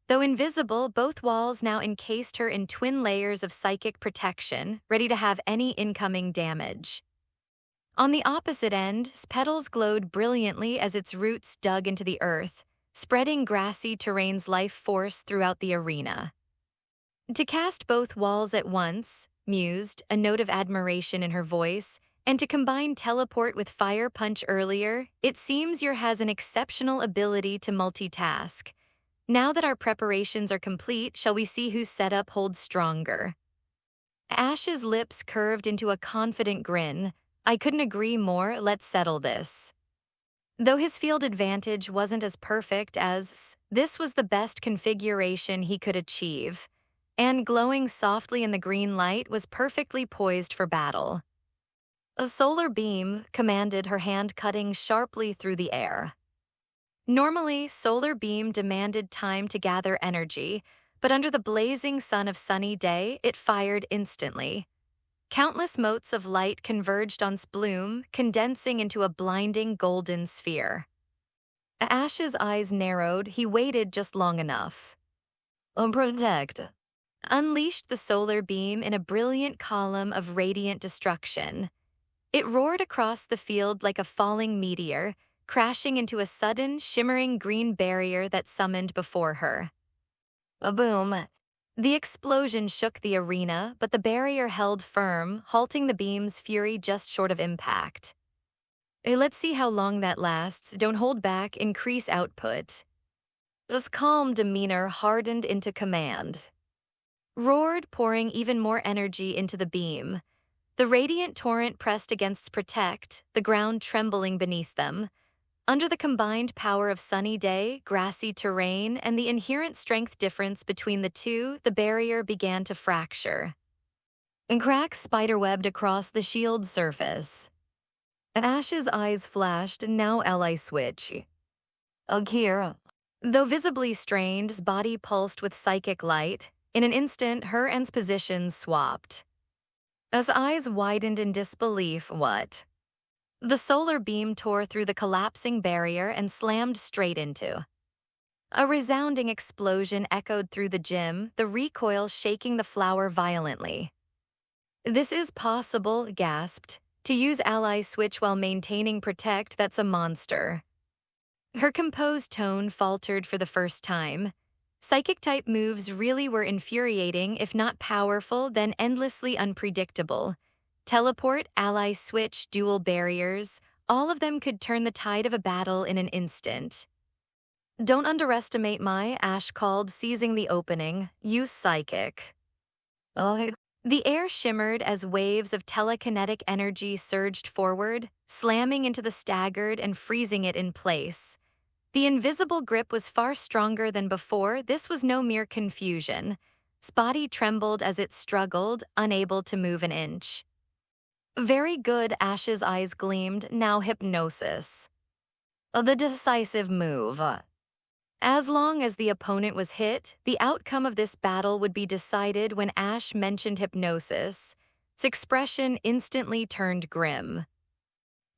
Though invisible, both walls now encased her in twin layers of psychic protection, ready to have any incoming damage. On the opposite end, petals glowed brilliantly as its roots dug into the earth, spreading grassy terrain's life force throughout the arena. To cast both walls at once, mused, a note of admiration in her voice, and to combine teleport with fire punch earlier, it seems your has an exceptional ability to multitask. Now that our preparations are complete, shall we see whose setup holds stronger? Ash's lips curved into a confident grin. "I couldn't agree more, let's settle this." Though his field advantage wasn't as perfect as, this was the best configuration he could achieve, and glowing softly in the green light was perfectly poised for battle. "A solar beam," commanded, her hand cutting sharply through the air. Normally, solar beam demanded time to gather energy, but under the blazing sun of sunny day, it fired instantly. Countless motes of light converged on Sploom, condensing into a blinding golden sphere. Ash's eyes narrowed. He waited just long enough. Protect. Unleashed the solar beam in a brilliant column of radiant destruction. It roared across the field like a falling meteor, crashing into a sudden, shimmering green barrier that summoned before her. A boom. The explosion shook the arena, but the barrier held firm, halting the beam's fury just short of impact. Let's see how long that lasts. Don't hold back, increase output." This calm demeanor hardened into command. Roared, pouring even more energy into the beam. The radiant torrent pressed against protect, the ground trembling beneath them. Under the combined power of sunny day, grassy terrain, and the inherent strength difference between the two, the barrier began to fracture. And cracks spiderwebbed across the shield's surface. Ash's eyes flashed, now ally switch. Akira. Though visibly strained, his body pulsed with psychic light. In an instant, her and's positions swapped. As eyes widened in disbelief, what? The solar beam tore through the collapsing barrier and slammed straight into A resounding explosion echoed through the gym, the recoil shaking the flower violently. "This is possible," gasped. "To use ally switch while maintaining protect, that's a monster." Her composed tone faltered for the first time. Psychic-type moves really were infuriating, if not powerful, then endlessly unpredictable. Teleport, ally switch, dual barriers, all of them could turn the tide of a battle in an instant. "Don't underestimate my," Ash called, seizing the opening. "Use psychic." Oh. The air shimmered as waves of telekinetic energy surged forward, slamming into the staggered and freezing it in place. The invisible grip was far stronger than before. This was no mere confusion. Spotty trembled as it struggled, unable to move an inch. "Very good," Ash's eyes gleamed. "Now hypnosis." The decisive move. As long as the opponent was hit, the outcome of this battle would be decided. When Ash mentioned hypnosis, his expression instantly turned grim.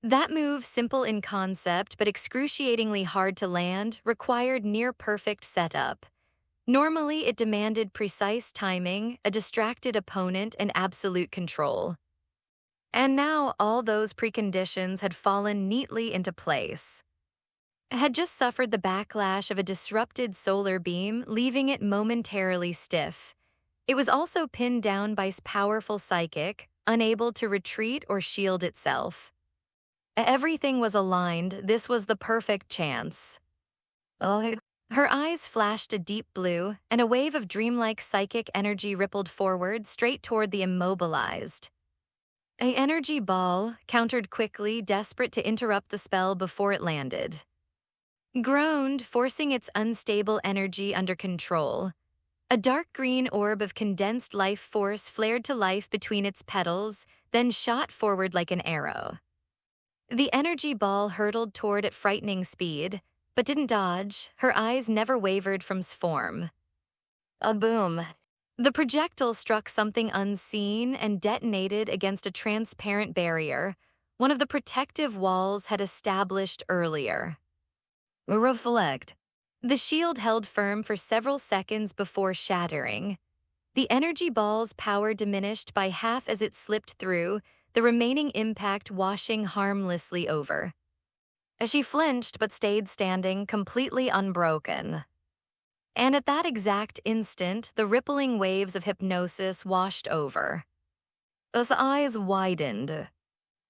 That move, simple in concept but excruciatingly hard to land, required near-perfect setup. Normally, it demanded precise timing, a distracted opponent, and absolute control. And now all those preconditions had fallen neatly into place. Had just suffered the backlash of a disrupted solar beam, leaving it momentarily stiff. It was also pinned down by its powerful psychic, unable to retreat or shield itself. Everything was aligned. This was the perfect chance. Oh. Her eyes flashed a deep blue, and a wave of dreamlike psychic energy rippled forward, straight toward the immobilized. An energy ball countered quickly, desperate to interrupt the spell before it landed. Groaned, forcing its unstable energy under control. A dark green orb of condensed life force flared to life between its petals, then shot forward like an arrow. The energy ball hurtled toward at frightening speed, but didn't dodge. Her eyes never wavered from its form. A boom. The projectile struck something unseen and detonated against a transparent barrier, one of the protective walls had established earlier. Reflect. The shield held firm for several seconds before shattering. The energy ball's power diminished by half as it slipped through, the remaining impact washing harmlessly over. As she flinched but stayed standing, completely unbroken. And at that exact instant, the rippling waves of hypnosis washed over. His eyes widened.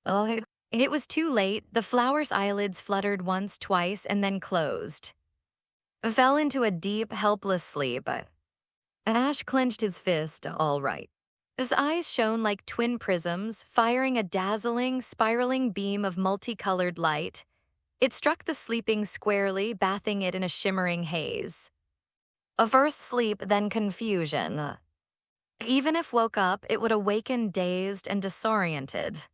Oh. It was too late. The flower's eyelids fluttered once, twice, and then closed. Fell into a deep, helpless sleep. Ash clenched his fist. All right. His eyes shone like twin prisms, firing a dazzling, spiraling beam of multicolored light. It struck the sleeping squarely, bathing it in a shimmering haze. A first sleep, then confusion. Even if woke up, it would awaken dazed and disoriented.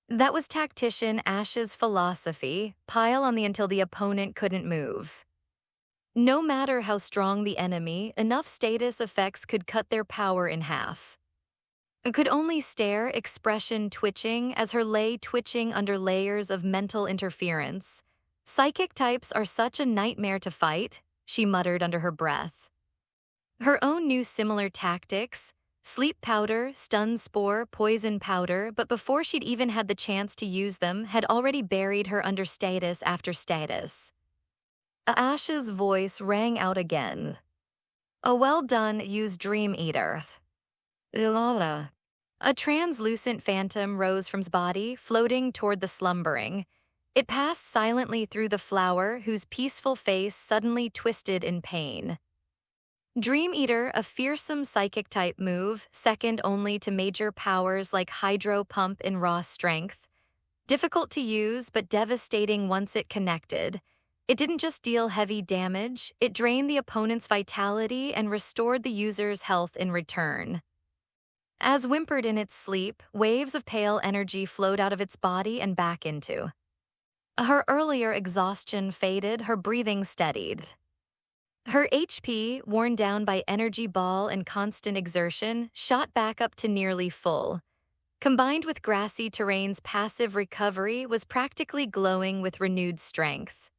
That was Tactician Ash's philosophy, pile on the until the opponent couldn't move. No matter how strong the enemy, enough status effects could cut their power in half. It could only stare, expression twitching as her lay twitching under layers of mental interference. "Psychic types are such a nightmare to fight," she muttered under her breath. Her own knew similar tactics, sleep powder, stun spore, poison powder, but before she'd even had the chance to use them, had already buried her under status after status. Ash's voice rang out again. "A well done, use Dream Eater." Ilala. A translucent phantom rose from his body, floating toward the slumbering. It passed silently through the flower, whose peaceful face suddenly twisted in pain. Dream Eater, a fearsome psychic-type move, second only to major powers like Hydro Pump in raw strength. Difficult to use, but devastating once it connected. It didn't just deal heavy damage, it drained the opponent's vitality and restored the user's health in return. As whimpered in its sleep, waves of pale energy flowed out of its body and back into. Her earlier exhaustion faded, her breathing steadied. Her HP, worn down by energy ball and constant exertion, shot back up to nearly full. Combined with grassy terrain's passive recovery, was practically glowing with renewed strength.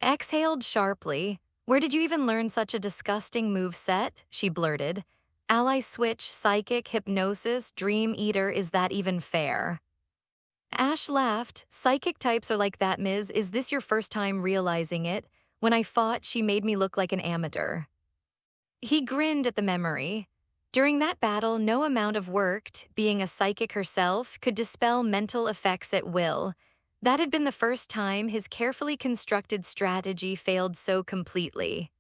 Exhaled sharply, Where did you even learn such a disgusting move set? She blurted. Ally switch, psychic, hypnosis, dream eater, is that even fair? Ash laughed. Psychic types are like that, Ms. Is this your first time realizing it? When I fought, she made me look like an amateur. He grinned at the memory. During that battle, no amount of worked, being a psychic herself, could dispel mental effects at will. That had been the first time his carefully constructed strategy failed so completely.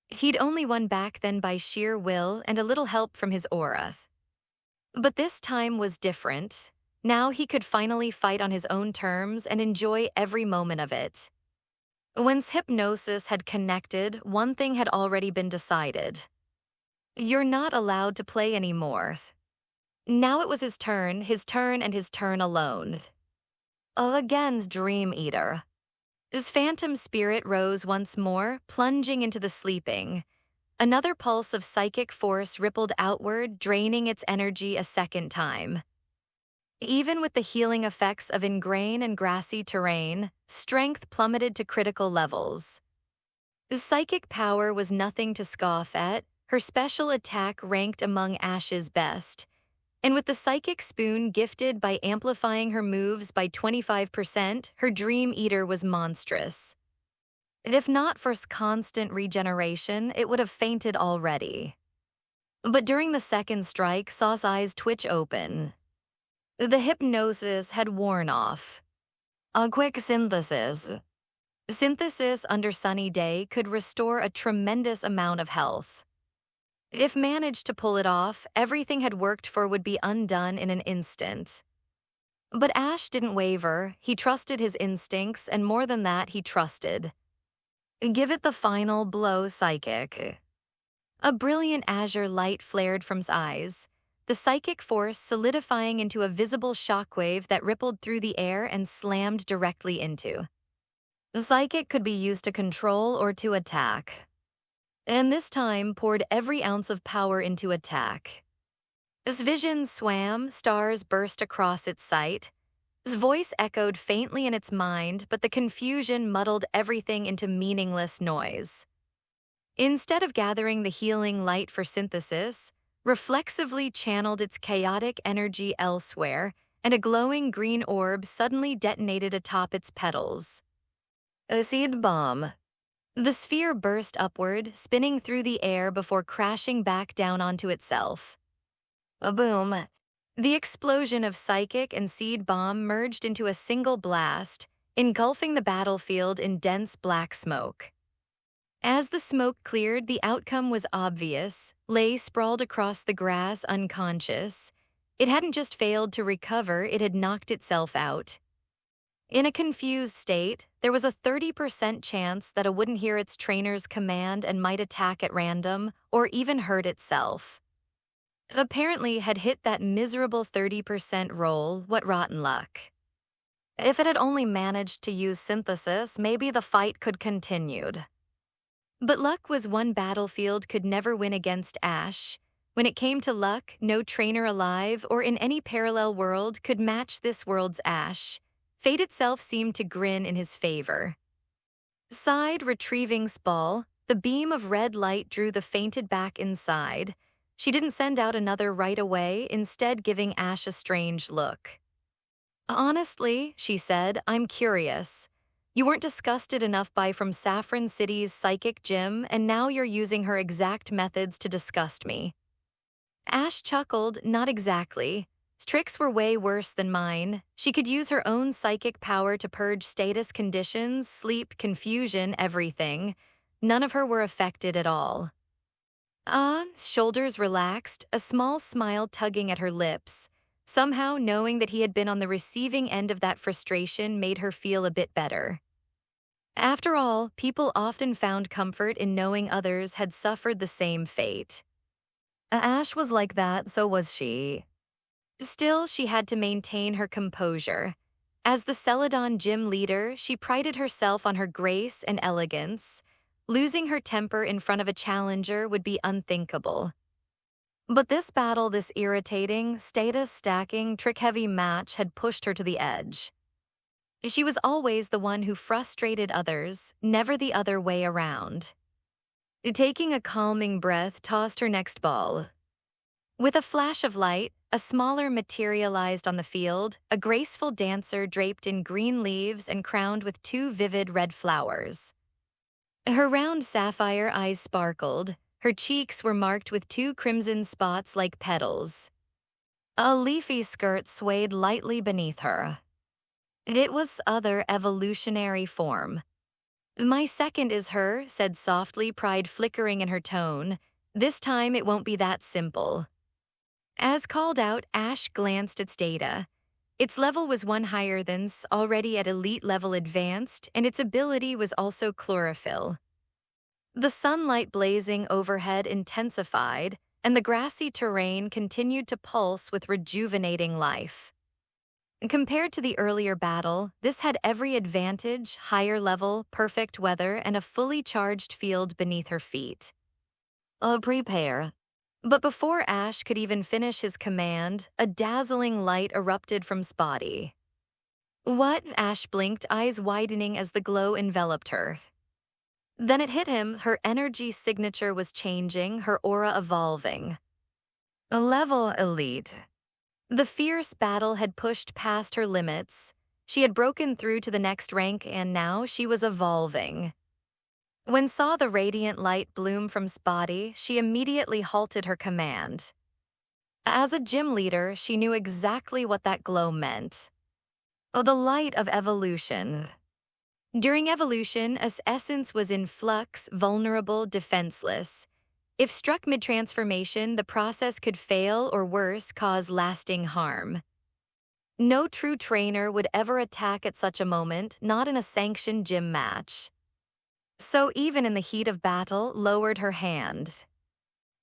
He'd only won back then by sheer will and a little help from his auras. But this time was different. Now he could finally fight on his own terms and enjoy every moment of it. Once hypnosis had connected, one thing had already been decided. You're not allowed to play anymore. Now it was his turn and his turn alone. Again's Dream Eater. His phantom spirit rose once more, plunging into the sleeping. Another pulse of psychic force rippled outward, draining its energy a second time. Even with the healing effects of ingrain and grassy terrain, strength plummeted to critical levels. The psychic power was nothing to scoff at. Her special attack ranked among Ash's best. And with the psychic spoon gifted by amplifying her moves by 25%, her Dream Eater was monstrous. If not for constant regeneration, it would have fainted already. But during the second strike, Saw's eyes twitch open. The hypnosis had worn off. A quick synthesis. Synthesis under sunny day could restore a tremendous amount of health. If managed to pull it off, everything had worked for would be undone in an instant. But Ash didn't waver. He trusted his instincts, and more than that, he trusted. Give it the final blow, psychic. A brilliant azure light flared from his eyes, the psychic force solidifying into a visible shockwave that rippled through the air and slammed directly into. The psychic could be used to control or to attack. And this time poured every ounce of power into attack. As vision swam, stars burst across its sight. His voice echoed faintly in its mind, but the confusion muddled everything into meaningless noise. Instead of gathering the healing light for synthesis, reflexively channeled its chaotic energy elsewhere, and a glowing green orb suddenly detonated atop its petals. A seed bomb. The sphere burst upward, spinning through the air before crashing back down onto itself. A boom. The explosion of psychic and seed bomb merged into a single blast, engulfing the battlefield in dense black smoke. As the smoke cleared, the outcome was obvious. Lay sprawled across the grass unconscious. It hadn't just failed to recover, it had knocked itself out. In a confused state, there was a 30% chance that it wouldn't hear its trainer's command and might attack at random, or even hurt itself. Apparently had hit that miserable 30% roll, what rotten luck. If it had only managed to use synthesis, maybe the fight could continued. But luck was one battlefield could never win against Ash. When it came to luck, no trainer alive or in any parallel world could match this world's Ash. Fate itself seemed to grin in his favor. Side retrieving Spall, the beam of red light drew the fainted back inside. She didn't send out another right away, instead giving Ash a strange look. Honestly, she said, I'm curious. You weren't disgusted enough by from Saffron City's psychic gym, and now you're using her exact methods to disgust me. Ash chuckled, not exactly. Tricks were way worse than mine. She could use her own psychic power to purge status conditions, sleep, confusion, everything. None of her were affected at all. Shoulders relaxed, a small smile tugging at her lips. Somehow, knowing that he had been on the receiving end of that frustration made her feel a bit better. After all, people often found comfort in knowing others had suffered the same fate. Ash was like that, so was she. Still, she had to maintain her composure. As the Celadon gym leader, she prided herself on her grace and elegance. Losing her temper in front of a challenger would be unthinkable. But this battle, this irritating, status-stacking, trick-heavy match had pushed her to the edge. She was always the one who frustrated others, never the other way around. Taking a calming breath, tossed her next ball. With a flash of light, a smaller materialized on the field, a graceful dancer draped in green leaves and crowned with two vivid red flowers. Her round sapphire eyes sparkled, her cheeks were marked with two crimson spots like petals. A leafy skirt swayed lightly beneath her. It was other evolutionary form. "My second is her," said softly, pride flickering in her tone. "This time it won't be that simple." As called out, Ash glanced at its data. Its level was one higher than's, already at elite level advanced, and its ability was also chlorophyll. The sunlight blazing overhead intensified, and the grassy terrain continued to pulse with rejuvenating life. Compared to the earlier battle, this had every advantage: higher level, perfect weather, and a fully charged field beneath her feet. Prepare. But before Ash could even finish his command, a dazzling light erupted from Spotty. "What?" Ash blinked, eyes widening as the glow enveloped her. Then it hit him: her energy signature was changing, her aura evolving. A level elite. The fierce battle had pushed past her limits. She had broken through to the next rank, and now she was evolving. When saw the radiant light bloom from Spotty, she immediately halted her command. As a gym leader, she knew exactly what that glow meant. The light of evolution. During evolution, its essence was in flux, vulnerable, defenseless. If struck mid-transformation, the process could fail or, worse, cause lasting harm. No true trainer would ever attack at such a moment, not in a sanctioned gym match. So even in the heat of battle, lowered her hand.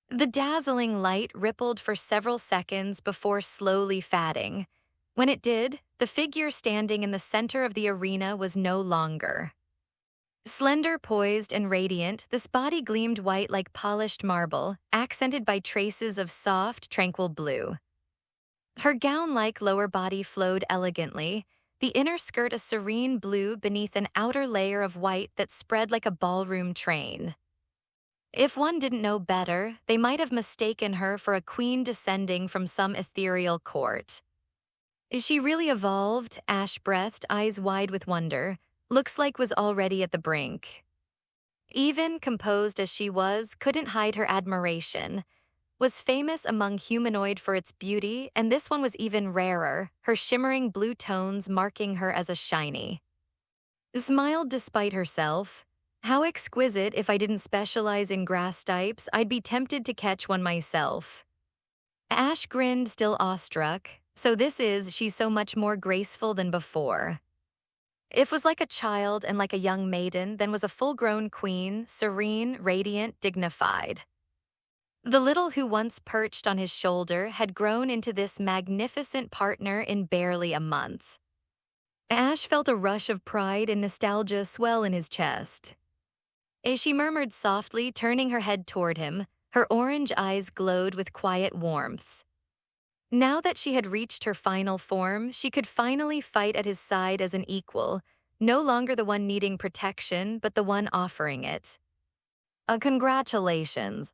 The dazzling light rippled for several seconds before slowly fading. When it did, the figure standing in the center of the arena was no longer. Slender, poised, and radiant, this body gleamed white like polished marble, accented by traces of soft, tranquil blue. Her gown-like lower body flowed elegantly, the inner skirt a serene blue beneath an outer layer of white that spread like a ballroom train. If one didn't know better, they might have mistaken her for a queen descending from some ethereal court. "Is she really evolved?" Ash breathed, eyes wide with wonder. Looks like was already at the brink. Even composed as she was, couldn't hide her admiration. Was famous among humanoid for its beauty, and this one was even rarer, her shimmering blue tones marking her as a shiny. Smiled despite herself. "How exquisite! If I didn't specialize in grass types, I'd be tempted to catch one myself." Ash grinned, still awestruck. "So this is, she's so much more graceful than before." If was like a child and like a young maiden, then was a full-grown queen, serene, radiant, dignified. The little who once perched on his shoulder had grown into this magnificent partner in barely a month. Ash felt a rush of pride and nostalgia swell in his chest. As she murmured softly, turning her head toward him, her orange eyes glowed with quiet warmth. Now that she had reached her final form, she could finally fight at his side as an equal, no longer the one needing protection, but the one offering it. Congratulations,"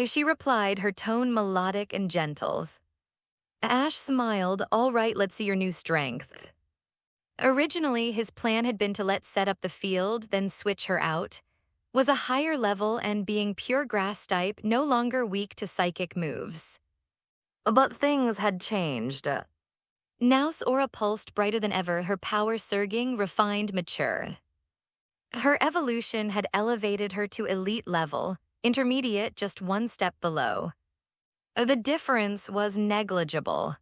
she replied, her tone melodic and gentle. Ash smiled. "All right, let's see your new strength." Originally, his plan had been to let set up the field, then switch her out. Was a higher level and, being pure grass type, no longer weak to psychic moves. But things had changed. Now's aura pulsed brighter than ever, her power surging, refined, mature. Her evolution had elevated her to elite level, intermediate just one step below. The difference was negligible.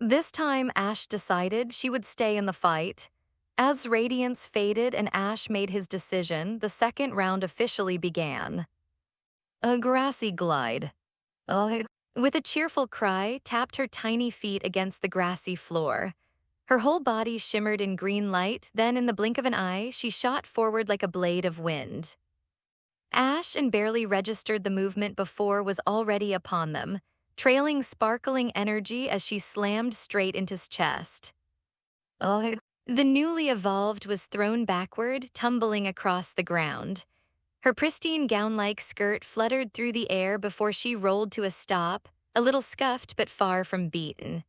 This time, Ash decided she would stay in the fight. As radiance faded and Ash made his decision, the second round officially began. A grassy glide. With a cheerful cry, tapped her tiny feet against the grassy floor. Her whole body shimmered in green light, then in the blink of an eye, she shot forward like a blade of wind. Ash and barely registered the movement before was already upon them, trailing sparkling energy as she slammed straight into his chest. The newly evolved was thrown backward, tumbling across the ground. Her pristine gown-like skirt fluttered through the air before she rolled to a stop, a little scuffed but far from beaten.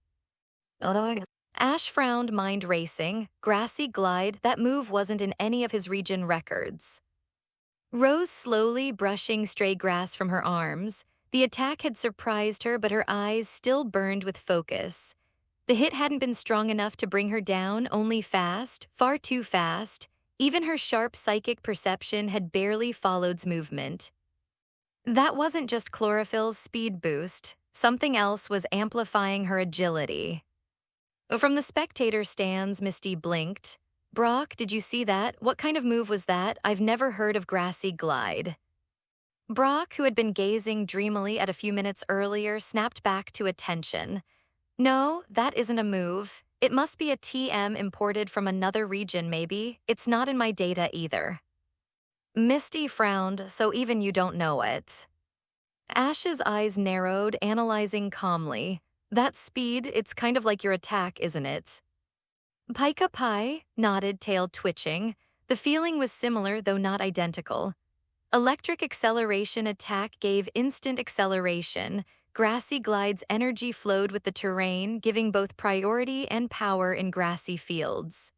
Ash frowned, mind racing. Grassy glide, that move wasn't in any of his region records. Rose slowly brushing stray grass from her arms. The attack had surprised her, but her eyes still burned with focus. The hit hadn't been strong enough to bring her down, only fast, far too fast. Even her sharp psychic perception had barely followed's movement. That wasn't just chlorophyll's speed boost. Something else was amplifying her agility. From the spectator stands, Misty blinked. Brock, did you see that? What kind of move was that? I've never heard of grassy glide. Brock, who had been gazing dreamily at a few minutes earlier, snapped back to attention. No, that isn't a move. It must be a TM imported from another region, maybe. It's not in my data either. Misty frowned, so even you don't know it. Ash's eyes narrowed, analyzing calmly. That speed, it's kind of like your attack, isn't it? Pika Pi nodded, tail twitching. The feeling was similar, though not identical. Electric acceleration attack gave instant acceleration. Grassy glide's energy flowed with the terrain, giving both priority and power in grassy fields.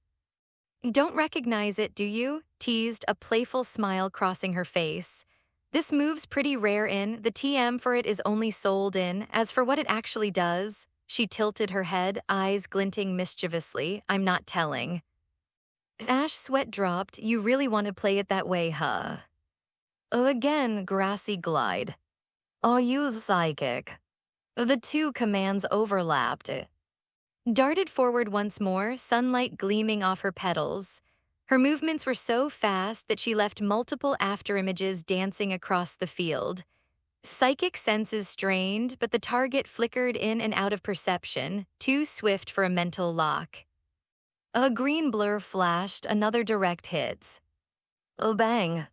Don't recognize it, do you? Teased, a playful smile crossing her face. This move's pretty rare in, the TM for it is only sold in. As for what it actually does, she tilted her head, eyes glinting mischievously. I'm not telling. Ash sweat dropped. You really want to play it that way, huh? Oh, again, grassy glide. Or use psychic. The two commands overlapped. Darted forward once more, sunlight gleaming off her petals. Her movements were so fast that she left multiple afterimages dancing across the field. Psychic senses strained, but the target flickered in and out of perception, too swift for a mental lock. A green blur flashed, another direct hit. Oh, bang!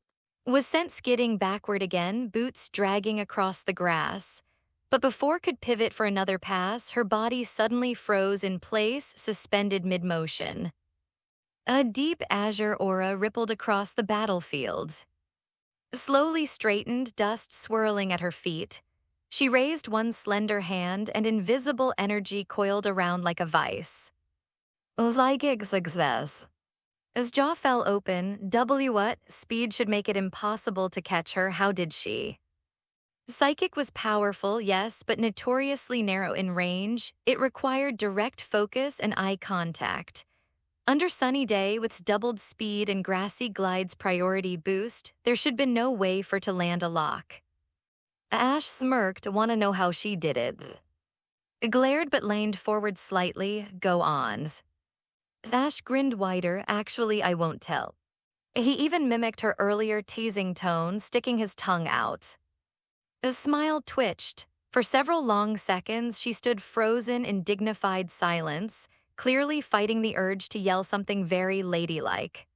Was sent skidding backward again, boots dragging across the grass. But before could pivot for another pass, her body suddenly froze in place, suspended mid-motion. A deep azure aura rippled across the battlefield. Slowly straightened, dust swirling at her feet. She raised one slender hand, and invisible energy coiled around like a vice. Psychic success. As jaw fell open, what? Speed should make it impossible to catch her. How did she? Psychic was powerful, yes, but notoriously narrow in range. It required direct focus and eye contact. Under Sunny Day, with doubled speed and Grassy Glide's priority boost, there should be no way for to land a lock. Ash smirked, want to know how she did it. Glared but leaned forward slightly, go on. Ash grinned wider, actually I won't tell. He even mimicked her earlier teasing tone, sticking his tongue out. A smile twitched. For several long seconds, she stood frozen in dignified silence, clearly fighting the urge to yell something very ladylike.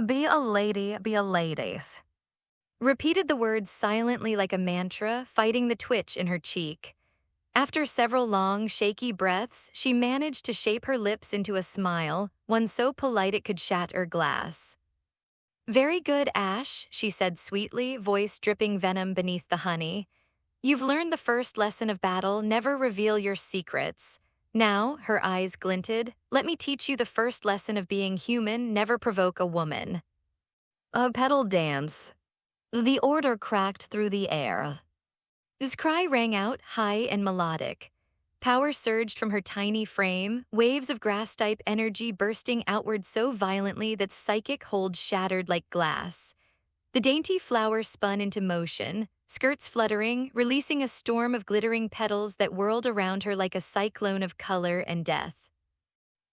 Be a lady, be a ladies. Repeated the words silently like a mantra, fighting the twitch in her cheek. After several long, shaky breaths, she managed to shape her lips into a smile, one so polite it could shatter glass. Very good, Ash, she said sweetly, voice dripping venom beneath the honey. You've learned the first lesson of battle, never reveal your secrets. Now, her eyes glinted, let me teach you the first lesson of being human, never provoke a woman. A petal dance. The order cracked through the air. His cry rang out, high and melodic. Power surged from her tiny frame, waves of grass-type energy bursting outward so violently that psychic hold shattered like glass. The dainty flower spun into motion, skirts fluttering, releasing a storm of glittering petals that whirled around her like a cyclone of color and death.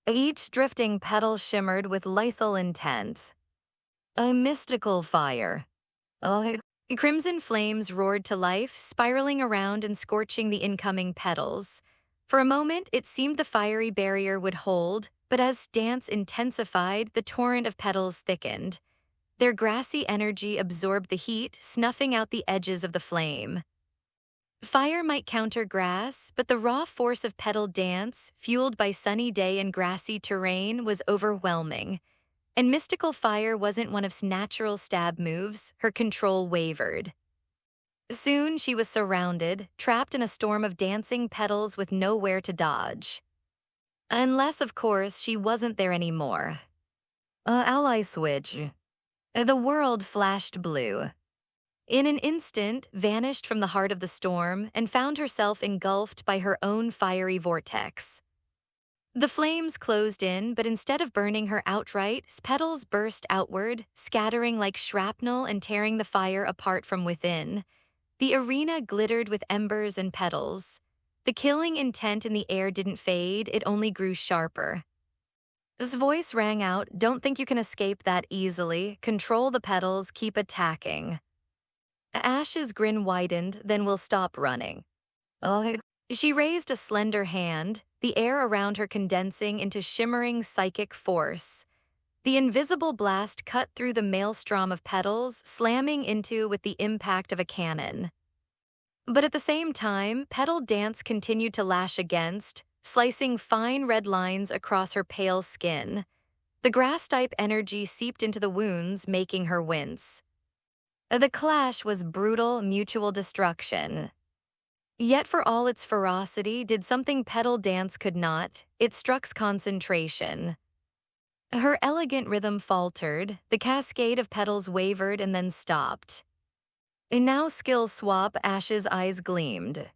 Each drifting petal shimmered with lethal intent. A mystical fire. Crimson flames roared to life, spiraling around and scorching the incoming petals. For a moment, it seemed the fiery barrier would hold, but as dance intensified, the torrent of petals thickened. Their grassy energy absorbed the heat, snuffing out the edges of the flame. Fire might counter grass, but the raw force of petal dance, fueled by sunny day and grassy terrain, was overwhelming. And mystical fire wasn't one of Aash's natural stab moves, her control wavered. Soon she was surrounded, trapped in a storm of dancing petals with nowhere to dodge. Unless, of course, she wasn't there anymore. Ally switch. The world flashed blue. In an instant, vanished from the heart of the storm and found herself engulfed by her own fiery vortex. The flames closed in, but instead of burning her outright, petals burst outward, scattering like shrapnel and tearing the fire apart from within. The arena glittered with embers and petals. The killing intent in the air didn't fade, it only grew sharper. His voice rang out, "Don't think you can escape that easily. Control the petals, keep attacking." Ash's grin widened, "Then we'll stop running." Oh. She raised a slender hand, the air around her condensing into shimmering psychic force. The invisible blast cut through the maelstrom of petals, slamming into with the impact of a cannon. But at the same time, Petal Dance continued to lash against, slicing fine red lines across her pale skin. The grass-type energy seeped into the wounds, making her wince. The clash was brutal, mutual destruction. Yet for all its ferocity, did something Petal Dance could not. It struck concentration. Her elegant rhythm faltered, the cascade of petals wavered and then stopped. And now skill swap, Ash's eyes gleamed.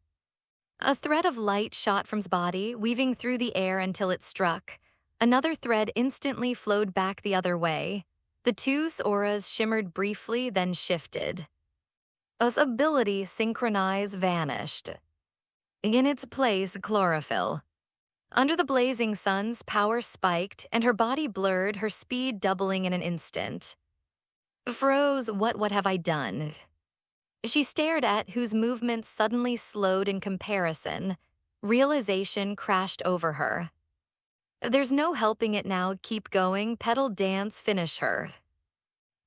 A thread of light shot from his body, weaving through the air until it struck. Another thread instantly flowed back the other way. The two's auras shimmered briefly, then shifted. As ability synchronize vanished. In its place, chlorophyll. Under the blazing sun's power spiked, and her body blurred, her speed doubling in an instant. Froze, what have I done? She stared at whose movements suddenly slowed in comparison. Realization crashed over her. There's no helping it now, keep going, Petal Dance, finish her.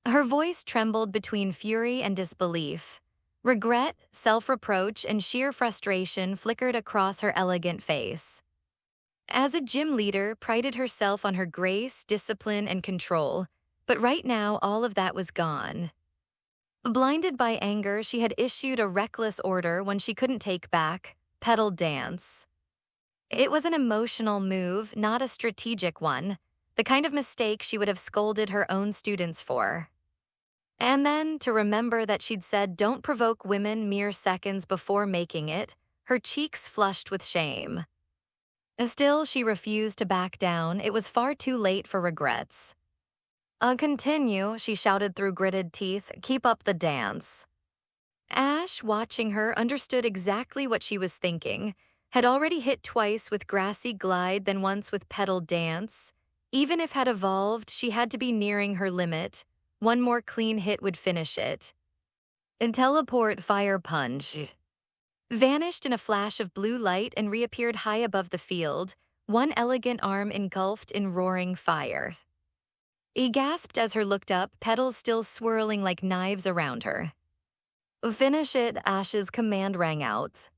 Her voice trembled between fury and disbelief. Regret, self-reproach, and sheer frustration flickered across her elegant face. As a gym leader, prided herself on her grace, discipline, and control, but right now all of that was gone. Blinded by anger, she had issued a reckless order when she couldn't take back, Petal Dance. It was an emotional move, not a strategic one, the kind of mistake she would have scolded her own students for. And then, to remember that she'd said don't provoke women mere seconds before making it, her cheeks flushed with shame. Still, she refused to back down. It was far too late for regrets. Continue, she shouted through gritted teeth. Keep up the dance. Ash, watching her, understood exactly what she was thinking. Had already hit twice with Grassy Glide, then once with Petal Dance. Even if had evolved, she had to be nearing her limit. One more clean hit would finish it. And Teleport Fire Punch. Vanished in a flash of blue light and reappeared high above the field, one elegant arm engulfed in roaring fire. He gasped as her looked up, petals still swirling like knives around her. Finish it, Ash's command rang out.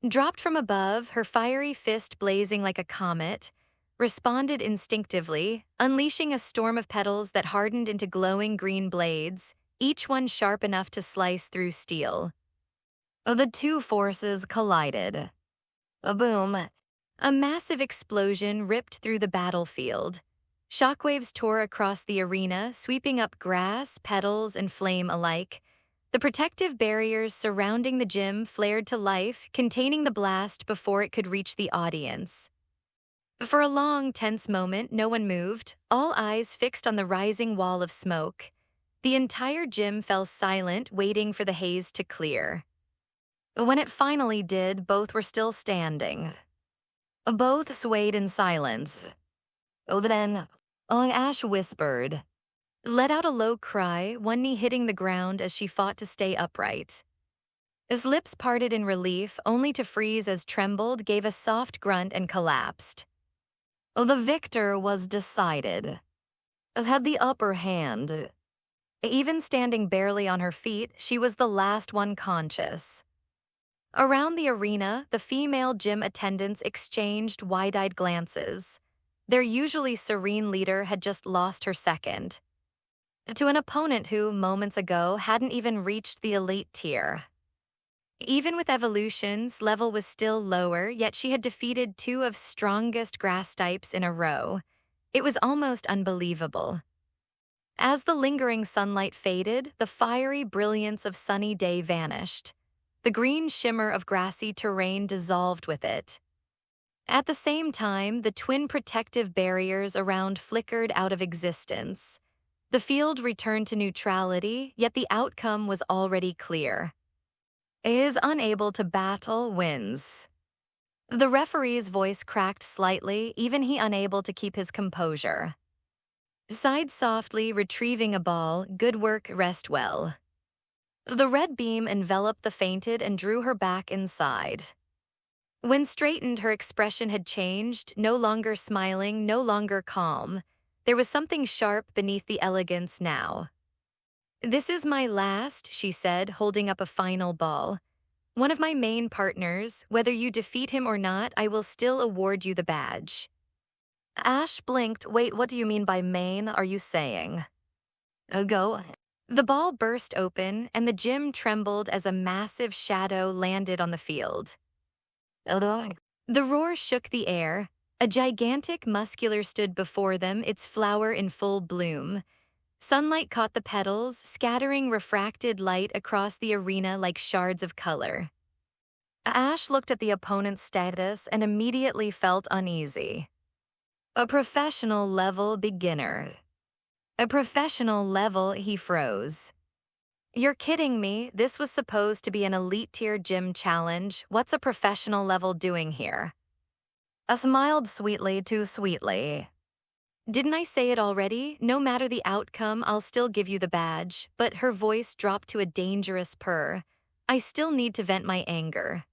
Dropped from above, her fiery fist blazing like a comet, responded instinctively, unleashing a storm of petals that hardened into glowing green blades, each one sharp enough to slice through steel. The two forces collided. A boom. A massive explosion ripped through the battlefield. Shockwaves tore across the arena, sweeping up grass, petals, and flame alike. The protective barriers surrounding the gym flared to life, containing the blast before it could reach the audience. For a long, tense moment, no one moved, all eyes fixed on the rising wall of smoke. The entire gym fell silent, waiting for the haze to clear. When it finally did, both were still standing. Both swayed in silence. Then, Ash whispered. Let out a low cry, one knee hitting the ground as she fought to stay upright. His lips parted in relief, only to freeze as trembled, gave a soft grunt and collapsed. The victor was decided. Had the upper hand. Even standing barely on her feet, she was the last one conscious. Around the arena, the female gym attendants exchanged wide-eyed glances. Their usually serene leader had just lost her second to an opponent who, moments ago, hadn't even reached the elite tier. Even with evolutions, level was still lower, yet she had defeated two of strongest grass types in a row. It was almost unbelievable. As the lingering sunlight faded, the fiery brilliance of sunny day vanished. The green shimmer of grassy terrain dissolved with it. At the same time, the twin protective barriers around flickered out of existence. The field returned to neutrality, yet the outcome was already clear. Is unable to battle wins. The referee's voice cracked slightly, even he unable to keep his composure. Sighed softly, retrieving a ball. Good work, rest well. The red beam enveloped the fainted and drew her back inside. When straightened, her expression had changed, no longer smiling, no longer calm. There was something sharp beneath the elegance now. This is my last, she said, holding up a final ball. One of my main partners, whether you defeat him or not, I will still award you the badge. Ash blinked. Wait, what do you mean by main, are you saying? Go. The ball burst open, and the gym trembled as a massive shadow landed on the field. The roar shook the air. A gigantic muscular stood before them, its flower in full bloom. Sunlight caught the petals, scattering refracted light across the arena like shards of color. Ash looked at the opponent's status and immediately felt uneasy. A professional level beginner. A professional level, he froze. You're kidding me, this was supposed to be an elite tier gym challenge. What's a professional level doing here? I smiled sweetly, too sweetly. Didn't I say it already? No matter the outcome, I'll still give you the badge. But her voice dropped to a dangerous purr. I still need to vent my anger.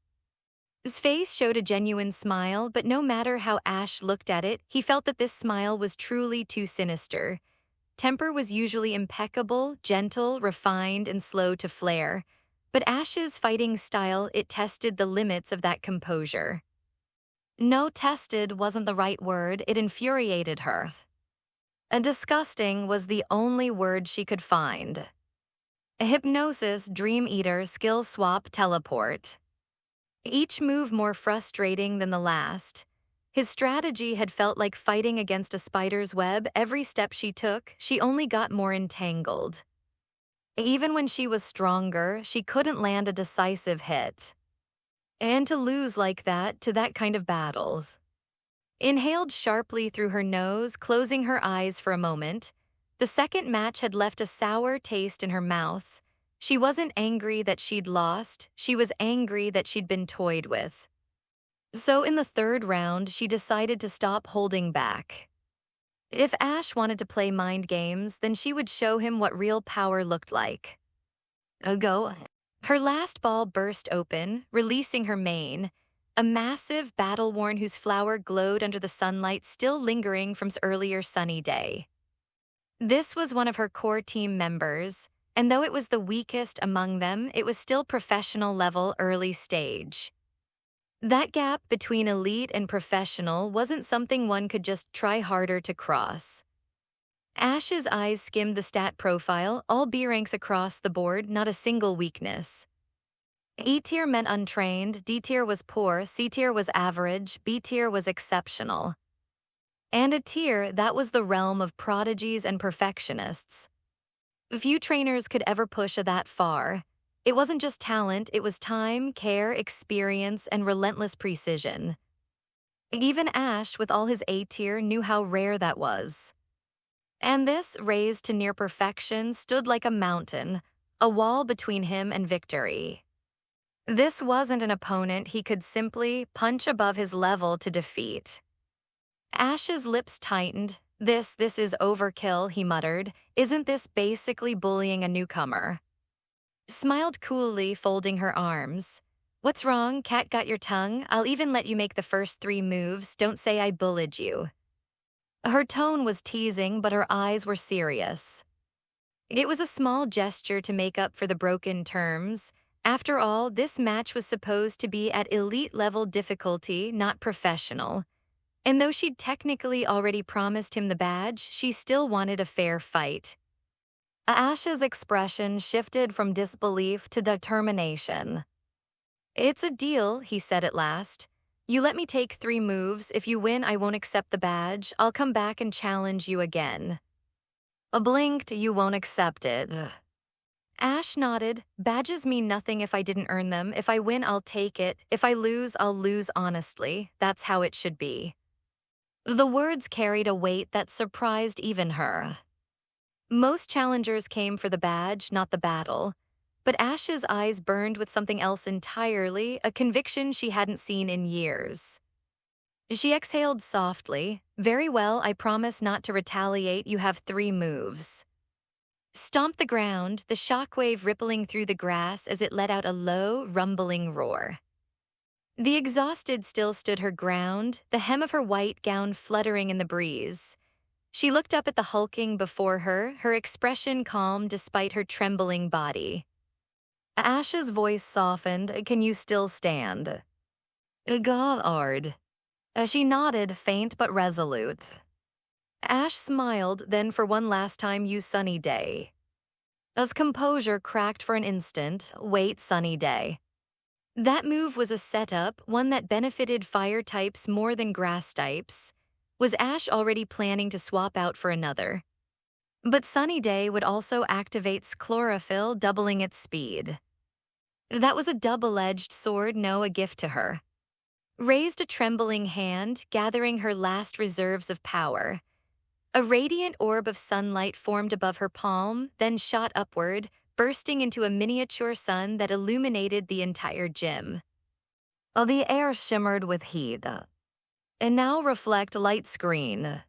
His face showed a genuine smile, but no matter how Ash looked at it, he felt that this smile was truly too sinister. Temper was usually impeccable, gentle, refined, and slow to flare. But Ash's fighting style, it tested the limits of that composure. No, tested wasn't the right word, it infuriated her. And disgusting was the only word she could find. A hypnosis, dream eater, skill swap, teleport. Each move more frustrating than the last. His strategy had felt like fighting against a spider's web. Every step she took, she only got more entangled. Even when she was stronger, she couldn't land a decisive hit. And to lose like that to that kind of battles. Inhaled sharply through her nose, closing her eyes for a moment. The second match had left a sour taste in her mouth. She wasn't angry that she'd lost, she was angry that she'd been toyed with. So in the third round, she decided to stop holding back. If Ash wanted to play mind games, then she would show him what real power looked like. Go. Her last ball burst open, releasing her mane, a massive battle-worn whose flower glowed under the sunlight still lingering from an earlier sunny day. This was one of her core team members, and though it was the weakest among them, it was still professional level early stage. That gap between elite and professional wasn't something one could just try harder to cross. Ash's eyes skimmed the stat profile, all B ranks across the board, not a single weakness. E tier meant untrained, D tier was poor, C tier was average, B tier was exceptional. And a tier that was the realm of prodigies and perfectionists. Few trainers could ever push that far. It wasn't just talent, it was time, care, experience, and relentless precision. Even Ash, with all his A tier, knew how rare that was. And this, raised to near perfection, stood like a mountain, a wall between him and victory. This wasn't an opponent he could simply punch above his level to defeat. Ash's lips tightened. This is overkill, he muttered. Isn't this basically bullying a newcomer? Smiled coolly, folding her arms. What's wrong? Cat got your tongue? I'll even let you make the first 3 moves. Don't say I bullied you. Her tone was teasing, but her eyes were serious. It was a small gesture to make up for the broken terms. After all, this match was supposed to be at elite level difficulty, not professional. And though she'd technically already promised him the badge, she still wanted a fair fight. Ash's expression shifted from disbelief to determination. "It's a deal," he said at last. "You let me take 3 moves. If you win, I won't accept the badge. I'll come back and challenge you again." A blinked, "You won't accept it." Ash nodded. "Badges mean nothing if I didn't earn them. If I win, I'll take it. If I lose, I'll lose honestly. That's how it should be." The words carried a weight that surprised even her. Most challengers came for the badge, not the battle. But Ash's eyes burned with something else entirely, a conviction she hadn't seen in years. She exhaled softly. "Very well, I promise not to retaliate. You have 3 moves." Stomp the ground, the shockwave rippling through the grass as it let out a low, rumbling roar. The exhausted still stood her ground, the hem of her white gown fluttering in the breeze. She looked up at the hulking before her, her expression calm despite her trembling body. Ash's voice softened. "Can you still stand?" "Goddard." She nodded, faint but resolute. Ash smiled, then for one last time used Sunny Day. As composure cracked for an instant, "Wait, Sunny Day." That move was a setup, one that benefited fire types more than grass types. Was Ash already planning to swap out for another? But Sunny Day would also activate chlorophyll, doubling its speed. That was a double-edged sword, no, a gift to her. Raised a trembling hand, gathering her last reserves of power. A radiant orb of sunlight formed above her palm, then shot upward, bursting into a miniature sun that illuminated the entire gym. The air shimmered with heat. And now reflect light screen.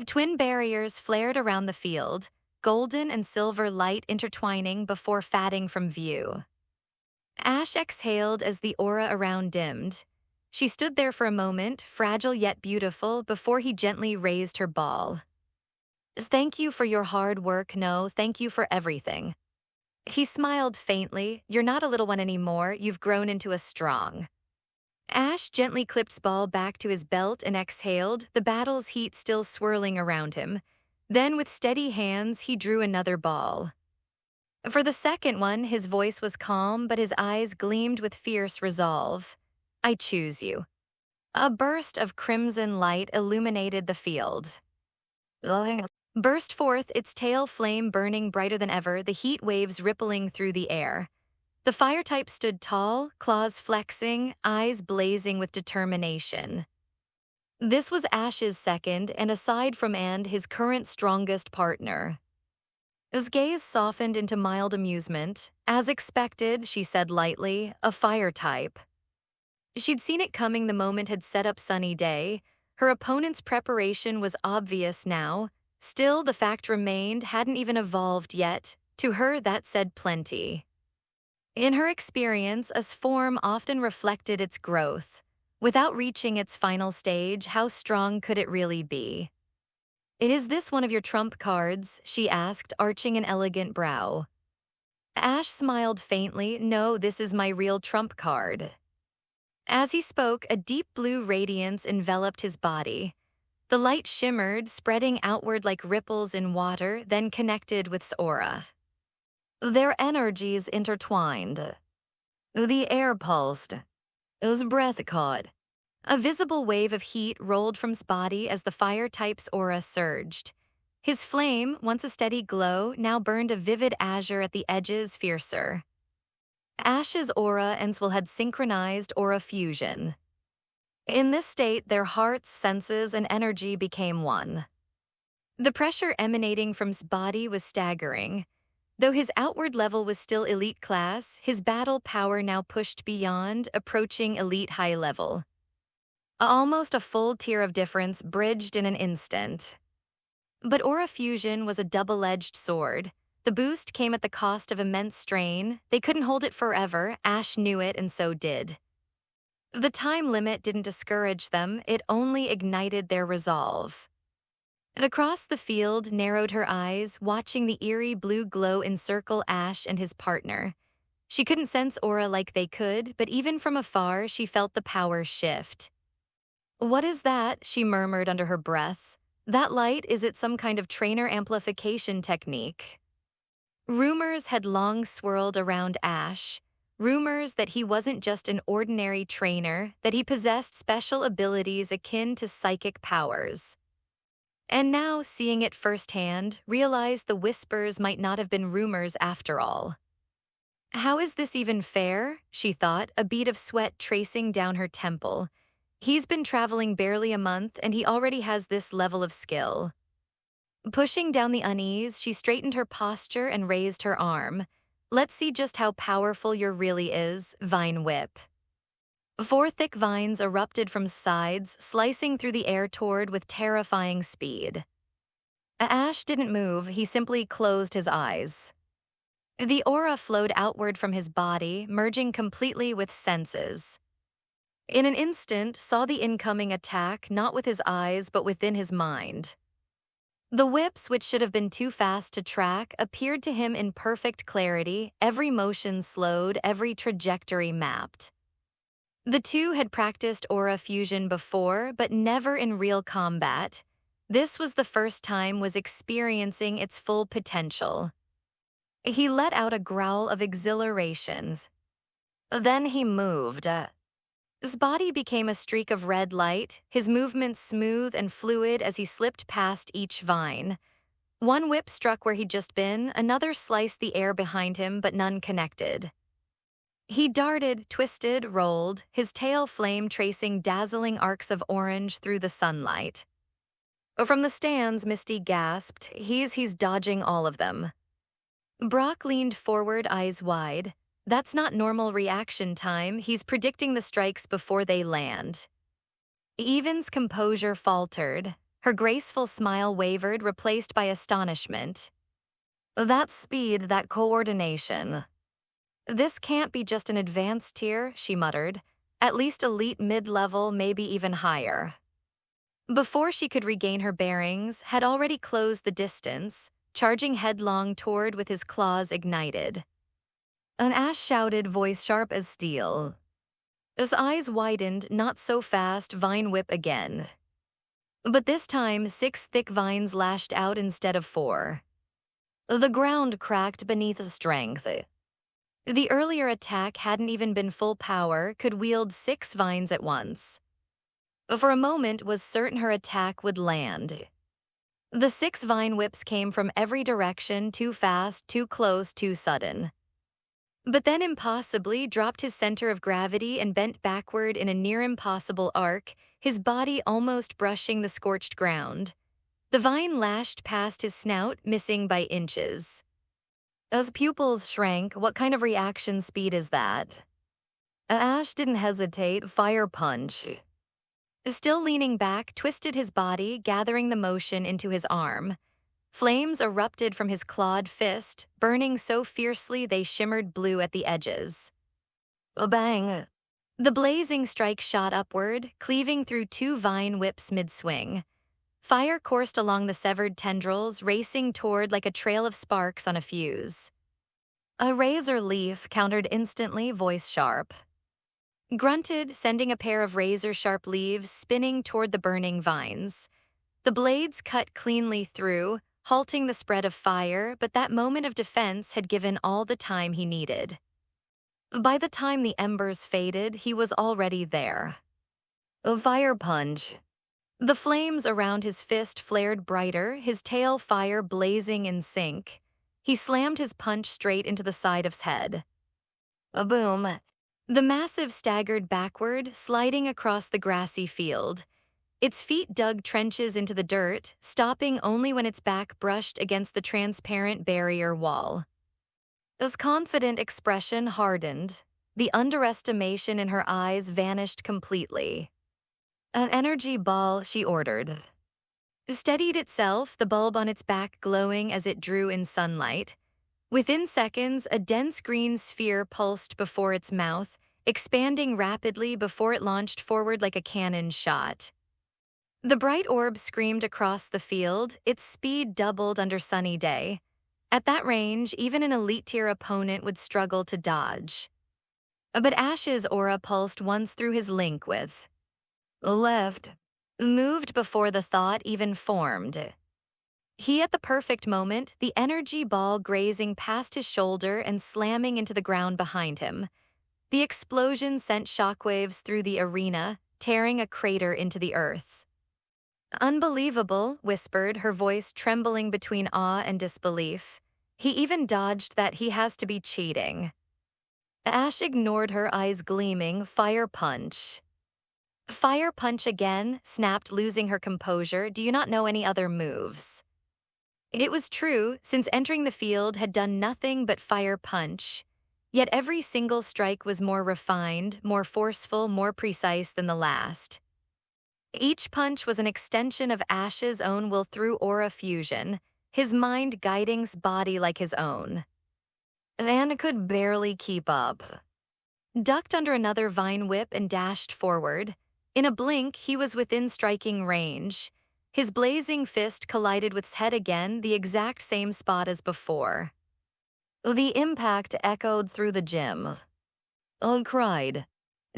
Twin barriers flared around the field, golden and silver light intertwining before fading from view. Ash exhaled as the aura around dimmed. She stood there for a moment, fragile yet beautiful, before he gently raised her ball. "Thank you for your hard work, no, thank you for everything." He smiled faintly. "You're not a little one anymore, you've grown into a strong." Ash gently clipped ball back to his belt and exhaled, the battle's heat still swirling around him. Then with steady hands, he drew another ball. For the second one, his voice was calm, but his eyes gleamed with fierce resolve. "I choose you." A burst of crimson light illuminated the field. Burst forth, its tail flame burning brighter than ever, the heat waves rippling through the air. The fire type stood tall, claws flexing, eyes blazing with determination. This was Ash's second, and aside from his current strongest partner. His gaze softened into mild amusement. "As expected," she said lightly, "a fire type." She'd seen it coming the moment had set up Sunny Day. Her opponent's preparation was obvious now. Still, the fact remained, hadn't even evolved yet. To her, that said plenty. In her experience, a form often reflected its growth. Without reaching its final stage, how strong could it really be? "Is this one of your trump cards?" she asked, arching an elegant brow. Ash smiled faintly. "No, this is my real trump card." As he spoke, a deep blue radiance enveloped his body. The light shimmered, spreading outward like ripples in water, then connected with his aura. Their energies intertwined. The air pulsed. His breath caught. A visible wave of heat rolled from his body as the fire type's aura surged. His flame, once a steady glow, now burned a vivid azure at the edges, fiercer. Ash's aura and Swell had synchronized aura fusion. In this state, their hearts, senses, and energy became one. The pressure emanating from his body was staggering. Though his outward level was still elite class, his battle power now pushed beyond, approaching elite high level. Almost a full tier of difference bridged in an instant. But aura fusion was a double-edged sword. The boost came at the cost of immense strain. They couldn't hold it forever. Ash knew it, and so did. The time limit didn't discourage them, it only ignited their resolve. Across the field narrowed her eyes, watching the eerie blue glow encircle Ash and his partner. She couldn't sense aura like they could, but even from afar she felt the power shift. What is that? She murmured under her breath. That light, is it some kind of trainer amplification technique? Rumors had long swirled around Ash. Rumors that he wasn't just an ordinary trainer, that he possessed special abilities akin to psychic powers. And now, seeing it firsthand, realized the whispers might not have been rumors after all. How is this even fair? She thought, a bead of sweat tracing down her temple. He's been traveling barely a month, and he already has this level of skill. Pushing down the unease, she straightened her posture and raised her arm. Let's see just how powerful your really is, Vine Whip. 4 thick vines erupted from sides, slicing through the air toward with terrifying speed. Ash didn't move, he simply closed his eyes. The aura flowed outward from his body, merging completely with senses. In an instant, saw the incoming attack not with his eyes but within his mind. The whips, which should have been too fast to track, appeared to him in perfect clarity, every motion slowed, every trajectory mapped. The two had practiced aura fusion before, but never in real combat. This was the first time was experiencing its full potential. He let out a growl of exhilaration. Then he moved. His body became a streak of red light, his movements smooth and fluid as he slipped past each vine. One whip struck where he'd just been, another sliced the air behind him, but none connected. He darted, twisted, rolled, his tail flame tracing dazzling arcs of orange through the sunlight. From the stands, Misty gasped, he's dodging all of them. Brock leaned forward, eyes wide. That's not normal reaction time, he's predicting the strikes before they land. Even's composure faltered. Her graceful smile wavered, replaced by astonishment. That speed, that coordination. This can't be just an advanced tier, she muttered. At least elite mid-level, maybe even higher. Before she could regain her bearings, had already closed the distance, charging headlong toward with his claws ignited. An Ash shouted, voice sharp as steel. His eyes widened, not so fast, Vine Whip again. But this time, 6 thick vines lashed out instead of 4. The ground cracked beneath his strength. The earlier attack hadn't even been full power, could wield 6 vines at once. For a moment, was certain her attack would land. The 6 vine whips came from every direction, too fast, too close, too sudden. But then impossibly dropped his center of gravity and bent backward in a near-impossible arc, his body almost brushing the scorched ground. The vine lashed past his snout, missing by inches. As pupils shrank, what kind of reaction speed is that? Ash didn't hesitate, fire punch. Still leaning back, twisted his body, gathering the motion into his arm. Flames erupted from his clawed fist, burning so fiercely they shimmered blue at the edges. A bang! The blazing strike shot upward, cleaving through 2 vine whips mid-swing. Fire coursed along the severed tendrils, racing toward like a trail of sparks on a fuse. A razor leaf countered instantly, voice sharp. Grunted, sending a pair of razor-sharp leaves spinning toward the burning vines. The blades cut cleanly through, halting the spread of fire, but that moment of defense had given all the time he needed. By the time the embers faded, he was already there. A fire punch. The flames around his fist flared brighter, his tail fire blazing in sync. He slammed his punch straight into the side of his head. A boom. The massive staggered backward, sliding across the grassy field. Its feet dug trenches into the dirt, stopping only when its back brushed against the transparent barrier wall. His confident expression hardened. The underestimation in her eyes vanished completely. An energy ball, she ordered. Steadied itself, the bulb on its back glowing as it drew in sunlight. Within seconds, a dense green sphere pulsed before its mouth, expanding rapidly before it launched forward like a cannon shot. The bright orb screamed across the field, its speed doubled under sunny day. At that range, even an elite-tier opponent would struggle to dodge. But Ash's aura pulsed once through his link with. left, moved before the thought even formed. He at the perfect moment, the energy ball grazing past his shoulder and slamming into the ground behind him. The explosion sent shockwaves through the arena, tearing a crater into the earth. Unbelievable, whispered, her voice trembling between awe and disbelief. He even dodged that. He has to be cheating. Ash ignored her, eyes gleaming. Fire punch. Fire punch again, snapped, losing her composure. Do you not know any other moves? It was true, since entering the field had done nothing but fire punch. Yet every single strike was more refined, more forceful, more precise than the last. Each punch was an extension of Ash's own will through aura fusion, his mind guiding his body like his own. Anna could barely keep up. Ducked under another vine whip and dashed forward. In a blink, he was within striking range. His blazing fist collided with his head again, the exact same spot as before. The impact echoed through the gym. Cried.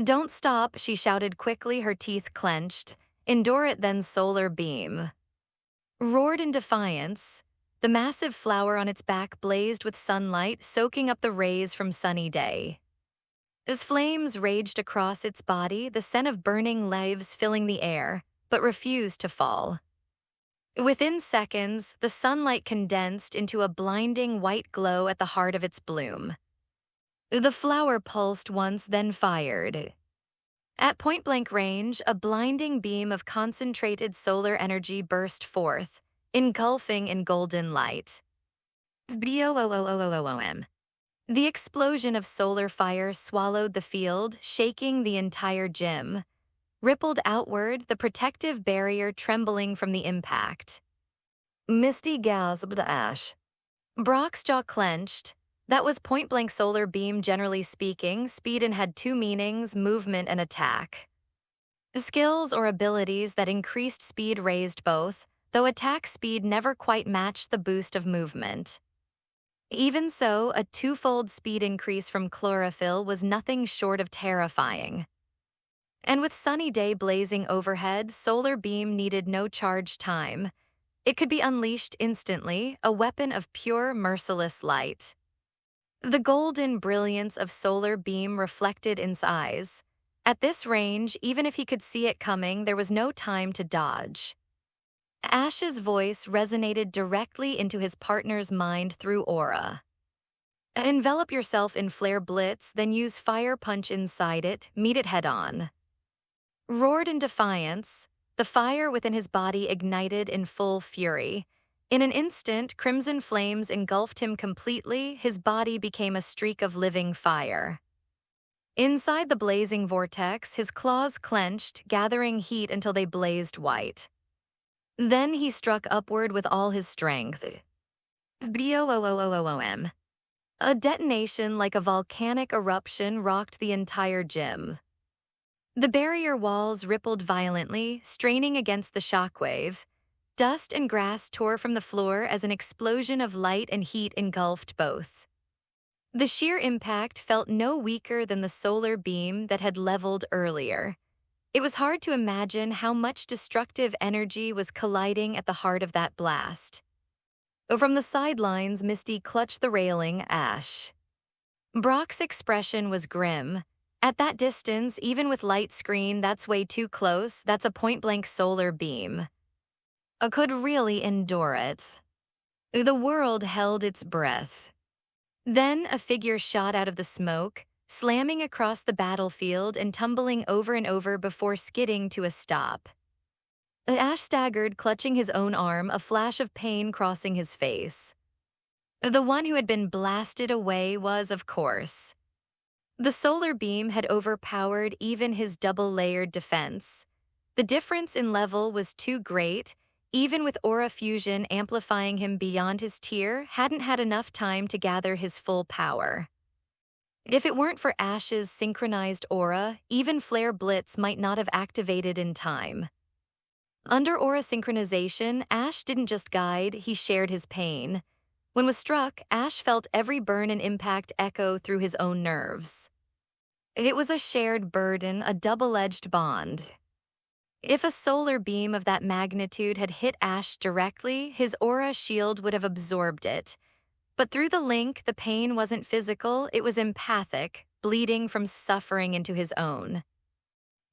Don't stop, she shouted quickly, her teeth clenched. Endure it, then solar beam. Roared in defiance. The massive flower on its back blazed with sunlight, soaking up the rays from sunny day. As flames raged across its body, the scent of burning leaves filling the air, but refused to fall. Within seconds, the sunlight condensed into a blinding white glow at the heart of its bloom. The flower pulsed once, then fired. At point-blank range, a blinding beam of concentrated solar energy burst forth, engulfing in golden light. The explosion of solar fire swallowed the field, shaking the entire gym. Rippled outward, the protective barrier trembling from the impact. Misty gasped. Ash. Brock's jaw clenched. That was point-blank solar beam. Generally speaking, speed and had two meanings, movement and attack. Skills or abilities that increased speed raised both, though attack speed never quite matched the boost of movement. Even so, a twofold speed increase from chlorophyll was nothing short of terrifying. And with sunny day blazing overhead, solar beam needed no charge time. It could be unleashed instantly, a weapon of pure, merciless light. The golden brilliance of solar beam reflected in his eyes. At this range, even if he could see it coming, there was no time to dodge. Ash's voice resonated directly into his partner's mind through aura. Envelop yourself in flare blitz, then use fire punch inside it, meet it head-on. Roared in defiance, the fire within his body ignited in full fury. In an instant, crimson flames engulfed him completely, his body became a streak of living fire. Inside the blazing vortex, his claws clenched, gathering heat until they blazed white. Then he struck upward with all his strength. Boom! A detonation like a volcanic eruption rocked the entire gym. The barrier walls rippled violently, straining against the shockwave. Dust and grass tore from the floor as an explosion of light and heat engulfed both. The sheer impact felt no weaker than the solar beam that had leveled earlier. It was hard to imagine how much destructive energy was colliding at the heart of that blast. From the sidelines, Misty clutched the railing. Ash. Brock's expression was grim. At that distance, even with light screen, that's way too close. That's a point-blank solar beam. I could really endure it. The world held its breath. Then a figure shot out of the smoke, slamming across the battlefield and tumbling over and over before skidding to a stop. Ash staggered, clutching his own arm, a flash of pain crossing his face. The one who had been blasted away was, of course. The solar beam had overpowered even his double-layered defense. The difference in level was too great. Even with aura fusion amplifying him beyond his tier, hadn't had enough time to gather his full power. If it weren't for Ash's synchronized aura, even Flare Blitz might not have activated in time. Under aura synchronization, Ash didn't just guide, he shared his pain. When was struck, Ash felt every burn and impact echo through his own nerves. It was a shared burden, a double-edged bond. If a solar beam of that magnitude had hit Ash directly, his aura shield would have absorbed it. But through the link, the pain wasn't physical, it was empathic, bleeding from suffering into his own.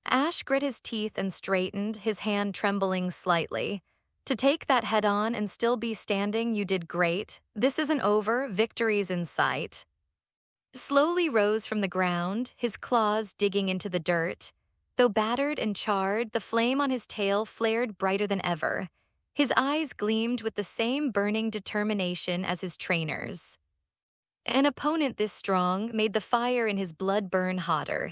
Ash grit his teeth and straightened, his hand trembling slightly. To take that head on and still be standing, you did great. This isn't over, victory's in sight. Slowly rose from the ground, his claws digging into the dirt. Though battered and charred, the flame on his tail flared brighter than ever. His eyes gleamed with the same burning determination as his trainer's. An opponent this strong made the fire in his blood burn hotter.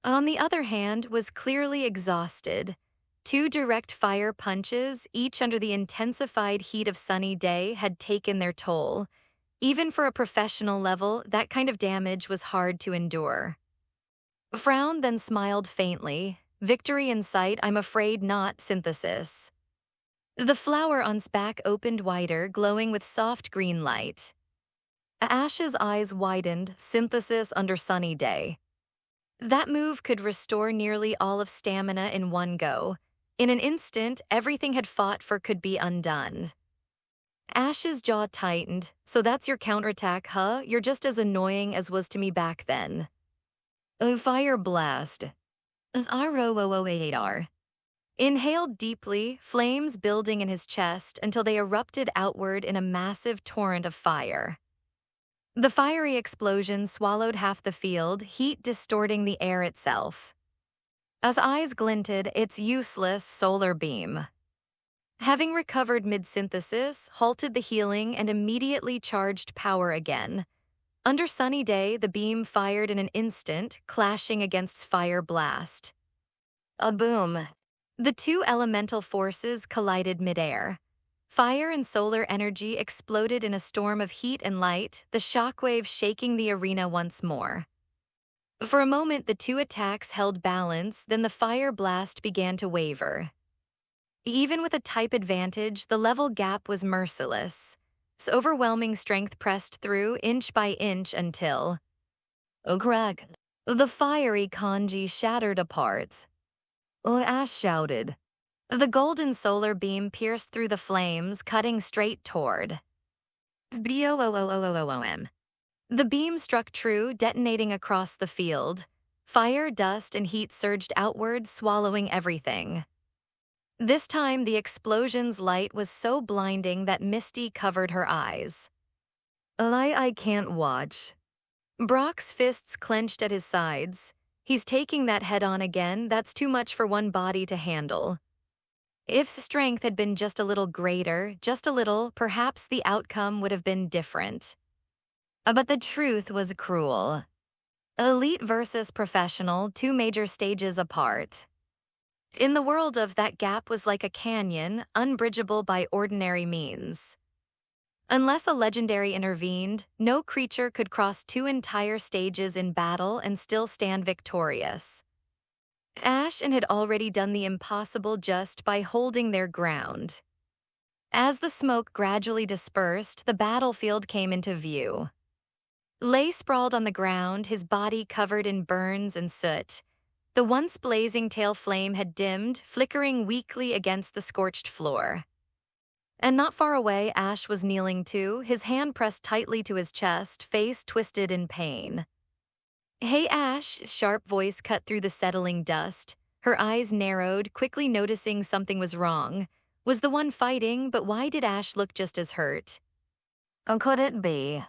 On the other hand, was clearly exhausted. 2 direct fire punches, each under the intensified heat of sunny day, had taken their toll. Even for a professional level, that kind of damage was hard to endure. Frowned, then smiled faintly. Victory in sight, I'm afraid not, synthesis. The flower on's back opened wider, glowing with soft green light. Ash's eyes widened, synthesis under sunny day. That move could restore nearly all of stamina in one go. In an instant, everything had fought for could be undone. Ash's jaw tightened. So that's your counterattack, huh? You're just as annoying as was to me back then. A fire blast. R-O-O-O-A-R. Inhaled deeply, flames building in his chest until they erupted outward in a massive torrent of fire. The fiery explosion swallowed half the field, heat distorting the air itself. As eyes glinted, its useless solar beam. Having recovered mid-synthesis, halted the healing and immediately charged power again. Under sunny day, the beam fired in an instant, clashing against fire blast. A boom. The 2 elemental forces collided midair. Fire and solar energy exploded in a storm of heat and light, the shockwave shaking the arena once more. For a moment, the 2 attacks held balance, then the fire blast began to waver. Even with a type advantage, the level gap was merciless. Its overwhelming strength pressed through, inch by inch, until... Oh, crack! The fiery kanji shattered apart. Oh, Ash shouted. The golden solar beam pierced through the flames, cutting straight toward. B-O-O-O-O-O-O-M. The beam struck true, detonating across the field. Fire, dust, and heat surged outward, swallowing everything. This time, the explosion's light was so blinding that Misty covered her eyes. I can't watch. Brock's fists clenched at his sides. He's taking that head-on again, that's too much for one body to handle. If strength had been just a little greater, just a little, perhaps the outcome would have been different. But the truth was cruel. Elite versus professional, 2 major stages apart. In the world of that gap was like a canyon, unbridgeable by ordinary means. Unless a legendary intervened, no creature could cross 2 entire stages in battle and still stand victorious. Ash had already done the impossible just by holding their ground. As the smoke gradually dispersed, the battlefield came into view. Lay sprawled on the ground, his body covered in burns and soot. The once blazing tail flame had dimmed, flickering weakly against the scorched floor. And not far away, Ash was kneeling too, his hand pressed tightly to his chest, face twisted in pain. Hey, Ash, sharp voice cut through the settling dust. Her eyes narrowed, quickly noticing something was wrong. Was the one fighting, but why did Ash look just as hurt? Could it be?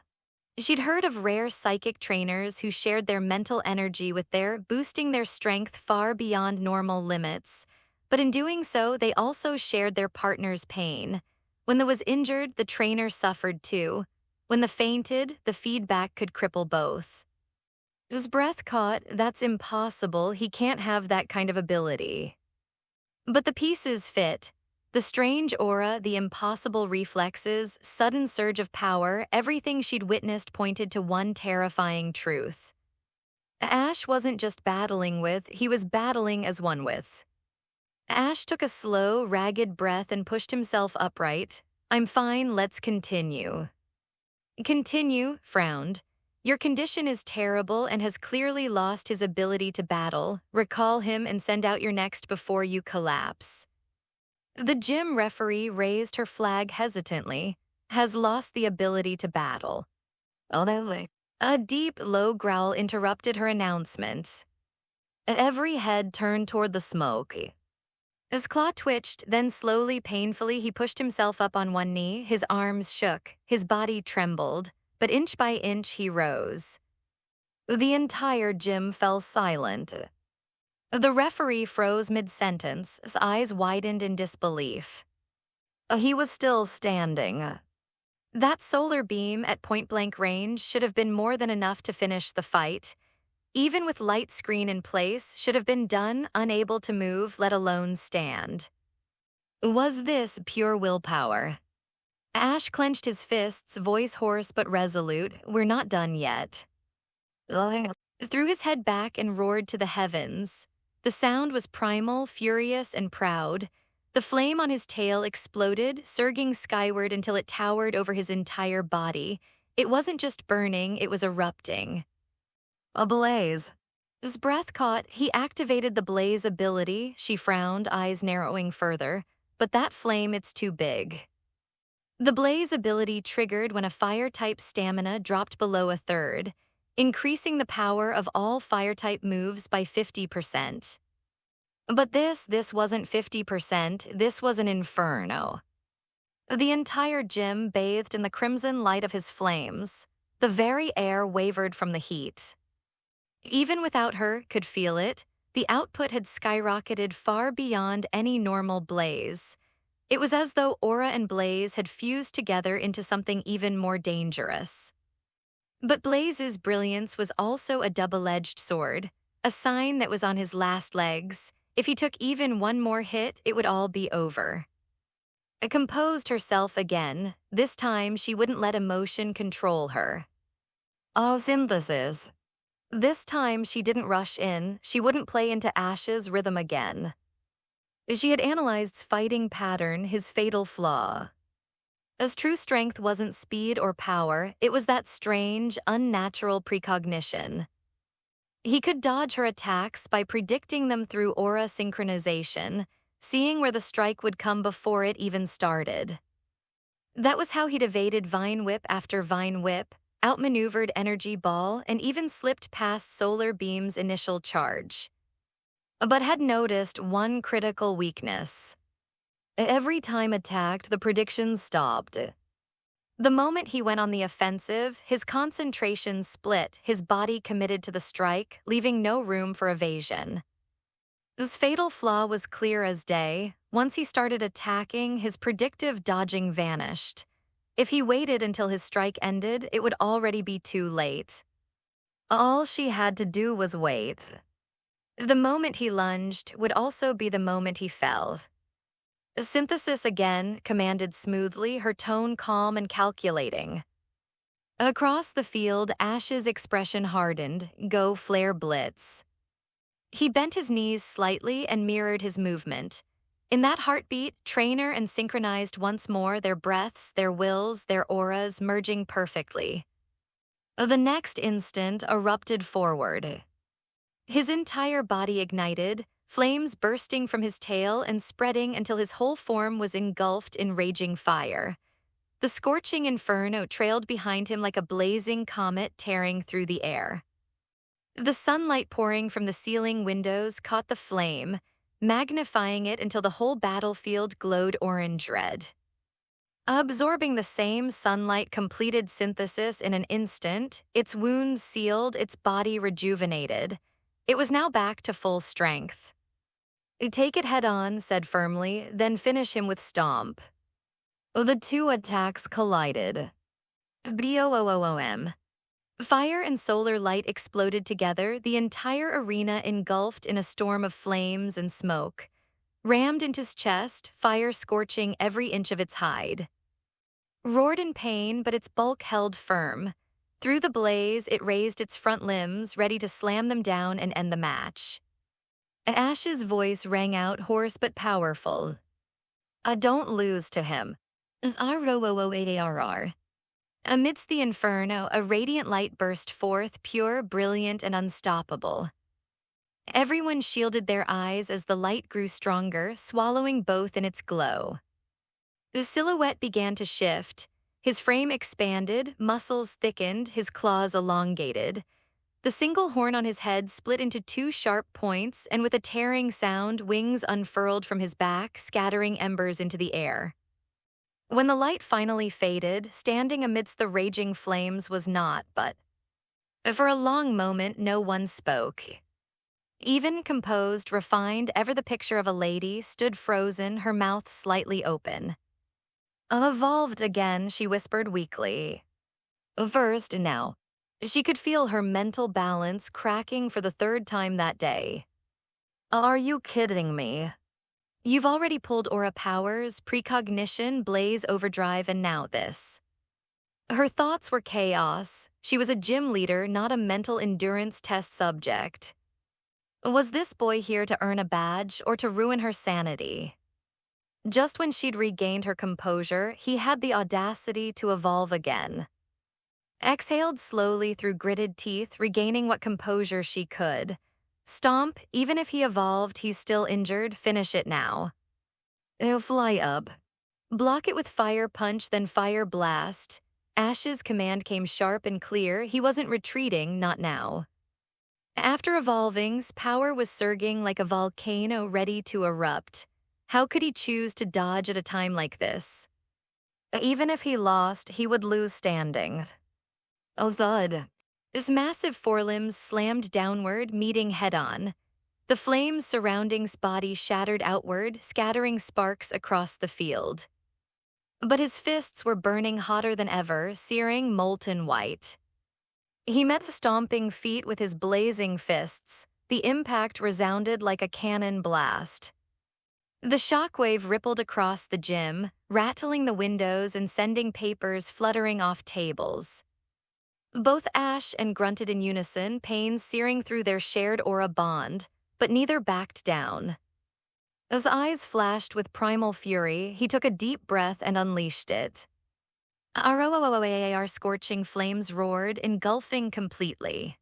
She'd heard of rare psychic trainers who shared their mental energy with their, boosting their strength far beyond normal limits. But in doing so, they also shared their partner's pain. When the was injured, the trainer suffered too. When the fainted, the feedback could cripple both. His breath caught, that's impossible, he can't have that kind of ability. But the pieces fit. The strange aura, the impossible reflexes, sudden surge of power, everything she'd witnessed pointed to one terrifying truth. Ash wasn't just battling with, he was battling as one with. Ash took a slow, ragged breath and pushed himself upright. I'm fine, let's continue. Continue, frowned. Your condition is terrible and has clearly lost his ability to battle. Recall him and send out your next before you collapse. The gym referee raised her flag hesitantly. Has lost the ability to battle. A deep, low growl interrupted her announcement. Every head turned toward the smoke. His claw twitched, then slowly, painfully, he pushed himself up on one knee. His arms shook, his body trembled, but inch by inch he rose. The entire gym fell silent. The referee froze mid-sentence, his eyes widened in disbelief. He was still standing. That solar beam at point-blank range should have been more than enough to finish the fight. Even with light screen in place, should have been done, unable to move, let alone stand. Was this pure willpower? Ash clenched his fists, voice hoarse but resolute. We're not done yet. Threw his head back and roared to the heavens. The sound was primal, furious, and proud. The flame on his tail exploded, surging skyward until it towered over his entire body. It wasn't just burning, it was erupting. A blaze. His breath caught. He activated the blaze ability. She frowned, eyes narrowing further. But that flame, it's too big. The blaze ability triggered when a fire-type stamina dropped below a third, increasing the power of all fire-type moves by 50%. But this wasn't 50%, this was an inferno. The entire gym bathed in the crimson light of his flames. The very air wavered from the heat. Even without her, could feel it, the output had skyrocketed far beyond any normal blaze. It was as though aura and blaze had fused together into something even more dangerous. But Blaze's brilliance was also a double-edged sword, a sign that was on his last legs. If he took even one more hit, it would all be over. Composed herself again. This time, she wouldn't let emotion control her. Synthesis. This time, she didn't rush in. She wouldn't play into Ash's rhythm again. She had analyzed fighting pattern, his fatal flaw. As true strength wasn't speed or power, it was that strange, unnatural precognition. He could dodge her attacks by predicting them through aura synchronization, seeing where the strike would come before it even started. That was how he'd evaded Vine Whip after Vine Whip, outmaneuvered Energy Ball, and even slipped past Solar Beam's initial charge. But had noticed one critical weakness. Every time attacked, the predictions stopped. The moment he went on the offensive, his concentration split, his body committed to the strike, leaving no room for evasion. His fatal flaw was clear as day. Once he started attacking, his predictive dodging vanished. If he waited until his strike ended, it would already be too late. All she had to do was wait. The moment he lunged would also be the moment he fell. Synthesis again, commanded smoothly, her tone calm and calculating. Across the field, Ash's expression hardened. Go flare blitz. He bent his knees slightly and mirrored his movement. In that heartbeat, trainer and synchronized once more, their breaths, their wills, their auras merging perfectly. The next instant erupted forward. His entire body ignited, flames bursting from his tail and spreading until his whole form was engulfed in raging fire. The scorching inferno trailed behind him like a blazing comet tearing through the air. The sunlight pouring from the ceiling windows caught the flame, magnifying it until the whole battlefield glowed orange red. Absorbing the same sunlight completed synthesis in an instant, its wounds sealed, its body rejuvenated. It was now back to full strength. Take it head-on, said firmly, then finish him with stomp. The two attacks collided. Boom. Fire and solar light exploded together, the entire arena engulfed in a storm of flames and smoke. Rammed into his chest, fire scorching every inch of its hide. Roared in pain, but its bulk held firm. Through the blaze, it raised its front limbs, ready to slam them down and end the match. Ash's voice rang out, hoarse but powerful. Don't lose to him. Zarr. Amidst the inferno, a radiant light burst forth, pure, brilliant, and unstoppable. Everyone shielded their eyes as the light grew stronger, swallowing both in its glow. The silhouette began to shift. His frame expanded, muscles thickened, his claws elongated. The single horn on his head split into two sharp points, and with a tearing sound, wings unfurled from his back, scattering embers into the air. When the light finally faded, standing amidst the raging flames was not, but for a long moment no one spoke. Even, composed, refined, ever the picture of a lady, stood frozen, her mouth slightly open. "Evolved again," she whispered weakly. First, now. She could feel her mental balance cracking for the third time that day. "Are you kidding me? You've already pulled aura powers, precognition, blaze overdrive, and now this." Her thoughts were chaos. She was a gym leader, not a mental endurance test subject. Was this boy here to earn a badge or to ruin her sanity? Just when she'd regained her composure, he had the audacity to evolve again. Exhaled slowly through gritted teeth, regaining what composure she could. Stomp, even if he evolved, he's still injured, finish it now. Fly up. Block it with fire punch, then fire blast. Ash's command came sharp and clear. He wasn't retreating, not now. After evolving's power was surging like a volcano ready to erupt. How could he choose to dodge at a time like this? Even if he lost, he would lose standing. Oh, thud. His massive forelimbs slammed downward, meeting head-on. The flames surrounding his body shattered outward, scattering sparks across the field. But his fists were burning hotter than ever, searing molten white. He met the stomping feet with his blazing fists. The impact resounded like a cannon blast. The shockwave rippled across the gym, rattling the windows and sending papers fluttering off tables. Both Ash and grunted in unison, pain searing through their shared aura bond, but neither backed down. As eyes flashed with primal fury, he took a deep breath and unleashed it. Our scorching flames roared, engulfing completely.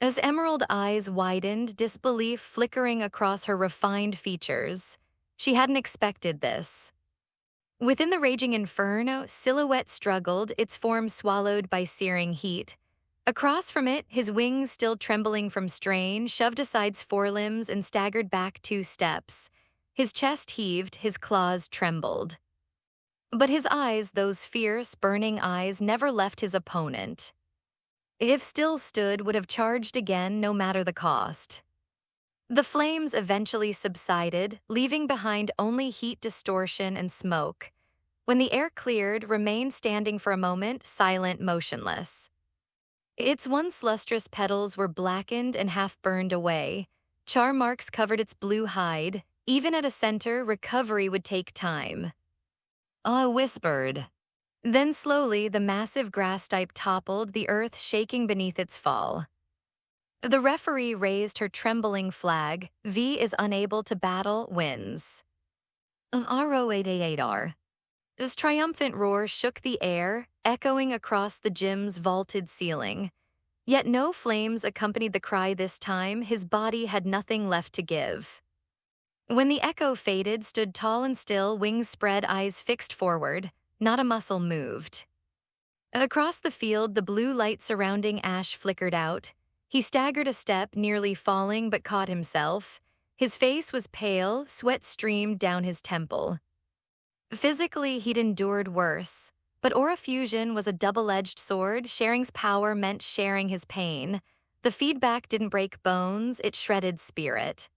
As emerald eyes widened, disbelief flickering across her refined features, she hadn't expected this. Within the raging inferno, silhouette struggled, its form swallowed by searing heat. Across from it, his wings still trembling from strain, shoved aside his forelimbs and staggered back 2 steps. His chest heaved, his claws trembled. But his eyes, those fierce, burning eyes, never left his opponent. If still stood, would have charged again, no matter the cost. The flames eventually subsided, leaving behind only heat distortion and smoke. When the air cleared, remained standing for a moment, silent, motionless. Its once lustrous petals were blackened and half burned away. Char marks covered its blue hide. Even at a center, recovery would take time. I whispered. Then slowly, the massive grass type toppled, the earth shaking beneath its fall. The referee raised her trembling flag. V is unable to battle, wins. RO888R. His triumphant roar shook the air, echoing across the gym's vaulted ceiling. Yet no flames accompanied the cry this time. His body had nothing left to give. When the echo faded, stood tall and still, wings spread, eyes fixed forward. Not a muscle moved. Across the field, the blue light surrounding Ash flickered out. He staggered a step, nearly falling, but caught himself. His face was pale, sweat streamed down his temple. Physically, he'd endured worse, but aura fusion was a double-edged sword. Sharing's power meant sharing his pain. The feedback didn't break bones, it shredded spirit.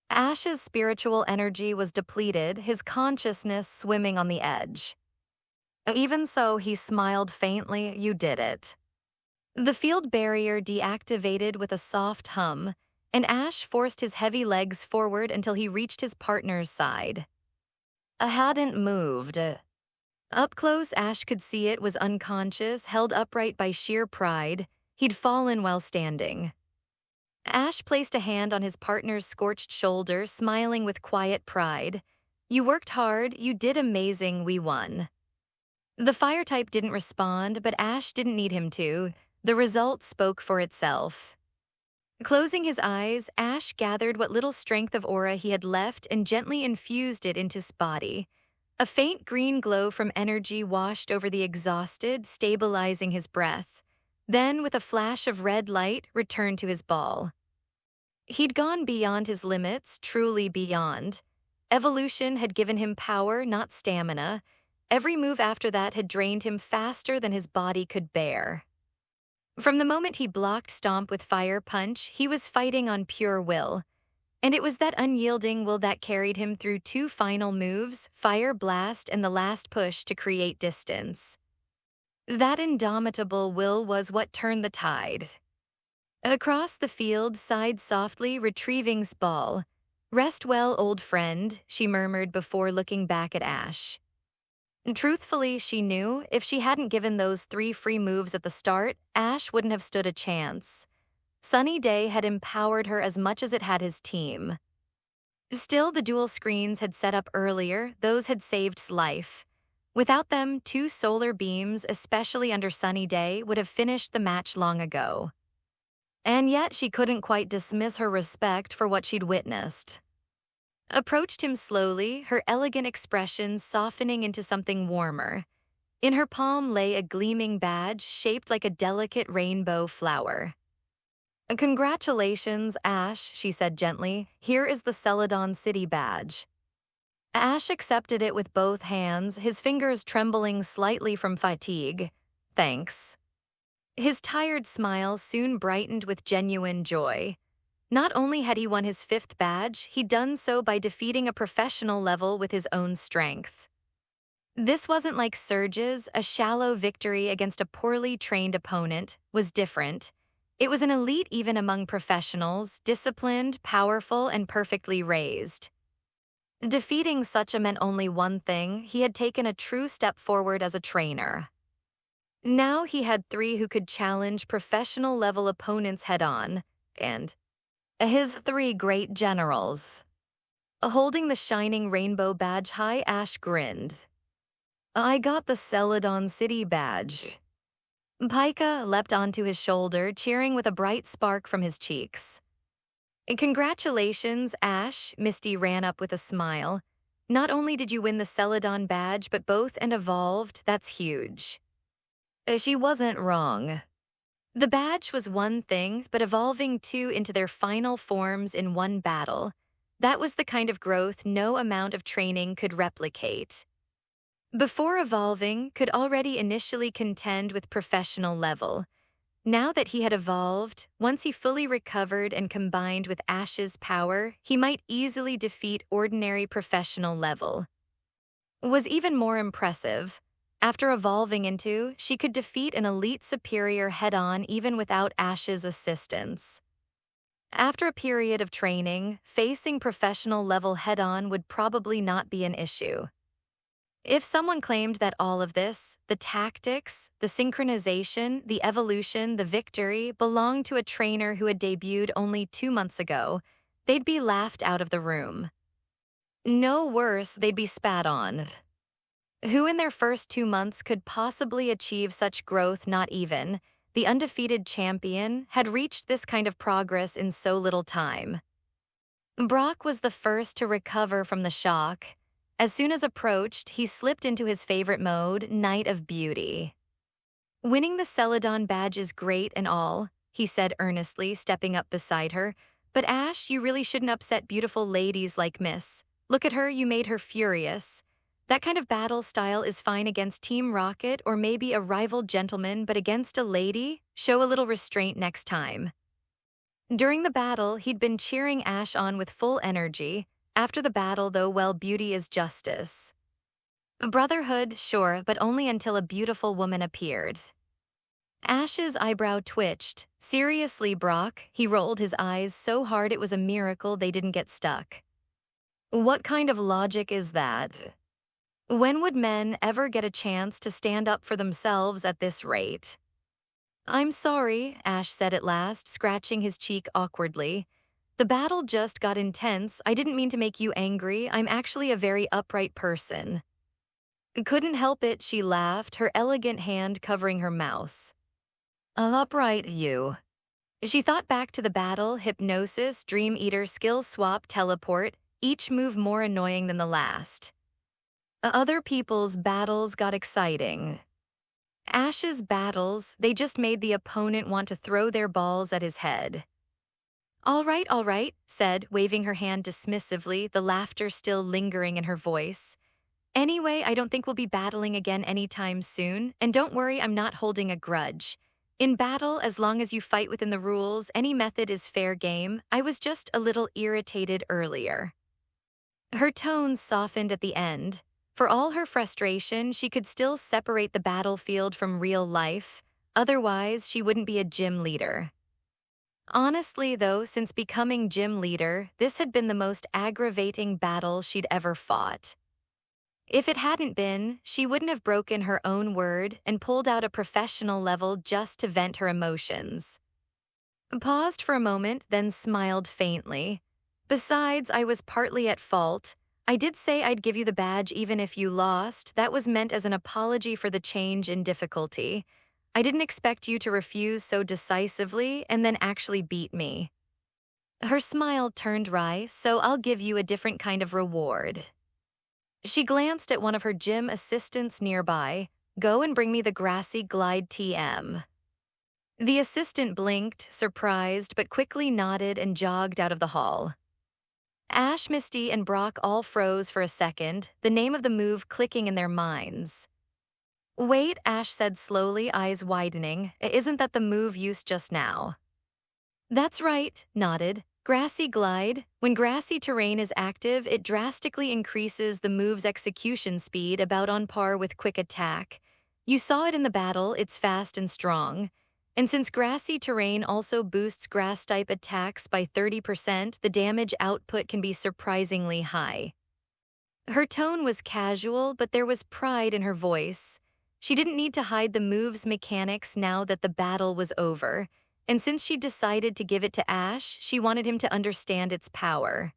Ash's spiritual energy was depleted, his consciousness swimming on the edge. Even so, he smiled faintly. You did it. The field barrier deactivated with a soft hum, and Ash forced his heavy legs forward until he reached his partner's side. I hadn't moved. Up close, Ash could see it was unconscious, held upright by sheer pride. He'd fallen while standing. Ash placed a hand on his partner's scorched shoulder, smiling with quiet pride. You worked hard, you did amazing, we won. The fire type didn't respond, but Ash didn't need him to. The result spoke for itself. Closing his eyes, Ash gathered what little strength of aura he had left and gently infused it into his body. A faint green glow from energy washed over the exhausted, stabilizing his breath. Then, with a flash of red light, returned to his ball. He'd gone beyond his limits, truly beyond. Evolution had given him power, not stamina. Every move after that had drained him faster than his body could bear. From the moment he blocked Stomp with Fire Punch, he was fighting on pure will. And it was that unyielding will that carried him through two final moves, Fire Blast and the last push to create distance. That indomitable will was what turned the tide. Across the field sighed softly, retrieving's ball. "Rest well, old friend," she murmured before looking back at Ash. Truthfully, she knew if she hadn't given those 3 free moves at the start, Ash wouldn't have stood a chance. Sunny Day had empowered her as much as it had his team. Still, the dual screens had set up earlier, those had saved life. Without them, 2 solar beams, especially under Sunny Day, would have finished the match long ago. And yet she couldn't quite dismiss her respect for what she'd witnessed. Approached him slowly, her elegant expression softening into something warmer. In her palm lay a gleaming badge shaped like a delicate rainbow flower. "Congratulations, Ash," she said gently. "Here is the Celadon City badge." Ash accepted it with both hands, his fingers trembling slightly from fatigue. "Thanks." His tired smile soon brightened with genuine joy. Not only had he won his 5th badge, he'd done so by defeating a professional level with his own strength. This wasn't like Surge's, a shallow victory against a poorly trained opponent, was different. It was an elite even among professionals, disciplined, powerful, and perfectly raised. Defeating such a meant only one thing: he had taken a true step forward as a trainer. Now he had 3 who could challenge professional-level opponents head-on, and his 3 great generals. Holding the shining rainbow badge high, Ash grinned. "I got the Celadon City badge." Pika leapt onto his shoulder, cheering with a bright spark from his cheeks. "Congratulations, Ash," Misty ran up with a smile. "Not only did you win the Celadon badge, but both and evolved. That's huge." She wasn't wrong. The badge was one thing, but evolving 2 into their final forms in one battle, that was the kind of growth no amount of training could replicate. Before evolving, could already initially contend with professional level. Now that he had evolved, once he fully recovered and combined with Ash's power, he might easily defeat ordinary professional level. Was even more impressive. After evolving into, she could defeat an elite superior head-on even without Ash's assistance. After a period of training, facing professional level head-on would probably not be an issue. If someone claimed that all of this, the tactics, the synchronization, the evolution, the victory, belonged to a trainer who had debuted only 2 months ago, they'd be laughed out of the room. No worse, they'd be spat on. Who in their first 2 months could possibly achieve such growth? Not even the undefeated champion had reached this kind of progress in so little time. Brock was the first to recover from the shock. As soon as approached, he slipped into his favorite mode, Night of Beauty. "Winning the Celadon badge is great and all," he said earnestly, stepping up beside her. "But Ash, you really shouldn't upset beautiful ladies like Miss. Look at her, you made her furious. That kind of battle style is fine against Team Rocket or maybe a rival gentleman, but against a lady, show a little restraint next time." During the battle, he'd been cheering Ash on with full energy. After the battle, though, well, beauty is justice. Brotherhood, sure, but only until a beautiful woman appeared. Ash's eyebrow twitched. "Seriously, Brock?" He rolled his eyes so hard it was a miracle they didn't get stuck. "What kind of logic is that? When would men ever get a chance to stand up for themselves at this rate?" "I'm sorry," Ash said at last, scratching his cheek awkwardly. "The battle just got intense. I didn't mean to make you angry. I'm actually a very upright person." Couldn't help it, she laughed, her elegant hand covering her mouth. Upright, you. She thought back to the battle, hypnosis, dream eater, skill swap, teleport, each move more annoying than the last. Other people's battles got exciting. Ash's battles, they just made the opponent want to throw their balls at his head. All right, said, waving her hand dismissively, the laughter still lingering in her voice. Anyway, I don't think we'll be battling again anytime soon, and don't worry, I'm not holding a grudge. In battle, as long as you fight within the rules, any method is fair game. I was just a little irritated earlier. Her tone softened at the end. For all her frustration, she could still separate the battlefield from real life. Otherwise, she wouldn't be a gym leader. Honestly, though, since becoming gym leader, this had been the most aggravating battle she'd ever fought. If it hadn't been, she wouldn't have broken her own word and pulled out a professional level just to vent her emotions. Paused for a moment, then smiled faintly. Besides, I was partly at fault. I did say I'd give you the badge even if you lost. That was meant as an apology for the change in difficulty. I didn't expect you to refuse so decisively and then actually beat me. Her smile turned wry, so I'll give you a different kind of reward. She glanced at one of her gym assistants nearby. Go and bring me the grassy glide TM. The assistant blinked, surprised, but quickly nodded and jogged out of the hall. Ash, Misty, and Brock all froze for a second, the name of the move clicking in their minds. Wait, Ash said slowly, eyes widening. Isn't that the move used just now? That's right, nodded. Grassy glide. When grassy terrain is active, it drastically increases the move's execution speed, about on par with quick attack. You saw it in the battle, it's fast and strong. And since grassy terrain also boosts grass-type attacks by 30%, the damage output can be surprisingly high. Her tone was casual, but there was pride in her voice. She didn't need to hide the move's mechanics now that the battle was over. And since she decided to give it to Ash, she wanted him to understand its power.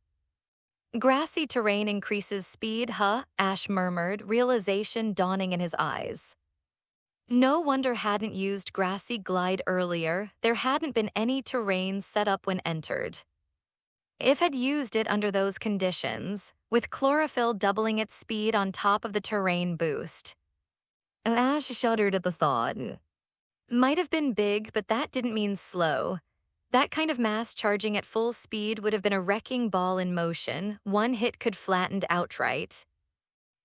Grassy terrain increases speed, huh? Ash murmured, realization dawning in his eyes. No wonder hadn't used grassy glide earlier. There hadn't been any terrain set up when entered. If had used it under those conditions, with chlorophyll doubling its speed on top of the terrain boost. Ash shuddered at the thought. Might have been big, but that didn't mean slow. That kind of mass charging at full speed would have been a wrecking ball in motion. One hit could flattened outright.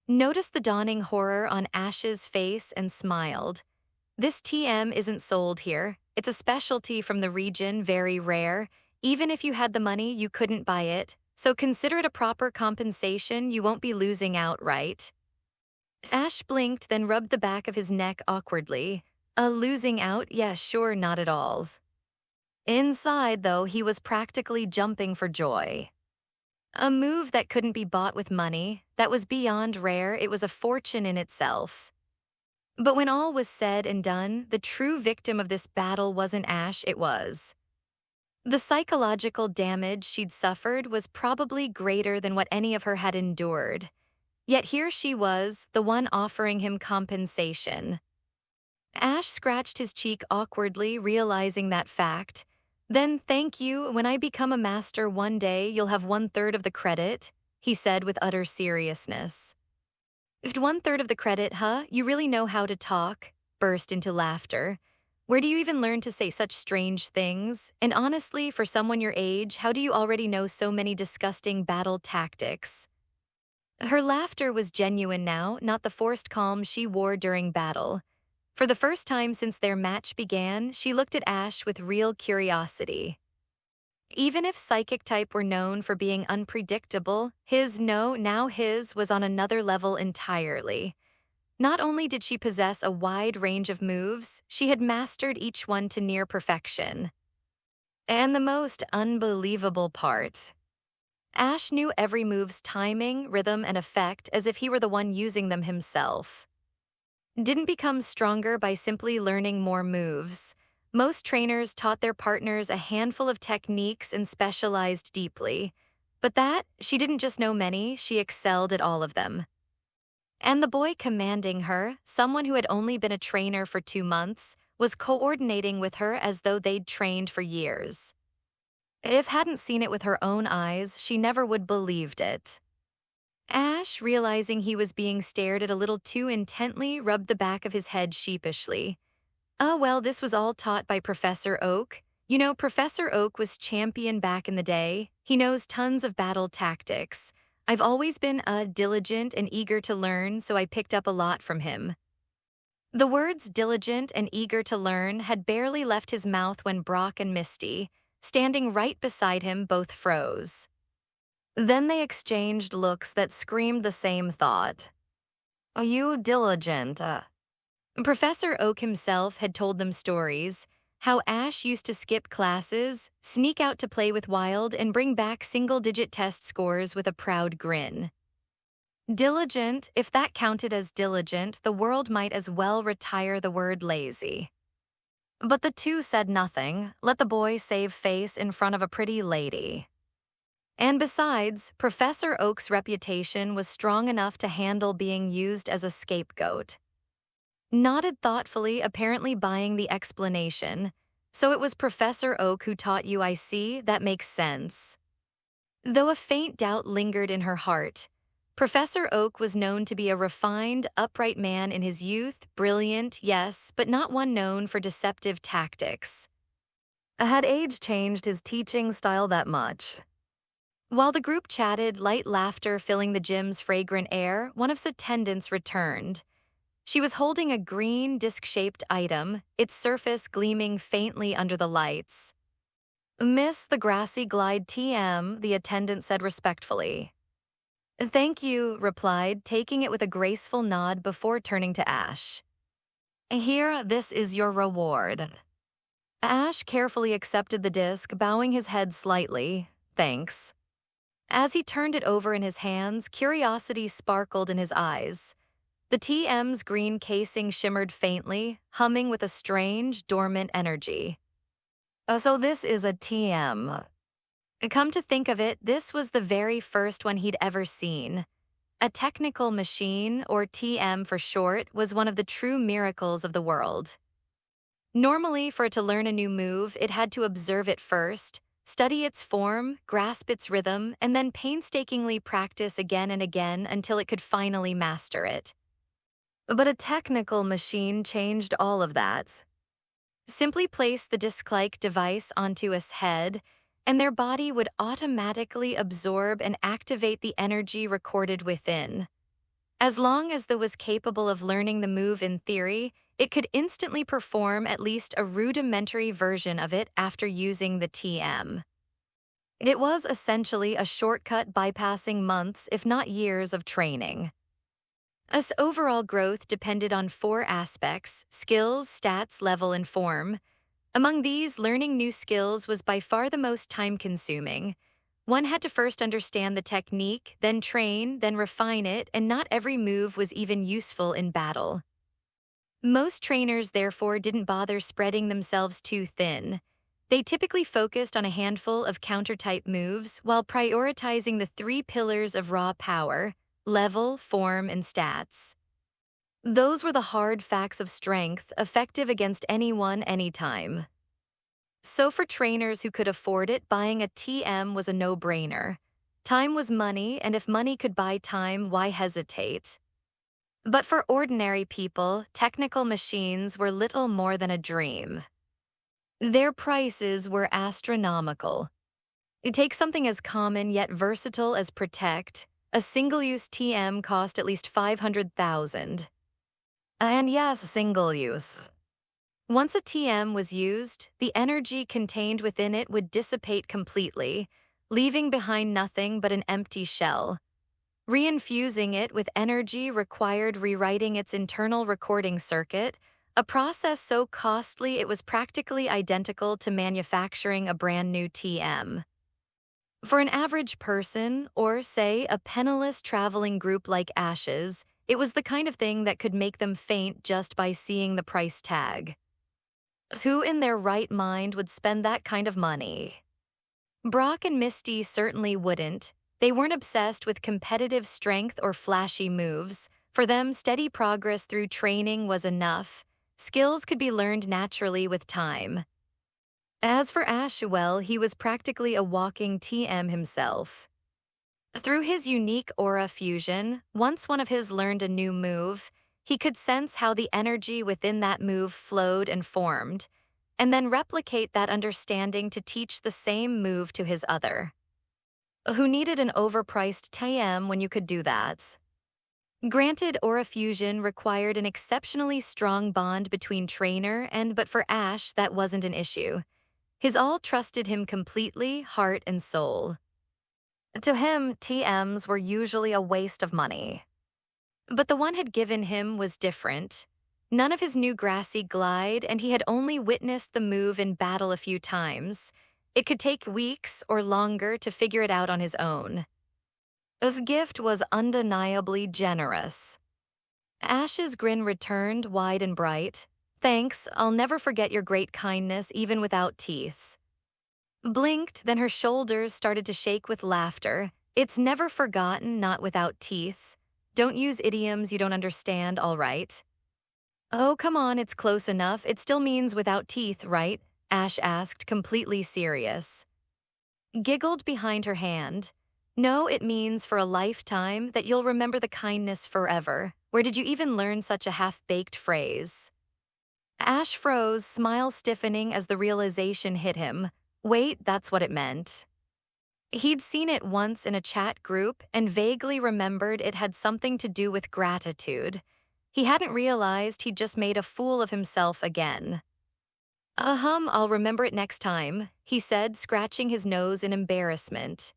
Noticed the dawning horror on Ash's face and smiled. This TM isn't sold here. It's a specialty from the region, very rare. Even if you had the money, you couldn't buy it. So consider it a proper compensation. You won't be losing out, right? Ash blinked, then rubbed the back of his neck awkwardly. Losing out? Yeah, sure, not at all. Inside, though, he was practically jumping for joy. A move that couldn't be bought with money, that was beyond rare, it was a fortune in itself. But when all was said and done, the true victim of this battle wasn't Ash, it was. The psychological damage she'd suffered was probably greater than what any of her had endured. Yet here she was, the one offering him compensation. Ash scratched his cheek awkwardly, realizing that fact. Then, thank you, when I become a master one day, you'll have 1/3 of the credit, he said with utter seriousness. If 1/3 of the credit, huh? You really know how to talk, burst into laughter. Where do you even learn to say such strange things? And honestly, for someone your age, how do you already know so many disgusting battle tactics? Her laughter was genuine now, not the forced calm she wore during battle. For the first time since their match began, she looked at Ash with real curiosity. Even if psychic type were known for being unpredictable, his was on another level entirely. Not only did she possess a wide range of moves, she had mastered each one to near perfection. And the most unbelievable part. Ash knew every move's timing, rhythm, and effect as if he were the one using them himself. Didn't become stronger by simply learning more moves. Most trainers taught their partners a handful of techniques and specialized deeply. But she didn't just know many, she excelled at all of them. And the boy commanding her, someone who had only been a trainer for 2 months, was coordinating with her as though they'd trained for years. If hadn't seen it with her own eyes, she never would believed it. Ash, realizing he was being stared at a little too intently, rubbed the back of his head sheepishly. Oh, well, this was all taught by Professor Oak. You know, Professor Oak was champion back in the day. He knows tons of battle tactics. I've always been diligent and eager to learn, so I picked up a lot from him. The words diligent and eager to learn had barely left his mouth when Brock and Misty, standing right beside him, both froze. Then they exchanged looks that screamed the same thought. Are you diligent? Professor Oak himself had told them stories, how Ash used to skip classes, sneak out to play with Wild, and bring back single-digit test scores with a proud grin. Diligent, if that counted as diligent, the world might as well retire the word lazy. But the two said nothing, let the boy save face in front of a pretty lady. And besides, Professor Oak's reputation was strong enough to handle being used as a scapegoat. Nodded thoughtfully, apparently buying the explanation. So it was Professor Oak who taught you, I see, that makes sense. Though a faint doubt lingered in her heart, Professor Oak was known to be a refined, upright man in his youth, brilliant, yes, but not one known for deceptive tactics. Had age changed his teaching style that much? While the group chatted, light laughter filling the gym's fragrant air, one of its attendants returned. She was holding a green, disc-shaped item, its surface gleaming faintly under the lights. Miss the Grassy Glide TM, the attendant said respectfully. Thank you, replied, taking it with a graceful nod before turning to Ash. Here, this is your reward. Ash carefully accepted the disc, bowing his head slightly. Thanks. As he turned it over in his hands, curiosity sparkled in his eyes. The TM's green casing shimmered faintly, humming with a strange, dormant energy. So this is a TM. Come to think of it, this was the very first one he'd ever seen. A technical machine, or TM for short, was one of the true miracles of the world. Normally, for it to learn a new move, it had to observe it first, study its form, grasp its rhythm, and then painstakingly practice again and again until it could finally master it. But a technical machine changed all of that. Simply place the disc-like device onto a head, and their body would automatically absorb and activate the energy recorded within. As long as it was capable of learning the move in theory, it could instantly perform at least a rudimentary version of it after using the TM. It was essentially a shortcut bypassing months, if not years, of training. As overall growth depended on 4 aspects: skills, stats, level, and form. Among these, learning new skills was by far the most time-consuming. One had to first understand the technique, then train, then refine it, and not every move was even useful in battle. Most trainers, therefore, didn't bother spreading themselves too thin. They typically focused on a handful of counter-type moves while prioritizing the 3 pillars of raw power: level, form, and stats. Those were the hard facts of strength, effective against anyone, anytime. So for trainers who could afford it, buying a TM was a no-brainer. Time was money, and if money could buy time, why hesitate? But for ordinary people, technical machines were little more than a dream. Their prices were astronomical. It takes something as common yet versatile as Protect. A single-use TM cost at least $500,000. And yes, single-use. Once a TM was used, the energy contained within it would dissipate completely, leaving behind nothing but an empty shell. Reinfusing it with energy required rewriting its internal recording circuit, a process so costly it was practically identical to manufacturing a brand new TM. For an average person, or say a penniless traveling group like Ash's, it was the kind of thing that could make them faint just by seeing the price tag. Who in their right mind would spend that kind of money? Brock and Misty certainly wouldn't. They weren't obsessed with competitive strength or flashy moves. For them, steady progress through training was enough. Skills could be learned naturally with time. As for Ash, well, he was practically a walking TM himself. Through his unique aura fusion, once one of his learned a new move, he could sense how the energy within that move flowed and formed, and then replicate that understanding to teach the same move to his other. Who needed an overpriced TM when you could do that? Granted, aura fusion required an exceptionally strong bond between trainer but for Ash, that wasn't an issue. His all trusted him completely, heart and soul. To him, TMs were usually a waste of money. But the one had given him was different. None of his new grassy glide, and he had only witnessed the move in battle a few times. It could take weeks or longer to figure it out on his own. His gift was undeniably generous. Ash's grin returned, wide and bright. Thanks, I'll never forget your great kindness, even without teeth. Blinked, then her shoulders started to shake with laughter. It's never forgotten, not without teeth. Don't use idioms you don't understand, all right? Oh, come on, it's close enough. It still means without teeth, right? Ash asked, completely serious. Giggled behind her hand. No, it means for a lifetime, that you'll remember the kindness forever. Where did you even learn such a half-baked phrase? Ash froze, smile stiffening as the realization hit him. Wait, that's what it meant. He'd seen it once in a chat group and vaguely remembered it had something to do with gratitude. He hadn't realized he'd just made a fool of himself again. I'll remember it next time, he said, scratching his nose in embarrassment.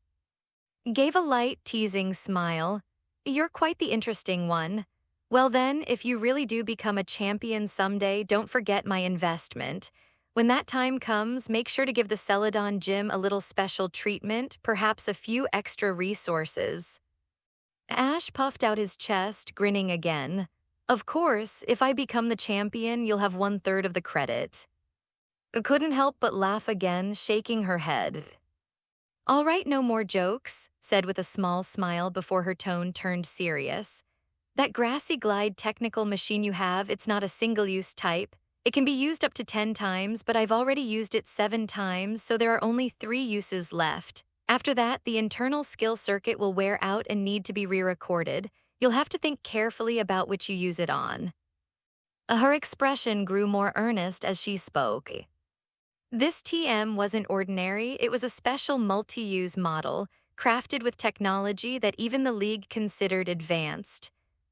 Gave a light, teasing smile. You're quite the interesting one. Well then, if you really do become a champion someday, don't forget my investment. When that time comes, make sure to give the Celadon gym a little special treatment, perhaps a few extra resources. Ash puffed out his chest, grinning again. Of course, if I become the champion, you'll have 1/3 of the credit. Couldn't help but laugh again, shaking her head. All right, no more jokes, said with a small smile before her tone turned serious. That grassy glide technical machine you have, it's not a single-use type. It can be used up to 10 times, but I've already used it 7 times, so there are only 3 uses left. After that, the internal skill circuit will wear out and need to be re-recorded. You'll have to think carefully about which you use it on. Her expression grew more earnest as she spoke. This TM wasn't ordinary, it was a special multi-use model, crafted with technology that even the League considered advanced.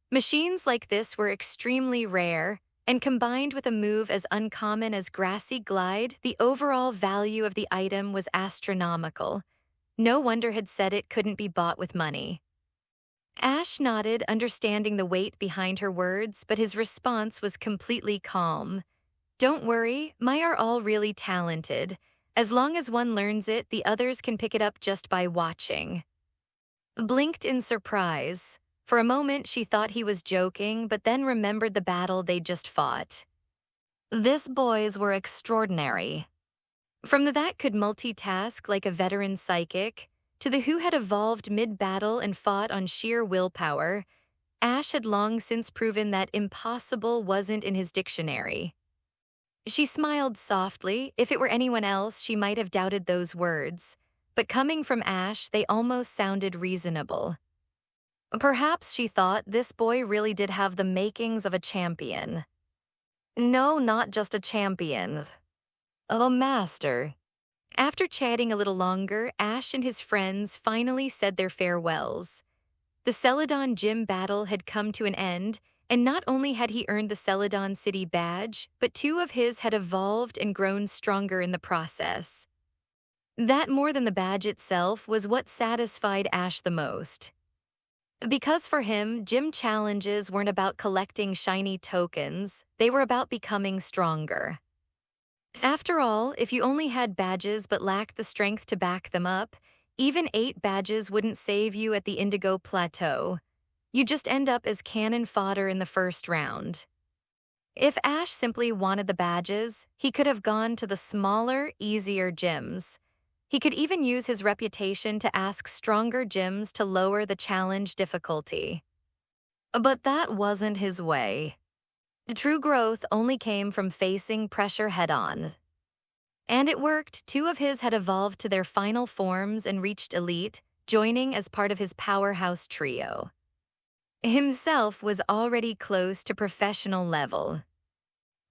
Machines like this were extremely rare, and combined with a move as uncommon as Grassy Glide, the overall value of the item was astronomical. No wonder had said it couldn't be bought with money. Ash nodded, understanding the weight behind her words, but his response was completely calm. Don't worry, my are all really talented. As long as one learns it, the others can pick it up just by watching. Blinked in surprise. For a moment, she thought he was joking, but then remembered the battle they'd just fought. These boys were extraordinary. From the that could multitask like a veteran psychic, to the who had evolved mid-battle and fought on sheer willpower, Ash had long since proven that impossible wasn't in his dictionary. She smiled softly. If it were anyone else, she might have doubted those words. But coming from Ash, they almost sounded reasonable. Perhaps, she thought, this boy really did have the makings of a champion. No, not just a champion. A master. After chatting a little longer, Ash and his friends finally said their farewells. The Celadon gym battle had come to an end, and not only had he earned the Celadon City badge, but 2 of his had evolved and grown stronger in the process. That, more than the badge itself, was what satisfied Ash the most. Because for him, gym challenges weren't about collecting shiny tokens, they were about becoming stronger. After all, if you only had badges but lacked the strength to back them up, even 8 badges wouldn't save you at the Indigo Plateau. You just end up as cannon fodder in the first round. If Ash simply wanted the badges, he could have gone to the smaller, easier gyms. He could even use his reputation to ask stronger gyms to lower the challenge difficulty. But that wasn't his way. True growth only came from facing pressure head-on. And it worked. Two of his had evolved to their final forms and reached elite, joining as part of his powerhouse trio. Himself was already close to professional level.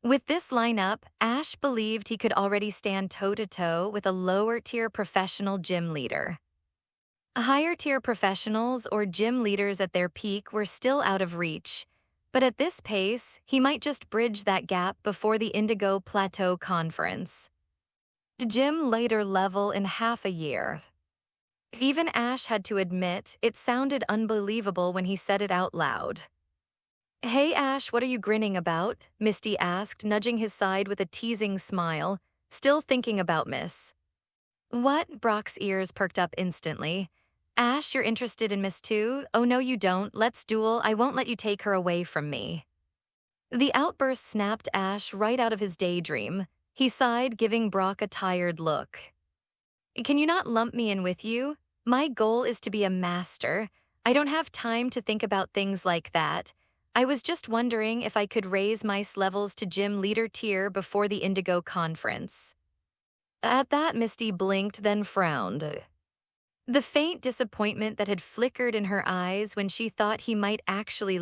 With this lineup, Ash believed he could already stand toe-to-toe with a lower-tier professional gym leader. Higher-tier professionals or gym leaders at their peak were still out of reach, but at this pace, he might just bridge that gap before the Indigo Plateau Conference. The gym leader level in half a year. Even Ash had to admit it sounded unbelievable when he said it out loud. "Hey Ash, what are you grinning about?" Misty asked, nudging his side with a teasing smile, still thinking about Miss. "What?" Brock's ears perked up instantly. "Ash, you're interested in Miss too? Oh no you don't, let's duel, I won't let you take her away from me." The outburst snapped Ash right out of his daydream. He sighed, giving Brock a tired look. "Can you not lump me in with you? My goal is to be a master. I don't have time to think about things like that. I was just wondering if I could raise my levels to gym leader tier before the Indigo Conference." At that, Misty blinked, then frowned. The faint disappointment that had flickered in her eyes when she thought he might actually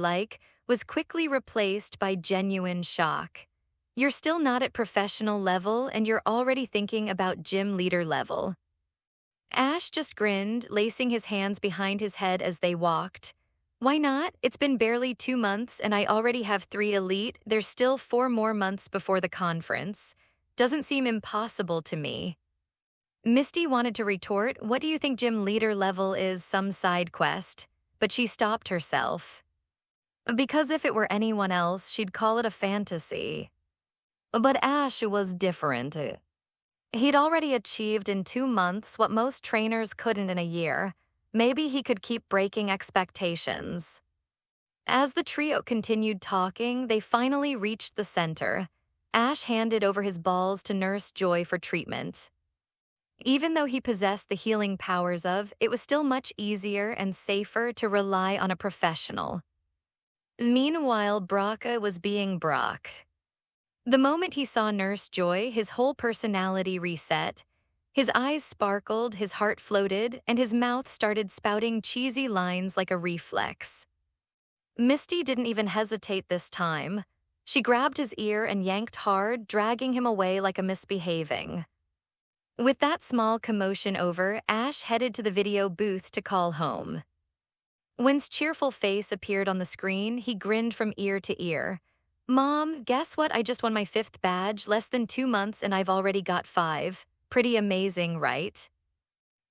was quickly replaced by genuine shock. "You're still not at professional level and you're already thinking about gym leader level." Ash just grinned, lacing his hands behind his head as they walked. "Why not? It's been barely 2 months and I already have 3 elite. There's still 4 more months before the conference. Doesn't seem impossible to me." Misty wanted to retort, "What do you think gym leader level is, some side quest?" But she stopped herself. Because if it were anyone else, she'd call it a fantasy. But Ash was different. He'd already achieved in 2 months what most trainers couldn't in a year. Maybe he could keep breaking expectations. As the trio continued talking, they finally reached the center. Ash handed over his balls to Nurse Joy for treatment. Even though he possessed the healing powers it was still much easier and safer to rely on a professional. Meanwhile, Braca was being Brock. The moment he saw Nurse Joy, his whole personality reset. His eyes sparkled, his heart floated, and his mouth started spouting cheesy lines like a reflex. Misty didn't even hesitate this time. She grabbed his ear and yanked hard, dragging him away like a misbehaving. With that small commotion over, Ash headed to the video booth to call home. When's cheerful face appeared on the screen, he grinned from ear to ear. "Mom, guess what? I just won my 5th badge, less than 2 months and I've already got 5. Pretty amazing, right?"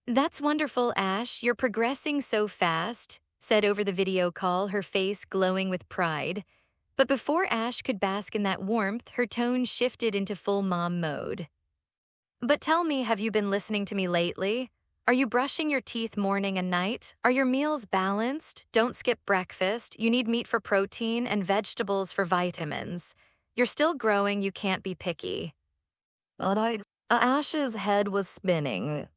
"That's wonderful, Ash. You're progressing so fast," said over the video call, her face glowing with pride. But before Ash could bask in that warmth, her tone shifted into full mom mode. "But tell me, have you been listening to me lately? Are you brushing your teeth morning and night? Are your meals balanced? Don't skip breakfast. You need meat for protein and vegetables for vitamins. You're still growing, you can't be picky." Ash's head was spinning.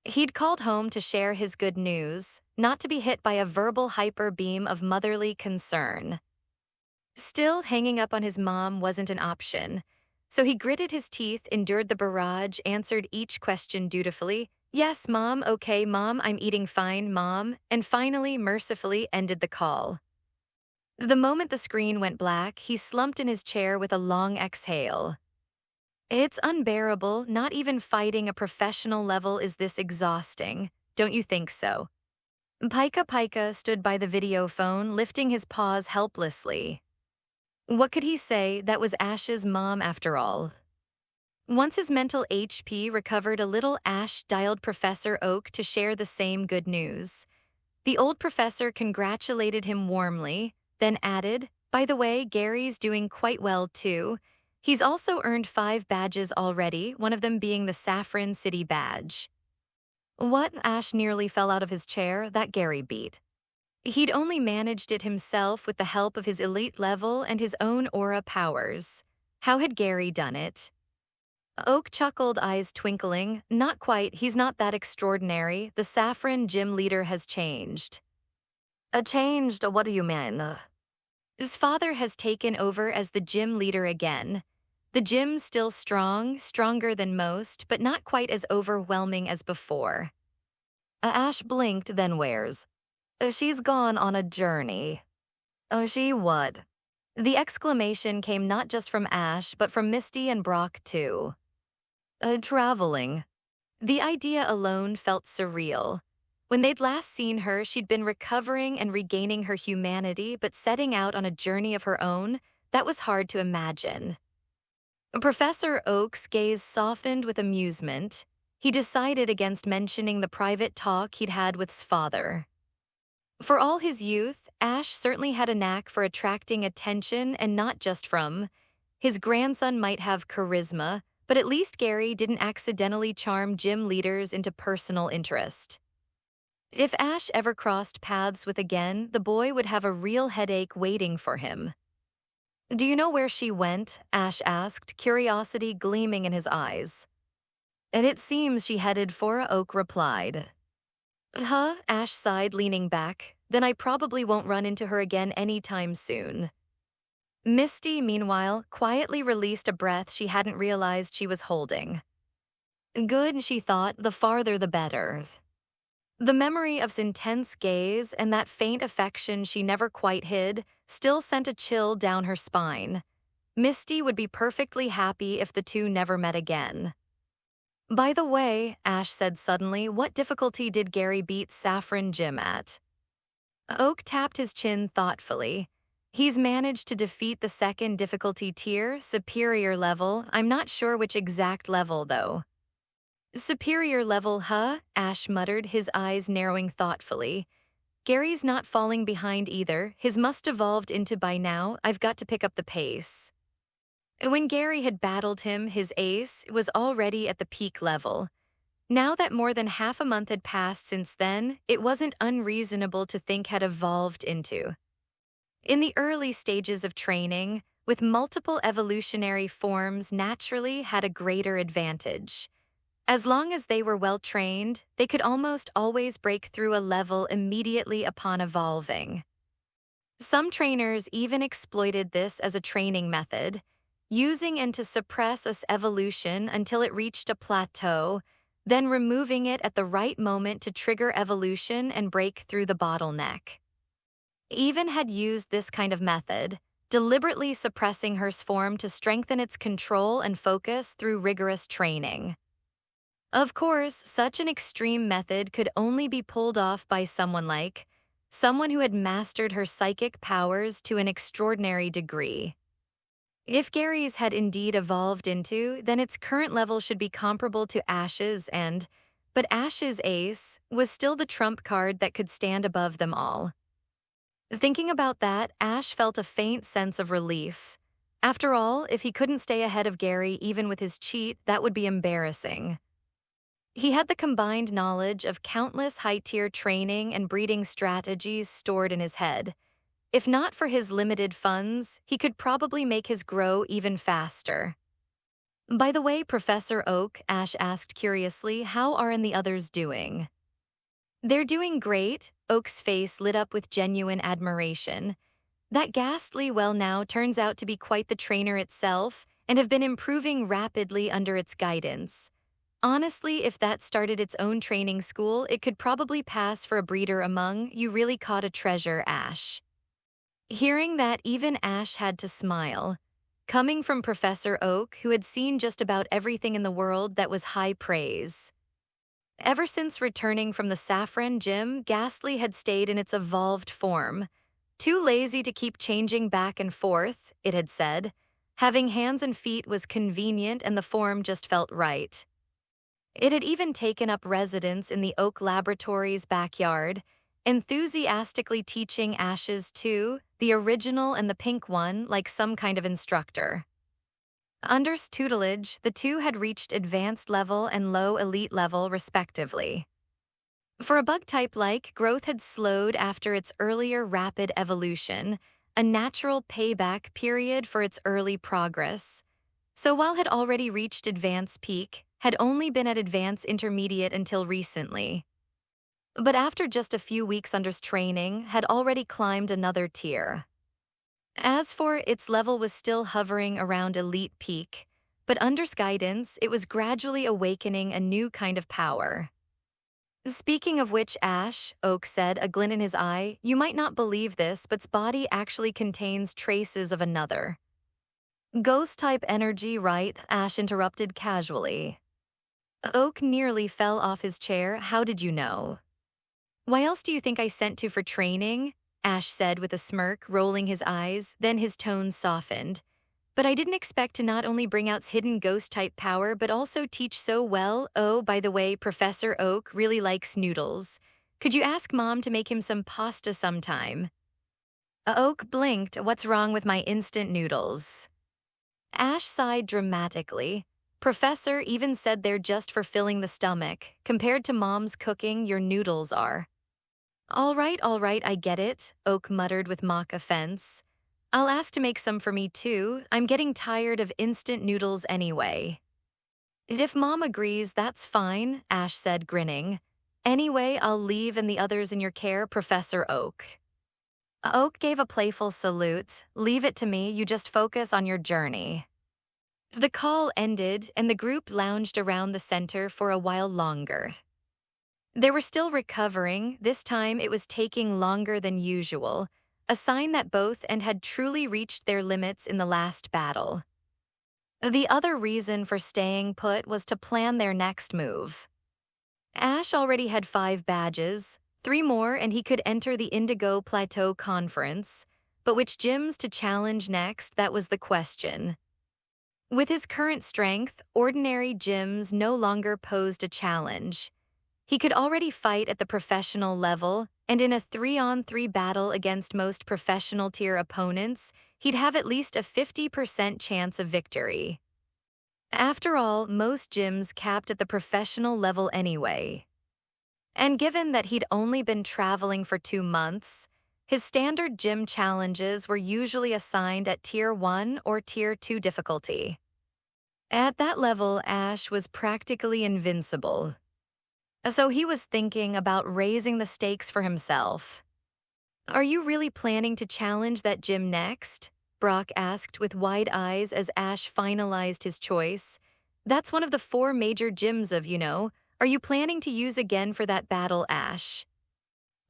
He'd called home to share his good news, not to be hit by a verbal hyper beam of motherly concern. Still, hanging up on his mom wasn't an option. So he gritted his teeth, endured the barrage, answered each question dutifully. "Yes, Mom, okay, Mom, I'm eating fine, Mom," and finally, mercifully ended the call. The moment the screen went black, he slumped in his chair with a long exhale. It's unbearable, not even fighting a professional level is this exhausting. Don't you think so? Pika Pika stood by the video phone, lifting his paws helplessly. What could he say? That was Ash's mom after all. Once his mental HP recovered a little, Ash dialed Professor Oak to share the same good news. The old professor congratulated him warmly, then added, "By the way, Gary's doing quite well too. He's also earned 5 badges already, one of them being the Saffron City badge." What? Ash nearly fell out of his chair. That Gary beat. He'd only managed it himself with the help of his elite level and his own aura powers. How had Gary done it? Oak chuckled, eyes twinkling. "Not quite, he's not that extraordinary. The Saffron gym leader has changed." Changed, what do you mean? His father has taken over as the gym leader again. The gym's still strong, stronger than most, but not quite as overwhelming as before. Ash blinked, then wears. She's gone on a journey. Oh, she what? The exclamation came not just from Ash, but from Misty and Brock, too. Traveling. The idea alone felt surreal. When they'd last seen her, she'd been recovering and regaining her humanity, but setting out on a journey of her own, that was hard to imagine. Professor Oak's gaze softened with amusement. He decided against mentioning the private talk he'd had with his father. For all his youth, Ash certainly had a knack for attracting attention, and not just from. His grandson might have charisma, but at least Gary didn't accidentally charm gym leaders into personal interest. If Ash ever crossed paths with again, the boy would have a real headache waiting for him. Do you know where she went? Ash asked, curiosity gleaming in his eyes. And it seems she headed for, Oak replied. Huh? Ash sighed, leaning back. Then I probably won't run into her again anytime soon. Misty, meanwhile, quietly released a breath she hadn't realized she was holding. Good, she thought, the farther the better. The memory of his intense gaze and that faint affection she never quite hid still sent a chill down her spine. Misty would be perfectly happy if the two never met again. By the way, Ash said suddenly, what difficulty did Gary beat Saffron Jim at? Oak tapped his chin thoughtfully. He's managed to defeat the second difficulty tier, superior level. I'm not sure which exact level, though. Superior level, huh? Ash muttered, his eyes narrowing thoughtfully. Gary's not falling behind either. His must evolved into by now, I've got to pick up the pace. When Gary had battled him, his ace was already at the peak level. Now that more than half a month had passed since then, it wasn't unreasonable to think had evolved into. In the early stages of training, with multiple evolutionary forms naturally had a greater advantage. As long as they were well trained, they could almost always break through a level immediately upon evolving. Some trainers even exploited this as a training method, using and to suppress its evolution until it reached a plateau, then removing it at the right moment to trigger evolution and break through the bottleneck. Even had used this kind of method, deliberately suppressing her form to strengthen its control and focus through rigorous training. Of course, such an extreme method could only be pulled off by someone who had mastered her psychic powers to an extraordinary degree. If Gary's had indeed evolved into, then its current level should be comparable to Ash's but Ash's ace was still the trump card that could stand above them all. Thinking about that, Ash felt a faint sense of relief. After all, if he couldn't stay ahead of Gary even with his cheat, that would be embarrassing. He had the combined knowledge of countless high-tier training and breeding strategies stored in his head. If not for his limited funds, he could probably make his grow even faster. By the way, Professor Oak, Ash asked curiously, how are the others doing? They're doing great, Oak's face lit up with genuine admiration. That ghastly well now turns out to be quite the trainer itself and have been improving rapidly under its guidance. Honestly, if that started its own training school, it could probably pass for a breeder among. You really caught a treasure, Ash. Hearing that, even Ash had to smile. Coming from Professor Oak, who had seen just about everything in the world that was high praise. Ever since returning from the Saffron Gym, Ghastly had stayed in its evolved form. Too lazy to keep changing back and forth, it had said. Having hands and feet was convenient and the form just felt right. It had even taken up residence in the Oak Laboratory's backyard, enthusiastically teaching Ash's two, the original and the pink one, like some kind of instructor. Under his tutelage, the two had reached advanced level and low elite level, respectively. For a bug type growth had slowed after its earlier rapid evolution, a natural payback period for its early progress. So while had already reached advanced peak, had only been at advanced intermediate until recently. but after just a few weeks under training, had already climbed another tier. As for its level was still hovering around elite peak, but under guidance, it was gradually awakening a new kind of power. Speaking of which, Ash, Oak said, a glint in his eye, you might not believe this, but's body actually contains traces of another. Ghost-type energy, right? Ash interrupted casually. Oak nearly fell off his chair. How did you know? Why else do you think I sent to for training? Ash said with a smirk, rolling his eyes, then his tone softened. But I didn't expect to not only bring out's hidden ghost-type power, but also teach so well. Oh, by the way, Professor Oak really likes noodles. Could you ask Mom to make him some pasta sometime? Oak blinked. What's wrong with my instant noodles? Ash sighed dramatically. Professor even said they're just for filling the stomach. Compared to Mom's cooking, your noodles are. All right, I get it, Oak muttered with mock offense. I'll ask to make some for me too. I'm getting tired of instant noodles anyway. If Mom agrees, that's fine, Ash said, grinning. Anyway, I'll leave and the others in your care, Professor Oak. Oak gave a playful salute. Leave it to me, you just focus on your journey. The call ended, and the group lounged around the center for a while longer. They were still recovering. This time it was taking longer than usual, a sign that both and had truly reached their limits in the last battle. The other reason for staying put was to plan their next move. Ash already had 5 badges, 3 more and he could enter the Indigo Plateau Conference, but which gyms to challenge next, that was the question. With his current strength, ordinary gyms no longer posed a challenge. He could already fight at the professional level, and in a 3-on-3 battle against most professional tier opponents, he'd have at least a 50% chance of victory. After all, most gyms capped at the professional level anyway. And given that he'd only been traveling for 2 months, his standard gym challenges were usually assigned at Tier 1 or Tier 2 difficulty. At that level, Ash was practically invincible. So he was thinking about raising the stakes for himself. Are you really planning to challenge that gym next? Brock asked with wide eyes as Ash finalized his choice. That's one of the 4 major gyms of, Are you planning to use again for that battle, Ash?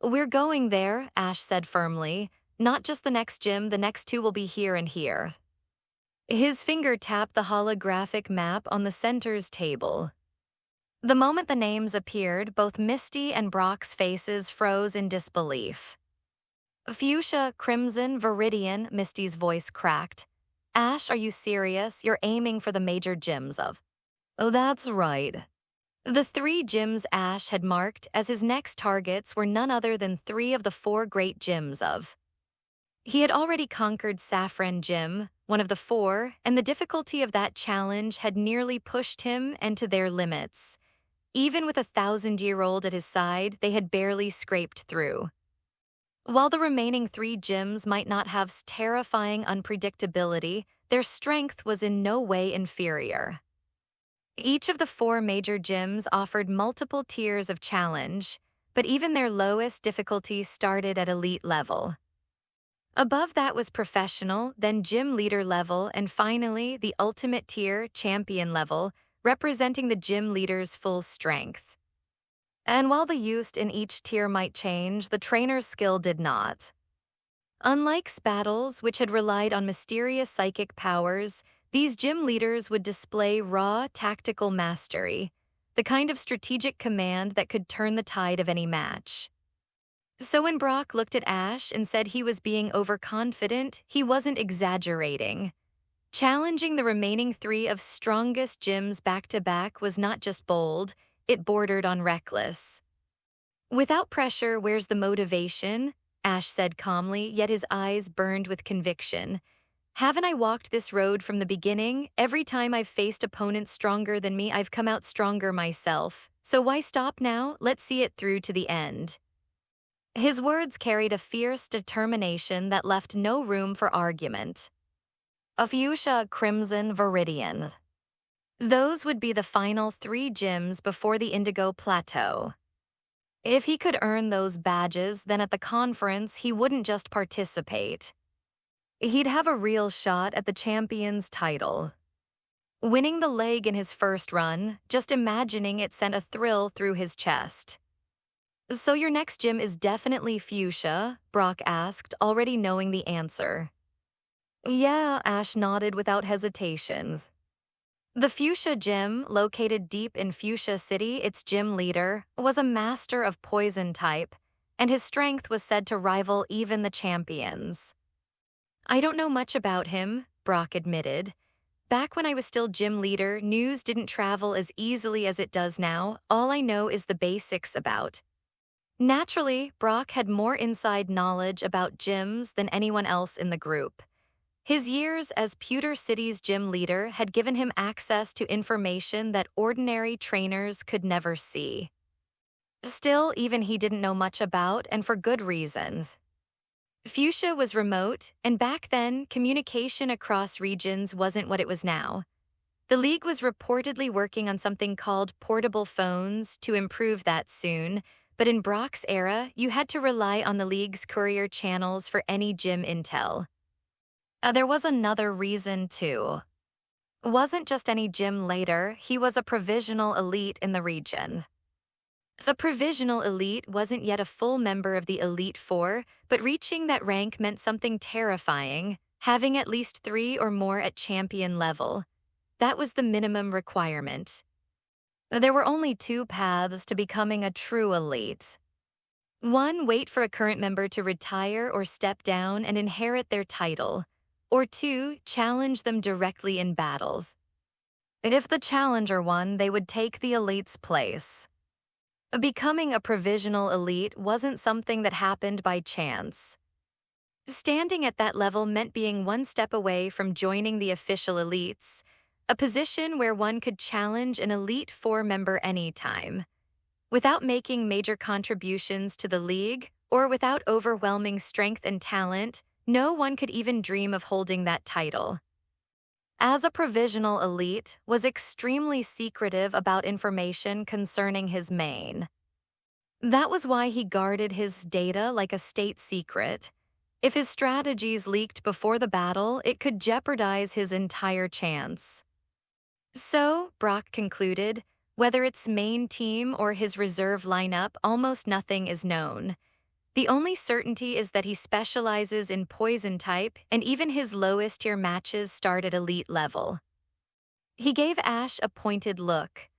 We're going there, Ash said firmly. Not just the next gym, the next 2 will be here and here. His finger tapped the holographic map on the center's table. The moment the names appeared, both Misty and Brock's faces froze in disbelief. Fuchsia, Crimson, Viridian, Misty's voice cracked. Ash, are you serious? You're aiming for the major gyms of. Oh, that's right. The 3 gyms Ash had marked as his next targets were none other than 3 of the 4 great gyms of. He had already conquered Saffron Gym, one of the 4, and the difficulty of that challenge had nearly pushed him and to their limits. Even with a 1,000-year-old at his side, they had barely scraped through. While the remaining 3 gyms might not have terrifying unpredictability, their strength was in no way inferior. Each of the 4 major gyms offered multiple tiers of challenge, but even their lowest difficulty started at elite level. Above that was professional, then gym leader level, and finally the ultimate tier, champion level, representing the gym leader's full strength. And while the use in each tier might change, the trainer's skill did not. Unlike battles, which had relied on mysterious psychic powers, these gym leaders would display raw tactical mastery, the kind of strategic command that could turn the tide of any match. So when Brock looked at Ash and said he was being overconfident, he wasn't exaggerating. Challenging the remaining 3 of strongest gyms back-to-back was not just bold, it bordered on reckless. Without pressure, where's the motivation? Ash said calmly, yet his eyes burned with conviction. Haven't I walked this road from the beginning? Every time I've faced opponents stronger than me, I've come out stronger myself. So why stop now? Let's see it through to the end. His words carried a fierce determination that left no room for argument. A fuchsia, crimson, viridian. Those would be the final 3 gyms before the Indigo Plateau. If he could earn those badges, then at the conference he wouldn't just participate. He'd have a real shot at the champion's title. Winning the leg in his first run, just imagining it sent a thrill through his chest. "So your next gym is definitely Fuchsia?" Brock asked, already knowing the answer. "Yeah," Ash nodded without hesitation. The Fuchsia Gym, located deep in Fuchsia City, its gym leader, was a master of poison type, and his strength was said to rival even the champions. "I don't know much about him," Brock admitted. "Back when I was still gym leader, news didn't travel as easily as it does now. All I know is the basics about." Naturally, Brock had more inside knowledge about gyms than anyone else in the group. His years as Pewter City's gym leader had given him access to information that ordinary trainers could never see. Still, even he didn't know much about, and for good reasons. Fuchsia was remote, and back then, communication across regions wasn't what it was now. The league was reportedly working on something called portable phones to improve that soon, but in Brock's era, you had to rely on the league's courier channels for any gym intel. There was another reason, too. Wasn't just any gym leader, he was a provisional elite in the region. The provisional elite wasn't yet a full member of the Elite Four, but reaching that rank meant something terrifying, having at least 3 or more at champion level. That was the minimum requirement. There were only 2 paths to becoming a true elite. One, wait for a current member to retire or step down and inherit their title. Or 2, challenge them directly in battles. If the challenger won, they would take the elite's place. Becoming a provisional elite wasn't something that happened by chance. Standing at that level meant being one step away from joining the official elites, a position where one could challenge an Elite Four member anytime. Without making major contributions to the league, or without overwhelming strength and talent, no one could even dream of holding that title. As a provisional elite, was extremely secretive about information concerning his main. That was why he guarded his data like a state secret. If his strategies leaked before the battle, it could jeopardize his entire chance. So, Brock concluded, whether it's main team or his reserve lineup, almost nothing is known. The only certainty is that he specializes in poison type, and even his lowest tier matches start at elite level. He gave Ash a pointed look.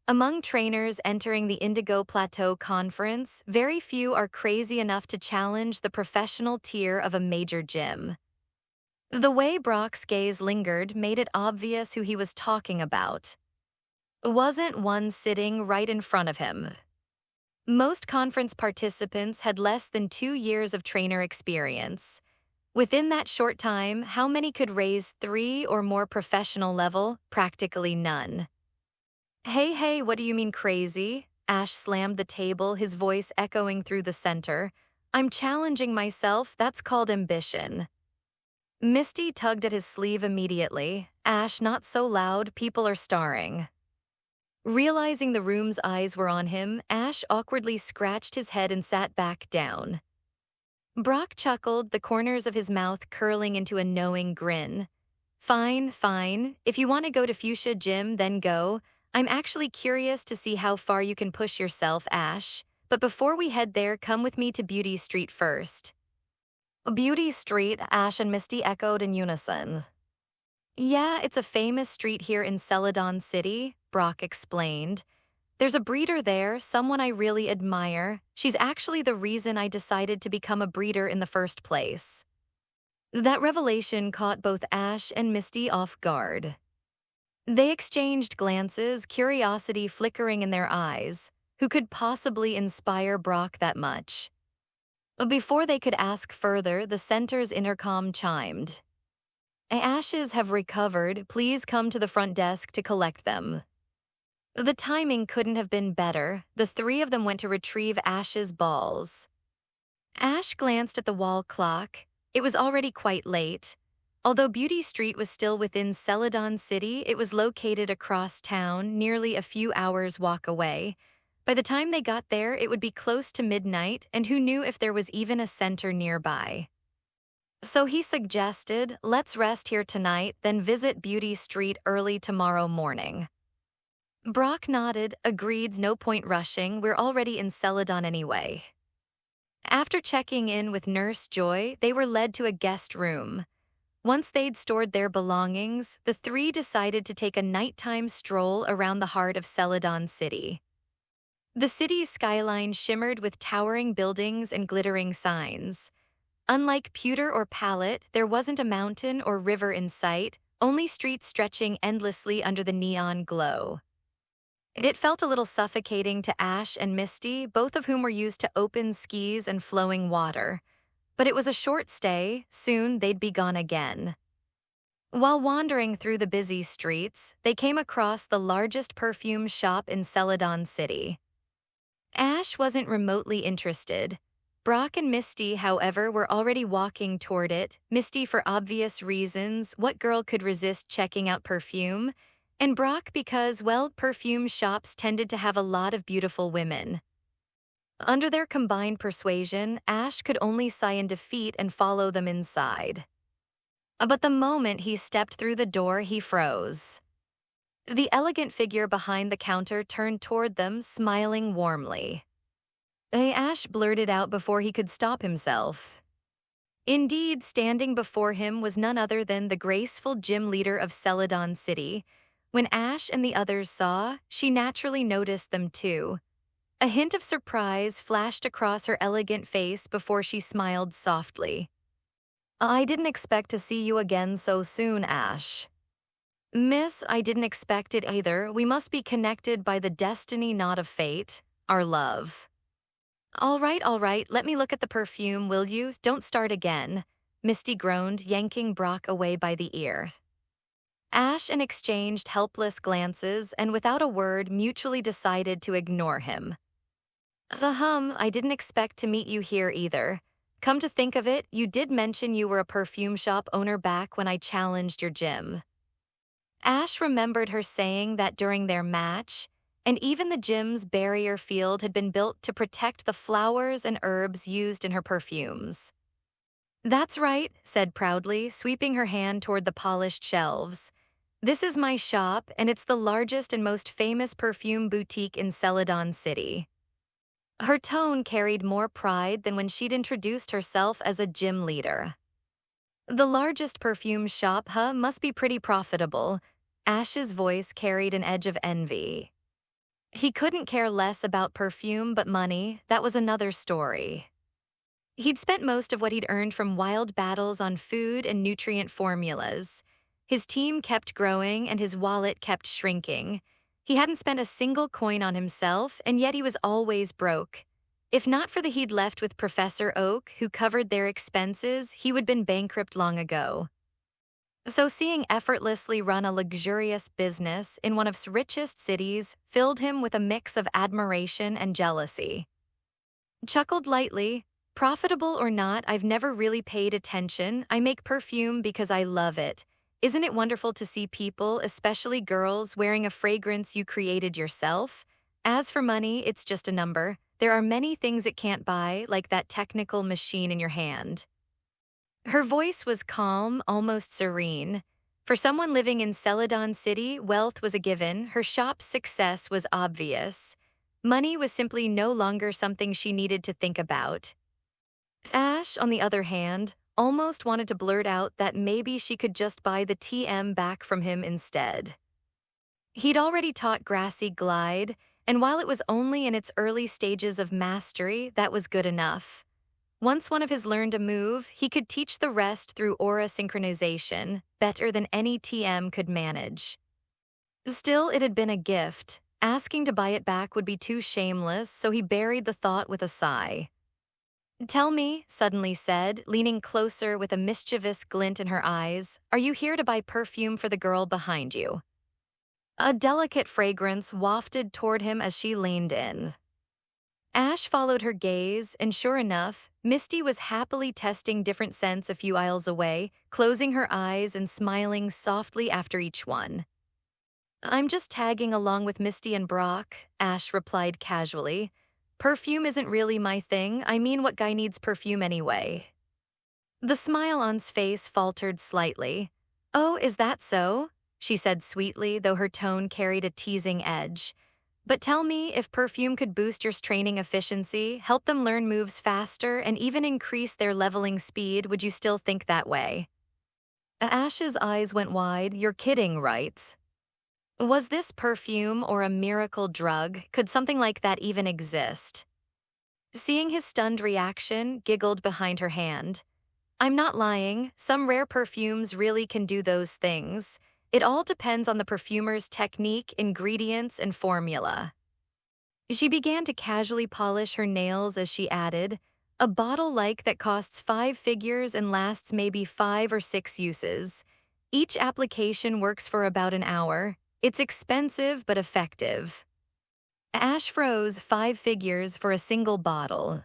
Among trainers entering the Indigo Plateau Conference, very few are crazy enough to challenge the professional tier of a major gym. The way Brock's gaze lingered made it obvious who he was talking about. Wasn't one sitting right in front of him. Most conference participants had less than 2 years of trainer experience. Within that short time, how many could raise 3 or more professional level? Practically none. Hey, what do you mean crazy? Ash slammed the table, his voice echoing through the center. "I'm challenging myself, that's called ambition." Misty tugged at his sleeve immediately. "Ash, not so loud, people are starring." Realizing the room's eyes were on him, Ash awkwardly scratched his head and sat back down. Brock chuckled, the corners of his mouth curling into a knowing grin. Fine. If you want to go to Fuchsia Gym, then go. I'm actually curious to see how far you can push yourself, Ash. But before we head there, come with me to Beauty Street first." Beauty Street, Ash and Misty echoed in unison. "Yeah, it's a famous street here in Celadon City," Brock explained. "There's a breeder there, someone I really admire. She's actually the reason I decided to become a breeder in the first place." That revelation caught both Ash and Misty off guard. They exchanged glances, curiosity flickering in their eyes. Who could possibly inspire Brock that much? Before they could ask further, the center's intercom chimed. "Ashes have recovered. Please come to the front desk to collect them." The timing couldn't have been better. The 3 of them went to retrieve Ash's balls. Ash glanced at the wall clock. It was already quite late. Although Beauty Street was still within Celadon City, it was located across town, nearly a few hours' walk away. By the time they got there, it would be close to midnight, and who knew if there was even a center nearby. So he suggested, let's rest here tonight, then visit Beauty Street early tomorrow morning. Brock nodded, agreed, no point rushing, we're already in Celadon anyway. After checking in with Nurse Joy, they were led to a guest room. Once they'd stored their belongings, the three decided to take a nighttime stroll around the heart of Celadon City. The city's skyline shimmered with towering buildings and glittering signs. Unlike Pewter or Pallet, there wasn't a mountain or river in sight, only streets stretching endlessly under the neon glow. It felt a little suffocating to Ash and Misty, both of whom were used to open skis and flowing water. But it was a short stay, soon they'd be gone again. While wandering through the busy streets, they came across the largest perfume shop in Celadon City. Ash wasn't remotely interested. Brock and Misty, however, were already walking toward it, Misty for obvious reasons, what girl could resist checking out perfume? And Brock because, well, perfume shops tended to have a lot of beautiful women. Under their combined persuasion, Ash could only sigh in defeat and follow them inside. But the moment he stepped through the door, he froze. The elegant figure behind the counter turned toward them, smiling warmly. Ash blurted out before he could stop himself. Indeed, standing before him was none other than the graceful gym leader of Celadon City. When Ash and the others saw, she naturally noticed them too. A hint of surprise flashed across her elegant face before she smiled softly. I didn't expect to see you again so soon, Ash. Miss, I didn't expect it either. We must be connected by the destiny, not of fate, our love. All right, let me look at the perfume, will you? Don't start again, Misty groaned, yanking Brock away by the ear. Ash and exchanged helpless glances and without a word mutually decided to ignore him. I didn't expect to meet you here either. Come to think of it, you did mention you were a perfume shop owner back when I challenged your gym. Ash remembered her saying that during their match, and even the gym's barrier field had been built to protect the flowers and herbs used in her perfumes. That's right, said proudly, sweeping her hand toward the polished shelves. This is my shop, and it's the largest and most famous perfume boutique in Celadon City. Her tone carried more pride than when she'd introduced herself as a gym leader. The largest perfume shop, must be pretty profitable. Ash's voice carried an edge of envy. He couldn't care less about perfume, but money, that was another story. He'd spent most of what he'd earned from wild battles on food and nutrient formulas. His team kept growing and his wallet kept shrinking. He hadn't spent a single coin on himself, and yet he was always broke. If not for the he'd left with Professor Oak, who covered their expenses, he would have been bankrupt long ago. So seeing effortlessly run a luxurious business in one of its richest cities filled him with a mix of admiration and jealousy. Chuckled lightly, profitable or not, I've never really paid attention. I make perfume because I love it. Isn't it wonderful to see people, especially girls, wearing a fragrance you created yourself? As for money, it's just a number. There are many things it can't buy, like that technical machine in your hand. Her voice was calm, almost serene. For someone living in Celadon City, wealth was a given. Her shop's success was obvious. Money was simply no longer something she needed to think about. Ash, on the other hand, almost wanted to blurt out that maybe she could just buy the TM back from him instead. He'd already taught Grassy Glide, and while it was only in its early stages of mastery, that was good enough. Once one of his learned a move, he could teach the rest through aura synchronization, better than any TM could manage. Still, it had been a gift. Asking to buy it back would be too shameless, so he buried the thought with a sigh. Tell me, suddenly said, leaning closer with a mischievous glint in her eyes, are you here to buy perfume for the girl behind you? A delicate fragrance wafted toward him as she leaned in. Ash followed her gaze, and sure enough, Misty was happily testing different scents a few aisles away, closing her eyes and smiling softly after each one. I'm just tagging along with Misty and Brock, Ash replied casually. Perfume isn't really my thing. I mean, what guy needs perfume anyway? The smile on his face faltered slightly. Oh, is that so? She said sweetly, though her tone carried a teasing edge. But tell me, if perfume could boost your training efficiency, help them learn moves faster, and even increase their leveling speed, would you still think that way? Ash's eyes went wide. You're kidding, right? Was this perfume or a miracle drug? Could something like that even exist? Seeing his stunned reaction, giggled behind her hand. I'm not lying. Some rare perfumes really can do those things. It all depends on the perfumer's technique, ingredients, and formula. She began to casually polish her nails as she added, a bottle like that costs 5 figures and lasts maybe 5 or 6 uses. Each application works for about an hour. It's expensive but effective. Ash froze 5 figures for a single bottle.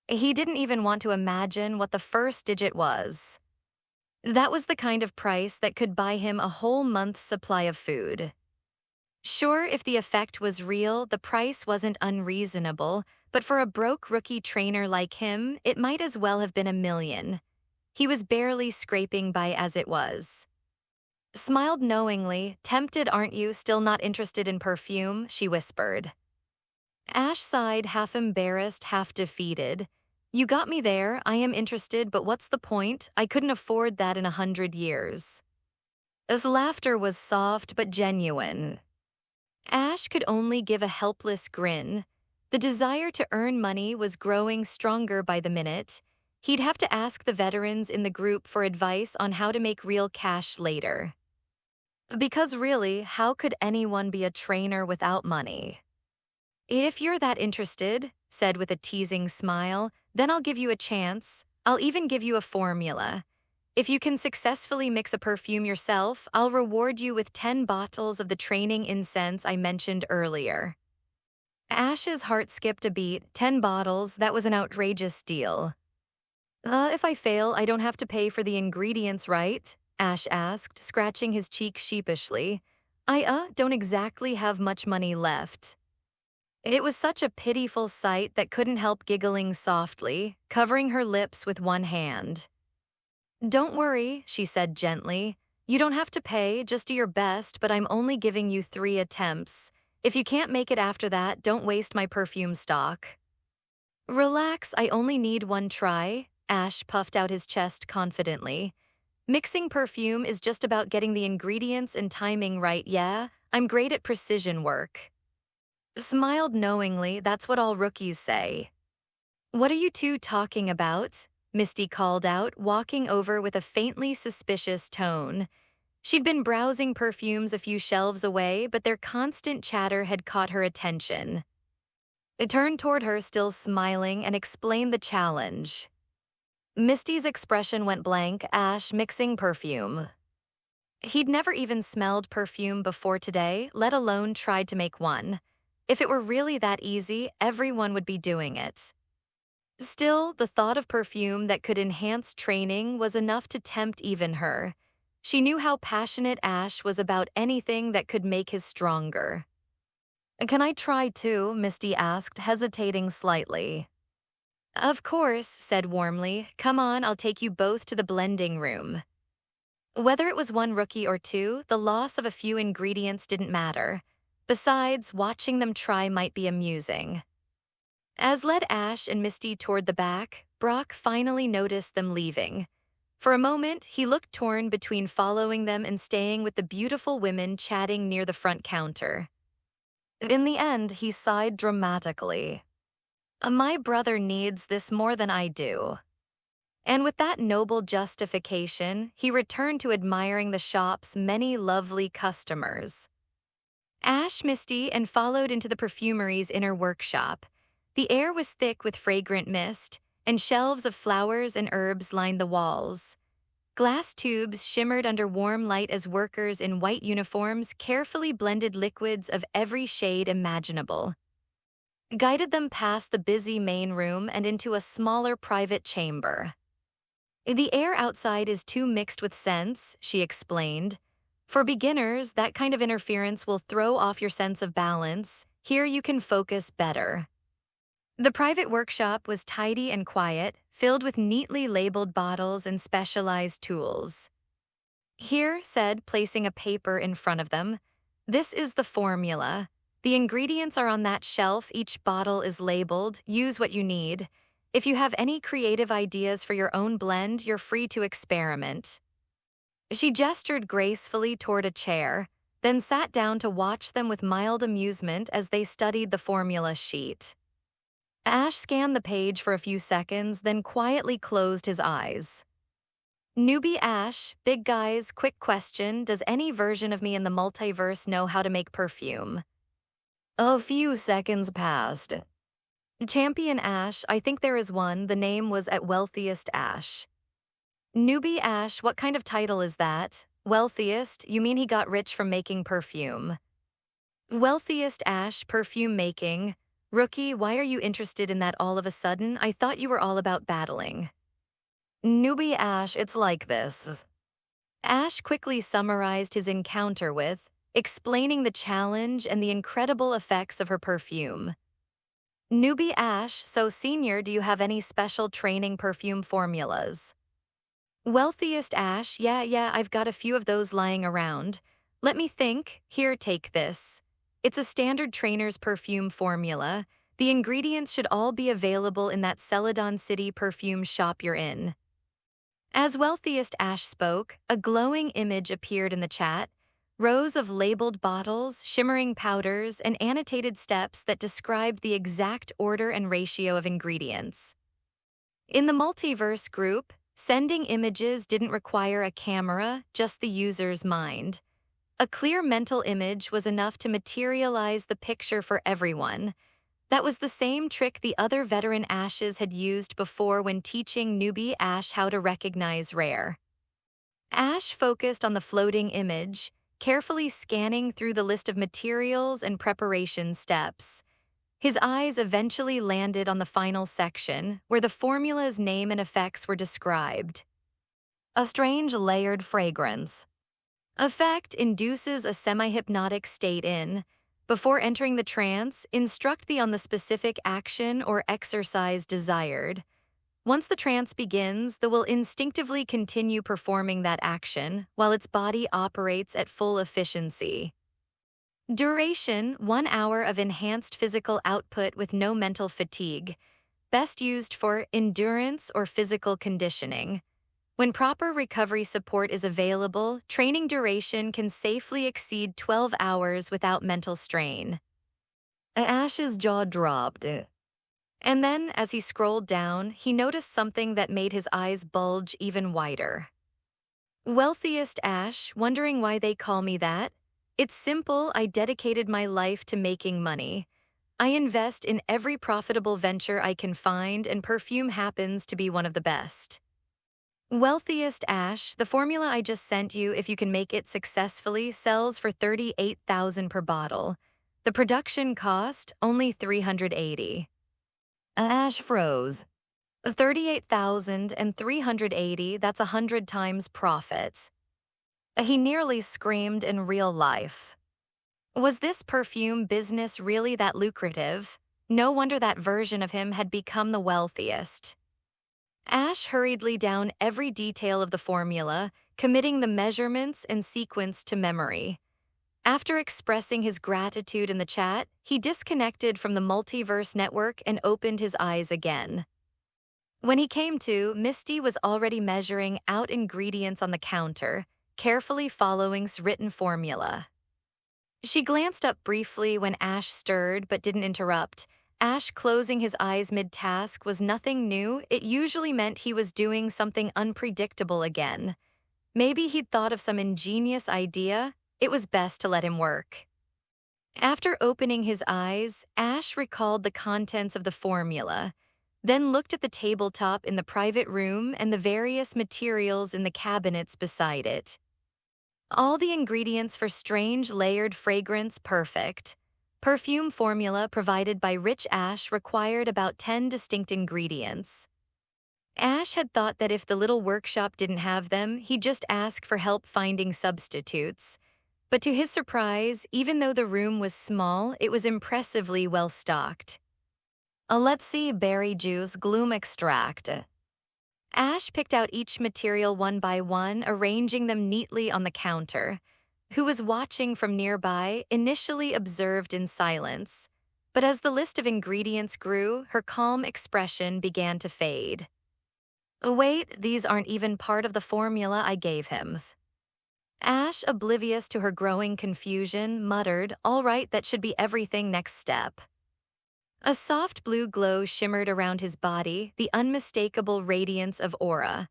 He didn't even want to imagine what the first digit was. That was the kind of price that could buy him a whole month's supply of food. Sure, if the effect was real, the price wasn't unreasonable, but for a broke rookie trainer like him, it might as well have been 1 million. He was barely scraping by as it was. Smiled knowingly. Tempted, aren't you? Still not interested in perfume? She whispered. Ash sighed, half embarrassed, half defeated. You got me there. I am interested, but what's the point? I couldn't afford that in 100 years. His laughter was soft but genuine. Ash could only give a helpless grin. The desire to earn money was growing stronger by the minute. He'd have to ask the veterans in the group for advice on how to make real cash later. Because really, how could anyone be a trainer without money? If you're that interested, said with a teasing smile, then I'll give you a chance. I'll even give you a formula. If you can successfully mix a perfume yourself, I'll reward you with 10 bottles of the training incense I mentioned earlier. Ash's heart skipped a beat. 10 bottles, that was an outrageous deal. If I fail, I don't have to pay for the ingredients, right? Ash asked, scratching his cheek sheepishly. I don't exactly have much money left. It was such a pitiful sight that couldn't help giggling softly, covering her lips with one hand. Don't worry, she said gently. You don't have to pay, just do your best, but I'm only giving you 3 attempts. If you can't make it after that, don't waste my perfume stock. Relax, I only need 1 try, Ash puffed out his chest confidently. Mixing perfume is just about getting the ingredients and timing right, yeah? I'm great at precision work. Smiled knowingly, that's what all rookies say. What are you two talking about? Misty called out, walking over with a faintly suspicious tone. She'd been browsing perfumes a few shelves away, but their constant chatter had caught her attention. It turned toward her, still smiling, and explained the challenge. Misty's expression went blank. Ash mixing perfume. He'd never even smelled perfume before today, let alone tried to make one. If it were really that easy, everyone would be doing it. Still, the thought of perfume that could enhance training was enough to tempt even her. She knew how passionate Ash was about anything that could make his stronger. Can I try too? Misty asked, hesitating slightly. Of course, said warmly. Come on, I'll take you both to the blending room. Whether it was 1 rookie or 2, the loss of a few ingredients didn't matter. Besides, watching them try might be amusing. As led Ash and Misty toward the back, Brock finally noticed them leaving. For a moment, he looked torn between following them and staying with the beautiful women chatting near the front counter. In the end, he sighed dramatically. My brother needs this more than I do. And with that noble justification, he returned to admiring the shop's many lovely customers. Ash, Misty, and followed into the perfumery's inner workshop. The air was thick with fragrant mist, and shelves of flowers and herbs lined the walls. Glass tubes shimmered under warm light as workers in white uniforms carefully blended liquids of every shade imaginable. Guided them past the busy main room and into a smaller private chamber. The air outside is too mixed with scents, she explained. For beginners, that kind of interference will throw off your sense of balance. Here you can focus better. The private workshop was tidy and quiet, filled with neatly labeled bottles and specialized tools. Here, said, placing a paper in front of them, "This is the formula. The ingredients are on that shelf, each bottle is labeled, use what you need. If you have any creative ideas for your own blend, you're free to experiment." She gestured gracefully toward a chair, then sat down to watch them with mild amusement as they studied the formula sheet. Ash scanned the page for a few seconds, then quietly closed his eyes. Newbie Ash, big guys, quick question, does any version of me in the multiverse know how to make perfume? A few seconds passed. Champion Ash, I think there is one, the name was at Wealthiest Ash. Newbie Ash, what kind of title is that? Wealthiest, you mean he got rich from making perfume. Wealthiest Ash, perfume making. Rookie, why are you interested in that all of a sudden? I thought you were all about battling. Newbie Ash, it's like this. Ash quickly summarized his encounter with, explaining the challenge and the incredible effects of her perfume. Newbie Ash, so senior, do you have any special training perfume formulas? Wealthiest Ash, yeah, I've got a few of those lying around. Let me think. Here, take this. It's a standard trainer's perfume formula. The ingredients should all be available in that Celadon City perfume shop you're in. As Wealthiest Ash spoke, a glowing image appeared in the chat, rows of labeled bottles, shimmering powders, and annotated steps that described the exact order and ratio of ingredients. In the Multiverse group, sending images didn't require a camera, just the user's mind. A clear mental image was enough to materialize the picture for everyone. That was the same trick the other veteran Ashes had used before when teaching newbie Ash how to recognize rare. Ash focused on the floating image, carefully scanning through the list of materials and preparation steps. His eyes eventually landed on the final section, where the formula's name and effects were described. A strange layered fragrance. Effect induces a semi-hypnotic state in. Before entering the trance, instruct thee on the specific action or exercise desired. Once the trance begins, the will instinctively continue performing that action, while its body operates at full efficiency. Duration, 1 hour of enhanced physical output with no mental fatigue. Best used for endurance or physical conditioning. When proper recovery support is available, training duration can safely exceed 12 hours without mental strain. Ash's jaw dropped. And then, as he scrolled down, he noticed something that made his eyes bulge even wider. Wealthiest Ash, wondering why they call me that? It's simple, I dedicated my life to making money. I invest in every profitable venture I can find, and perfume happens to be one of the best. Wealthiest Ash, the formula I just sent you, if you can make it successfully, sells for $38,000 per bottle. The production cost, only $380. Ash froze. $38,380, that's 100 times profit. He nearly screamed in real life. Was this perfume business really that lucrative? No wonder that version of him had become the wealthiest. Ash hurriedly down every detail of the formula, committing the measurements and sequence to memory. After expressing his gratitude in the chat, he disconnected from the Multiverse network and opened his eyes again. When he came to, Misty was already measuring out ingredients on the counter, carefully following written formula. She glanced up briefly when Ash stirred but didn't interrupt. Ash closing his eyes mid-task was nothing new. It usually meant he was doing something unpredictable again. Maybe he'd thought of some ingenious idea. It was best to let him work. After opening his eyes, Ash recalled the contents of the formula, then looked at the tabletop in the private room and the various materials in the cabinets beside it. All the ingredients for strange layered fragrance perfect. Perfume formula provided by Rich Ash required about 10 distinct ingredients. Ash had thought that if the little workshop didn't have them, he'd just ask for help finding substitutes. But to his surprise, even though the room was small, it was impressively well stocked. Let's see berry juice gloom extract. Ash picked out each material one by one, arranging them neatly on the counter. Who was watching from nearby initially observed in silence. But as the list of ingredients grew, her calm expression began to fade. Wait, these aren't even part of the formula I gave him. Ash, oblivious to her growing confusion, muttered, "All right, that should be everything next step." A soft blue glow shimmered around his body, the unmistakable radiance of aura.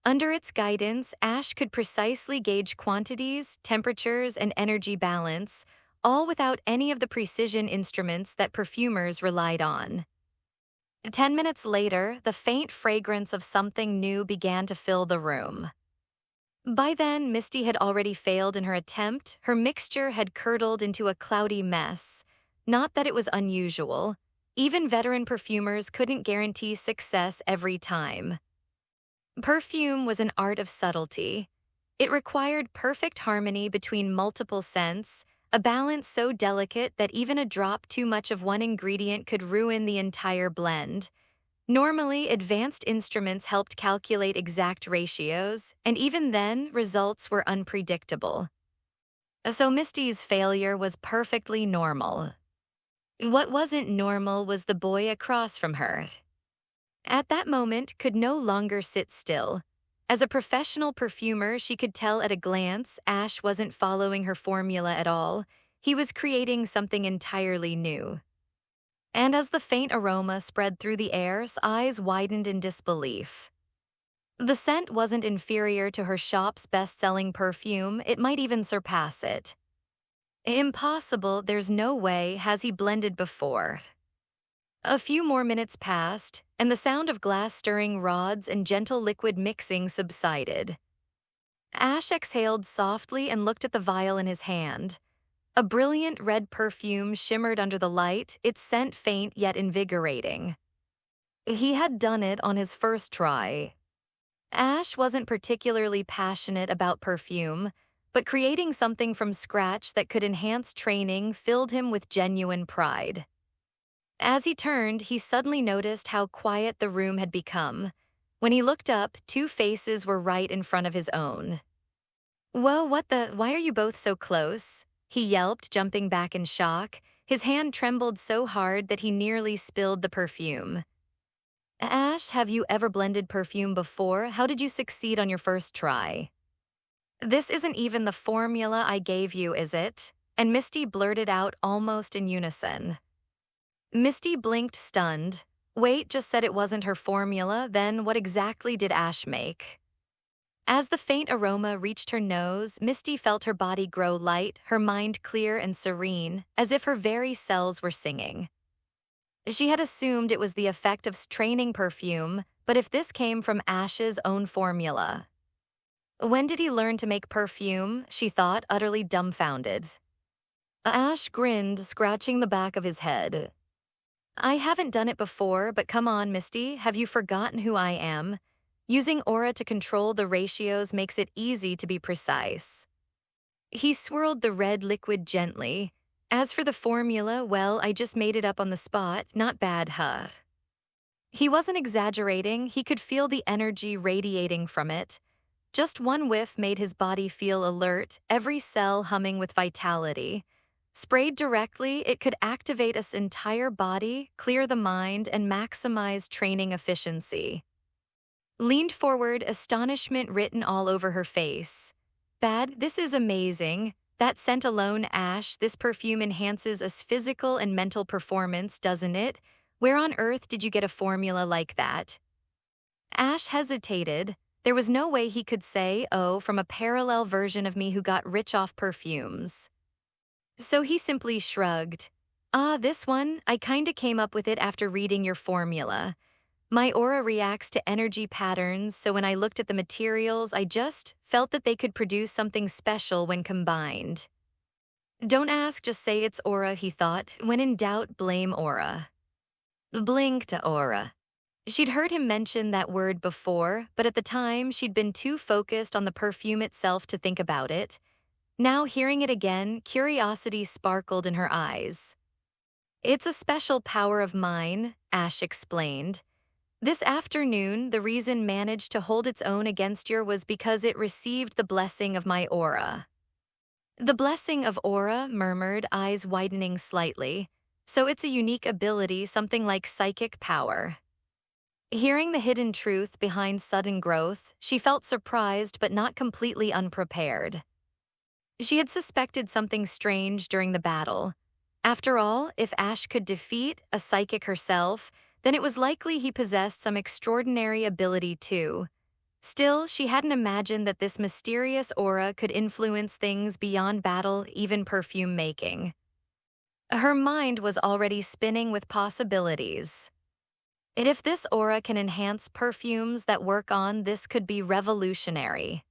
Under its guidance, Ash could precisely gauge quantities, temperatures, and energy balance, all without any of the precision instruments that perfumers relied on. 10 minutes later, the faint fragrance of something new began to fill the room. By then, Misty had already failed in her attempt. Her mixture had curdled into a cloudy mess. Not that it was unusual. Even veteran perfumers couldn't guarantee success every time. Perfume was an art of subtlety. It required perfect harmony between multiple scents, a balance so delicate that even a drop too much of one ingredient could ruin the entire blend. Normally, advanced instruments helped calculate exact ratios, and even then, results were unpredictable. So Misty's failure was perfectly normal. What wasn't normal was the boy across from her. At that moment, could no longer sit still. As a professional perfumer, she could tell at a glance Ash wasn't following her formula at all. He was creating something entirely new. And as the faint aroma spread through the air, eyes widened in disbelief. The scent wasn't inferior to her shop's best-selling perfume, it might even surpass it. Impossible, there's no way, has he blended before? A few more minutes passed, and the sound of glass stirring rods and gentle liquid mixing subsided. Ash exhaled softly and looked at the vial in his hand. A brilliant red perfume shimmered under the light, its scent faint yet invigorating. He had done it on his first try. Ash wasn't particularly passionate about perfume, but creating something from scratch that could enhance training filled him with genuine pride. As he turned, he suddenly noticed how quiet the room had become. When he looked up, two faces were right in front of his own. "Whoa, why are you both so close?" he yelped, jumping back in shock. His hand trembled so hard that he nearly spilled the perfume. "Ash, have you ever blended perfume before? How did you succeed on your first try?" "This isn't even the formula I gave you, is it?" And Misty blurted out almost in unison. Misty blinked, stunned. Wait, just said it wasn't her formula, then what exactly did Ash make? As the faint aroma reached her nose, Misty felt her body grow light, her mind clear and serene, as if her very cells were singing. She had assumed it was the effect of training perfume, but if this came from Ash's own formula. When did he learn to make perfume? She thought, utterly dumbfounded. Ash grinned, scratching the back of his head. "I haven't done it before, but come on, Misty, have you forgotten who I am? Using aura to control the ratios makes it easy to be precise." He swirled the red liquid gently. "As for the formula, well, I just made it up on the spot, not bad, huh?" He wasn't exaggerating, he could feel the energy radiating from it. Just one whiff made his body feel alert, every cell humming with vitality. Sprayed directly, it could activate his entire body, clear the mind, and maximize training efficiency. Leaned forward, astonishment written all over her face. "Bad, this is amazing. That scent alone, Ash, this perfume enhances us physical and mental performance, doesn't it? Where on earth did you get a formula like that?" Ash hesitated. There was no way he could say, "Oh, from a parallel version of me who got rich off perfumes." So he simply shrugged. This one, I kinda came up with it after reading your formula. My aura reacts to energy patterns, so when I looked at the materials, I just felt that they could produce something special when combined." Don't ask, just say it's aura, he thought. When in doubt, blame aura. Blinked aura. She'd heard him mention that word before, but at the time she'd been too focused on the perfume itself to think about it. Now, hearing it again, curiosity sparkled in her eyes. It's a special power of mine, Ash explained. This afternoon, the reason managed to hold its own against you was because it received the blessing of my aura. The blessing of aura, murmured, eyes widening slightly. So it's a unique ability, something like psychic power. Hearing the hidden truth behind sudden growth, she felt surprised but not completely unprepared. She had suspected something strange during the battle. After all, if Ash could defeat a psychic herself, then it was likely he possessed some extraordinary ability too. Still, she hadn't imagined that this mysterious aura could influence things beyond battle, even perfume making. Her mind was already spinning with possibilities. If this aura can enhance perfumes that work on, this could be revolutionary.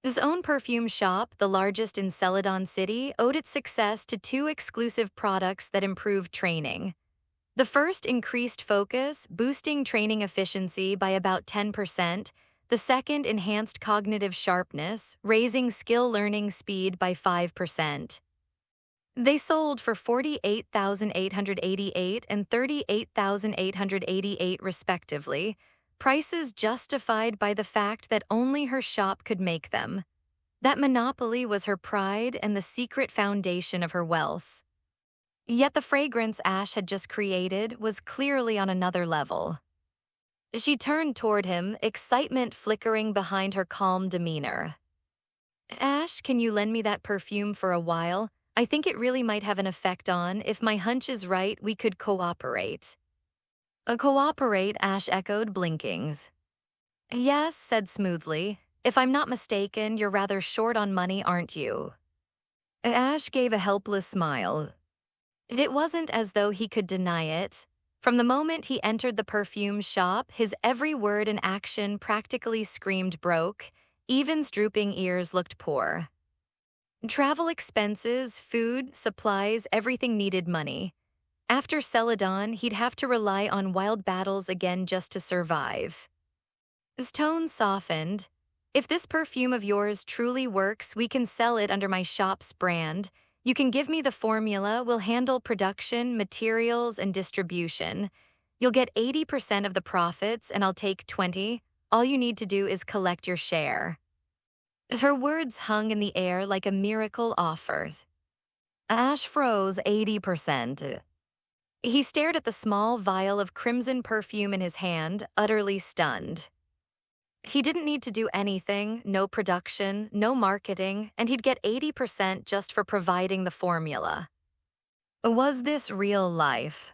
His own perfume shop, the largest in Celadon City, owed its success to two exclusive products that improved training. The first increased focus, boosting training efficiency by about 10%. The second enhanced cognitive sharpness, raising skill learning speed by 5%. They sold for $48,888 and $38,888 respectively, prices justified by the fact that only her shop could make them. That monopoly was her pride and the secret foundation of her wealth. Yet the fragrance Ash had just created was clearly on another level. She turned toward him, excitement flickering behind her calm demeanor. Ash, can you lend me that perfume for a while? I think it really might have an effect on, if my hunch is right, we could cooperate. Cooperate, Ash echoed, blinkings. Yes, said smoothly. If I'm not mistaken, you're rather short on money, aren't you? Ash gave a helpless smile. It wasn't as though he could deny it. From the moment he entered the perfume shop, his every word and action practically screamed broke. Evan's drooping ears looked poor. Travel expenses, food, supplies, everything needed money. After Celadon, he'd have to rely on wild battles again just to survive. His tone softened. If this perfume of yours truly works, we can sell it under my shop's brand. You can give me the formula, we'll handle production, materials, and distribution. You'll get 80% of the profits, and I'll take 20. All you need to do is collect your share. Her words hung in the air like a miracle offer. Ash froze. 80%. He stared at the small vial of crimson perfume in his hand, utterly stunned. He didn't need to do anything, no production, no marketing, and he'd get 80% just for providing the formula. Was this real life?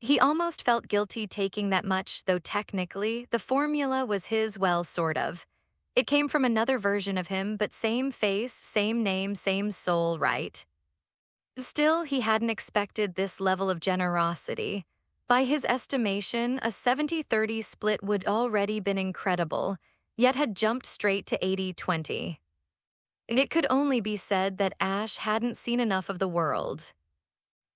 He almost felt guilty taking that much, though technically, the formula was his, well, sort of. It came from another version of him, but same face, same name, same soul, right? Still, he hadn't expected this level of generosity. By his estimation, a 70-30 split would already been incredible, yet had jumped straight to 80-20. It could only be said that Ash hadn't seen enough of the world.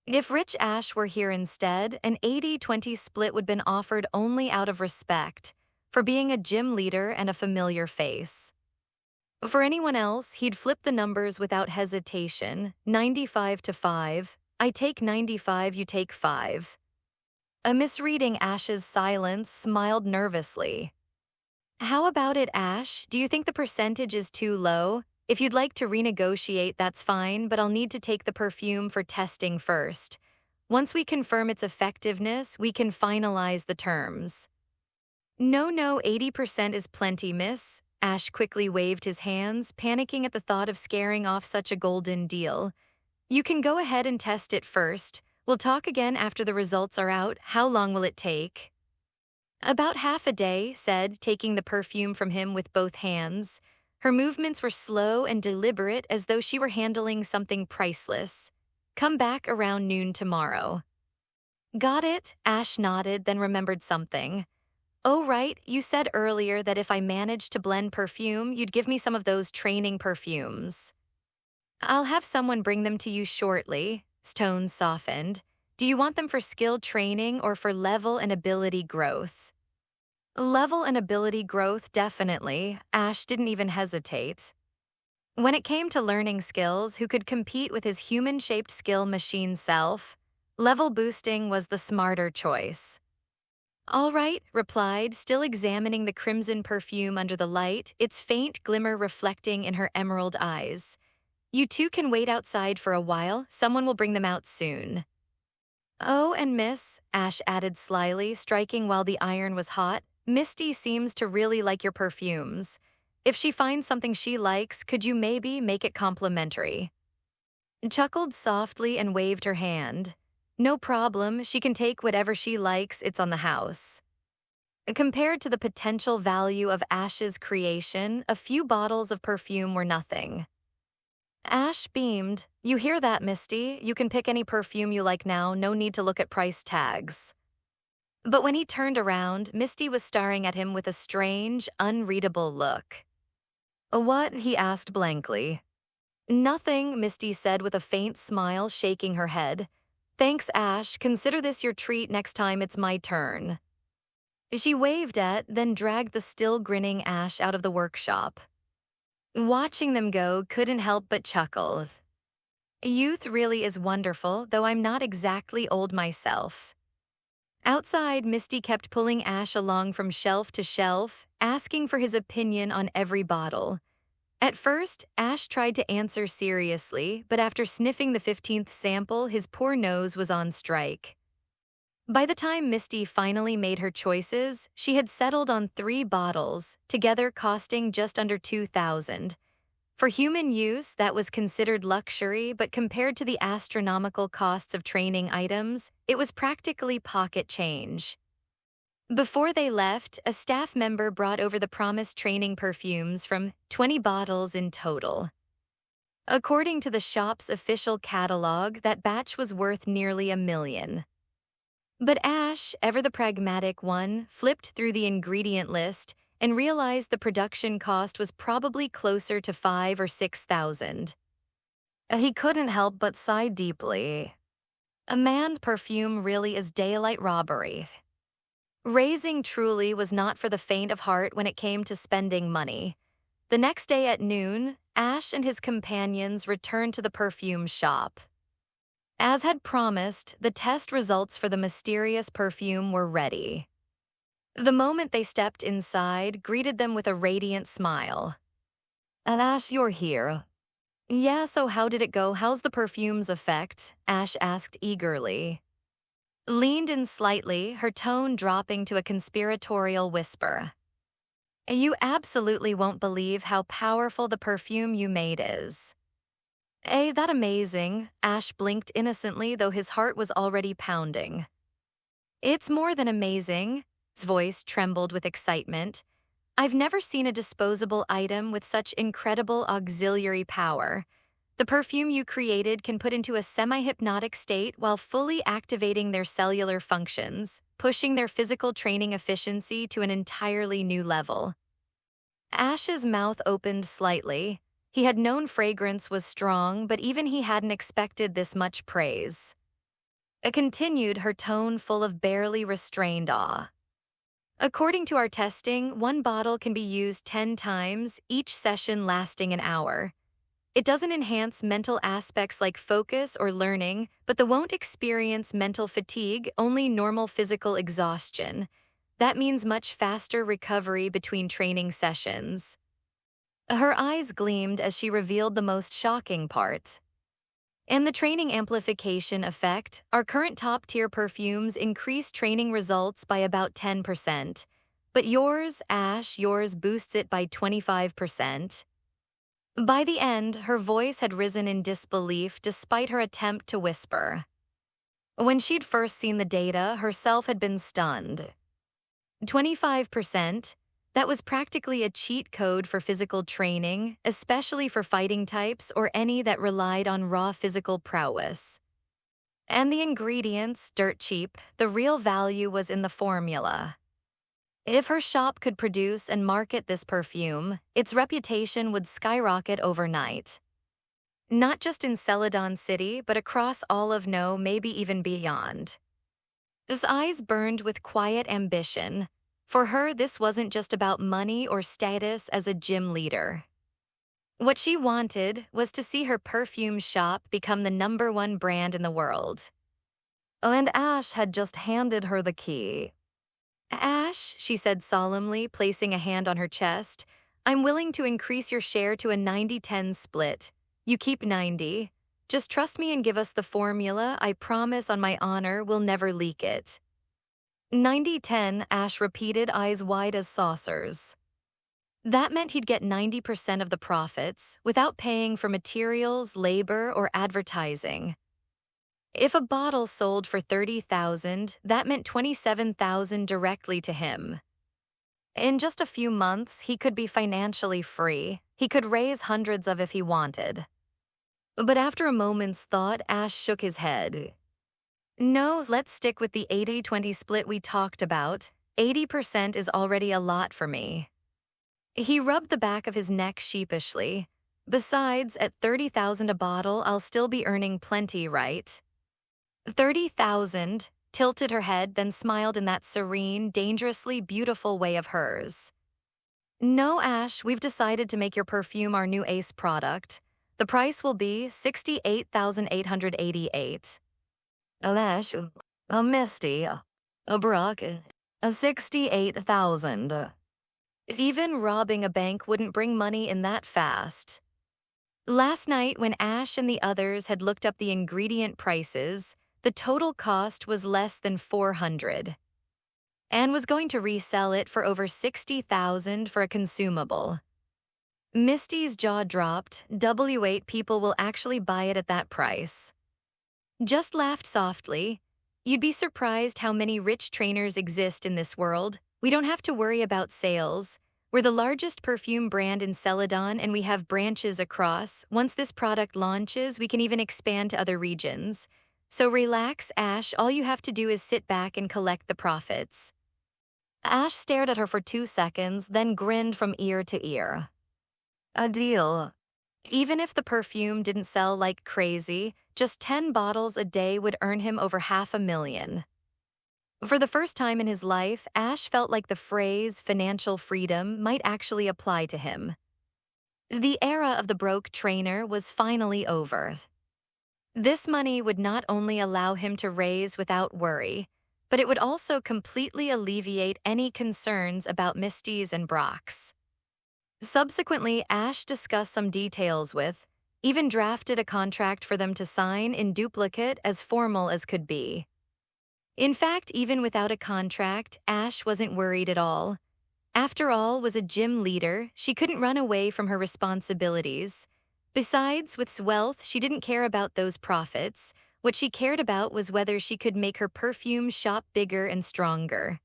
If Rich Ash were here instead, an 80-20 split would have been offered only out of respect, for being a gym leader and a familiar face. For anyone else, he'd flip the numbers without hesitation, 95-5, I take 95, you take 5. Misreading Ash's silence, smiled nervously. How about it, Ash? Do you think the percentage is too low? If you'd like to renegotiate, that's fine, but I'll need to take the perfume for testing first. Once we confirm its effectiveness, we can finalize the terms. No, 80% is plenty, miss. Ash quickly waved his hands, panicking at the thought of scaring off such a golden deal. You can go ahead and test it first. We'll talk again after the results are out. How long will it take? About half a day, said, taking the perfume from him with both hands. Her movements were slow and deliberate, as though she were handling something priceless. Come back around noon tomorrow. Got it? Ash nodded, then remembered something. Oh, right, you said earlier that if I managed to blend perfume, you'd give me some of those training perfumes. I'll have someone bring them to you shortly. His tone softened. Do you want them for skill training or for level and ability growth? Level and ability growth, definitely. Ash didn't even hesitate. When it came to learning skills who could compete with his human-shaped skill machine self, level boosting was the smarter choice. All right, replied, still examining the crimson perfume under the light, its faint glimmer reflecting in her emerald eyes. You two can wait outside for a while, someone will bring them out soon. Oh, and miss, Ash added slyly, striking while the iron was hot, Misty seems to really like your perfumes. If she finds something she likes, could you maybe make it complimentary? Chuckled softly and waved her hand. No problem, she can take whatever she likes, it's on the house. Compared to the potential value of Ash's creation, a few bottles of perfume were nothing. Ash beamed. You hear that, Misty? You can pick any perfume you like now, no need to look at price tags. But when he turned around, Misty was staring at him with a strange, unreadable look. What? He asked blankly. Nothing, Misty said with a faint smile, shaking her head. Thanks, Ash. Consider this your treat next time it's my turn. She waved at, then dragged the still grinning Ash out of the workshop. Watching them go couldn't help but chuckle. Youth really is wonderful, though I'm not exactly old myself. Outside, Misty kept pulling Ash along from shelf to shelf, asking for his opinion on every bottle. At first, Ash tried to answer seriously, but after sniffing the 15th sample, his poor nose was on strike. By the time Misty finally made her choices, she had settled on 3 bottles, together costing just under $2,000. For human use, that was considered luxury, but compared to the astronomical costs of training items, it was practically pocket change. Before they left, a staff member brought over the promised training perfumes from 20 bottles in total. According to the shop's official catalog, that batch was worth nearly $1 million. But Ash, ever the pragmatic one, flipped through the ingredient list and realized the production cost was probably closer to $5,000 or $6,000. He couldn't help but sigh deeply. A man's perfume really is daylight robbery. Raising truly was not for the faint of heart when it came to spending money. The next day at noon, Ash and his companions returned to the perfume shop. As had promised, the test results for the mysterious perfume were ready. The moment they stepped inside, greeted them with a radiant smile. Ash, you're here. Yeah, so how did it go? How's the perfume's effect? Ash asked eagerly. Leaned in slightly, her tone dropping to a conspiratorial whisper. You absolutely won't believe how powerful the perfume you made is. That amazing, Ash blinked innocently, though his heart was already pounding. It's more than amazing, his voice trembled with excitement. I've never seen a disposable item with such incredible auxiliary power. The perfume you created can put into a semi-hypnotic state while fully activating their cellular functions, pushing their physical training efficiency to an entirely new level. Ash's mouth opened slightly. He had known fragrance was strong, but even he hadn't expected this much praise. It continued, her tone full of barely restrained awe. According to our testing, 1 bottle can be used 10 times, each session lasting an hour. It doesn't enhance mental aspects like focus or learning, but they won't experience mental fatigue, only normal physical exhaustion. That means much faster recovery between training sessions. Her eyes gleamed as she revealed the most shocking part. And the training amplification effect, our current top-tier perfumes increase training results by about 10%. But yours, Ash, yours boosts it by 25%. By the end, her voice had risen in disbelief despite her attempt to whisper. When she'd first seen the data, herself had been stunned. 25%? That was practically a cheat code for physical training, especially for fighting types or any that relied on raw physical prowess. And the ingredients, dirt cheap, the real value was in the formula. If her shop could produce and market this perfume, its reputation would skyrocket overnight. Not just in Celadon City, but across all of No, maybe even beyond. His eyes burned with quiet ambition. For her, this wasn't just about money or status as a gym leader. What she wanted was to see her perfume shop become the #1 brand in the world. And Ash had just handed her the key. Ash, she said solemnly, placing a hand on her chest, I'm willing to increase your share to a 90-10 split. You keep 90. Just trust me and give us the formula. I promise on my honor we'll never leak it. 90-10, Ash repeated, eyes wide as saucers. That meant he'd get 90% of the profits without paying for materials, labor, or advertising. If a bottle sold for $30,000, that meant $27,000 directly to him. In just a few months, he could be financially free. He could raise hundreds of if he wanted. But after a moment's thought, Ash shook his head. No, let's stick with the 80-20 split we talked about. 80% is already a lot for me. He rubbed the back of his neck sheepishly. Besides, at $30,000 a bottle, I'll still be earning plenty, right? 30,000, tilted her head, then smiled in that serene, dangerously beautiful way of hers. No, Ash, we've decided to make your perfume our new ace product. The price will be $68,888. Ash, a Misty, a Brock, a 68,000. Even robbing a bank wouldn't bring money in that fast. Last night, when Ash and the others had looked up the ingredient prices, the total cost was less than $400. Anne was going to resell it for over $60,000 for a consumable. Misty's jaw dropped. W8 people will actually buy it at that price. Just laughed softly. You'd be surprised how many rich trainers exist in this world. We don't have to worry about sales. We're the largest perfume brand in Celadon, and we have branches across. Once this product launches, we can even expand to other regions. So relax, Ash. All you have to do is sit back and collect the profits. Ash stared at her for 2 seconds, then grinned from ear to ear. A deal. Even if the perfume didn't sell like crazy, just 10 bottles a day would earn him over $500,000. For the first time in his life, Ash felt like the phrase financial freedom might actually apply to him. The era of the broke trainer was finally over. This money would not only allow him to raise without worry, but it would also completely alleviate any concerns about Misty's and Brock's. Subsequently, Ash discussed some details with, even drafted a contract for them to sign in duplicate as formal as could be. In fact, even without a contract, Ash wasn't worried at all. After all, was a gym leader, she couldn't run away from her responsibilities. Besides, with wealth, she didn't care about those profits. What she cared about was whether she could make her perfume shop bigger and stronger.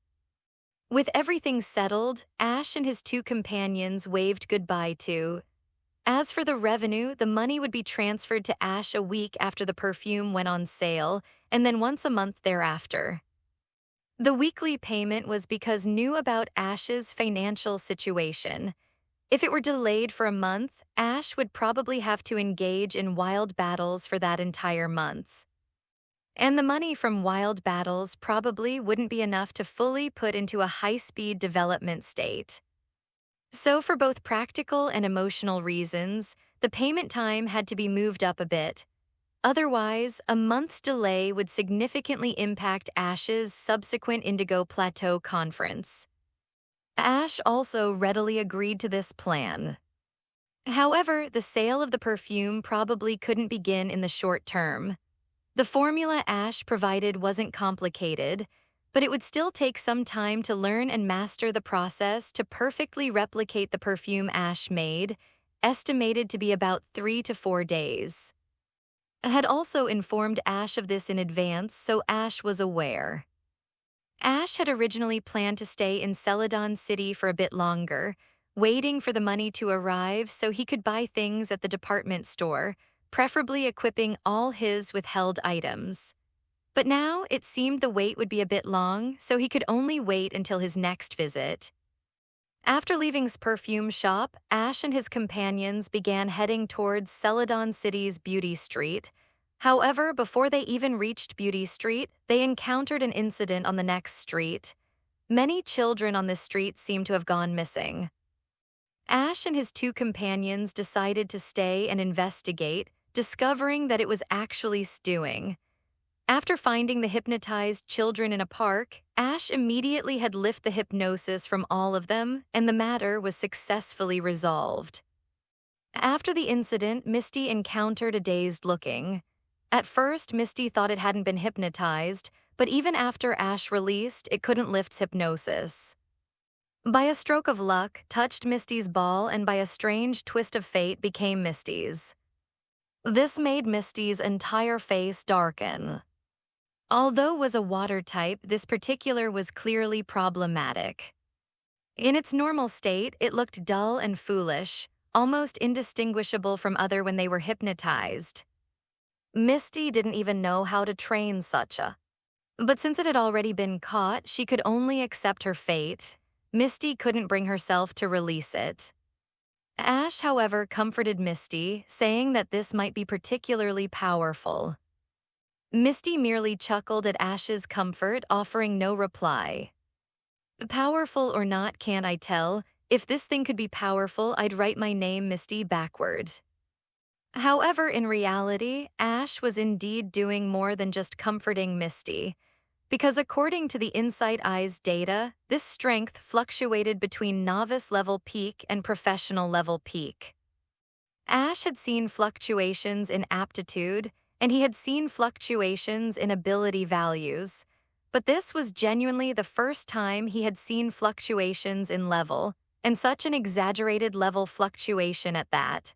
With everything settled, Ash and his 2 companions waved goodbye to. As for the revenue, the money would be transferred to Ash a week after the perfume went on sale, and then once a month thereafter. The weekly payment was because knew about Ash's financial situation. If it were delayed for a month, Ash would probably have to engage in wild battles for that entire month. And the money from wild battles probably wouldn't be enough to fully put into a high-speed development state. So for both practical and emotional reasons, the payment time had to be moved up a bit. Otherwise, a month's delay would significantly impact Ash's subsequent Indigo Plateau conference. Ash also readily agreed to this plan. However, the sale of the perfume probably couldn't begin in the short term. The formula Ash provided wasn't complicated, but it would still take some time to learn and master the process to perfectly replicate the perfume Ash made, estimated to be about 3 to 4 days. Had also informed Ash of this in advance, so Ash was aware. Ash had originally planned to stay in Celadon City for a bit longer, waiting for the money to arrive so he could buy things at the department store, preferably equipping all his withheld items. But now it seemed the wait would be a bit long, so he could only wait until his next visit. After leaving's perfume shop, Ash and his companions began heading towards Celadon City's Beauty Street. However, before they even reached Beauty Street, they encountered an incident on the next street. Many children on this street seemed to have gone missing. Ash and his two companions decided to stay and investigate, discovering that it was actually stewing. After finding the hypnotized children in a park, Ash immediately had lifted the hypnosis from all of them, and the matter was successfully resolved. After the incident, Misty encountered a dazed-looking. At first, Misty thought it hadn't been hypnotized, but even after Ash released, it couldn't lift hypnosis. By a stroke of luck, touched Misty's ball, and by a strange twist of fate became Misty's. This made Misty's entire face darken. Although it was a water type, this particular was clearly problematic. In its normal state, it looked dull and foolish, almost indistinguishable from other when they were hypnotized. Misty didn't even know how to train such a. But since it had already been caught, she could only accept her fate. Misty couldn't bring herself to release it. Ash, however, comforted Misty, saying that this might be particularly powerful. Misty merely chuckled at Ash's comfort, offering no reply. Powerful or not, can't I tell? If this thing could be powerful, I'd write my name Misty backward. However, in reality, Ash was indeed doing more than just comforting Misty, because according to the Insight Eyes data, this strength fluctuated between novice-level peak and professional-level peak. Ash had seen fluctuations in aptitude, and he had seen fluctuations in ability values, but this was genuinely the first time he had seen fluctuations in level, and such an exaggerated level fluctuation at that.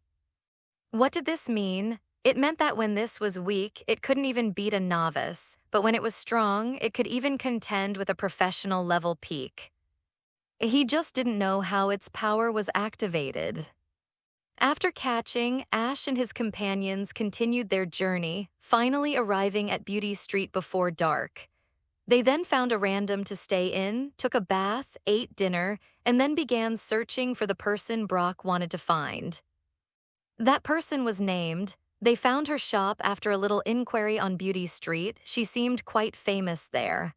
What did this mean? It meant that when this was weak, it couldn't even beat a novice, but when it was strong, it could even contend with a professional level peak. He just didn't know how its power was activated. After catching, Ash and his companions continued their journey, finally arriving at Beauty Street before dark. They then found a random to stay in, took a bath, ate dinner, and then began searching for the person Brock wanted to find. That person was named. They found her shop after a little inquiry on Beauty Street. She seemed quite famous there.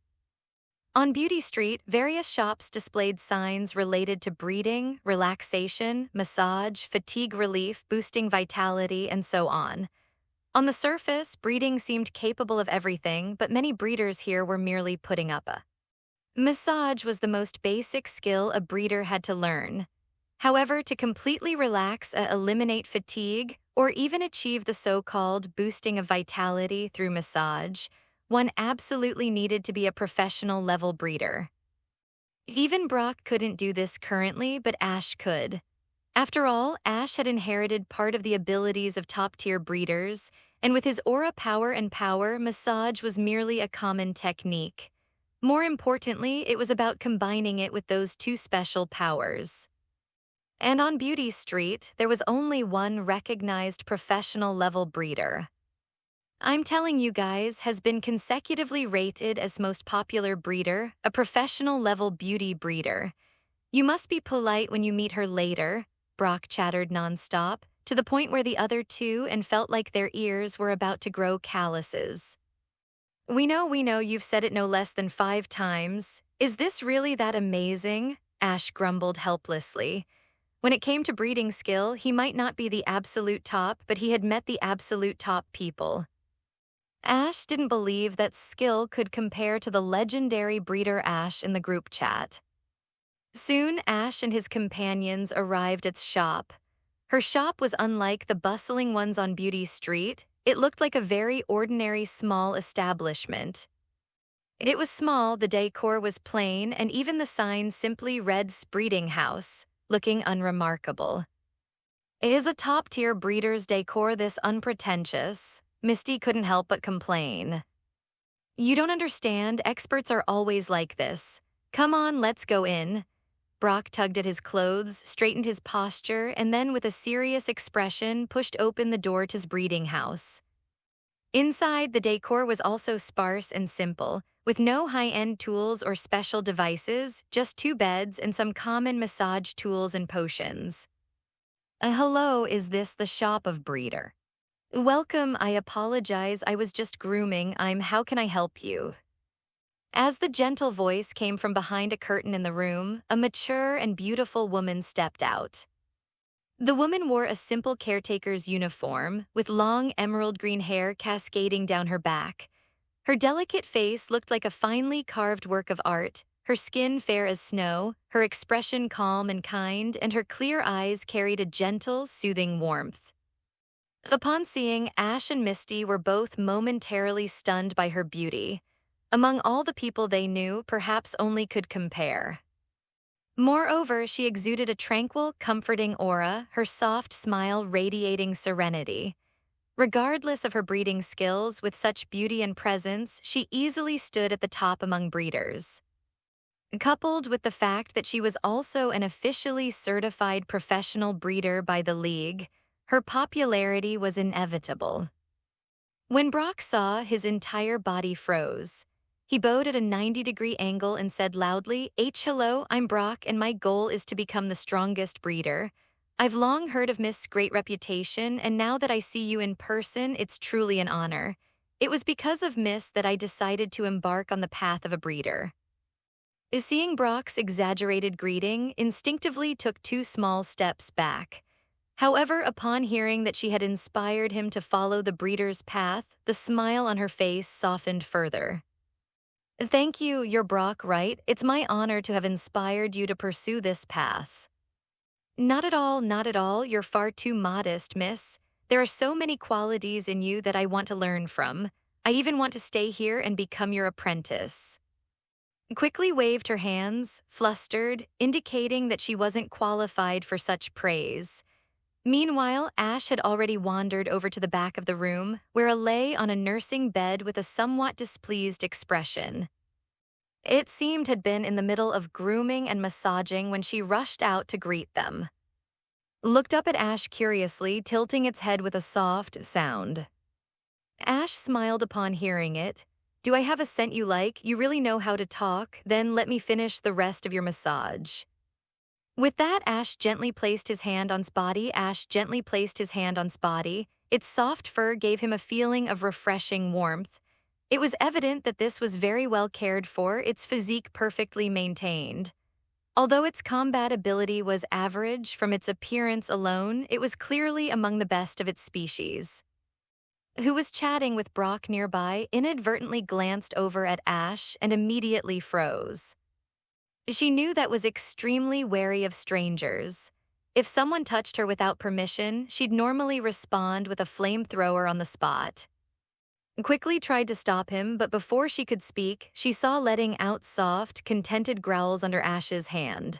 On Beauty Street, various shops displayed signs related to breeding, relaxation, massage, fatigue relief, boosting vitality, and so on. On the surface, breeding seemed capable of everything, but many breeders here were merely putting up a. Massage was the most basic skill a breeder had to learn. However, to completely relax, eliminate fatigue, or even achieve the so-called boosting of vitality through massage, one absolutely needed to be a professional-level breeder. Even Brock couldn't do this currently, but Ash could. After all, Ash had inherited part of the abilities of top-tier breeders, and with his aura power, massage was merely a common technique. More importantly, it was about combining it with those two special powers. And on Beauty Street, there was only one recognized professional-level breeder. I'm telling you guys, has been consecutively rated as most popular breeder, a professional-level beauty breeder. You must be polite when you meet her later, Brock chattered nonstop, to the point where the other two and felt like their ears were about to grow calluses. We know, you've said it no less than 5 times. Is this really that amazing? Ash grumbled helplessly. When it came to breeding skill, he might not be the absolute top, but he had met the absolute top people. Ash didn't believe that skill could compare to the legendary breeder Ash in the group chat. Soon, Ash and his companions arrived at shop. Her shop was unlike the bustling ones on Beauty Street. It looked like a very ordinary small establishment. It was small, the decor was plain, and even the sign simply read "Breeding House," looking unremarkable. Is a top-tier breeder's decor this unpretentious? Misty couldn't help but complain. You don't understand, experts are always like this. Come on, let's go in. Brock tugged at his clothes, straightened his posture, and then with a serious expression pushed open the door to his breeding house. Inside, the decor was also sparse and simple, with no high-end tools or special devices, just 2 beds and some common massage tools and potions. Hello, is this the shop of breeder? Welcome, I apologize, I was just grooming, how can I help you? As the gentle voice came from behind a curtain in the room, a mature and beautiful woman stepped out. The woman wore a simple caretaker's uniform, with long emerald green hair cascading down her back. Her delicate face looked like a finely carved work of art, her skin fair as snow, her expression calm and kind, and her clear eyes carried a gentle, soothing warmth. Upon seeing Ash and Misty were both momentarily stunned by her beauty. Among all the people they knew, perhaps only could compare. Moreover, she exuded a tranquil, comforting aura, her soft smile radiating serenity. Regardless of her breeding skills, with such beauty and presence, she easily stood at the top among breeders. Coupled with the fact that she was also an officially certified professional breeder by the league, her popularity was inevitable. When Brock saw, his entire body froze. He bowed at a 90-degree angle and said loudly, Hello, I'm Brock and my goal is to become the strongest breeder. I've long heard of Mist's great reputation, and now that I see you in person, it's truly an honor. It was because of Mist that I decided to embark on the path of a breeder. Seeing Brock's exaggerated greeting, instinctively took 2 small steps back. However, upon hearing that she had inspired him to follow the breeder's path, the smile on her face softened further. Thank you, you're Brock, right? It's my honor to have inspired you to pursue this path. Not at all, not at all. You're far too modest, miss. There are so many qualities in you that I want to learn from. I even want to stay here and become your apprentice. Quickly waved her hands, flustered, indicating that she wasn't qualified for such praise. Meanwhile, Ash had already wandered over to the back of the room, where a lay on a nursing bed with a somewhat displeased expression. It seemed had been in the middle of grooming and massaging when she rushed out to greet them. Looked up at Ash curiously, tilting its head with a soft sound. Ash smiled upon hearing it. Do I have a scent you like? You really know how to talk? Then let me finish the rest of your massage. With that, Ash gently placed his hand on Spotty. Its soft fur gave him a feeling of refreshing warmth. It was evident that this was very well cared for, its physique perfectly maintained. Although its combat ability was average, from its appearance alone, it was clearly among the best of its species. Who was chatting with Brock nearby, inadvertently glanced over at Ash and immediately froze. She knew that was extremely wary of strangers. If someone touched her without permission, she'd normally respond with a flamethrower on the spot. Quickly tried to stop him, but before she could speak, she saw letting out soft, contented growls under Ash's hand.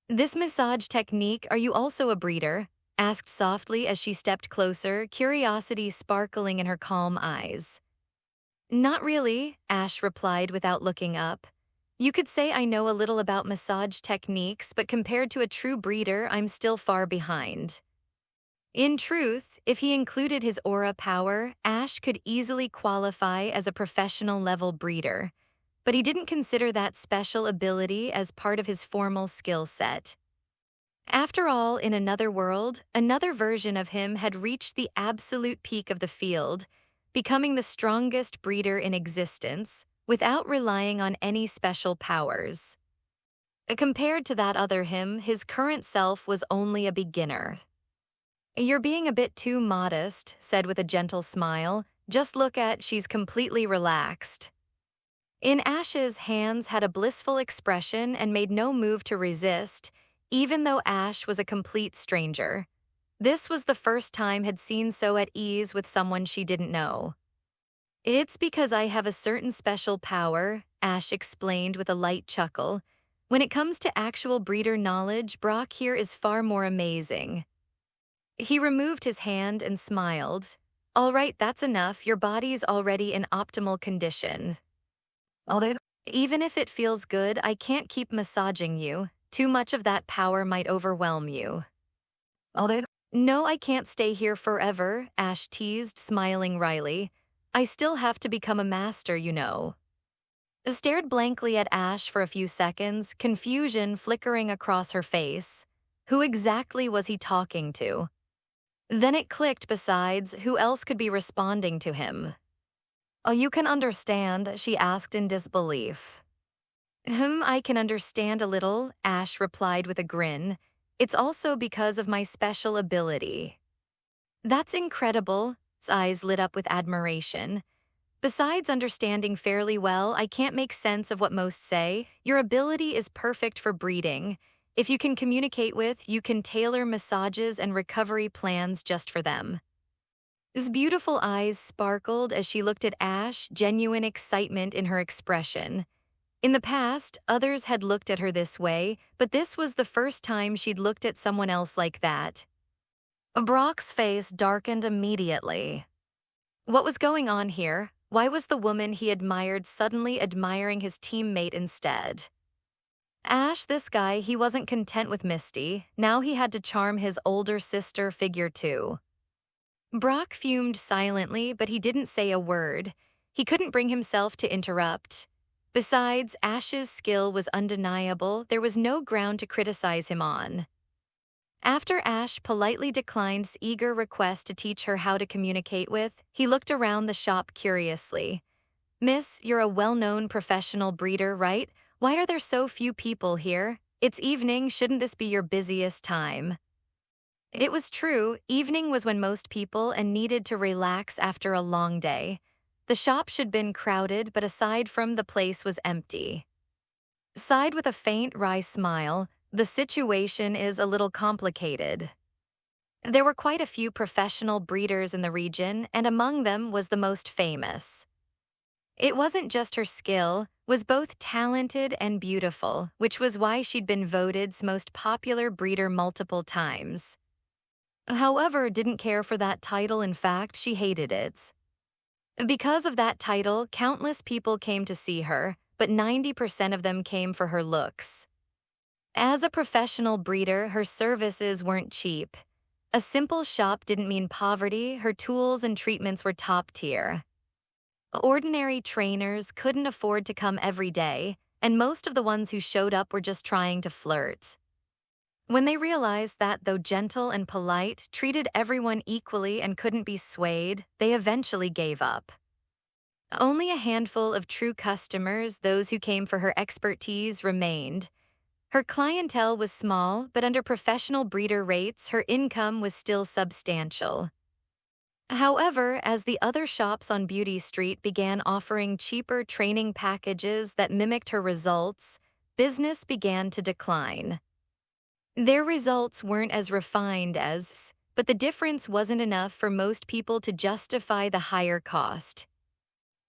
This massage technique, are you also a breeder? Asked softly as she stepped closer, curiosity sparkling in her calm eyes. Not really, Ash replied without looking up. You could say I know a little about massage techniques, but compared to a true breeder, I'm still far behind. In truth, if he included his aura power, Ash could easily qualify as a professional-level breeder, but he didn't consider that special ability as part of his formal skill set. After all, in another world, another version of him had reached the absolute peak of the field, becoming the strongest breeder in existence, without relying on any special powers. Compared to that other him, his current self was only a beginner. You're being a bit too modest, said with a gentle smile. Just look at, she's completely relaxed. In Ash's hands had a blissful expression and made no move to resist, even though Ash was a complete stranger. This was the first time had seen so at ease with someone she didn't know. It's because I have a certain special power, Ash explained with a light chuckle. When it comes to actual breeder knowledge, Brock here is far more amazing. He removed his hand and smiled. All right, that's enough. Your body's already in optimal condition. Even if it feels good, I can't keep massaging you. Too much of that power might overwhelm you. No, I can't stay here forever, Ash teased, smiling wryly. I still have to become a master, you know. Stared blankly at Ash for a few seconds, confusion flickering across her face. Who exactly was he talking to? Then it clicked besides, who else could be responding to him? Oh, you can understand, she asked in disbelief. I can understand a little, Ash replied with a grin. It's also because of my special ability. That's incredible, his eyes lit up with admiration. Besides understanding fairly well, I can't make sense of what most say. Your ability is perfect for breeding. If you can communicate with, you can tailor massages and recovery plans just for them. His beautiful eyes sparkled as she looked at Ash, genuine excitement in her expression. In the past, others had looked at her this way, but this was the first time she'd looked at someone else like that. Brock's face darkened immediately. What was going on here? Why was the woman he admired suddenly admiring his teammate instead? Ash, this guy, he wasn't content with Misty. Now he had to charm his older sister figure too. Brock fumed silently, but he didn't say a word. He couldn't bring himself to interrupt. Besides, Ash's skill was undeniable. There was no ground to criticize him on. After Ash politely declined eager request to teach her how to communicate with, he looked around the shop curiously. Miss, you're a well-known professional breeder, right? Why are there so few people here? It's evening, shouldn't this be your busiest time? It was true, evening was when most people and needed to relax after a long day. The shop should have been crowded, but aside from the place was empty. Sighed with a faint wry smile, the situation is a little complicated. There were quite a few professional breeders in the region, and among them was the most famous. It wasn't just her skill, was both talented and beautiful, which was why she'd been voted's most popular breeder multiple times. However, didn't care for that title, in fact, she hated it. Because of that title, countless people came to see her, but 90% of them came for her looks. As a professional breeder, her services weren't cheap. A simple shop didn't mean poverty, her tools and treatments were top tier. Ordinary trainers couldn't afford to come every day, and most of the ones who showed up were just trying to flirt. When they realized that, though gentle and polite, treated everyone equally and couldn't be swayed, they eventually gave up. Only a handful of true customers, those who came for her expertise, remained. Her clientele was small, but under professional breeder rates, her income was still substantial. However, as the other shops on Beauty Street began offering cheaper training packages that mimicked her results, business began to decline. Their results weren't as refined as, but the difference wasn't enough for most people to justify the higher cost.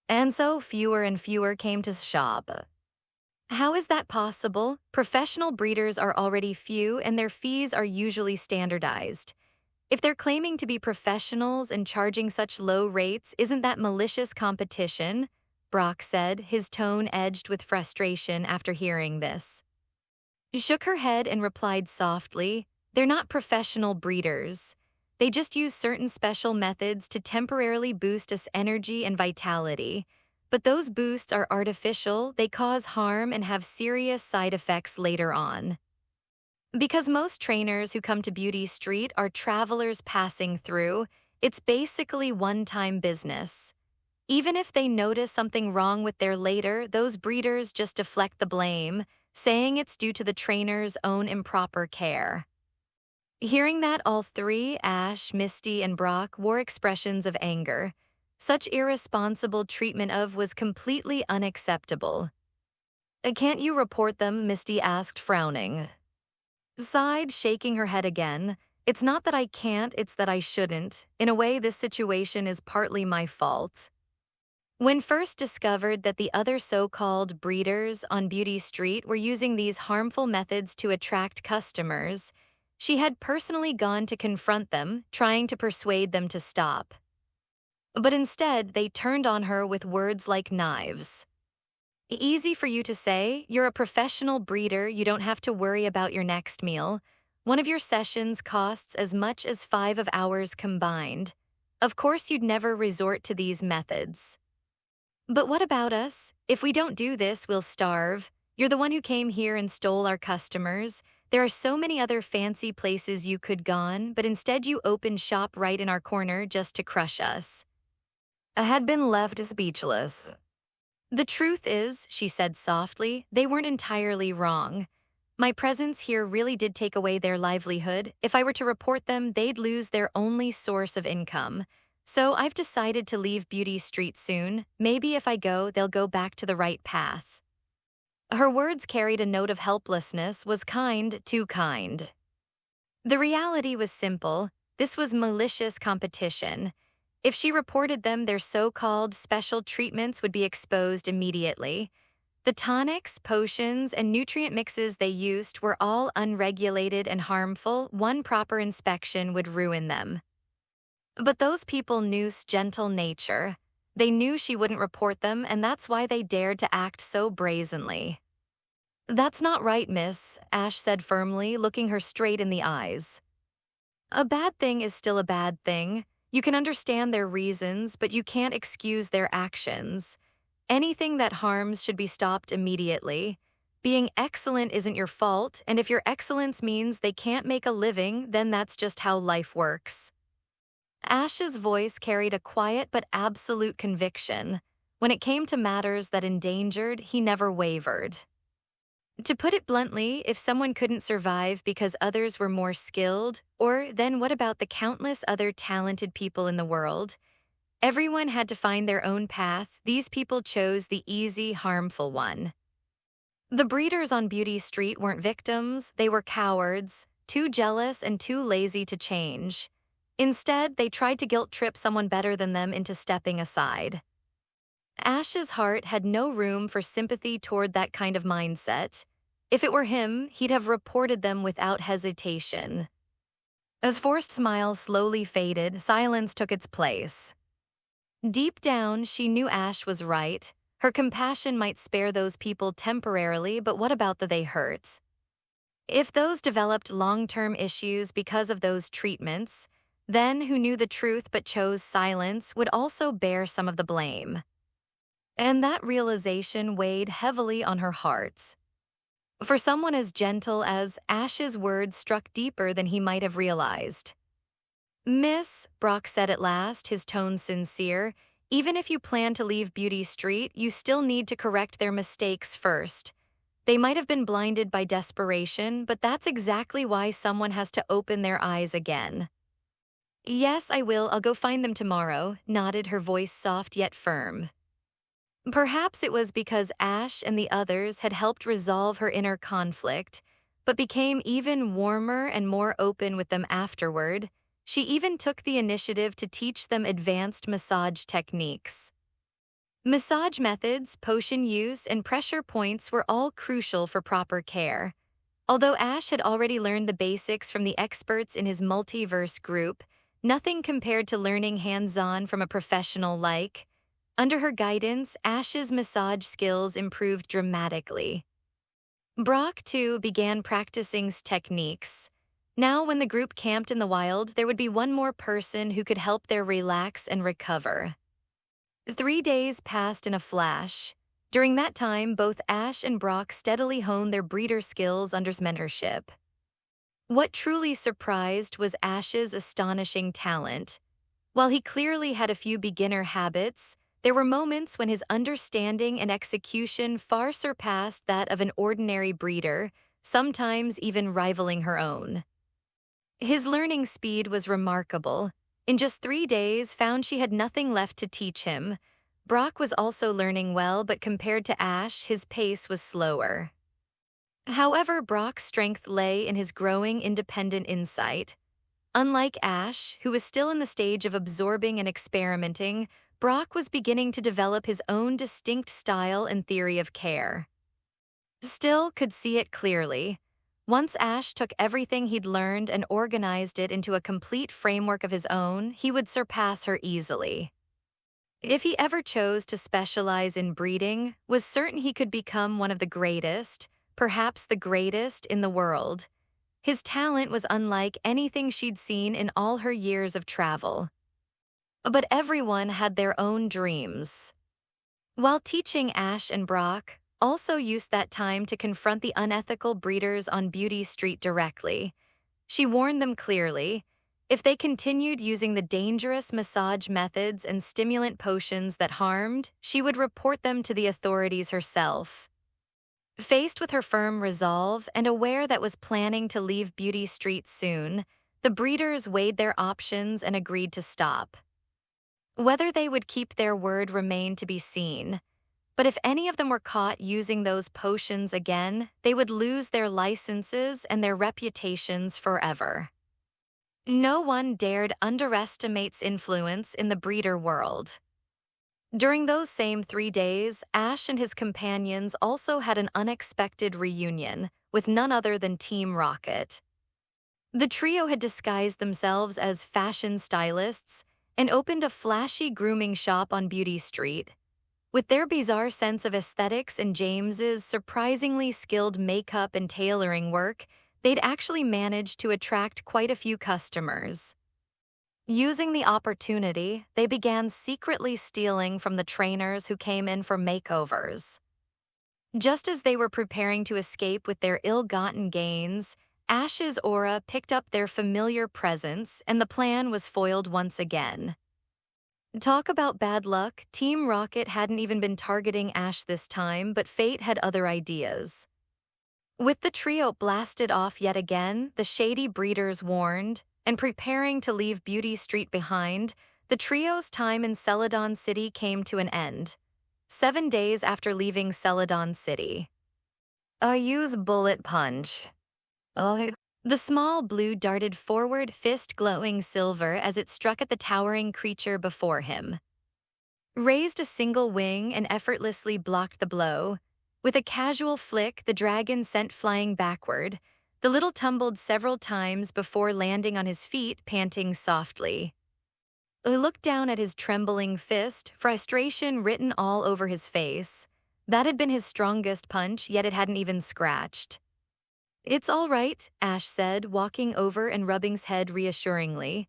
And so fewer and fewer came to shop. How is that possible? Professional breeders are already few and their fees are usually standardized. If they're claiming to be professionals and charging such low rates, isn't that malicious competition? Brock said, his tone edged with frustration after hearing this. She shook her head and replied softly, they're not professional breeders. They just use certain special methods to temporarily boost us energy and vitality. But those boosts are artificial, they cause harm and have serious side effects later on. Because most trainers who come to Beauty Street are travelers passing through, it's basically one-time business. Even if they notice something wrong with their later, those breeders just deflect the blame, saying it's due to the trainer's own improper care. Hearing that, all three, Ash, Misty, and Brock, wore expressions of anger. Such irresponsible treatment was completely unacceptable. Can't you report them? Misty asked, frowning. Sighed, shaking her head again. It's not that I can't, it's that I shouldn't. In a way, this situation is partly my fault. When first discovered that the other so-called breeders on Beauty Street were using these harmful methods to attract customers, she had personally gone to confront them, trying to persuade them to stop. But instead, they turned on her with words like knives. Easy for you to say, you're a professional breeder, you don't have to worry about your next meal. One of your sessions costs as much as 5 hours combined. Of course, you'd never resort to these methods. But what about us? If we don't do this, we'll starve. You're the one who came here and stole our customers. There are so many other fancy places you could gone, but instead you opened shop right in our corner just to crush us. I had been left speechless. The truth is, she said softly, they weren't entirely wrong. My presence here really did take away their livelihood. If I were to report them, they'd lose their only source of income. So I've decided to leave Beauty Street soon. Maybe if I go, they'll go back to the right path. Her words carried a note of helplessness, was kind, too kind. The reality was simple. This was malicious competition. If she reported them, their so-called special treatments would be exposed immediately. The tonics, potions, and nutrient mixes they used were all unregulated and harmful. One proper inspection would ruin them. But those people knew gentle nature. They knew she wouldn't report them, and that's why they dared to act so brazenly. That's not right, miss, Ash said firmly, looking her straight in the eyes. A bad thing is still a bad thing. You can understand their reasons, but you can't excuse their actions. Anything that harms should be stopped immediately. Being excellent isn't your fault, and if your excellence means they can't make a living, then that's just how life works. Ash's voice carried a quiet but absolute conviction. When it came to matters that endangered, he never wavered. To put it bluntly, if someone couldn't survive because others were more skilled, or then what about the countless other talented people in the world? Everyone had to find their own path. These people chose the easy, harmful one. The breeders on Beauty Street weren't victims, they were cowards, too jealous and too lazy to change. Instead, they tried to guilt-trip someone better than them into stepping aside. Ash's heart had no room for sympathy toward that kind of mindset. If it were him, he'd have reported them without hesitation. As forced smiles slowly faded, silence took its place. Deep down, she knew Ash was right. Her compassion might spare those people temporarily, but what about the they hurt? If those developed long-term issues because of those treatments, then who knew the truth but chose silence would also bear some of the blame. And that realization weighed heavily on her heart. For someone as gentle as Ash's words struck deeper than he might have realized. Miss, Brock said at last, his tone sincere, even if you plan to leave Beauty Street, you still need to correct their mistakes first. They might have been blinded by desperation, but that's exactly why someone has to open their eyes again. Yes, I will. I'll go find them tomorrow, nodded, her voice soft yet firm. Perhaps it was because Ash and the others had helped resolve her inner conflict, but became even warmer and more open with them afterward. She even took the initiative to teach them advanced massage techniques. Massage methods, potion use, and pressure points were all crucial for proper care. Although Ash had already learned the basics from the experts in his Multiverse group, nothing compared to learning hands-on from a professional like. Under her guidance, Ash's massage skills improved dramatically. Brock, too, began practicing techniques. Now, when the group camped in the wild, there would be one more person who could help them relax and recover. 3 days passed in a flash. During that time, both Ash and Brock steadily honed their breeder skills under his mentorship. What truly surprised was Ash's astonishing talent. While he clearly had a few beginner habits, there were moments when his understanding and execution far surpassed that of an ordinary breeder, sometimes even rivaling her own. His learning speed was remarkable. In just 3 days, found she had nothing left to teach him. Brock was also learning well, but compared to Ash, his pace was slower. However, Brock's strength lay in his growing independent insight. Unlike Ash, who was still in the stage of absorbing and experimenting, Brock was beginning to develop his own distinct style and theory of care. Still could see it clearly. Once Ash took everything he'd learned and organized it into a complete framework of his own, he would surpass her easily. If he ever chose to specialize in breeding, was certain he could become one of the greatest, perhaps the greatest in the world. His talent was unlike anything she'd seen in all her years of travel. But everyone had their own dreams. While teaching, Ash and Brock also used that time to confront the unethical breeders on Beauty Street directly. She warned them clearly, if they continued using the dangerous massage methods and stimulant potions that harmed, she would report them to the authorities herself. Faced with her firm resolve and aware that was planning to leave Beauty Street soon, the breeders weighed their options and agreed to stop. Whether they would keep their word remained to be seen, but if any of them were caught using those potions again, they would lose their licenses and their reputations forever. No one dared underestimate's influence in the breeder world. During those same 3 days, Ash and his companions also had an unexpected reunion with none other than Team Rocket. The trio had disguised themselves as fashion stylists and opened a flashy grooming shop on Beauty Street. With their bizarre sense of aesthetics and James's surprisingly skilled makeup and tailoring work, they'd actually managed to attract quite a few customers. Using the opportunity, they began secretly stealing from the trainers who came in for makeovers. Just as they were preparing to escape with their ill-gotten gains, Ash's aura picked up their familiar presence, and the plan was foiled once again. Talk about bad luck, Team Rocket hadn't even been targeting Ash this time, but fate had other ideas. With the trio blasted off yet again, the shady breeders warned, and preparing to leave Beauty Street behind, the trio's time in Celadon City came to an end. 7 days after leaving Celadon City. I use bullet punch. Oh. The small blue darted forward, fist glowing silver as it struck at the towering creature before him. Raised a single wing and effortlessly blocked the blow. With a casual flick, the dragon sent flying backward. The little tumbled several times before landing on his feet, panting softly. He looked down at his trembling fist, frustration written all over his face. That had been his strongest punch, yet it hadn't even scratched. It's all right, Ash said, walking over and rubbing his head reassuringly.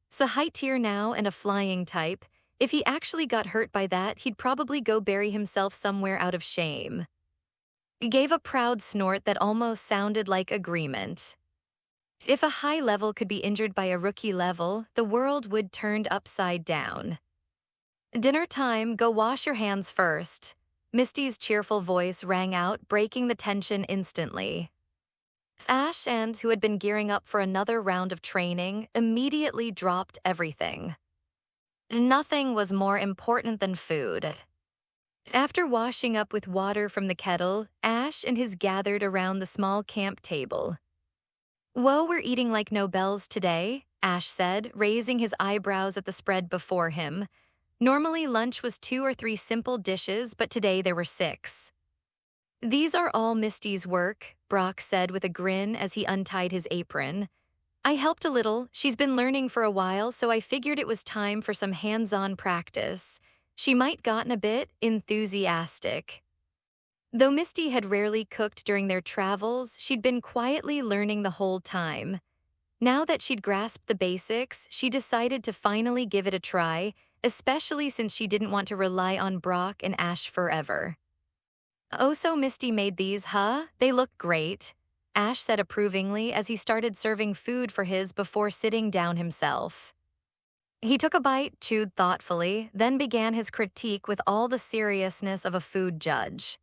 "'S a high tier now and a flying type. If he actually got hurt by that, he'd probably go bury himself somewhere out of shame." He gave a proud snort that almost sounded like agreement. If a high level could be injured by a rookie level, the world would turned upside down. "Dinner time, go wash your hands first." Misty's cheerful voice rang out, breaking the tension instantly. Ash and who had been gearing up for another round of training immediately dropped everything. Nothing was more important than food. After washing up with water from the kettle, Ash and his gathered around the small camp table. "Whoa, we're eating like no bells today," Ash said, raising his eyebrows at the spread before him. Normally lunch was 2 or 3 simple dishes, but today there were 6. "These are all Misty's work," Brock said with a grin as he untied his apron. "I helped a little. She's been learning for a while, so I figured it was time for some hands-on practice." She might gotten a bit enthusiastic. Though Misty had rarely cooked during their travels, she'd been quietly learning the whole time. Now that she'd grasped the basics, she decided to finally give it a try, especially since she didn't want to rely on Brock and Ash forever. "Oh, so Misty made these, huh? They look great," Ash said approvingly as he started serving food for his before sitting down himself. He took a bite, chewed thoughtfully, then began his critique with all the seriousness of a food judge.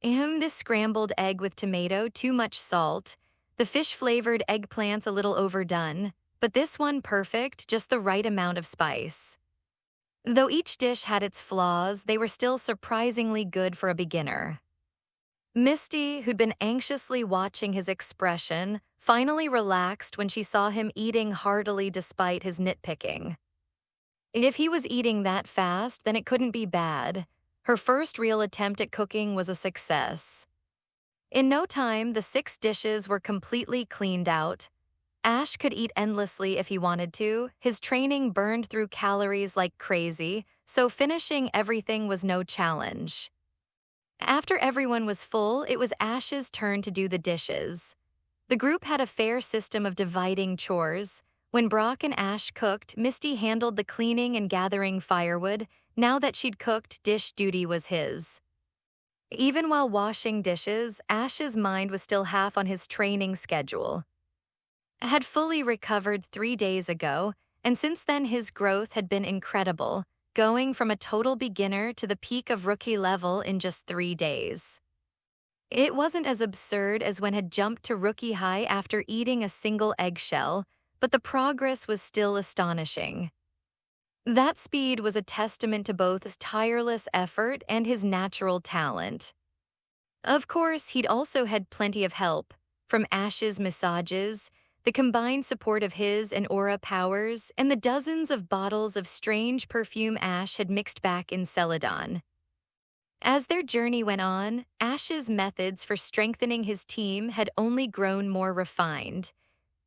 This scrambled egg with tomato, too much salt. The fish-flavored eggplant's a little overdone, but this one perfect, just the right amount of spice." Though each dish had its flaws, they were still surprisingly good for a beginner. Misty, who'd been anxiously watching his expression, finally relaxed when she saw him eating heartily despite his nitpicking. If he was eating that fast, then it couldn't be bad. Her first real attempt at cooking was a success. In no time, the 6 dishes were completely cleaned out. Ash could eat endlessly if he wanted to. His training burned through calories like crazy, so finishing everything was no challenge. After everyone was full, it was Ash's turn to do the dishes. The group had a fair system of dividing chores. When Brock and Ash cooked, Misty handled the cleaning and gathering firewood. Now that she'd cooked, dish duty was his. Even while washing dishes, Ash's mind was still half on his training schedule. Had fully recovered 3 days ago, and since then his growth had been incredible, going from a total beginner to the peak of rookie level in just 3 days. It wasn't as absurd as when had jumped to rookie high after eating a single eggshell, but the progress was still astonishing. That speed was a testament to both his tireless effort and his natural talent. Of course, he'd also had plenty of help, from Ash's massages, the combined support of his and aura powers, and the dozens of bottles of strange perfume Ash had mixed back in Celadon. As their journey went on, Ash's methods for strengthening his team had only grown more refined.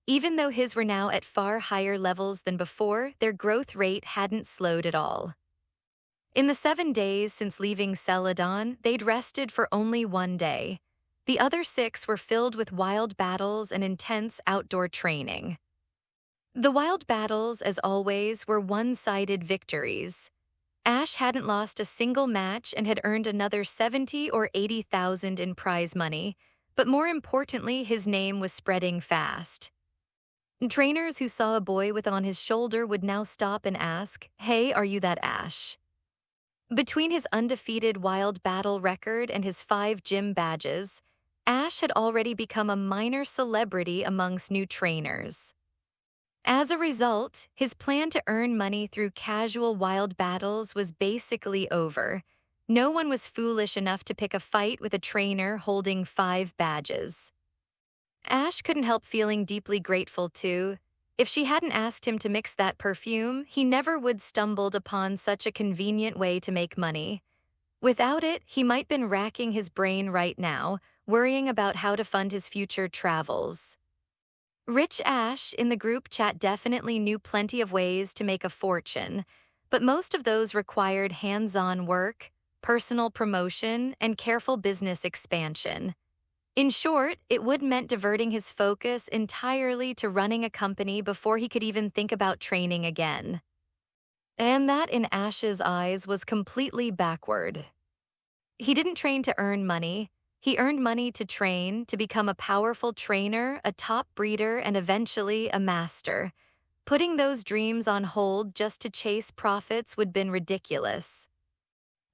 Even though his were now at far higher levels than before, their growth rate hadn't slowed at all. In the 7 days since leaving Celadon, they'd rested for only 1 day. The other 6 were filled with wild battles and intense outdoor training. The wild battles, as always, were one-sided victories. Ash hadn't lost a single match and had earned another 70 or 80,000 in prize money, but more importantly, his name was spreading fast. Trainers who saw a boy with on his shoulder would now stop and ask, "Hey, are you that Ash?" Between his undefeated wild battle record and his 5 gym badges, Ash had already become a minor celebrity amongst new trainers. As a result, his plan to earn money through casual wild battles was basically over. No one was foolish enough to pick a fight with a trainer holding 5 badges. Ash couldn't help feeling deeply grateful too. If she hadn't asked him to mix that perfume, he never would stumbled upon such a convenient way to make money. Without it, he might been racking his brain right now, worrying about how to fund his future travels. Rich Ash in the group chat definitely knew plenty of ways to make a fortune, but most of those required hands-on work, personal promotion, and careful business expansion. In short, it would meant diverting his focus entirely to running a company before he could even think about training again. And that, in Ash's eyes, was completely backward. He didn't train to earn money. He earned money to train, to become a powerful trainer, a top breeder, and eventually a master. Putting those dreams on hold just to chase profits would have been ridiculous.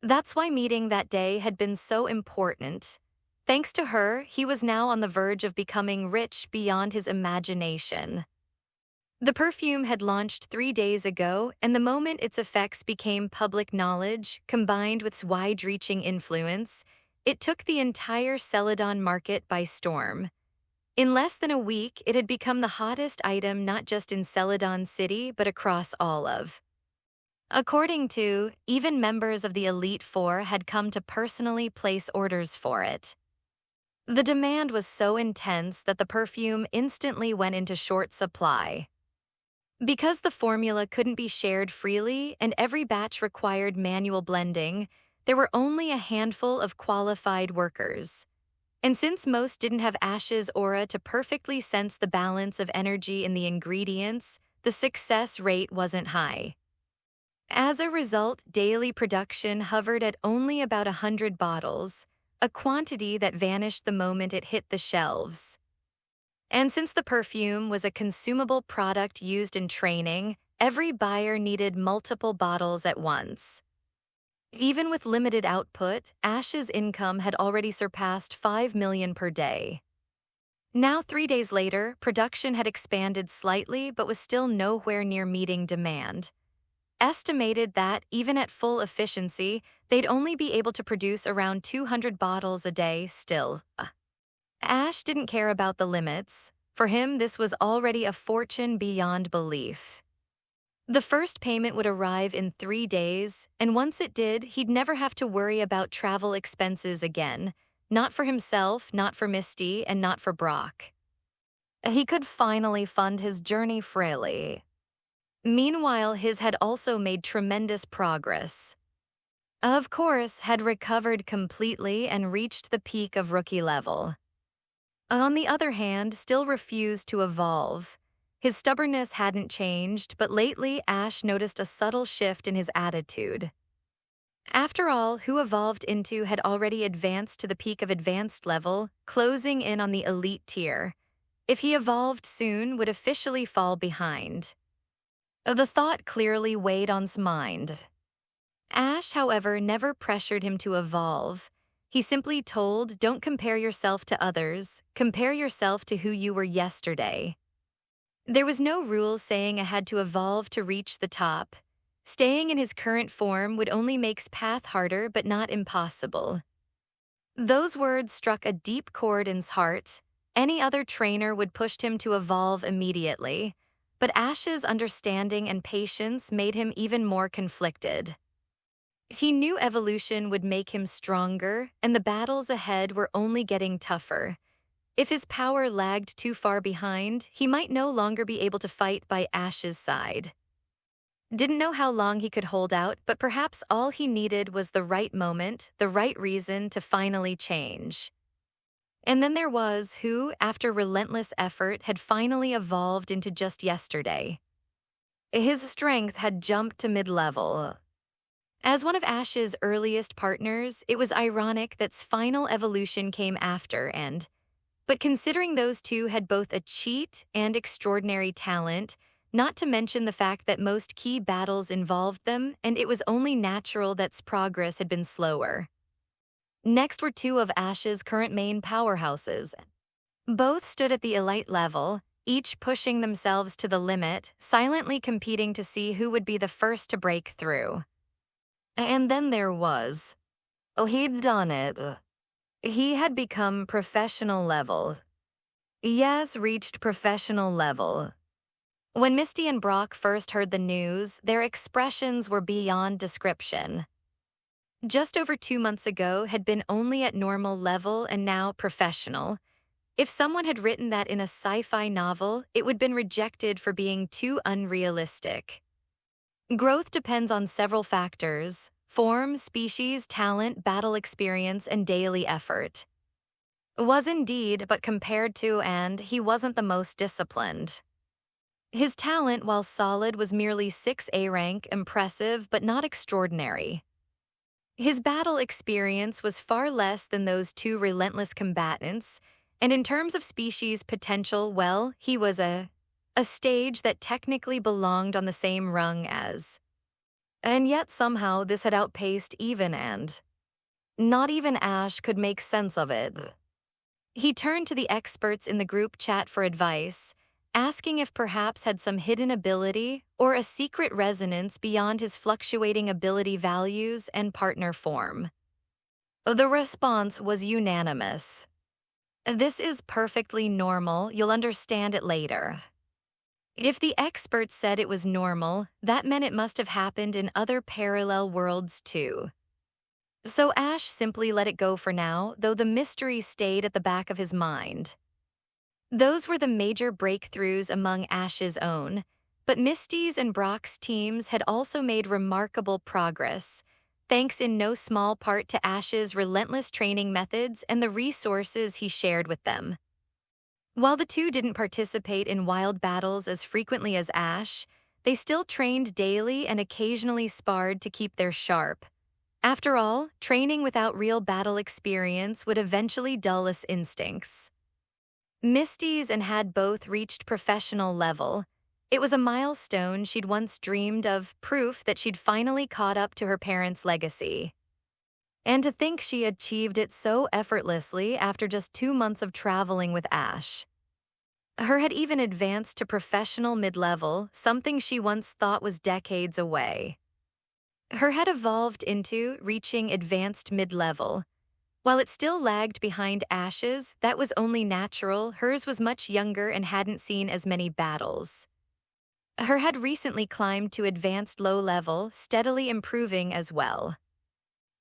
That's why meeting that day had been so important. Thanks to her, he was now on the verge of becoming rich beyond his imagination. The perfume had launched 3 days ago, and the moment its effects became public knowledge, combined with its wide-reaching influence, it took the entire Celadon market by storm. In less than a week, it had become the hottest item not just in Celadon City, but across all of. According to, even members of the Elite Four had come to personally place orders for it. The demand was so intense that the perfume instantly went into short supply. Because the formula couldn't be shared freely and every batch required manual blending, there were only a handful of qualified workers. And since most didn't have Ash's aura to perfectly sense the balance of energy in the ingredients, the success rate wasn't high. As a result, daily production hovered at only about 100 bottles, a quantity that vanished the moment it hit the shelves. And since the perfume was a consumable product used in training, every buyer needed multiple bottles at once. Even with limited output, Ash's income had already surpassed 5 million per day. Now, 3 days later, production had expanded slightly but was still nowhere near meeting demand. Estimated that, even at full efficiency, they'd only be able to produce around 200 bottles a day still. Ash didn't care about the limits. For him, this was already a fortune beyond belief. The first payment would arrive in 3 days, and once it did, he'd never have to worry about travel expenses again. Not for himself, not for Misty, and not for Brock. He could finally fund his journey freely. Meanwhile, his had also made tremendous progress. Of course, had recovered completely and reached the peak of rookie level. On the other hand, still refused to evolve. His stubbornness hadn't changed, but lately Ash noticed a subtle shift in his attitude. After all, who evolved into had already advanced to the peak of advanced level, closing in on the elite tier. If he evolved soon, would officially fall behind. The thought clearly weighed on his mind. Ash, however, never pressured him to evolve. He simply told, don't compare yourself to others, compare yourself to who you were yesterday. There was no rule saying I had to evolve to reach the top. Staying in his current form would only make his path harder but not impossible. Those words struck a deep chord in his heart. Any other trainer would push him to evolve immediately, but Ash's understanding and patience made him even more conflicted. He knew evolution would make him stronger, and the battles ahead were only getting tougher. If his power lagged too far behind, he might no longer be able to fight by Ash's side. Didn't know how long he could hold out, but perhaps all he needed was the right moment, the right reason to finally change. And then there was who, after relentless effort, had finally evolved into just yesterday. His strength had jumped to mid-level. As one of Ash's earliest partners, it was ironic that's final evolution came after but considering those two had both a cheat and extraordinary talent, not to mention the fact that most key battles involved them, and it was only natural that progress had been slower. Next were two of Ash's current main powerhouses. Both stood at the elite level, each pushing themselves to the limit, silently competing to see who would be the first to break through. And then there was. Oh, he'd done it. He had become professional level. Yes, reached professional level. When Misty and Brock first heard the news, their expressions were beyond description. Just over 2 months ago had been only at normal level and now professional. If someone had written that in a sci-fi novel, it would have been rejected for being too unrealistic. Growth depends on several factors: form, species, talent, battle experience, and daily effort. Was indeed, but compared to he wasn't the most disciplined. His talent, while solid, was merely 6A rank, impressive but not extraordinary. His battle experience was far less than those two relentless combatants, and in terms of species potential, well, he was a stage that technically belonged on the same rung as. And yet somehow this had outpaced even not even Ash could make sense of it. He turned to the experts in the group chat for advice, asking if perhaps had some hidden ability or a secret resonance beyond his fluctuating ability values and partner form. The response was unanimous. This is perfectly normal, you'll understand it later. If the experts said it was normal, that meant it must have happened in other parallel worlds too. So Ash simply let it go for now, though the mystery stayed at the back of his mind. Those were the major breakthroughs among Ash's own, but Misty's and Brock's teams had also made remarkable progress, thanks in no small part to Ash's relentless training methods and the resources he shared with them. While the two didn't participate in wild battles as frequently as Ash, they still trained daily and occasionally sparred to keep their sharp. After all, training without real battle experience would eventually dull his instincts. Misty's and had both reached professional level. It was a milestone she'd once dreamed of, proof that she'd finally caught up to her parents' legacy. And to think she achieved it so effortlessly after just 2 months of traveling with Ash. Her had even advanced to professional mid-level, something she once thought was decades away. Her had evolved into reaching advanced mid-level. While it still lagged behind Ash's, that was only natural. Hers was much younger and hadn't seen as many battles. Her had recently climbed to advanced low-level, steadily improving as well.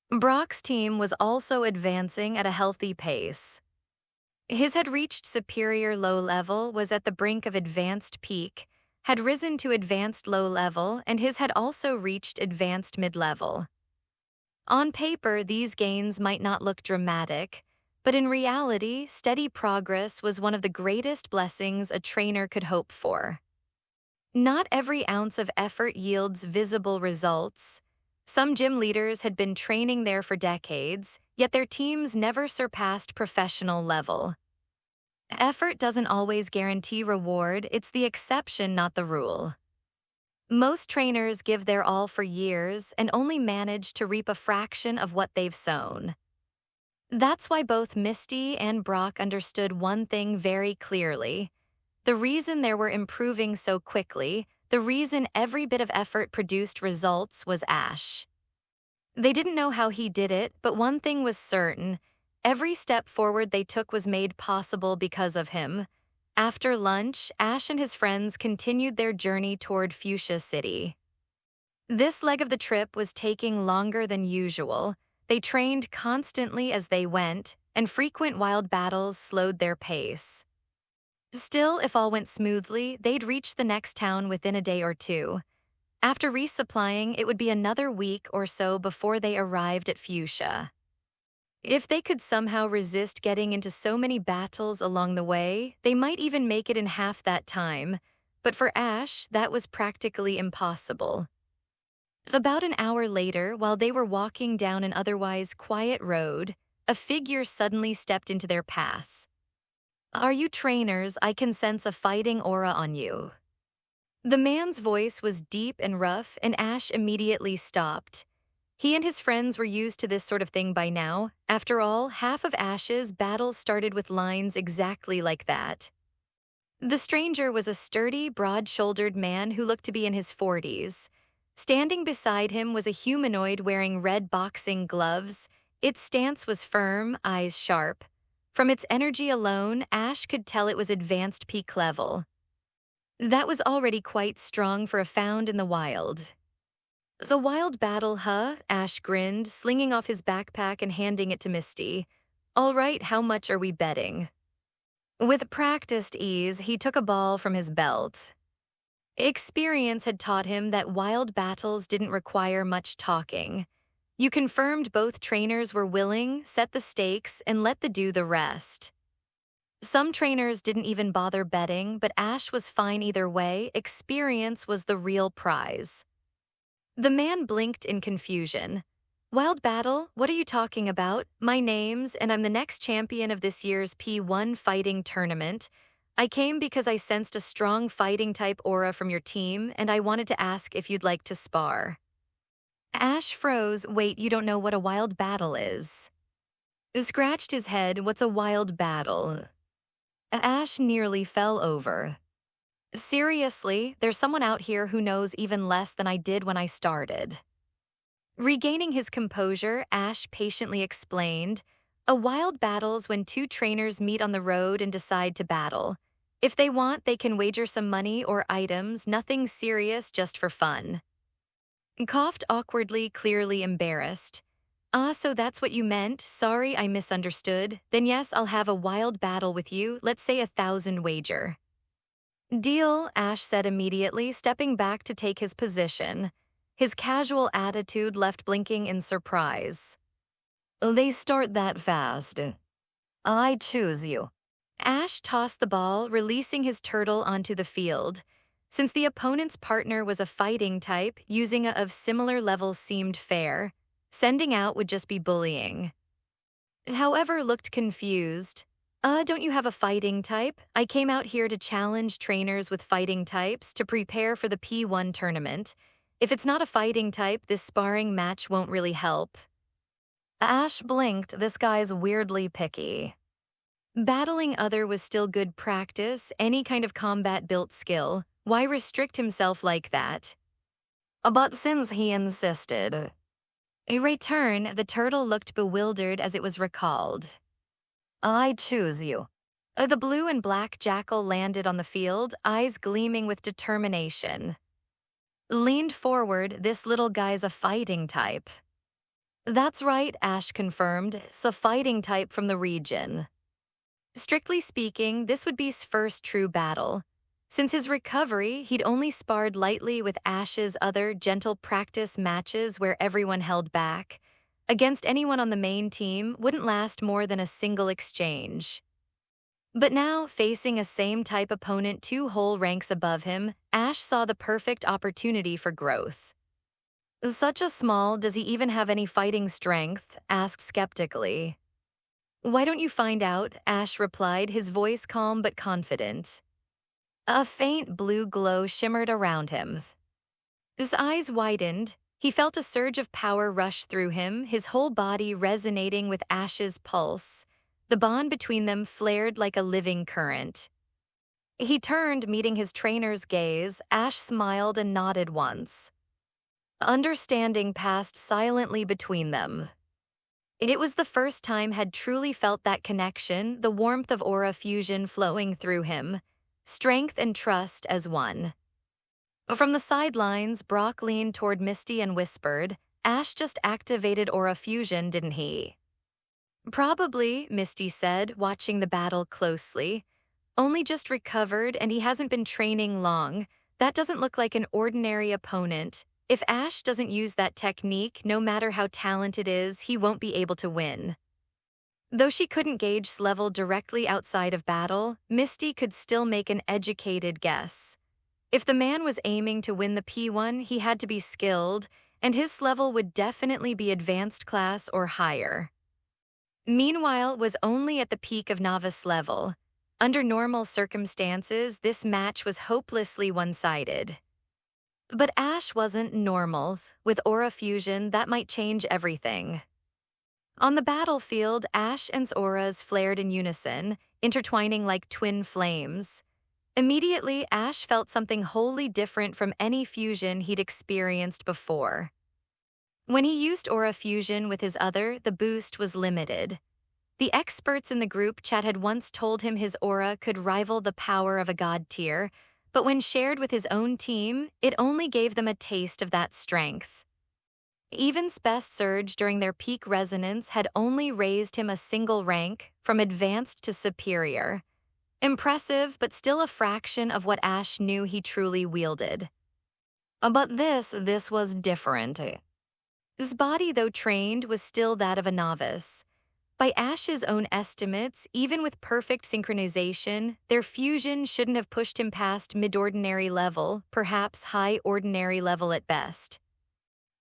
Brock's team was also advancing at a healthy pace. His had reached superior low level, was at the brink of advanced peak, had risen to advanced low level, and his had also reached advanced mid-level. On paper, these gains might not look dramatic, but in reality, steady progress was one of the greatest blessings a trainer could hope for. Not every ounce of effort yields visible results. Some gym leaders had been training there for decades, yet their teams never surpassed professional level. Effort doesn't always guarantee reward, it's the exception, not the rule. Most trainers give their all for years and only manage to reap a fraction of what they've sown. That's why both Misty and Brock understood one thing very clearly. The reason they were improving so quickly, the reason every bit of effort produced results, was Ash. They didn't know how he did it, but one thing was certain. Every step forward they took was made possible because of him. After lunch, Ash and his friends continued their journey toward Fuchsia City. This leg of the trip was taking longer than usual. They trained constantly as they went, and frequent wild battles slowed their pace. Still, if all went smoothly, they'd reach the next town within a day or two. After resupplying, it would be another week or so before they arrived at Fuchsia. If they could somehow resist getting into so many battles along the way, they might even make it in half that time. But for Ash, that was practically impossible. About an hour later, while they were walking down an otherwise quiet road, a figure suddenly stepped into their paths. "Are you trainers? I can sense a fighting aura on you." The man's voice was deep and rough, and Ash immediately stopped. He and his friends were used to this sort of thing by now. After all, half of Ash's battles started with lines exactly like that. The stranger was a sturdy, broad-shouldered man who looked to be in his 40s. Standing beside him was a humanoid wearing red boxing gloves. Its stance was firm, eyes sharp. From its energy alone, Ash could tell it was advanced peak level. That was already quite strong for a found in the wild. "The wild battle, huh?" Ash grinned, slinging off his backpack and handing it to Misty. "All right, how much are we betting?" With practiced ease, he took a ball from his belt. Experience had taught him that wild battles didn't require much talking. You confirmed both trainers were willing, set the stakes, and let do the rest. Some trainers didn't even bother betting, but Ash was fine either way. Experience was the real prize. The man blinked in confusion. "Wild battle? What are you talking about? My name's, and I'm the next champion of this year's P1 fighting tournament. I came because I sensed a strong fighting type aura from your team, and I wanted to ask if you'd like to spar." Ash froze. "Wait, you don't know what a wild battle is?" Scratched his head. "What's a wild battle?" Ash nearly fell over. "Seriously, there's someone out here who knows even less than I did when I started." Regaining his composure, Ash patiently explained, "A wild battle's when two trainers meet on the road and decide to battle. If they want, they can wager some money or items, nothing serious, just for fun." Coughed awkwardly, clearly embarrassed. "Ah, so that's what you meant? Sorry, I misunderstood. Then yes, I'll have a wild battle with you, let's say 1,000 wager." "Deal," Ash said immediately, stepping back to take his position. His casual attitude left blinking in surprise. "They start that fast. I choose you." Ash tossed the ball, releasing his turtle onto the field. Since the opponent's partner was a fighting type, using a of similar level seemed fair. Sending out would just be bullying. However, looked confused. Don't you have a fighting type? I came out here to challenge trainers with fighting types to prepare for the P1 tournament. If it's not a fighting type, this sparring match won't really help." Ash blinked. This guy's weirdly picky. Battling other was still good practice, any kind of combat-built skill. Why restrict himself like that? But since he insisted. A return, the turtle looked bewildered as it was recalled. "I choose you." The blue and black jackal landed on the field, eyes gleaming with determination. Leaned forward, "This little guy's a fighting type." "That's right," Ash confirmed. "It's a fighting type from the region." Strictly speaking, this would be his first true battle. Since his recovery, he'd only sparred lightly with Ash's other gentle practice matches where everyone held back. Against anyone on the main team wouldn't last more than a single exchange. But now, facing a same-type opponent 2 whole ranks above him, Ash saw the perfect opportunity for growth. Such a small, does he even have any fighting strength? Asked skeptically. Why don't you find out? Ash replied, his voice calm but confident. A faint blue glow shimmered around him. His eyes widened. He felt a surge of power rush through him, his whole body resonating with Ash's pulse. The bond between them flared like a living current. He turned, meeting his trainer's gaze. Ash smiled and nodded once. Understanding passed silently between them. It was the first time had truly felt that connection, the warmth of aura fusion flowing through him, strength and trust as one. From the sidelines, Brock leaned toward Misty and whispered, Ash just activated aura fusion, didn't he? Probably, Misty said, watching the battle closely. Only just recovered and he hasn't been training long. That doesn't look like an ordinary opponent. If Ash doesn't use that technique, no matter how talented is, he won't be able to win. Though she couldn't gauge level directly outside of battle, Misty could still make an educated guess. If the man was aiming to win the P1, he had to be skilled, and his level would definitely be advanced class or higher. Meanwhile, was only at the peak of novice level. Under normal circumstances, this match was hopelessly one-sided. But Ash wasn't normals. With aura fusion, that might change everything. On the battlefield, Ash and auras flared in unison, intertwining like twin flames. Immediately, Ash felt something wholly different from any fusion he'd experienced before. When he used aura fusion with his other, the boost was limited. The experts in the group chat had once told him his aura could rival the power of a god tier, but when shared with his own team, it only gave them a taste of that strength. Even's best surge during their peak resonance had only raised him a single rank, from advanced to superior. Impressive, but still a fraction of what Ash knew he truly wielded. But this was different. His body, though trained, was still that of a novice. By Ash's own estimates, even with perfect synchronization, their fusion shouldn't have pushed him past mid-ordinary level, perhaps high ordinary level at best.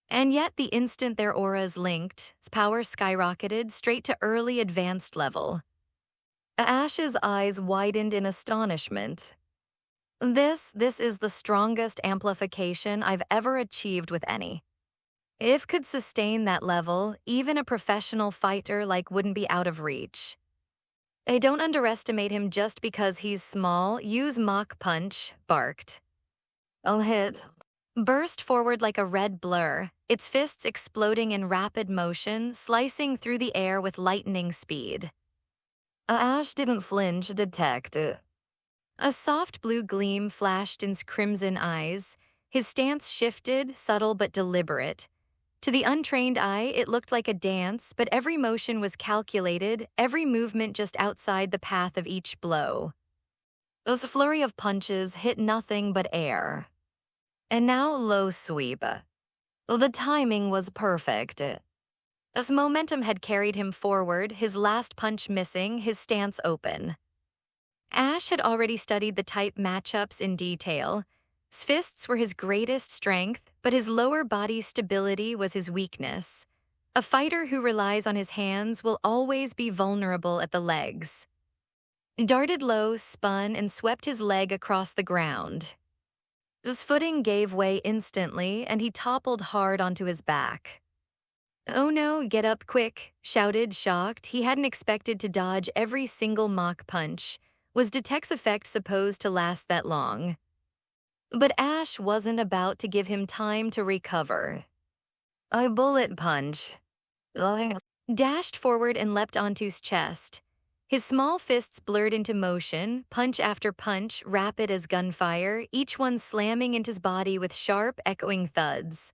And yet, the instant their auras linked, his power skyrocketed straight to early advanced level. Ash's eyes widened in astonishment. This is the strongest amplification I've ever achieved with any. If could sustain that level, even a professional fighter wouldn't be out of reach. Don't underestimate him just because he's small. Use Mach Punch, barked. I'll hit. Burst forward like a red blur, its fists exploding in rapid motion, slicing through the air with lightning speed. Ash didn't flinch, detect. A soft blue gleam flashed in his crimson eyes. His stance shifted, subtle but deliberate. To the untrained eye, it looked like a dance, but every motion was calculated, every movement just outside the path of each blow. This flurry of punches hit nothing but air. And now low sweep. The timing was perfect. As momentum had carried him forward, his last punch missing, his stance open. Ash had already studied the type matchups in detail. His fists were his greatest strength, but his lower body stability was his weakness. A fighter who relies on his hands will always be vulnerable at the legs. Darted low, spun, and swept his leg across the ground. His footing gave way instantly, and he toppled hard onto his back. Oh no, get up quick, shouted, shocked. He hadn't expected to dodge every single Mach Punch. Was Detect's effect supposed to last that long? But Ash wasn't about to give him time to recover. A bullet punch. Dashed forward and leapt onto his chest. His small fists blurred into motion, punch after punch, rapid as gunfire, each one slamming into his body with sharp, echoing thuds.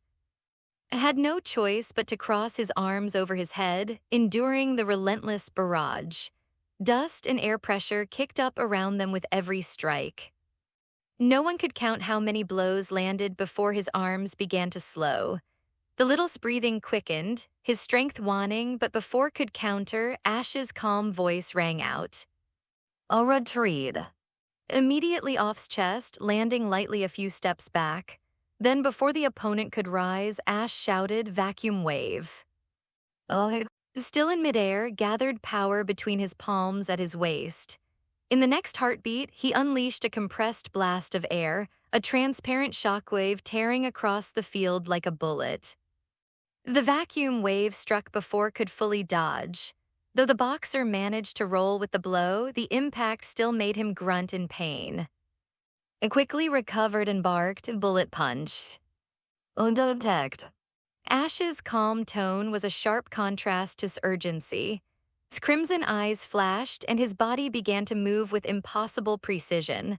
Had no choice but to cross his arms over his head, enduring the relentless barrage. Dust and air pressure kicked up around them with every strike. No one could count how many blows landed before his arms began to slow. The little's breathing quickened, his strength waning, but before could counter, Ash's calm voice rang out. A retreat. Immediately off's chest, landing lightly a few steps back. Then before the opponent could rise, Ash shouted, "Vacuum wave." Oh. Still in midair, gathered power between his palms at his waist. In the next heartbeat, he unleashed a compressed blast of air, a transparent shockwave tearing across the field like a bullet. The vacuum wave struck before could fully dodge. Though the boxer managed to roll with the blow, the impact still made him grunt in pain. It quickly recovered and barked, "Bullet punch." Undetect. Ash's calm tone was a sharp contrast to his urgency. His crimson eyes flashed, and his body began to move with impossible precision.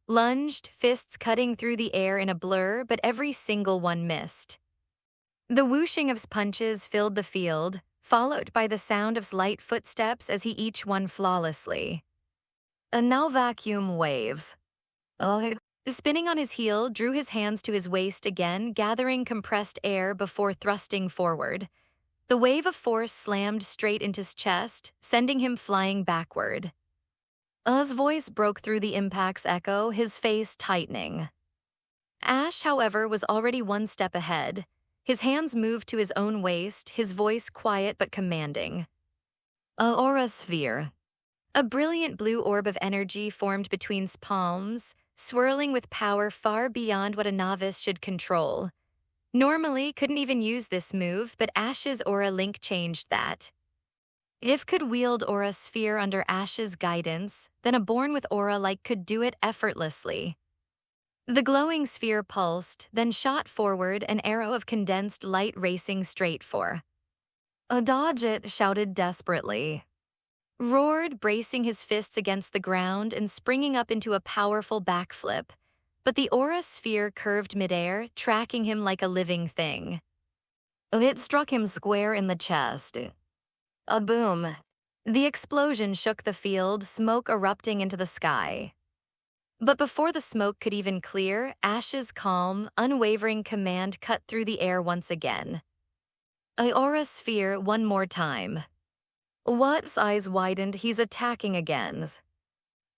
Lunged, fists cutting through the air in a blur, but every single one missed. The whooshing of his punches filled the field, followed by the sound of light footsteps as he each one flawlessly. And now vacuum waves. Oh. Spinning on his heel, drew his hands to his waist again, gathering compressed air before thrusting forward. The wave of force slammed straight into his chest, sending him flying backward. His voice broke through the impact's echo, his face tightening. Ash, however, was already one step ahead. His hands moved to his own waist, his voice quiet but commanding. A aura sphere. A brilliant blue orb of energy formed between his palms, swirling with power far beyond what a novice should control. Normally, couldn't even use this move, but Ash's aura link changed that. If could wield aura sphere under Ash's guidance, then a born with aura like could do it effortlessly. The glowing sphere pulsed, then shot forward, an arrow of condensed light racing straight for. "A dodge it," shouted desperately. Roared, bracing his fists against the ground and springing up into a powerful backflip. But the aura sphere curved midair, tracking him like a living thing. It struck him square in the chest. A boom. The explosion shook the field, smoke erupting into the sky. But before the smoke could even clear, Ash's calm, unwavering command cut through the air once again. A aura sphere one more time. Watt's eyes widened, he's attacking again.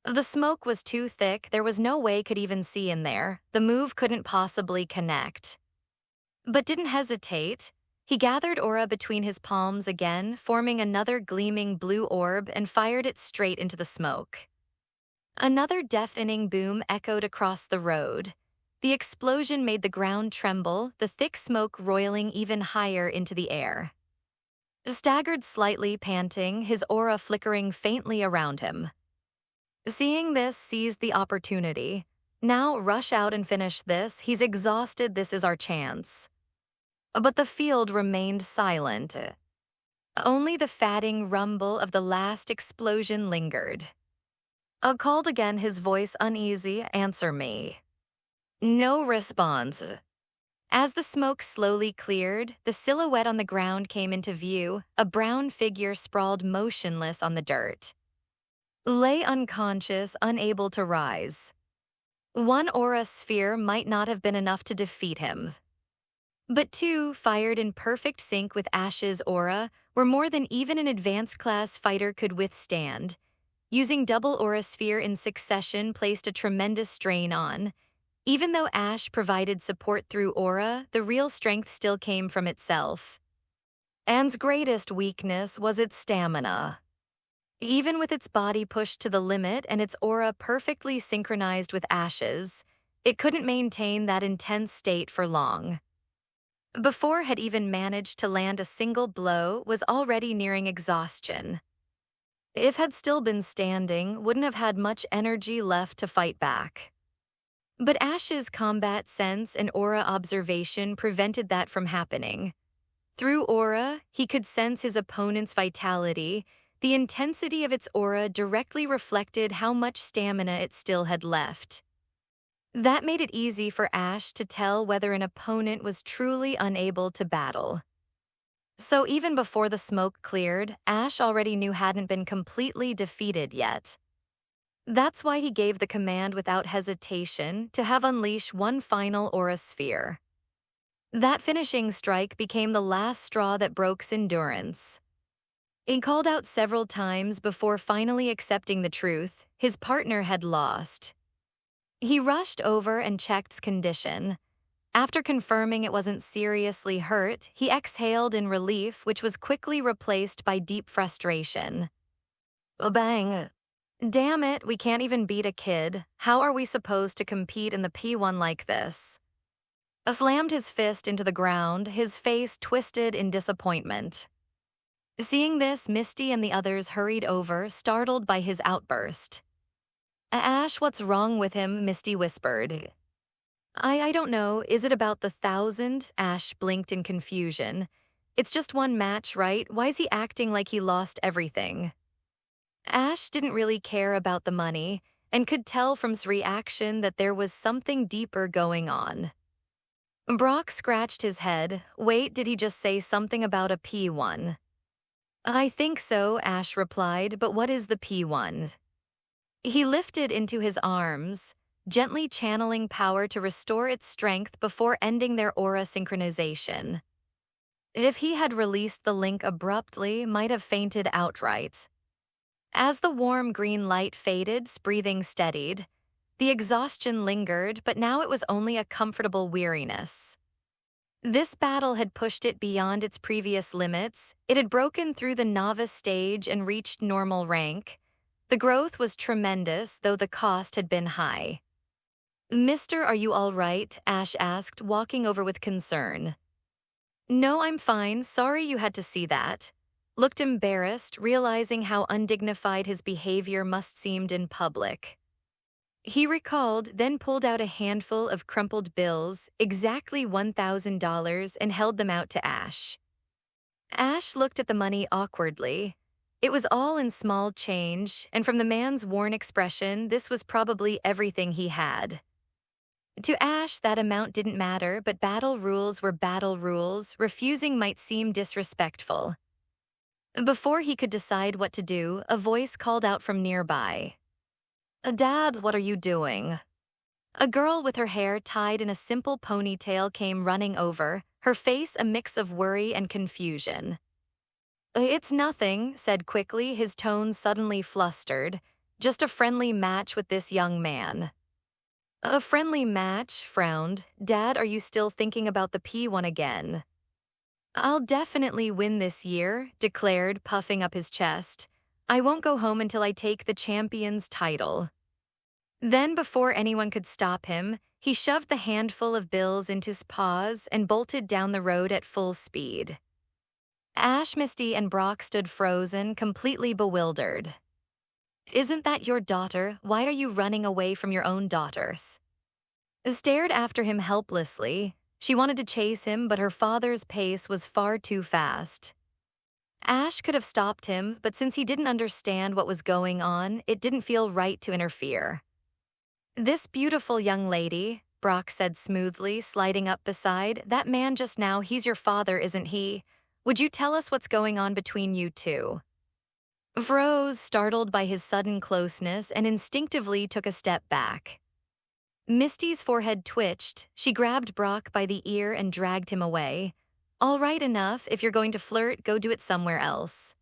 The smoke was too thick, there was no way could even see in there. The move couldn't possibly connect. But didn't hesitate. He gathered aura between his palms again, forming another gleaming blue orb and fired it straight into the smoke. Another deafening boom echoed across the road. The explosion made the ground tremble, the thick smoke roiling even higher into the air. Staggered slightly, panting, his aura flickering faintly around him. Seeing this, seized the opportunity. Now rush out and finish this, he's exhausted, this is our chance. But the field remained silent. Only the fatting rumble of the last explosion lingered. Called again, his voice uneasy, "Answer me." No response. As the smoke slowly cleared, the silhouette on the ground came into view, a brown figure sprawled motionless on the dirt. Lay unconscious, unable to rise. One aura sphere might not have been enough to defeat him. But two, fired in perfect sync with Ash's aura, were more than even an advanced class fighter could withstand. Using double aura sphere in succession placed a tremendous strain on. Even though Ash provided support through aura, the real strength still came from itself. Anne's greatest weakness was its stamina. Even with its body pushed to the limit and its aura perfectly synchronized with Ash's, it couldn't maintain that intense state for long. Before had even managed to land a single blow, was already nearing exhaustion. If had still been standing, wouldn't have had much energy left to fight back. But Ash's combat sense and aura observation prevented that from happening. Through aura, he could sense his opponent's vitality. The intensity of its aura directly reflected how much stamina it still had left. That made it easy for Ash to tell whether an opponent was truly unable to battle. So even before the smoke cleared, Ash already knew hadn't been completely defeated yet. That's why he gave the command without hesitation to have unleash one final aura sphere. That finishing strike became the last straw that broke his endurance. He called out several times before finally accepting the truth: his partner had lost. He rushed over and checked his condition. After confirming it wasn't seriously hurt, he exhaled in relief, which was quickly replaced by deep frustration. Bang! Damn it, we can't even beat a kid. How are we supposed to compete in the P1 like this? Slammed his fist into the ground, his face twisted in disappointment. Seeing this, Misty and the others hurried over, startled by his outburst. Ash, what's wrong with him? Misty whispered. I don't know. Is it about the 1,000? Ash blinked in confusion. It's just one match, right? Why's he acting like he lost everything? Ash didn't really care about the money and could tell from his reaction that there was something deeper going on. Brock scratched his head. Wait, did he just say something about a P1? I think so, Ash replied, but what is the P1? He lifted into his arms, gently channeling power to restore its strength before ending their aura synchronization. If he had released the link abruptly, might have fainted outright. As the warm green light faded, breathing steadied. The exhaustion lingered, but now it was only a comfortable weariness. This battle had pushed it beyond its previous limits. It had broken through the novice stage and reached normal rank. The growth was tremendous, though the cost had been high. Mister, are you all right? Ash asked, walking over with concern. No, I'm fine. Sorry you had to see that. Looked embarrassed, realizing how undignified his behavior must seemed in public. He recalled, then pulled out a handful of crumpled bills, exactly $1,000, and held them out to Ash. Ash looked at the money awkwardly. It was all in small change, and from the man's worn expression, this was probably everything he had. To Ash, that amount didn't matter, but battle rules were battle rules. Refusing might seem disrespectful. Before he could decide what to do, a voice called out from nearby. Dad, what are you doing? A girl with her hair tied in a simple ponytail came running over, her face a mix of worry and confusion. It's nothing, said quickly, his tone suddenly flustered. Just a friendly match with this young man. A friendly match, frowned. Dad, are you still thinking about the P1 again? I'll definitely win this year, declared, puffing up his chest. I won't go home until I take the champion's title. Then, before anyone could stop him, he shoved the handful of bills into his paws and bolted down the road at full speed. Ash, Misty, and Brock stood frozen, completely bewildered. Isn't that your daughter? Why are you running away from your own daughters? Stared after him helplessly. She wanted to chase him, but her father's pace was far too fast. Ash could have stopped him, but since he didn't understand what was going on, it didn't feel right to interfere. This beautiful young lady, Brock said smoothly, sliding up beside, that man just now, he's your father, isn't he? Would you tell us what's going on between you two? Froze, startled by his sudden closeness, and instinctively took a step back. Misty's forehead twitched. She grabbed Brock by the ear and dragged him away. All right, enough. If you're going to flirt, go do it somewhere else.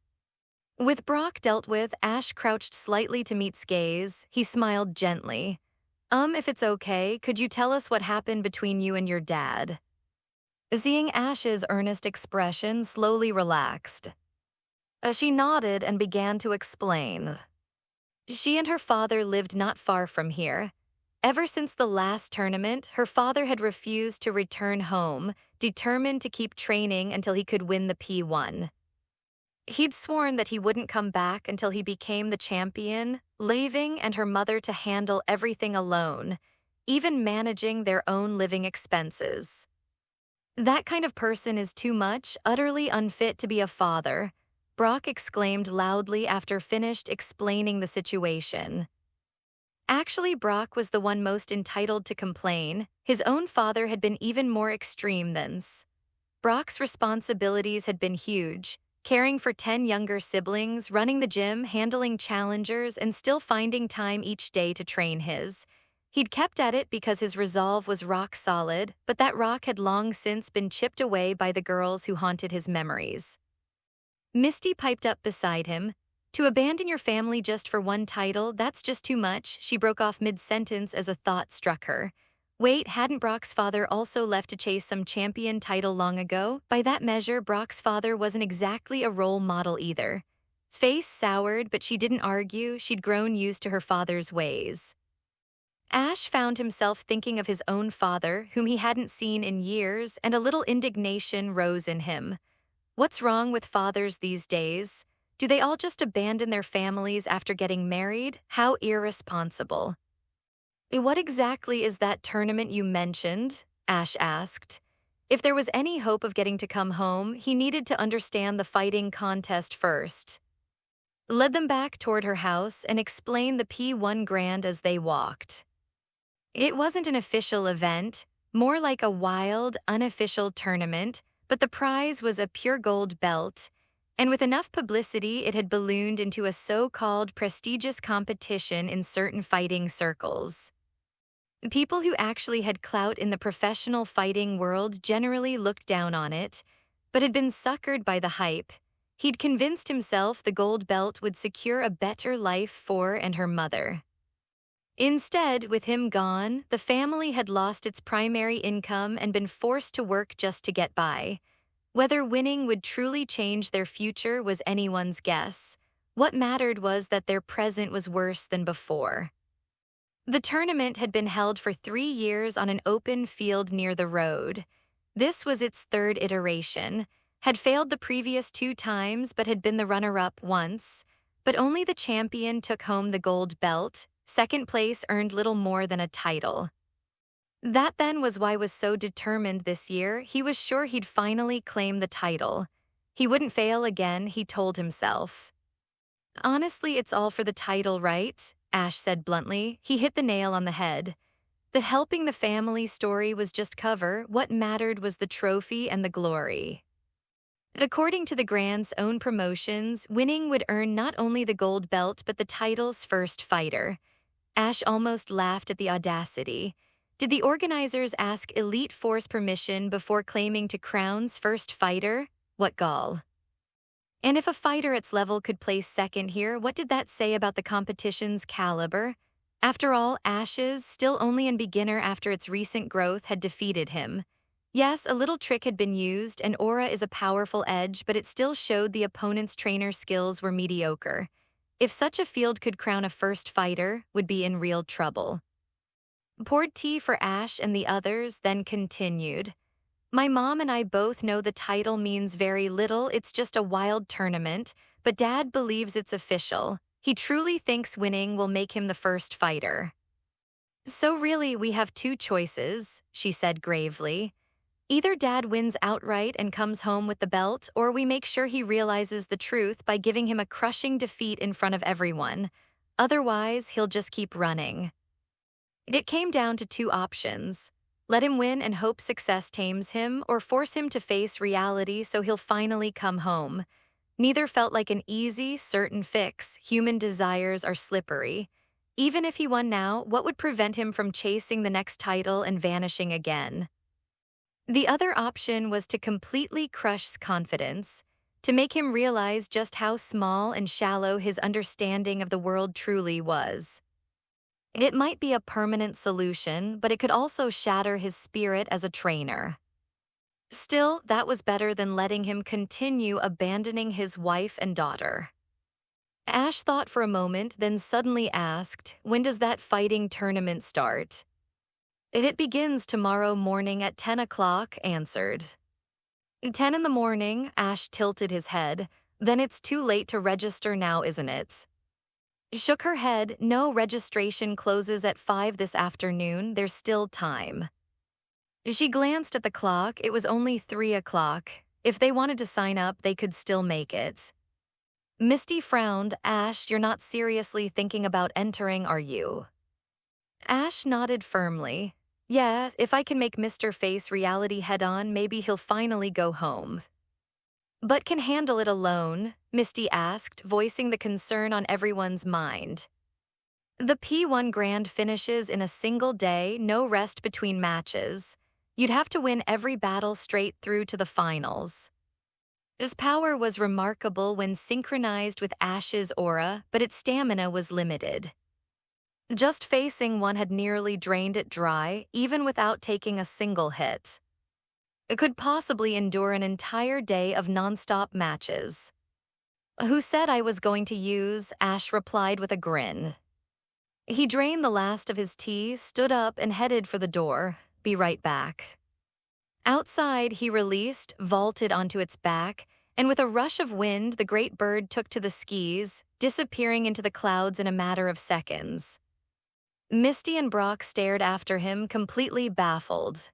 With Brock dealt with, Ash crouched slightly to meet gaze. He smiled gently. If it's okay, could you tell us what happened between you and your dad? Seeing Ash's earnest expression, slowly relaxed. She nodded and began to explain. She and her father lived not far from here. Ever since the last tournament, her father had refused to return home, determined to keep training until he could win the P1. He'd sworn that he wouldn't come back until he became the champion, leaving and her mother to handle everything alone, even managing their own living expenses. That kind of person is too much, utterly unfit to be a father, Brock exclaimed loudly after finished explaining the situation. Actually, Brock was the one most entitled to complain. His own father had been even more extreme than this. Brock's responsibilities had been huge, caring for 10 younger siblings, running the gym, handling challengers, and still finding time each day to train his. He'd kept at it because his resolve was rock solid, but that rock had long since been chipped away by the girls who haunted his memories. Misty piped up beside him. To abandon your family just for one title, that's just too much, she broke off mid-sentence as a thought struck her. Wait, hadn't Brock's father also left to chase some champion title long ago? By that measure, Brock's father wasn't exactly a role model either. His face soured, but she didn't argue. She'd grown used to her father's ways. Ash found himself thinking of his own father, whom he hadn't seen in years, and a little indignation rose in him. What's wrong with fathers these days? Do they all just abandon their families after getting married? How irresponsible. What exactly is that tournament you mentioned? Ash asked. If there was any hope of getting to come home, he needed to understand the fighting contest first. Led them back toward her house and explained the P1 Grand as they walked. It wasn't an official event, more like a wild, unofficial tournament, but the prize was a pure gold belt, and with enough publicity it had ballooned into a so-called prestigious competition in certain fighting circles. People who actually had clout in the professional fighting world generally looked down on it, but had been suckered by the hype. He'd convinced himself the gold belt would secure a better life for and her mother. Instead, with him gone, the family had lost its primary income and been forced to work just to get by. Whether winning would truly change their future was anyone's guess. What mattered was that their present was worse than before. The tournament had been held for 3 years on an open field near the road. This was its third iteration, had failed the previous 2 times but had been the runner-up once. But only the champion took home the gold belt. Second place earned little more than a title. That then was why was so determined this year. He was sure he'd finally claim the title. He wouldn't fail again, he told himself. Honestly, it's all for the title, right? Ash said bluntly. He hit the nail on the head. The helping the family story was just cover. What mattered was the trophy and the glory. According to the Grand's own promotions, winning would earn not only the gold belt but the title's first fighter. Ash almost laughed at the audacity. Did the organizers ask Elite Force permission before claiming to Crown's first fighter? What gall. And if a fighter at its level could place second here, what did that say about the competition's caliber? After all, Ash's, still only a beginner after its recent growth, had defeated him. Yes, a little trick had been used, and Aura is a powerful edge, but it still showed the opponent's trainer skills were mediocre. If such a field could crown a first fighter, would be in real trouble. Poured tea for Ash and the others, then continued. My mom and I both know the title means very little, it's just a wild tournament, but Dad believes it's official. He truly thinks winning will make him the first fighter. So really, we have 2 choices, she said gravely. Either Dad wins outright and comes home with the belt, or we make sure he realizes the truth by giving him a crushing defeat in front of everyone. Otherwise, he'll just keep running. It came down to 2 options. Let him win and hope success tames him, or force him to face reality so he'll finally come home. Neither felt like an easy, certain fix. Human desires are slippery. Even if he won now, what would prevent him from chasing the next title and vanishing again? The other option was to completely crush his confidence, to make him realize just how small and shallow his understanding of the world truly was. It might be a permanent solution, but it could also shatter his spirit as a trainer. Still, that was better than letting him continue abandoning his wife and daughter. Ash thought for a moment, then suddenly asked, when does that fighting tournament start? It begins tomorrow morning at 10 o'clock, answered. 10 in the morning, Ash tilted his head. Then it's too late to register now, isn't it? Shook her head. No, registration closes at 5 this afternoon. There's still time. She glanced at the clock. It was only 3 o'clock. If they wanted to sign up, they could still make it. Misty frowned. Ash, you're not seriously thinking about entering, are you? Ash nodded firmly. Yes, if I can make Mr. Face reality head-on, maybe he'll finally go home. But can handle it alone? Misty asked, voicing the concern on everyone's mind. The P1 Grand finishes in a single day, no rest between matches. You'd have to win every battle straight through to the finals. His power was remarkable when synchronized with Ash's aura, but its stamina was limited. Just facing one had nearly drained it dry, even without taking a single hit. It could possibly endure an entire day of nonstop matches. Who said I was going to use? Ash replied with a grin. He drained the last of his tea, stood up, and headed for the door. Be right back. Outside, he released, vaulted onto its back, and with a rush of wind, the great bird took to the skis, disappearing into the clouds in a matter of seconds. Misty and Brock stared after him, completely baffled.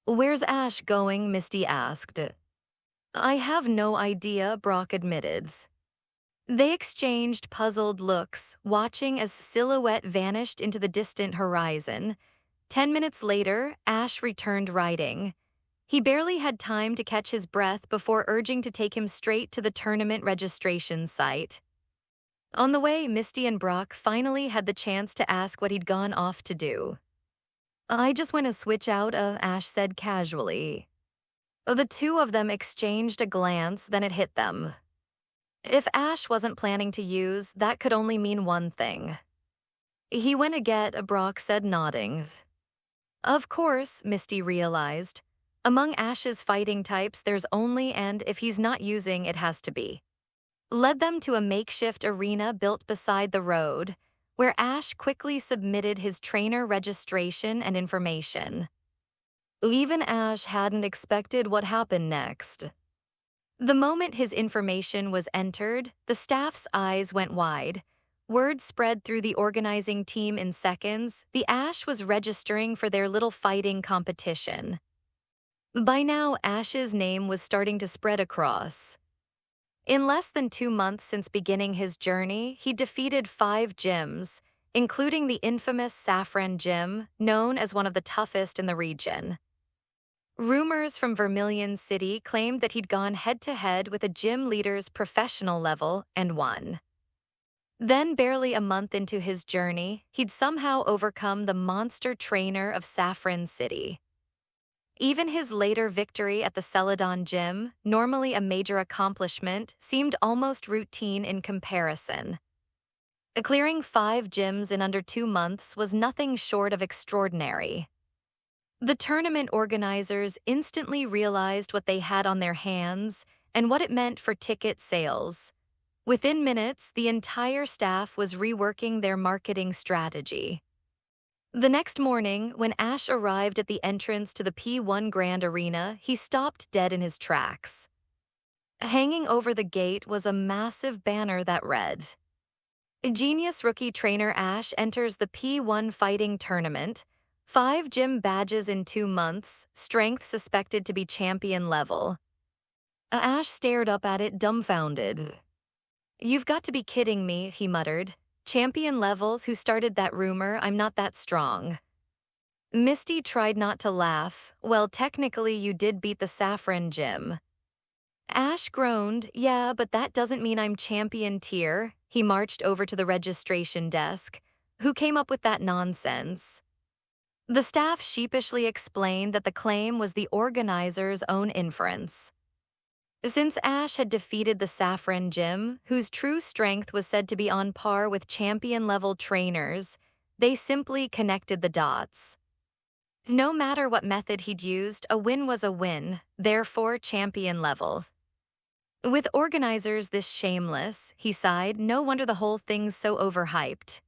"Where's Ash going?" Misty asked. "I have no idea," Brock admitted. They exchanged puzzled looks, watching as Silhouette vanished into the distant horizon. 10 minutes later, Ash returned riding. He barely had time to catch his breath before urging to take him straight to the tournament registration site. On the way, Misty and Brock finally had the chance to ask what he'd gone off to do. "I just want to switch out," Ash said casually. The two of them exchanged a glance, then it hit them. If Ash wasn't planning to use, that could only mean one thing. "He went to get," Brock said, nodding. Of course, Misty realized. Among Ash's fighting types, there's only and if he's not using, it has to be. Led them to a makeshift arena built beside the road, where Ash quickly submitted his trainer registration and information. Even Ash hadn't expected what happened next. The moment his information was entered, the staff's eyes went wide. Word spread through the organizing team in seconds. The Ash was registering for their little fighting competition. By now, Ash's name was starting to spread across. In less than 2 months since beginning his journey, he defeated 5 gyms, including the infamous Saffron Gym, known as one of the toughest in the region. Rumors from Vermilion City claimed that he'd gone head-to-head with a gym leader's professional level and won. Then, barely a month into his journey, he'd somehow overcome the monster trainer of Saffron City. Even his later victory at the Celadon Gym, normally a major accomplishment, seemed almost routine in comparison. Clearing 5 gyms in under 2 months was nothing short of extraordinary. The tournament organizers instantly realized what they had on their hands and what it meant for ticket sales. Within minutes, the entire staff was reworking their marketing strategy. The next morning, when Ash arrived at the entrance to the P1 Grand Arena, he stopped dead in his tracks. Hanging over the gate was a massive banner that read, "Genius Rookie Trainer Ash enters the P1 Fighting Tournament. 5 gym badges in 2 months, strength suspected to be champion level." Ash stared up at it, dumbfounded. "You've got to be kidding me," he muttered. "Champion levels? Who started that rumor? I'm not that strong." Misty tried not to laugh. "Well, technically you did beat the Saffron Gym." Ash groaned. "Yeah, but that doesn't mean I'm champion tier." He marched over to the registration desk. "Who came up with that nonsense?" The staff sheepishly explained that the claim was the organizer's own inference. Since Ash had defeated the Saffron Gym, whose true strength was said to be on par with champion-level trainers, they simply connected the dots. No matter what method he'd used, a win was a win, therefore champion levels. With organizers this shameless, he sighed, no wonder the whole thing's so overhyped.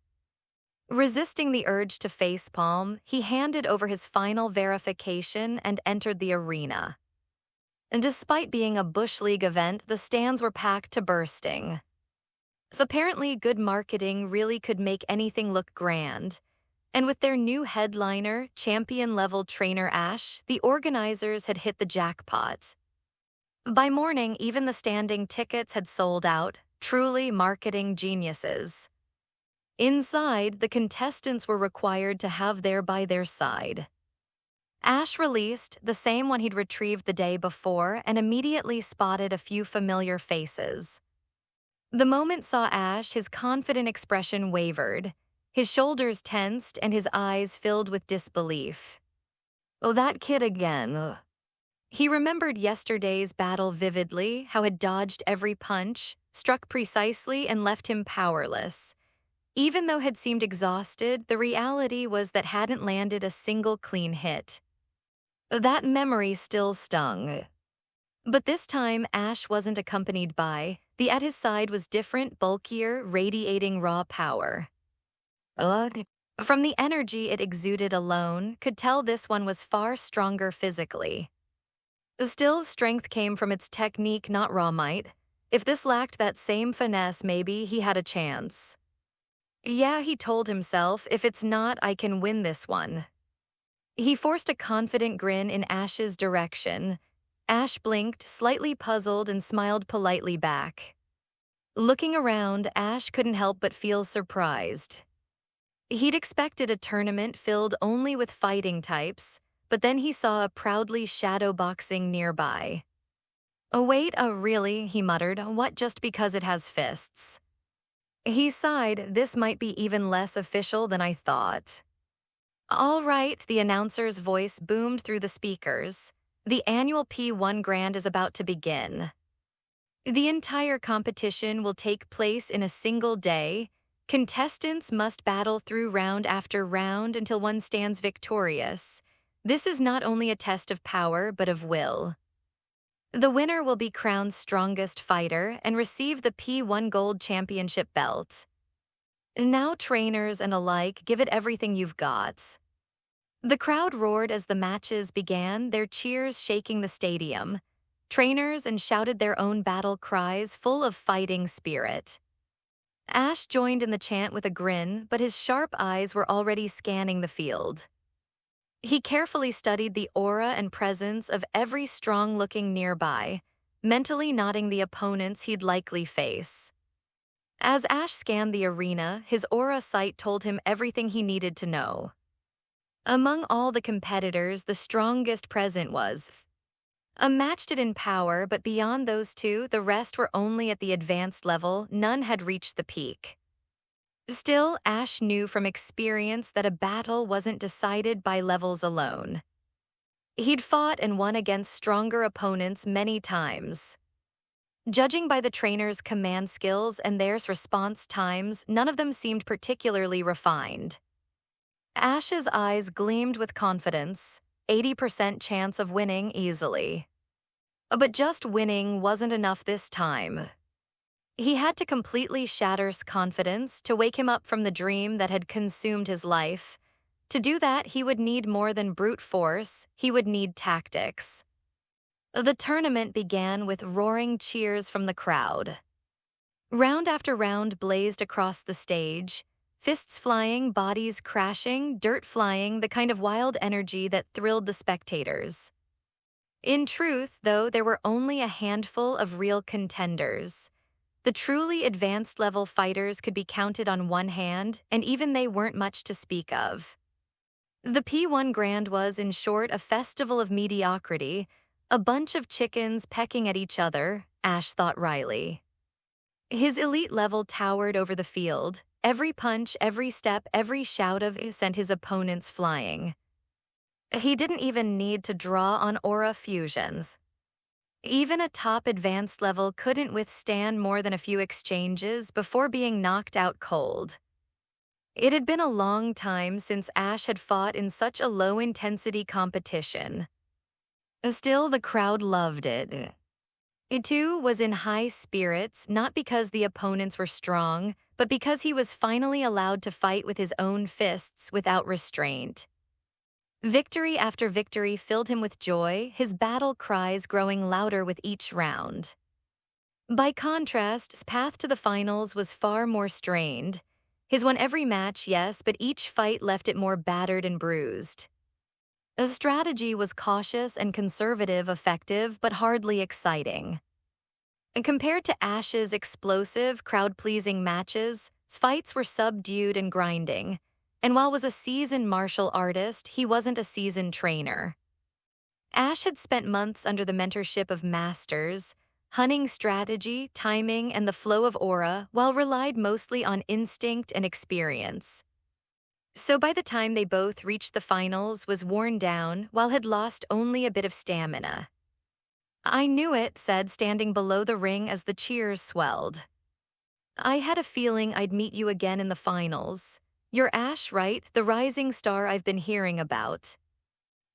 Resisting the urge to facepalm, he handed over his final verification and entered the arena. And despite being a Bush League event, the stands were packed to bursting. So apparently, good marketing really could make anything look grand. And with their new headliner, champion-level trainer Ash, the organizers had hit the jackpot. By morning, even the standing tickets had sold out, truly marketing geniuses. Inside, the contestants were required to have by their side. Ash released, the same one he'd retrieved the day before, and immediately spotted a few familiar faces. The moment saw Ash, his confident expression wavered. His shoulders tensed and his eyes filled with disbelief. "Oh, that kid again." Ugh. He remembered yesterday's battle vividly, how it dodged every punch, struck precisely, and left him powerless. Even though had seemed exhausted, the reality was that hadn't landed a single clean hit. That memory still stung. But this time, Ash wasn't accompanied by. The at his side was different, bulkier, radiating raw power. From the energy it exuded alone, could tell this one was far stronger physically. Still, strength came from its technique, not raw might. If this lacked that same finesse, maybe he had a chance. Yeah, he told himself, if it's not, I can win this one. He forced a confident grin in Ash's direction. Ash blinked, slightly puzzled, and smiled politely back. Looking around, Ash couldn't help but feel surprised. He'd expected a tournament filled only with fighting types, but then he saw a proudly shadowboxing nearby. Oh wait, really, he muttered, what, just because it has fists? He sighed, this might be even less official than I thought. All right, the announcer's voice boomed through the speakers. The annual P1 Grand is about to begin. The entire competition will take place in a single day. Contestants must battle through round after round until one stands victorious. This is not only a test of power, but of will. The winner will be crowned strongest fighter and receive the P1 Gold Championship belt. Now trainers and alike, give it everything you've got. The crowd roared as the matches began, their cheers shaking the stadium. Trainers and shouted their own battle cries full of fighting spirit. Ash joined in the chant with a grin, but his sharp eyes were already scanning the field. He carefully studied the aura and presence of every strong-looking nearby, mentally noting the opponents he'd likely face. As Ash scanned the arena, his aura sight told him everything he needed to know. Among all the competitors, the strongest present was matched it in power, but beyond those two, the rest were only at the advanced level, none had reached the peak. Still, Ash knew from experience that a battle wasn't decided by levels alone. He'd fought and won against stronger opponents many times. Judging by the trainer's command skills and their response times, none of them seemed particularly refined. Ash's eyes gleamed with confidence, 80% chance of winning easily. But just winning wasn't enough this time. He had to completely shatter his confidence to wake him up from the dream that had consumed his life. To do that, he would need more than brute force, he would need tactics. The tournament began with roaring cheers from the crowd. Round after round blazed across the stage, fists flying, bodies crashing, dirt flying, the kind of wild energy that thrilled the spectators. In truth, though, there were only a handful of real contenders. The truly advanced level fighters could be counted on one hand, and even they weren't much to speak of. The P1 Grand was, in short, a festival of mediocrity, a bunch of chickens pecking at each other, Ash thought wryly. His elite level towered over the field. Every punch, every step, every shout of it sent his opponents flying. He didn't even need to draw on aura fusions. Even a top advanced level couldn't withstand more than a few exchanges before being knocked out cold. It had been a long time since Ash had fought in such a low-intensity competition. Still, the crowd loved it. It too was in high spirits, not because the opponents were strong, but because he was finally allowed to fight with his own fists without restraint. Victory after victory filled him with joy, his battle cries growing louder with each round. By contrast, his path to the finals was far more strained. His won every match, yes, but each fight left it more battered and bruised. The strategy was cautious and conservative, effective, but hardly exciting. And compared to Ash's explosive, crowd-pleasing matches, his fights were subdued and grinding. And while was a seasoned martial artist, he wasn't a seasoned trainer. Ash had spent months under the mentorship of masters, hunting strategy, timing, and the flow of aura, while relied mostly on instinct and experience. So by the time they both reached the finals, was worn down, while had lost only a bit of stamina. I knew it, said, standing below the ring as the cheers swelled. I had a feeling I'd meet you again in the finals. You're Ash, right? The rising star I've been hearing about.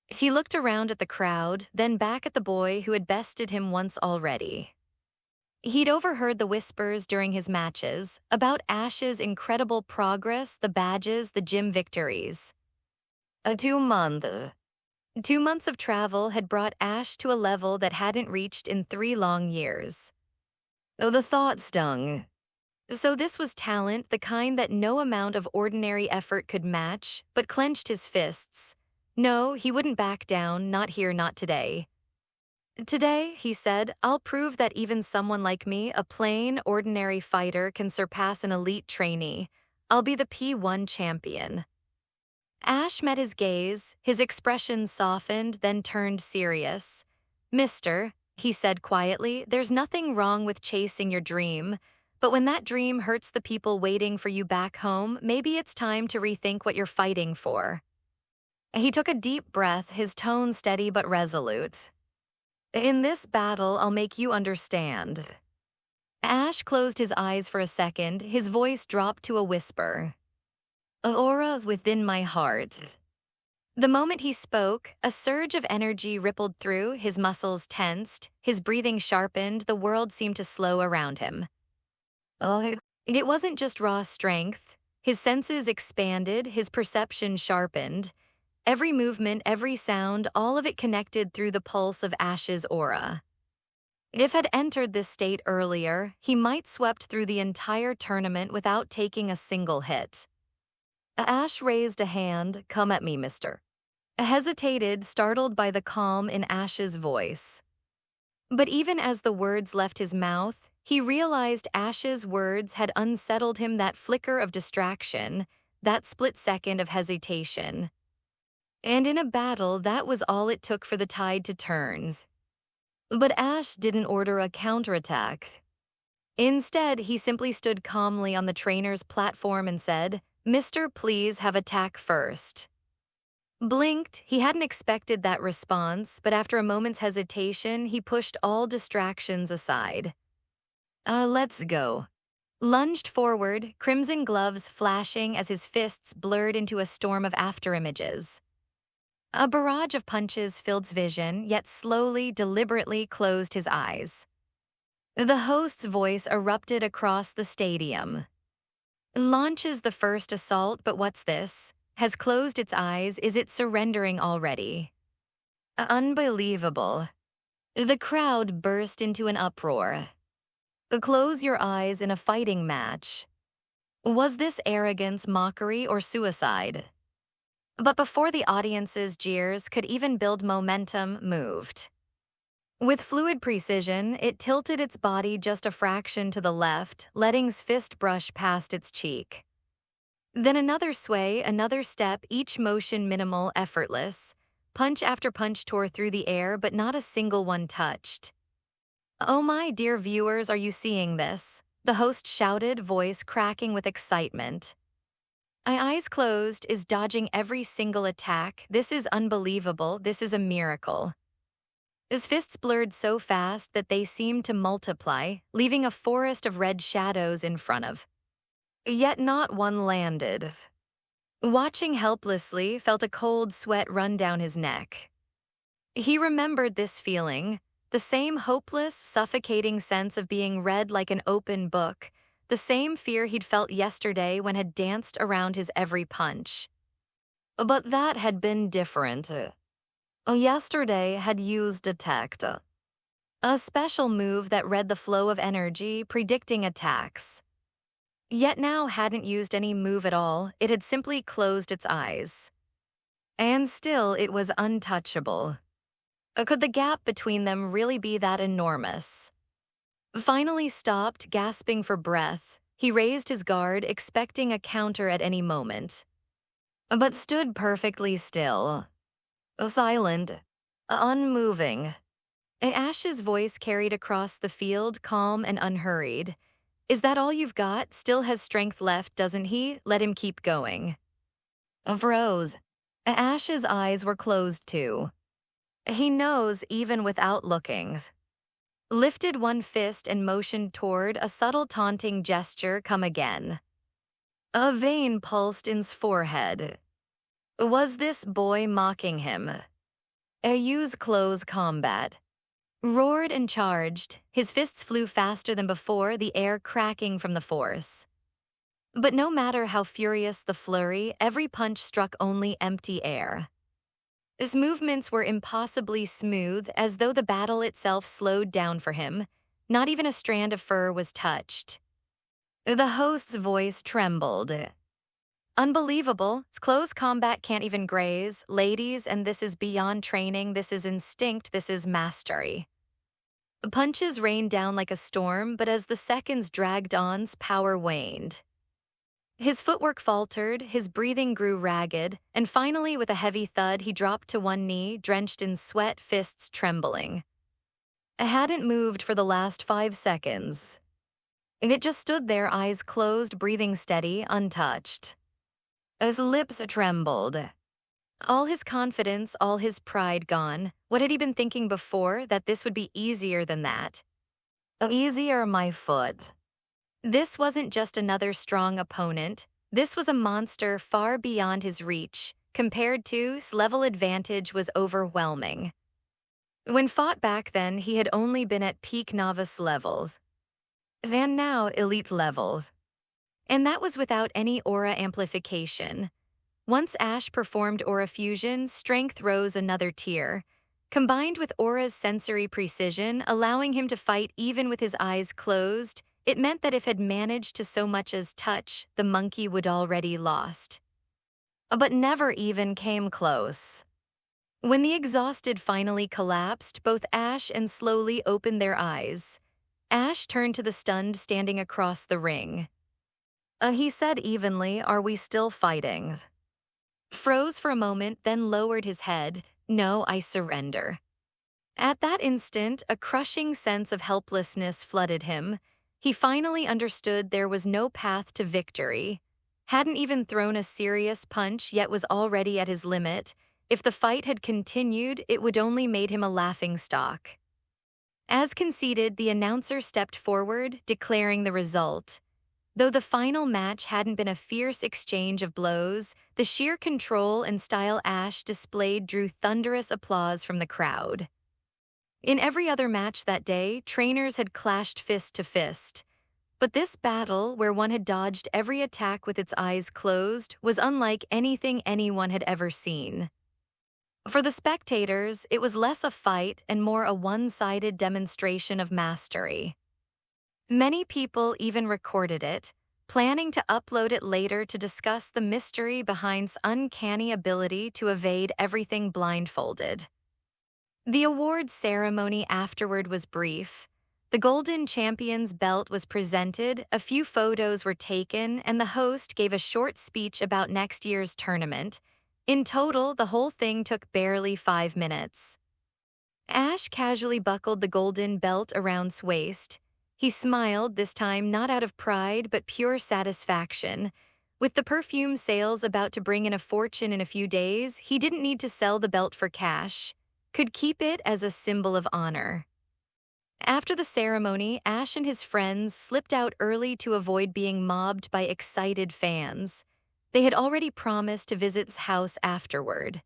He looked around at the crowd, then back at the boy who had bested him once already. He'd overheard the whispers during his matches about Ash's incredible progress, the badges, the gym victories. A 2 month. 2 months of travel had brought Ash to a level that hadn't reached in 3 long years. Oh, the thought stung. So this was talent, the kind that no amount of ordinary effort could match, but clenched his fists. No, he wouldn't back down, not here, not today. Today, he said, I'll prove that even someone like me, a plain, ordinary fighter, can surpass an elite trainee. I'll be the P1 champion. Ash met his gaze, his expression softened, then turned serious. Mister, he said quietly, there's nothing wrong with chasing your dream. But when that dream hurts the people waiting for you back home, maybe it's time to rethink what you're fighting for. He took a deep breath, his tone steady but resolute. In this battle, I'll make you understand. Ash closed his eyes for a second, his voice dropped to a whisper. Auras within my heart. The moment he spoke, a surge of energy rippled through, his muscles tensed, his breathing sharpened, the world seemed to slow around him. It wasn't just raw strength. His senses expanded, his perception sharpened. Every movement, every sound, all of it connected through the pulse of Ash's aura. If had entered this state earlier, he might swept through the entire tournament without taking a single hit. Ash raised a hand. Come at me, mister. Hesitated, startled by the calm in Ash's voice. But even as the words left his mouth, he realized Ash's words had unsettled him, that flicker of distraction, that split second of hesitation. And in a battle, that was all it took for the tide to turn. But Ash didn't order a counterattack. Instead, he simply stood calmly on the trainer's platform and said, Mister, please have attack first. Blinked, he hadn't expected that response, but after a moment's hesitation, he pushed all distractions aside. Let's go. Lunged forward, crimson gloves flashing as his fists blurred into a storm of afterimages. A barrage of punches filled his vision, yet slowly, deliberately closed his eyes. The host's voice erupted across the stadium. Launches the first assault, but what's this? Has closed its eyes, is it surrendering already? Unbelievable. The crowd burst into an uproar. Close your eyes in a fighting match. Was this arrogance, mockery, or suicide? But before the audience's jeers could even build momentum, moved. With fluid precision, it tilted its body just a fraction to the left, letting his fist brush past its cheek. Then another sway, another step, each motion minimal, effortless. Punch after punch tore through the air, but not a single one touched. Oh my dear viewers, are you seeing this? The host shouted, voice cracking with excitement. My eyes closed, is dodging every single attack. This is unbelievable, this is a miracle. His fists blurred so fast that they seemed to multiply, leaving a forest of red shadows in front of. Yet not one landed. Watching helplessly, felt a cold sweat run down his neck. He remembered this feeling, the same hopeless, suffocating sense of being read like an open book, the same fear he'd felt yesterday when had danced around his every punch. But that had been different. Yesterday had used a tact, a special move that read the flow of energy, predicting attacks. Yet now hadn't used any move at all, it had simply closed its eyes. And still it was untouchable. Could the gap between them really be that enormous? Finally stopped, gasping for breath, he raised his guard, expecting a counter at any moment. But stood perfectly still. Silent. Unmoving. Ash's voice carried across the field, calm and unhurried. Is that all you've got? Still has strength left, doesn't he? Let him keep going. Froze. Ash's eyes were closed too. He knows even without looking. lifted one fist and motioned toward a subtle taunting gesture. Come again. A vein pulsed in his forehead. Was this boy mocking him? A use close combat. Roared and charged, his fists flew faster than before, the air cracking from the force. But no matter how furious the flurry, every punch struck only empty air. His movements were impossibly smooth, as though the battle itself slowed down for him. Not even a strand of fur was touched. The host's voice trembled. Unbelievable. Close combat can't even graze. Ladies, and this is beyond training, this is instinct, this is mastery. Punches rained down like a storm, but as the seconds dragged on, his power waned. His footwork faltered, his breathing grew ragged, and finally, with a heavy thud, he dropped to one knee, drenched in sweat, fists trembling. I hadn't moved for the last 5 seconds. It just stood there, eyes closed, breathing steady, untouched. His lips trembled. All his confidence, all his pride gone. What had he been thinking before? That this would be easier than that. Easier, my foot. This wasn't just another strong opponent. This was a monster far beyond his reach. Compared to his level, advantage was overwhelming. When fought back then, he had only been at peak novice levels. And now elite levels. And that was without any aura amplification. Once Ash performed aura fusion, strength rose another tier. Combined with aura's sensory precision, allowing him to fight even with his eyes closed, it meant that if had managed to so much as touch, the monkey would already lost. But never even came close. When the exhausted finally collapsed, both Ash and slowly opened their eyes. Ash turned to the stunned standing across the ring. He said evenly, "Are we still fighting?" Froze for a moment, then lowered his head. "No, I surrender." At that instant, a crushing sense of helplessness flooded him. He finally understood there was no path to victory. Hadn't even thrown a serious punch, yet was already at his limit. If the fight had continued, it would only made him a laughingstock. As conceded, the announcer stepped forward, declaring the result. Though the final match hadn't been a fierce exchange of blows, the sheer control and style Ash displayed drew thunderous applause from the crowd. In every other match that day, trainers had clashed fist to fist. But this battle, where one had dodged every attack with its eyes closed, was unlike anything anyone had ever seen. For the spectators, it was less a fight and more a one-sided demonstration of mastery. Many people even recorded it, planning to upload it later to discuss the mystery behind his uncanny ability to evade everything blindfolded. The awards ceremony afterward was brief. The Golden Champion's belt was presented, a few photos were taken, and the host gave a short speech about next year's tournament. In total, the whole thing took barely 5 minutes. Ash casually buckled the golden belt around his waist. He smiled, this time not out of pride but pure satisfaction. With the perfume sales about to bring in a fortune in a few days, he didn't need to sell the belt for cash. Could keep it as a symbol of honor. After the ceremony, Ash and his friends slipped out early to avoid being mobbed by excited fans. They had already promised to visit his house afterward.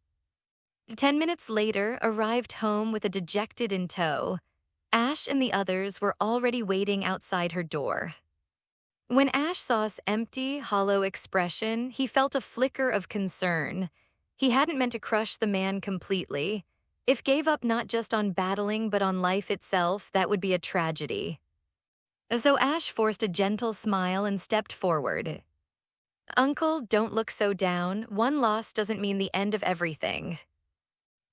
10 minutes later, arrived home with a dejected in tow. Ash and the others were already waiting outside her door. When Ash saw his empty, hollow expression, he felt a flicker of concern. He hadn't meant to crush the man completely. If gave up not just on battling but on life itself, that would be a tragedy. So Ash forced a gentle smile and stepped forward. "Uncle, don't look so down. One loss doesn't mean the end of everything."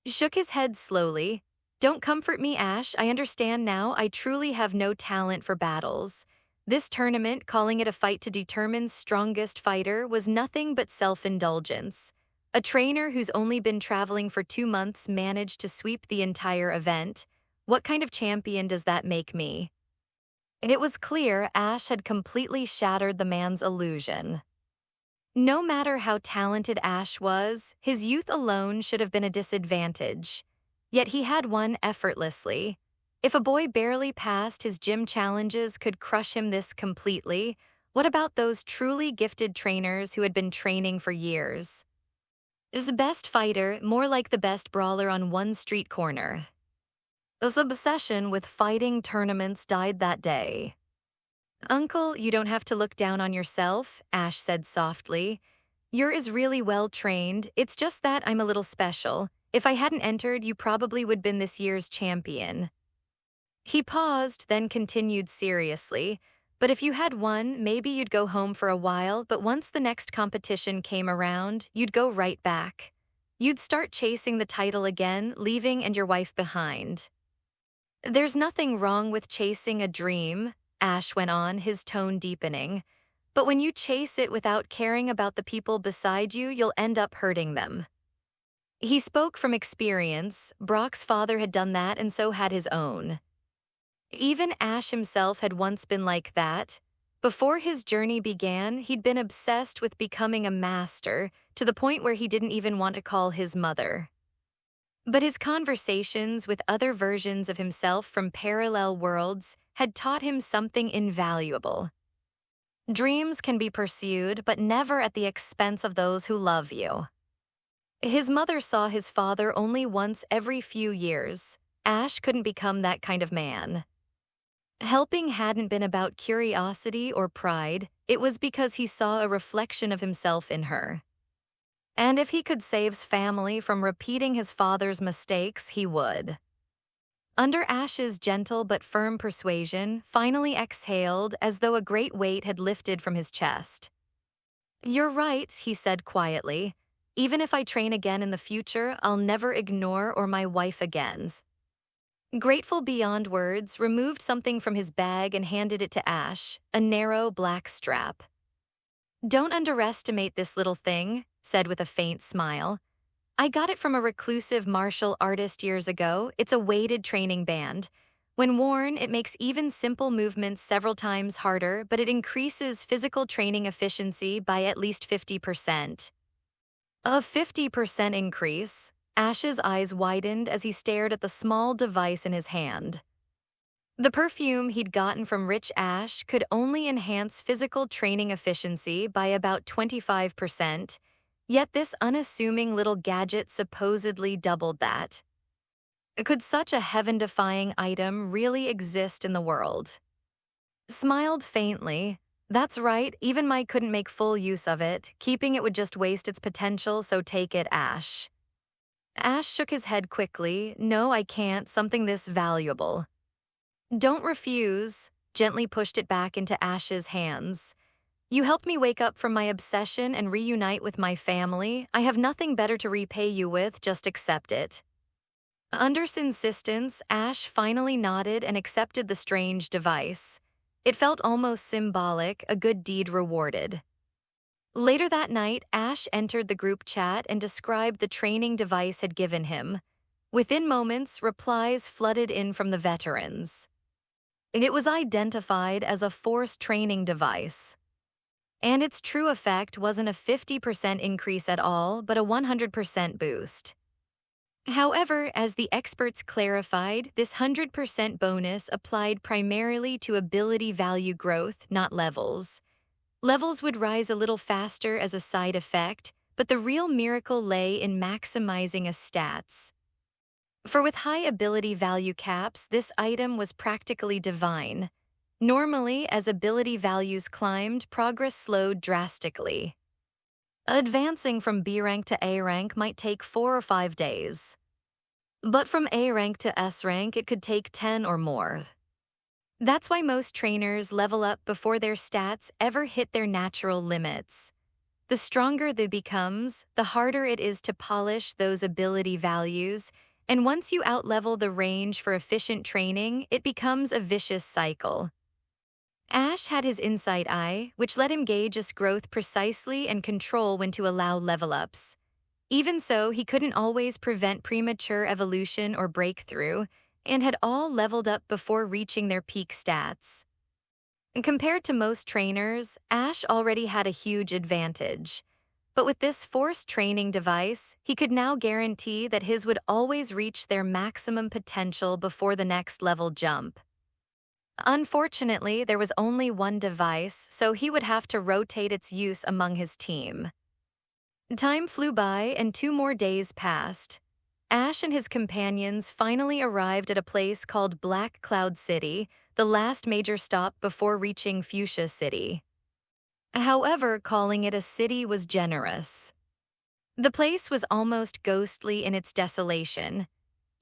Shook his head slowly. "Don't comfort me, Ash. I understand now. I truly have no talent for battles. This tournament, calling it a fight to determine strongest fighter, was nothing but self-indulgence. A trainer who's only been traveling for 2 months managed to sweep the entire event. What kind of champion does that make me?" It was clear Ash had completely shattered the man's illusion. No matter how talented Ash was, his youth alone should have been a disadvantage. Yet he had won effortlessly. If a boy barely passed his gym challenges could crush him this completely, what about those truly gifted trainers who had been training for years? Is the best fighter more like the best brawler on one street corner? His obsession with fighting tournaments died that day. Uncle, you don't have to look down on yourself, Ash said softly. You're is really well trained, it's just that I'm a little special. If I hadn't entered, you probably would been this year's champion. He paused, then continued seriously. But if you had won, maybe you'd go home for a while, but once the next competition came around, you'd go right back. You'd start chasing the title again, leaving and your wife behind. There's nothing wrong with chasing a dream, Ash went on, his tone deepening. But when you chase it without caring about the people beside you, you'll end up hurting them. He spoke from experience. Brock's father had done that, and so had his own. Even Ash himself had once been like that. Before his journey began, he'd been obsessed with becoming a master, to the point where he didn't even want to call his mother. But his conversations with other versions of himself from parallel worlds had taught him something invaluable. Dreams can be pursued, but never at the expense of those who love you. His mother saw his father only once every few years. Ash couldn't become that kind of man. Helping hadn't been about curiosity or pride, it was because he saw a reflection of himself in her. And if he could save his family from repeating his father's mistakes, he would. Under Ash's gentle but firm persuasion, finally exhaled as though a great weight had lifted from his chest. You're right, he said quietly. Even if I train again in the future, I'll never ignore or my wife again's. Grateful beyond words, removed something from his bag and handed it to Ash, a narrow black strap. Don't underestimate this little thing, said with a faint smile. I got it from a reclusive martial artist years ago. It's a weighted training band. When worn, it makes even simple movements several times harder, but it increases physical training efficiency by at least 50%. A 50% increase? Ash's eyes widened as he stared at the small device in his hand. The perfume he'd gotten from Rich Ash could only enhance physical training efficiency by about 25%, yet this unassuming little gadget supposedly doubled that. Could such a heaven-defying item really exist in the world? Smiled faintly. That's right, even Mike couldn't make full use of it. Keeping it would just waste its potential, so take it, Ash. Ash shook his head quickly. No, I can't, something this valuable. Don't refuse, gently pushed it back into Ash's hands. You helped me wake up from my obsession and reunite with my family. I have nothing better to repay you with, just accept it. Under his insistence, Ash finally nodded and accepted the strange device. It felt almost symbolic, a good deed rewarded. Later that night, Ash entered the group chat and described the training device had given him. Within moments, replies flooded in from the veterans. It was identified as a force training device. And its true effect wasn't a 50% increase at all, but a 100% boost. However, as the experts clarified, this 100% bonus applied primarily to ability value growth, not levels. Levels would rise a little faster as a side effect, but the real miracle lay in maximizing a stats. For with high ability value caps, this item was practically divine. Normally, as ability values climbed, progress slowed drastically. Advancing from B rank to A rank might take 4 or 5 days. But from A rank to S rank, it could take 10 or more. That's why most trainers level up before their stats ever hit their natural limits. The stronger they becomes, the harder it is to polish those ability values, and once you outlevel the range for efficient training, it becomes a vicious cycle. Ash had his insight eye, which let him gauge his growth precisely and control when to allow level-ups. Even so, he couldn't always prevent premature evolution or breakthrough, and had all leveled up before reaching their peak stats. Compared to most trainers, Ash already had a huge advantage. But with this forced training device, he could now guarantee that his would always reach their maximum potential before the next level jump. Unfortunately, there was only one device, so he would have to rotate its use among his team. Time flew by and 2 more days passed. Ash and his companions finally arrived at a place called Black Cloud City, the last major stop before reaching Fuchsia City. However, calling it a city was generous. The place was almost ghostly in its desolation.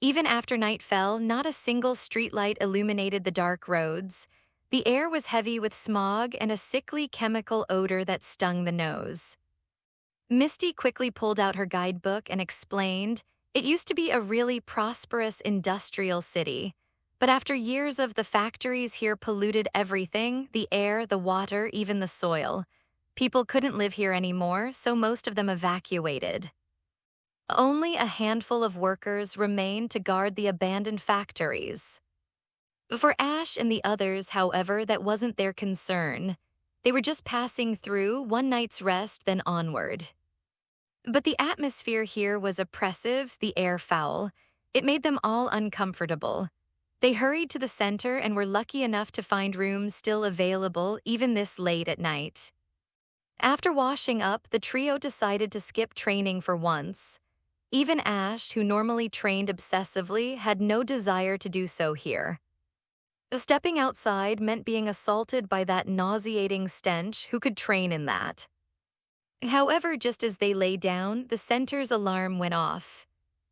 Even after night fell, not a single streetlight illuminated the dark roads. The air was heavy with smog and a sickly chemical odor that stung the nose. Misty quickly pulled out her guidebook and explained, it used to be a really prosperous industrial city, but after years of the factories here polluted everything, the air, the water, even the soil. People couldn't live here anymore, so most of them evacuated. Only a handful of workers remained to guard the abandoned factories. For Ash and the others, however, that wasn't their concern. They were just passing through, one night's rest, then onward. But the atmosphere here was oppressive, the air foul. It made them all uncomfortable. They hurried to the center and were lucky enough to find rooms still available, even this late at night. After washing up, the trio decided to skip training for once. Even Ash, who normally trained obsessively, had no desire to do so here. Stepping outside meant being assaulted by that nauseating stench. Who could train in that? However, just as they lay down, the center's alarm went off.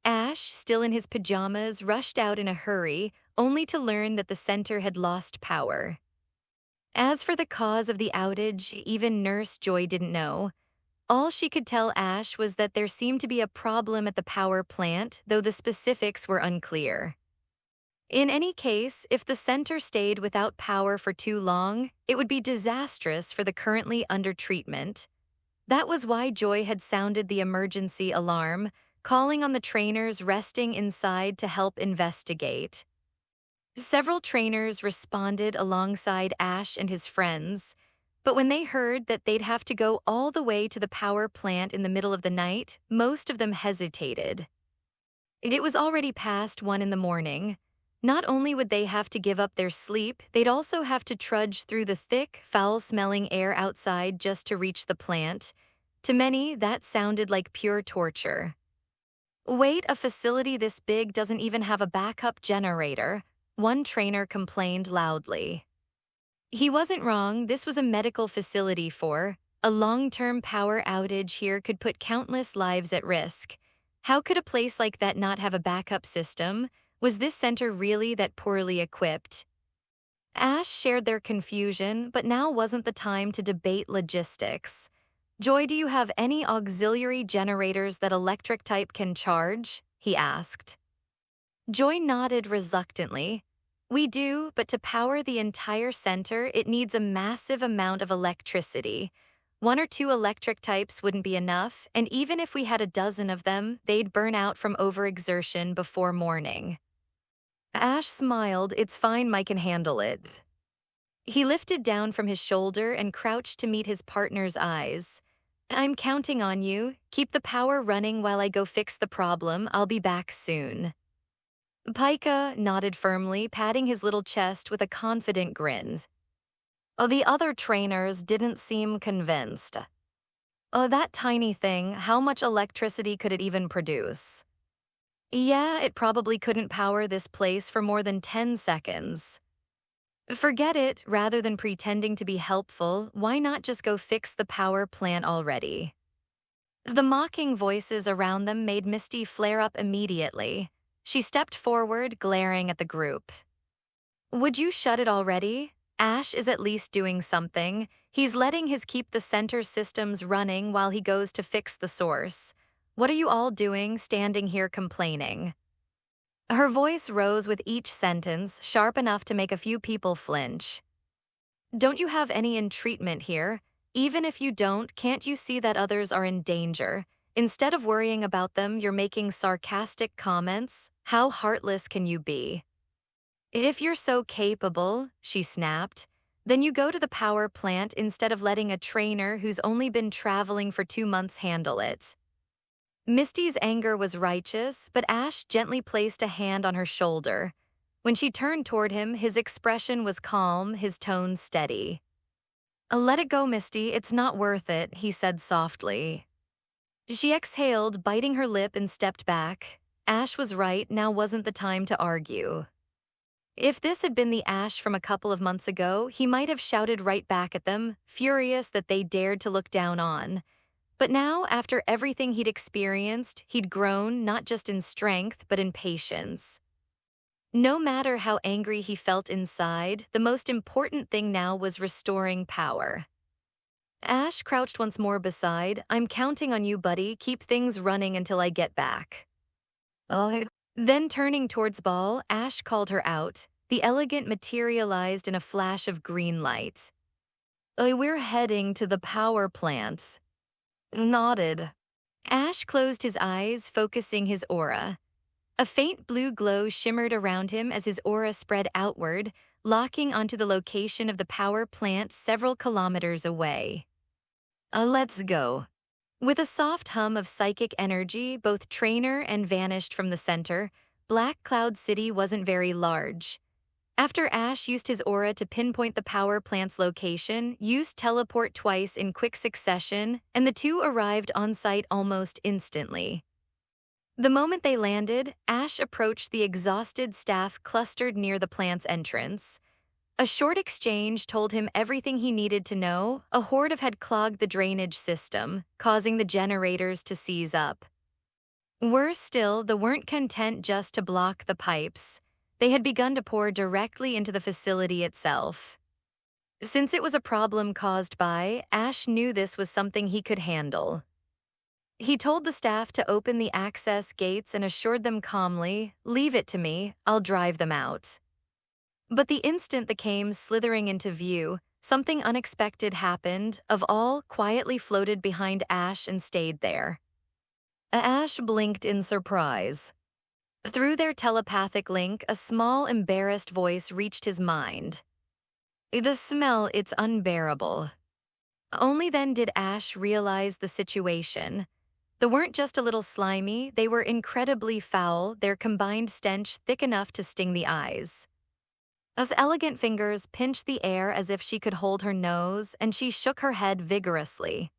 Ash, still in his pajamas, rushed out in a hurry, only to learn that the center had lost power. As for the cause of the outage, even Nurse Joy didn't know. All she could tell Ash was that there seemed to be a problem at the power plant, though the specifics were unclear. In any case, if the center stayed without power for too long, it would be disastrous for the currently under treatment. That was why Joy had sounded the emergency alarm, calling on the trainers resting inside to help investigate. Several trainers responded alongside Ash and his friends, but when they heard that they'd have to go all the way to the power plant in the middle of the night, most of them hesitated. It was already past 1 in the morning. Not only would they have to give up their sleep, they'd also have to trudge through the thick, foul-smelling air outside just to reach the plant. To many, that sounded like pure torture. Wait, a facility this big doesn't even have a backup generator, one trainer complained loudly. He wasn't wrong. This was a medical facility for a long-term power outage here could put countless lives at risk. How could a place like that not have a backup system? Was this center really that poorly equipped? Ash shared their confusion, but now wasn't the time to debate logistics. Joy, do you have any auxiliary generators that electric type can charge? He asked. Joy nodded reluctantly. We do, but to power the entire center, it needs a massive amount of electricity. 1 or 2 electric types wouldn't be enough, and even if we had a dozen of them, they'd burn out from overexertion before morning. Ash smiled. It's fine, Mike can handle it. He lifted down from his shoulder and crouched to meet his partner's eyes. I'm counting on you. Keep the power running while I go fix the problem. I'll be back soon. Pika nodded firmly, patting his little chest with a confident grin. The other trainers didn't seem convinced. That tiny thing, how much electricity could it even produce? Yeah, it probably couldn't power this place for more than 10 seconds. Forget it. Rather than pretending to be helpful, why not just go fix the power plant already? The mocking voices around them made Misty flare up immediately. She stepped forward, glaring at the group. Would you shut it already? Ash is at least doing something. He's letting his keep the center systems running while he goes to fix the source. What are you all doing, standing here complaining? Her voice rose with each sentence, sharp enough to make a few people flinch. Don't you have any in treatment here? Even if you don't, can't you see that others are in danger? Instead of worrying about them, you're making sarcastic comments. How heartless can you be? If you're so capable, she snapped, Then you go to the power plant instead of letting a trainer who's only been traveling for 2 months handle it. Misty's anger was righteous, but Ash gently placed a hand on her shoulder. When she turned toward him, his expression was calm, his tone steady. Let it go, Misty, it's not worth it, he said softly. She exhaled, biting her lip, and stepped back. Ash was right, now wasn't the time to argue. If this had been the Ash from a couple of months ago, he might have shouted right back at them, furious that they dared to look down on. But now, after everything he'd experienced, he'd grown not just in strength, but in patience. No matter how angry he felt inside, the most important thing now was restoring power. Ash crouched once more beside. I'm counting on you, buddy. Keep things running until I get back. Then turning towards Ball, Ash called her out. The elegant materialized in a flash of green light. We're heading to the power plants. Nodded. Ash closed his eyes, focusing his aura. A faint blue glow shimmered around him as his aura spread outward, locking onto the location of the power plant several kilometers away. Let's go. With a soft hum of psychic energy, both Trainer and vanished from the center. Black Cloud City wasn't very large. After Ash used his aura to pinpoint the power plant's location, used teleport twice in quick succession, and the two arrived on site almost instantly. The moment they landed, Ash approached the exhausted staff clustered near the plant's entrance. A short exchange told him everything he needed to know. A horde had clogged the drainage system, causing the generators to seize up. Worse still, they weren't content just to block the pipes. They had begun to pour directly into the facility itself. Since it was a problem caused by, Ash knew this was something he could handle. He told the staff to open the access gates and assured them calmly, "Leave it to me, I'll drive them out." But the instant they came slithering into view, something unexpected happened. Of all, quietly floated behind Ash and stayed there. Ash blinked in surprise. Through their telepathic link, a small, embarrassed voice reached his mind. The smell, it's unbearable. Only then did Ash realize the situation. They weren't just a little slimy, they were incredibly foul, their combined stench thick enough to sting the eyes. As elegant fingers pinched the air as if she could hold her nose, and she shook her head vigorously.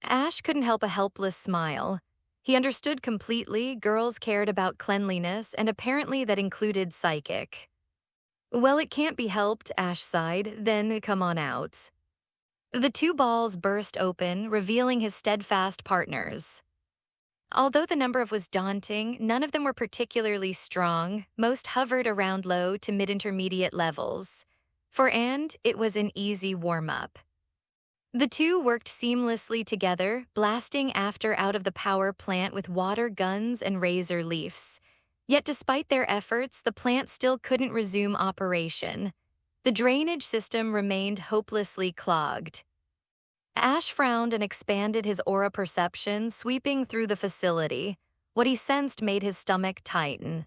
Ash couldn't help a helpless smile. He understood completely, girls cared about cleanliness, and apparently that included psychic. Well, it can't be helped, Ash sighed, then come on out. The two balls burst open, revealing his steadfast partners. Although the number was daunting, none of them were particularly strong. Most hovered around low to mid-intermediate levels. For And, it was an easy warm-up. The two worked seamlessly together, blasting after out of the power plant with water guns and razor leafs. Yet despite their efforts, the plant still couldn't resume operation. The drainage system remained hopelessly clogged. Ash frowned and expanded his aura perception, sweeping through the facility. What he sensed made his stomach tighten.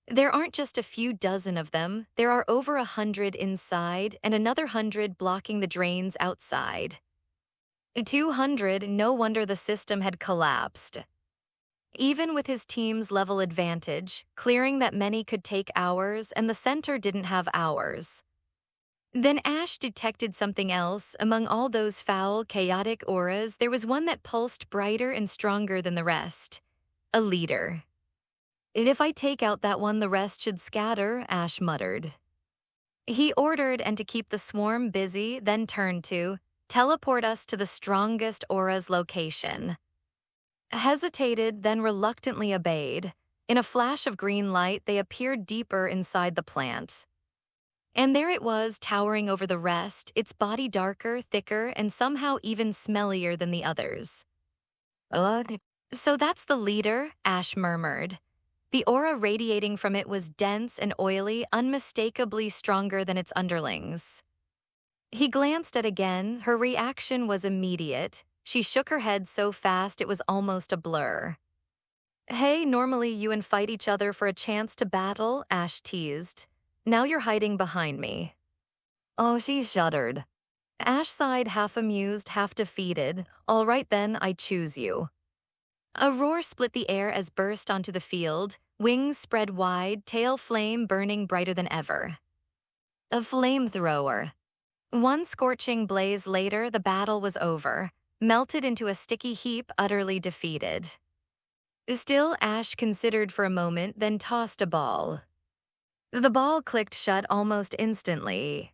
There aren't just a few dozen of them, there are over 100 inside and another 100 blocking the drains outside. 200, no wonder the system had collapsed. Even with his team's level advantage, clearing that many could take hours, and the center didn't have hours. Then Ash detected something else. Among all those foul, chaotic auras, there was one that pulsed brighter and stronger than the rest. A leader. If I take out that one, the rest should scatter, Ash muttered. He ordered, and to keep the swarm busy, then turned to, teleport us to the strongest aura's location. Hesitated, then reluctantly obeyed. In a flash of green light, they appeared deeper inside the plant. And there it was, towering over the rest, its body darker, thicker, and somehow even smellier than the others. So that's the leader, Ash murmured. The aura radiating from it was dense and oily, unmistakably stronger than its underlings. He glanced at again. Her reaction was immediate. She shook her head so fast it was almost a blur. Hey, normally you and fight each other for a chance to battle, Ash teased. Now you're hiding behind me. Oh, she shuddered. Ash sighed, half amused, half defeated. All right then, I choose you. A roar split the air as burst onto the field, wings spread wide, tail flame burning brighter than ever. A flamethrower. One scorching blaze later, the battle was over, melted into a sticky heap, utterly defeated. Still, Ash considered for a moment, then tossed a ball. The ball clicked shut almost instantly.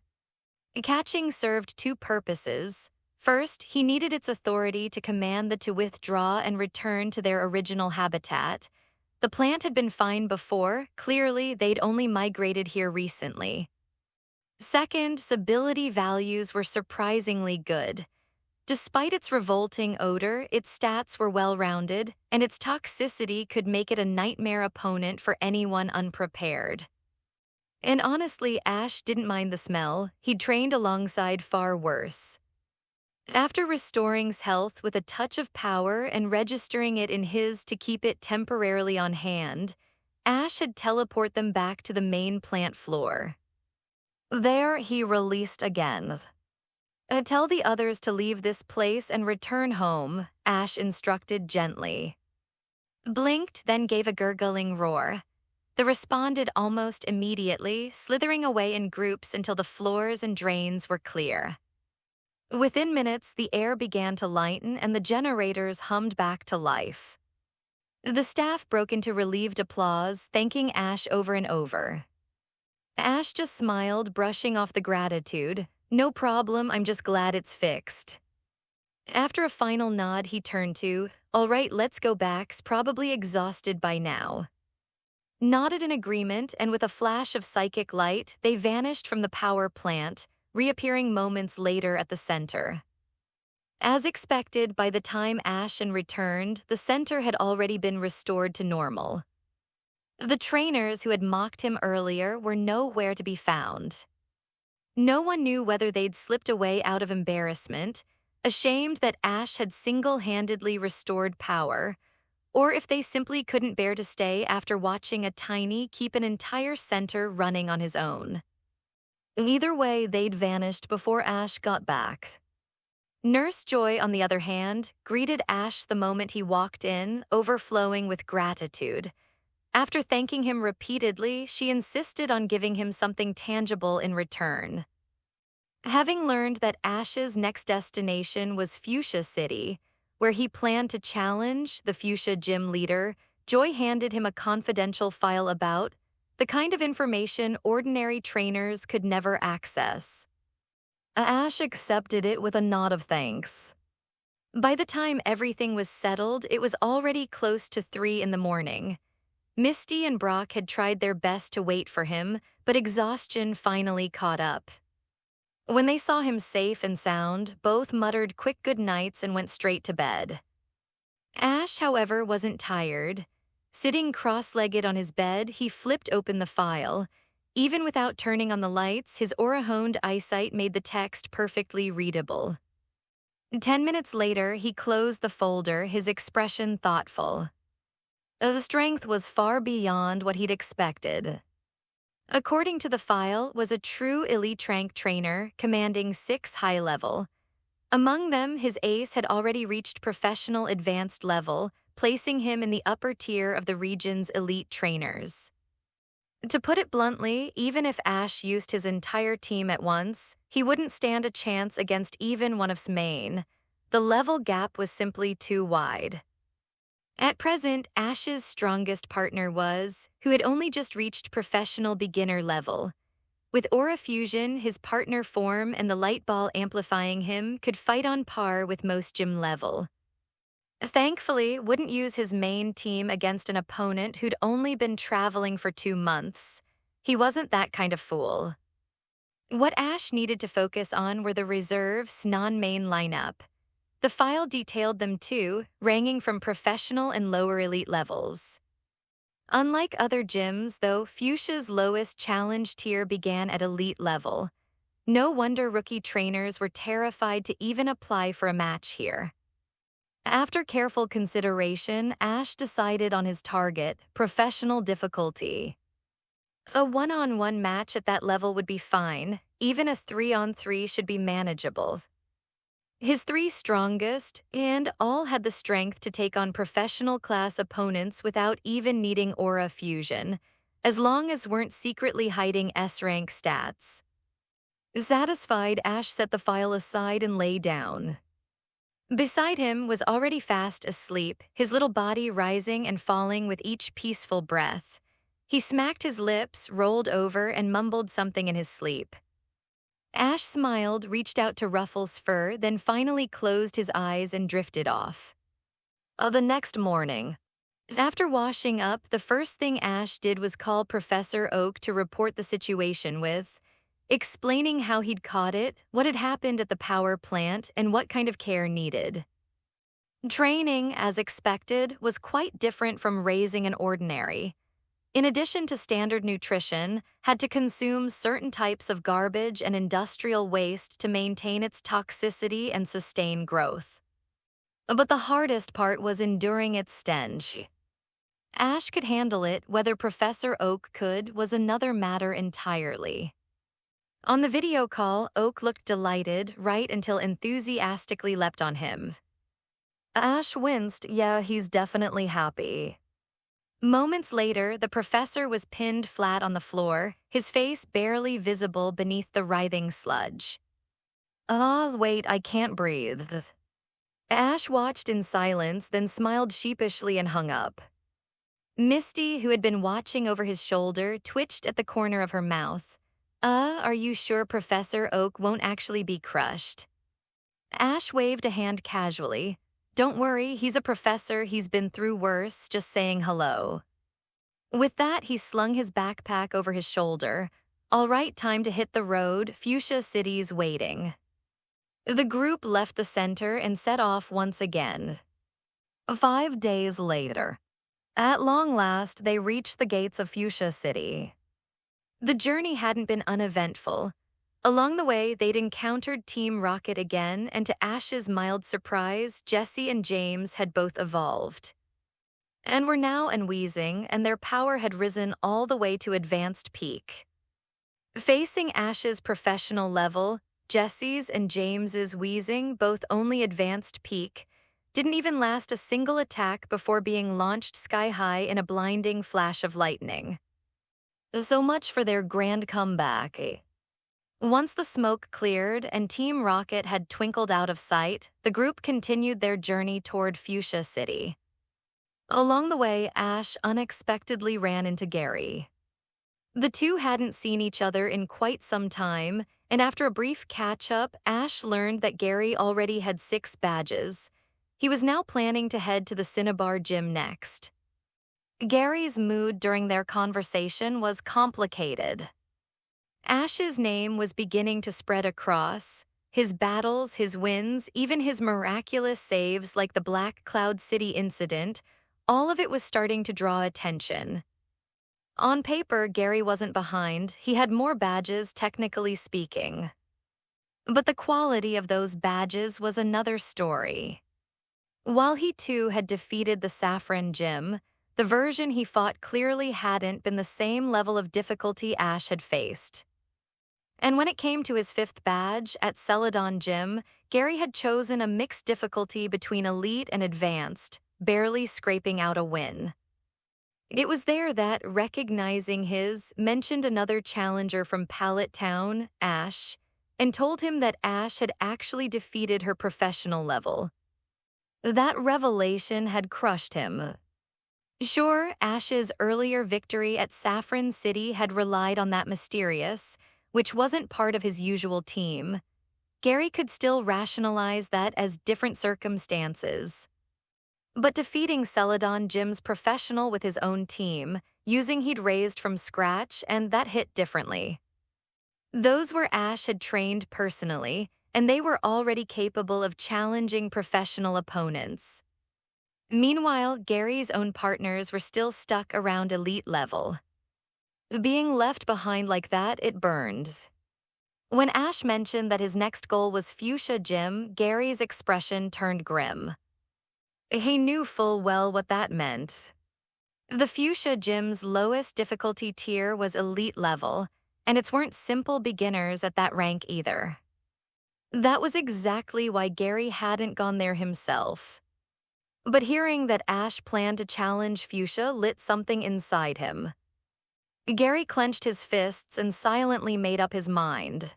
Catching served two purposes. First, he needed its authority to command the to withdraw and return to their original habitat. The plant had been fine before, clearly they'd only migrated here recently. Second, its ability values were surprisingly good. Despite its revolting odor, its stats were well-rounded, and its toxicity could make it a nightmare opponent for anyone unprepared. And honestly, Ash didn't mind the smell. He'd trained alongside far worse. After restoring's health with a touch of power and registering it in his to keep it temporarily on hand, Ash had teleported them back to the main plant floor. There, he released again. Tell the others to leave this place and return home, Ash instructed gently. Blinked, then gave a gurgling roar. They responded almost immediately, slithering away in groups until the floors and drains were clear. Within minutes, the air began to lighten and the generators hummed back to life. The staff broke into relieved applause, thanking Ash over and over. Ash just smiled, brushing off the gratitude. No problem, I'm just glad it's fixed. After a final nod, he turned to, all right, let's go back, probably exhausted by now. Nodded in agreement, and with a flash of psychic light, they vanished from the power plant, reappearing moments later at the center. As expected, by the time Ashen returned, the center had already been restored to normal. The trainers who had mocked him earlier were nowhere to be found. No one knew whether they'd slipped away out of embarrassment, ashamed that Ash had single-handedly restored power, or if they simply couldn't bear to stay after watching a tiny keep an entire center running on his own. Either way, they'd vanished before Ash got back. Nurse Joy, on the other hand, greeted Ash the moment he walked in, overflowing with gratitude. After thanking him repeatedly, she insisted on giving him something tangible in return. Having learned that Ash's next destination was Fuchsia City, where he planned to challenge the Fuchsia gym leader, Joy handed him a confidential file about the kind of information ordinary trainers could never access. Ash accepted it with a nod of thanks. By the time everything was settled, it was already close to 3 in the morning. Misty and Brock had tried their best to wait for him, but exhaustion finally caught up. When they saw him safe and sound, both muttered quick goodnights and went straight to bed. Ash, however, wasn't tired. Sitting cross-legged on his bed, he flipped open the file. Even without turning on the lights, his aura-honed eyesight made the text perfectly readable. 10 minutes later, he closed the folder, his expression thoughtful. The strength was far beyond what he'd expected. According to the file, was a true elite rank trainer commanding 6 high-level. Among them, his ace had already reached professional advanced level, placing him in the upper tier of the region's elite trainers. To put it bluntly, even if Ash used his entire team at once, he wouldn't stand a chance against even one of his main. The level gap was simply too wide. At present, Ash's strongest partner was, who had only just reached professional beginner level. With Aura Fusion, his partner form and the light ball amplifying him could fight on par with most gym level. Thankfully, wouldn't use his main team against an opponent who'd only been traveling for 2 months. He wasn't that kind of fool. What Ash needed to focus on were the reserves' non-main lineup. The file detailed them too, ranging from professional and lower elite levels. Unlike other gyms, though, Fuchsia's lowest challenge tier began at elite level. No wonder rookie trainers were terrified to even apply for a match here. After careful consideration, Ash decided on his target, professional difficulty. A one-on-one match at that level would be fine. Even a 3-on-3 should be manageable. His three strongest, and all had the strength to take on professional-class opponents without even needing aura fusion, as long as weren't secretly hiding S-rank stats. Satisfied, Ash set the file aside and lay down. Beside him was already fast asleep, his little body rising and falling with each peaceful breath. He smacked his lips, rolled over, and mumbled something in his sleep. Ash smiled, reached out to Ruffle's fur, then finally closed his eyes and drifted off. The next morning, after washing up, the first thing Ash did was call Professor Oak to report the situation with, explaining how he'd caught it, what had happened at the power plant, and what kind of care needed. Training, as expected, was quite different from raising an ordinary. In addition to standard nutrition, had to consume certain types of garbage and industrial waste to maintain its toxicity and sustain growth. But the hardest part was enduring its stench. Ash could handle it, whether Professor Oak could was another matter entirely. On the video call, Oak looked delighted, right until enthusiastically leapt on him. Ash winced. Yeah, he's definitely happy. Moments later, the professor was pinned flat on the floor, his face barely visible beneath the writhing sludge. Wait, I can't breathe. Ash watched in silence, then smiled sheepishly and hung up. Misty, who had been watching over his shoulder, twitched at the corner of her mouth. Are you sure Professor Oak won't actually be crushed? Ash waved a hand casually. Don't worry, he's a professor, he's been through worse, just saying hello. With that, he slung his backpack over his shoulder. All right, time to hit the road, Fuchsia City's waiting. The group left the center and set off once again. 5 days later, at long last, they reached the gates of Fuchsia City. The journey hadn't been uneventful. Along the way, they'd encountered Team Rocket again, and to Ash's mild surprise, Jessie and James had both evolved. And were now unwheezing, and their power had risen all the way to advanced peak. Facing Ash's professional level, Jessie's and James's wheezing, both only advanced peak, didn't even last a single attack before being launched sky-high in a blinding flash of lightning. So much for their grand comeback. Once the smoke cleared and Team Rocket had twinkled out of sight, the group continued their journey toward Fuchsia City. Along the way, Ash unexpectedly ran into Gary. The two hadn't seen each other in quite some time, and after a brief catch-up, Ash learned that Gary already had 6 badges. He was now planning to head to the Cinnabar gym next. Gary's mood during their conversation was complicated. Ash's name was beginning to spread across. His battles, his wins, even his miraculous saves like the Black Cloud City incident, all of it was starting to draw attention. On paper, Gary wasn't behind. He had more badges, technically speaking. But the quality of those badges was another story. While he too had defeated the Saffron Gym, the version he fought clearly hadn't been the same level of difficulty Ash had faced. And when it came to his 5th badge at Celadon Gym, Gary had chosen a mixed difficulty between elite and advanced, barely scraping out a win. It was there that, recognizing his, mentioned another challenger from Pallet Town, Ash, and told him that Ash had actually defeated her professional level. That revelation had crushed him. Sure, Ash's earlier victory at Saffron City had relied on that mysterious, which wasn't part of his usual team. Gary could still rationalize that as different circumstances. But defeating Celadon Gym's professional with his own team, using he'd raised from scratch, and that hit differently. Those where Ash had trained personally, and they were already capable of challenging professional opponents. Meanwhile, Gary's own partners were still stuck around elite level. Being left behind like that, it burned. When Ash mentioned that his next goal was Fuchsia Gym, Gary's expression turned grim. He knew full well what that meant. The Fuchsia Gym's lowest difficulty tier was elite level, and its weren't simple beginners at that rank either. That was exactly why Gary hadn't gone there himself. But hearing that Ash planned to challenge Fuchsia lit something inside him. Gary clenched his fists and silently made up his mind.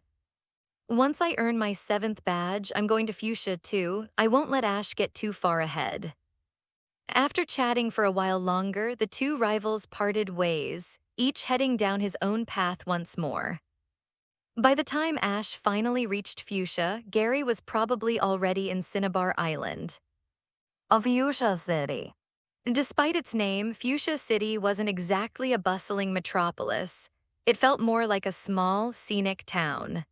Once I earn my 7th badge, I'm going to Fuchsia too. I won't let Ash get too far ahead. After chatting for a while longer, the two rivals parted ways, each heading down his own path once more. By the time Ash finally reached Fuchsia, Gary was probably already in Cinnabar Island. A Fuchsia City. Despite its name, Fuchsia City wasn't exactly a bustling metropolis. It felt more like a small, scenic town.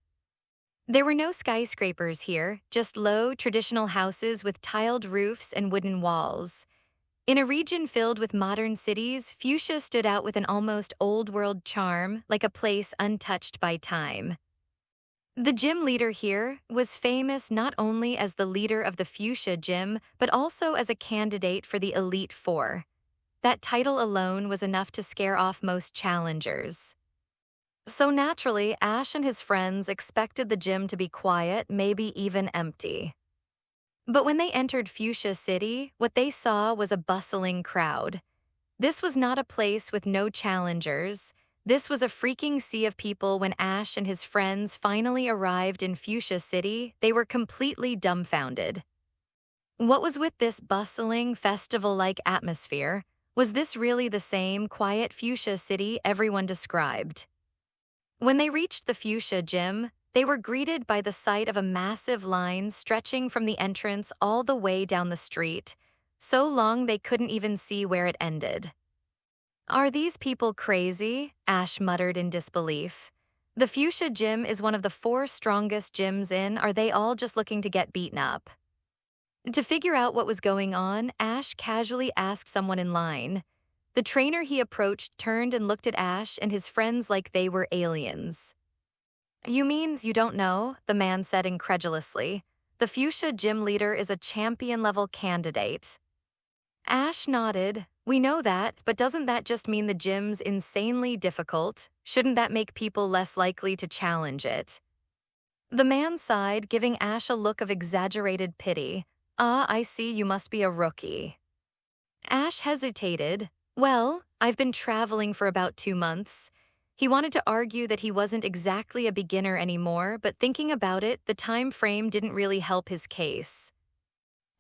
There were no skyscrapers here, just low, traditional houses with tiled roofs and wooden walls. In a region filled with modern cities, Fuchsia stood out with an almost old-world charm, like a place untouched by time. The gym leader here was famous not only as the leader of the Fuchsia Gym, but also as a candidate for the Elite Four. That title alone was enough to scare off most challengers. So naturally, Ash and his friends expected the gym to be quiet, maybe even empty. But when they entered Fuchsia City, what they saw was a bustling crowd. This was not a place with no challengers. This was a freaking sea of people. When Ash and his friends finally arrived in Fuchsia City, they were completely dumbfounded. What was with this bustling, festival-like atmosphere? Was this really the same quiet Fuchsia City everyone described? When they reached the Fuchsia Gym, they were greeted by the sight of a massive line stretching from the entrance all the way down the street, so long they couldn't even see where it ended. Are these people crazy? Ash muttered in disbelief. The Fuchsia Gym is one of the 4 strongest gyms in. Are they all just looking to get beaten up? To figure out what was going on, Ash casually asked someone in line. The trainer he approached turned and looked at Ash and his friends like they were aliens. You means you don't know? The man said incredulously. The Fuchsia Gym leader is a champion-level candidate. Ash nodded. We know that, but doesn't that just mean the gym's insanely difficult? Shouldn't that make people less likely to challenge it? The man sighed, giving Ash a look of exaggerated pity. Ah, I see, you must be a rookie. Ash hesitated. Well, I've been traveling for about 2 months. He wanted to argue that he wasn't exactly a beginner anymore, but thinking about it, the time frame didn't really help his case.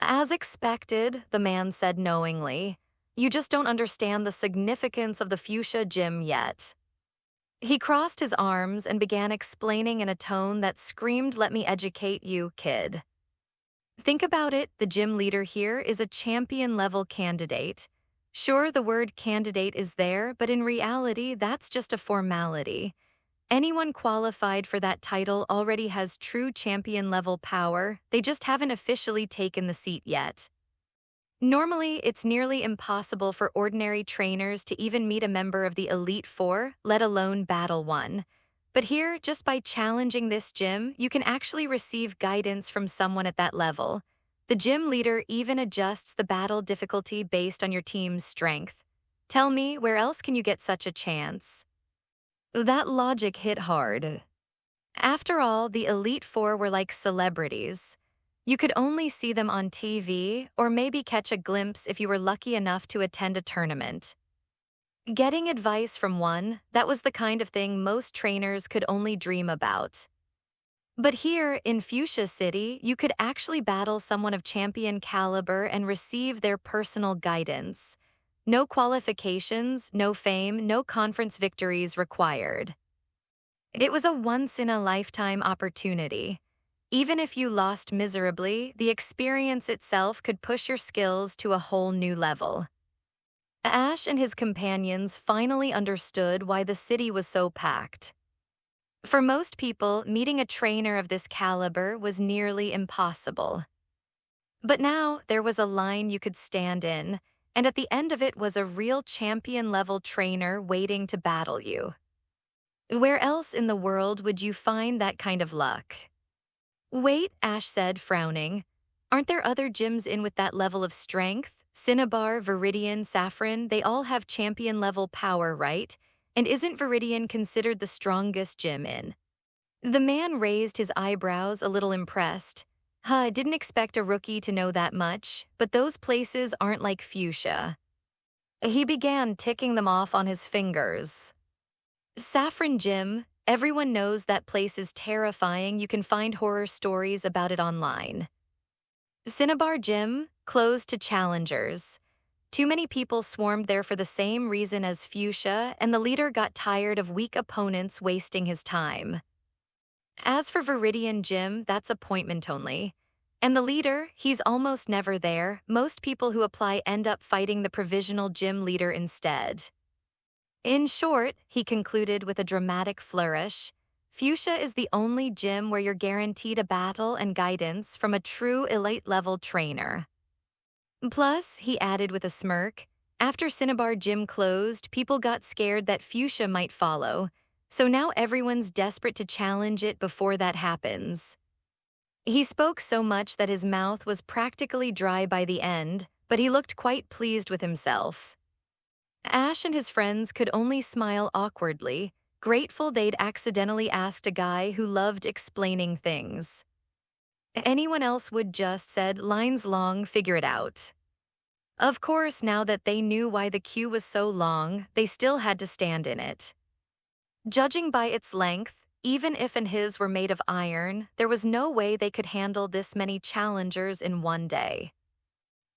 As expected, the man said knowingly. You just don't understand the significance of the Fuchsia Gym yet. He crossed his arms and began explaining in a tone that screamed, "Let me educate you, kid." Think about it, the gym leader here is a champion-level candidate. Sure, the word candidate is there, but in reality, that's just a formality. Anyone qualified for that title already has true champion-level power, they just haven't officially taken the seat yet. Normally, it's nearly impossible for ordinary trainers to even meet a member of the Elite Four, let alone battle one. But here, just by challenging this gym, you can actually receive guidance from someone at that level. The gym leader even adjusts the battle difficulty based on your team's strength. Tell me, where else can you get such a chance? That logic hit hard. After all, the Elite Four were like celebrities. You could only see them on TV, or maybe catch a glimpse if you were lucky enough to attend a tournament. Getting advice from one, that was the kind of thing most trainers could only dream about. But here, in Fuchsia City, you could actually battle someone of champion caliber and receive their personal guidance. No qualifications, no fame, no conference victories required. It was a once-in-a-lifetime opportunity. Even if you lost miserably, the experience itself could push your skills to a whole new level. Ash and his companions finally understood why the city was so packed. For most people, meeting a trainer of this caliber was nearly impossible. But now there was a line you could stand in, and at the end of it was a real champion-level trainer waiting to battle you. Where else in the world would you find that kind of luck? Wait, Ash said, frowning. Aren't there other gyms in with that level of strength? Cinnabar, Viridian, Saffron, they all have champion-level power, right? And isn't Viridian considered the strongest gym in? The man raised his eyebrows, a little impressed. Didn't expect a rookie to know that much, but those places aren't like Fuchsia. He began ticking them off on his fingers. Saffron Gym, everyone knows that place is terrifying. You can find horror stories about it online. Cinnabar Gym, closed to challengers. Too many people swarmed there for the same reason as Fuchsia, and the leader got tired of weak opponents wasting his time. As for Viridian Gym, that's appointment only. And the leader, he's almost never there. Most people who apply end up fighting the provisional gym leader instead. In short, he concluded with a dramatic flourish, Fuchsia is the only gym where you're guaranteed a battle and guidance from a true elite-level trainer. Plus, he added with a smirk, after Cinnabar Gym closed, people got scared that Fuchsia might follow, so now everyone's desperate to challenge it before that happens. He spoke so much that his mouth was practically dry by the end, but he looked quite pleased with himself. Ash and his friends could only smile awkwardly, grateful they'd accidentally asked a guy who loved explaining things. Anyone else would just said, lines long, figure it out. Of course, now that they knew why the queue was so long, they still had to stand in it. Judging by its length, even if and his were made of iron, there was no way they could handle this many challengers in one day.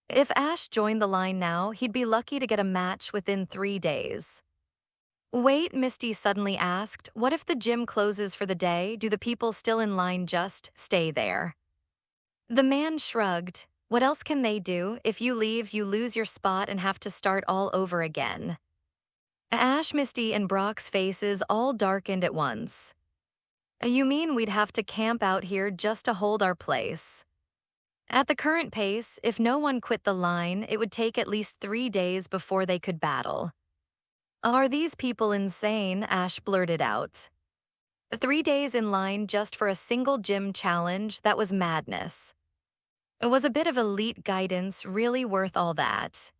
If Ash joined the line now, he'd be lucky to get a match within 3 days. Wait, Misty suddenly asked, what if the gym closes for the day? Do the people still in line just stay there? The man shrugged. What else can they do? If you leave, you lose your spot and have to start all over again. Ash, Misty, and Brock's faces all darkened at once. You mean we'd have to camp out here just to hold our place? At the current pace, if no one quit the line, it would take at least 3 days before they could battle. Are these people insane? Ash blurted out. 3 days in line just for a single gym challenge, that was madness. It was a bit of elite guidance really worth all that?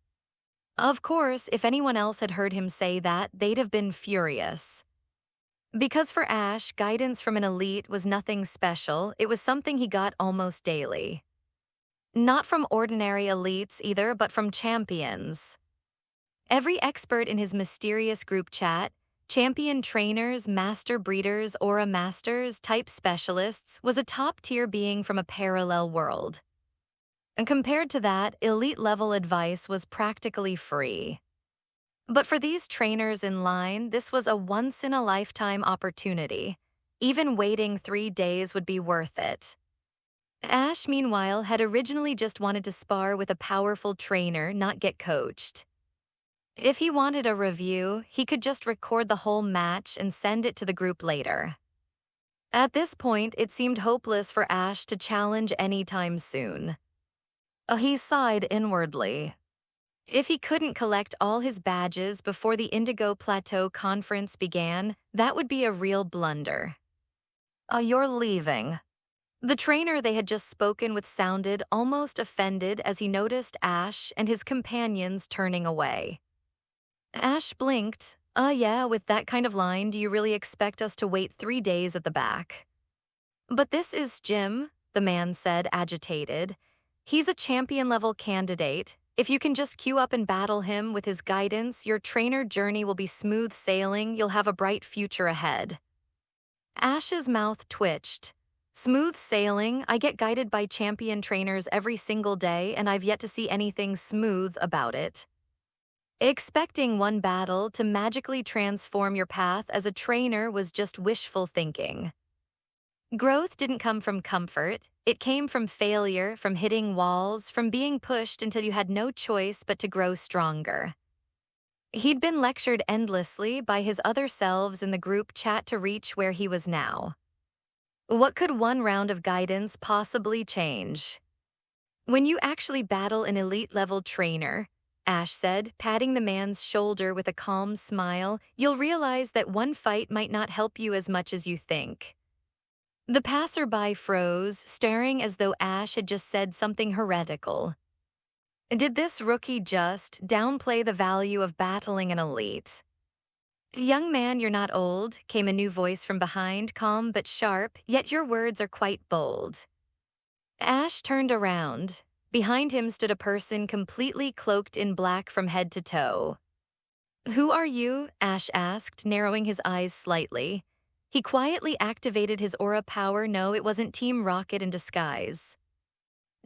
Of course, if anyone else had heard him say that, they'd have been furious. Because for Ash, guidance from an elite was nothing special, it was something he got almost daily. Not from ordinary elites either, but from champions. Every expert in his mysterious group chat, champion trainers, master breeders, aura masters, type specialists, was a top-tier being from a parallel world. And compared to that, elite-level advice was practically free. But for these trainers in line, this was a once-in-a-lifetime opportunity. Even waiting 3 days would be worth it. Ash, meanwhile, had originally just wanted to spar with a powerful trainer, not get coached. If he wanted a review, he could just record the whole match and send it to the group later. At this point, it seemed hopeless for Ash to challenge anytime soon. He sighed inwardly. If he couldn't collect all his badges before the Indigo Plateau conference began, that would be a real blunder. You're leaving. The trainer they had just spoken with sounded almost offended as he noticed Ash and his companions turning away. Ash blinked. Yeah, with that kind of line, do you really expect us to wait 3 days at the back? But this is Jim, the man said, agitated. He's a champion-level candidate. If you can just queue up and battle him with his guidance, your trainer journey will be smooth sailing, you'll have a bright future ahead. Ash's mouth twitched. Smooth sailing? I get guided by champion trainers every single day, and I've yet to see anything smooth about it. Expecting one battle to magically transform your path as a trainer was just wishful thinking. Growth didn't come from comfort. It came from failure, from hitting walls, from being pushed until you had no choice but to grow stronger. He'd been lectured endlessly by his other selves in the group chat to reach where he was now. What could one round of guidance possibly change? When you actually battle an elite-level trainer, Ash said, patting the man's shoulder with a calm smile, you'll realize that one fight might not help you as much as you think. The passerby froze, staring as though Ash had just said something heretical. Did this rookie just downplay the value of battling an elite? Young man, you're not old, came a new voice from behind, calm but sharp, yet your words are quite bold. Ash turned around. Behind him stood a person completely cloaked in black from head to toe. Who are you? Ash asked, narrowing his eyes slightly. He quietly activated his aura power. No, it wasn't Team Rocket in disguise.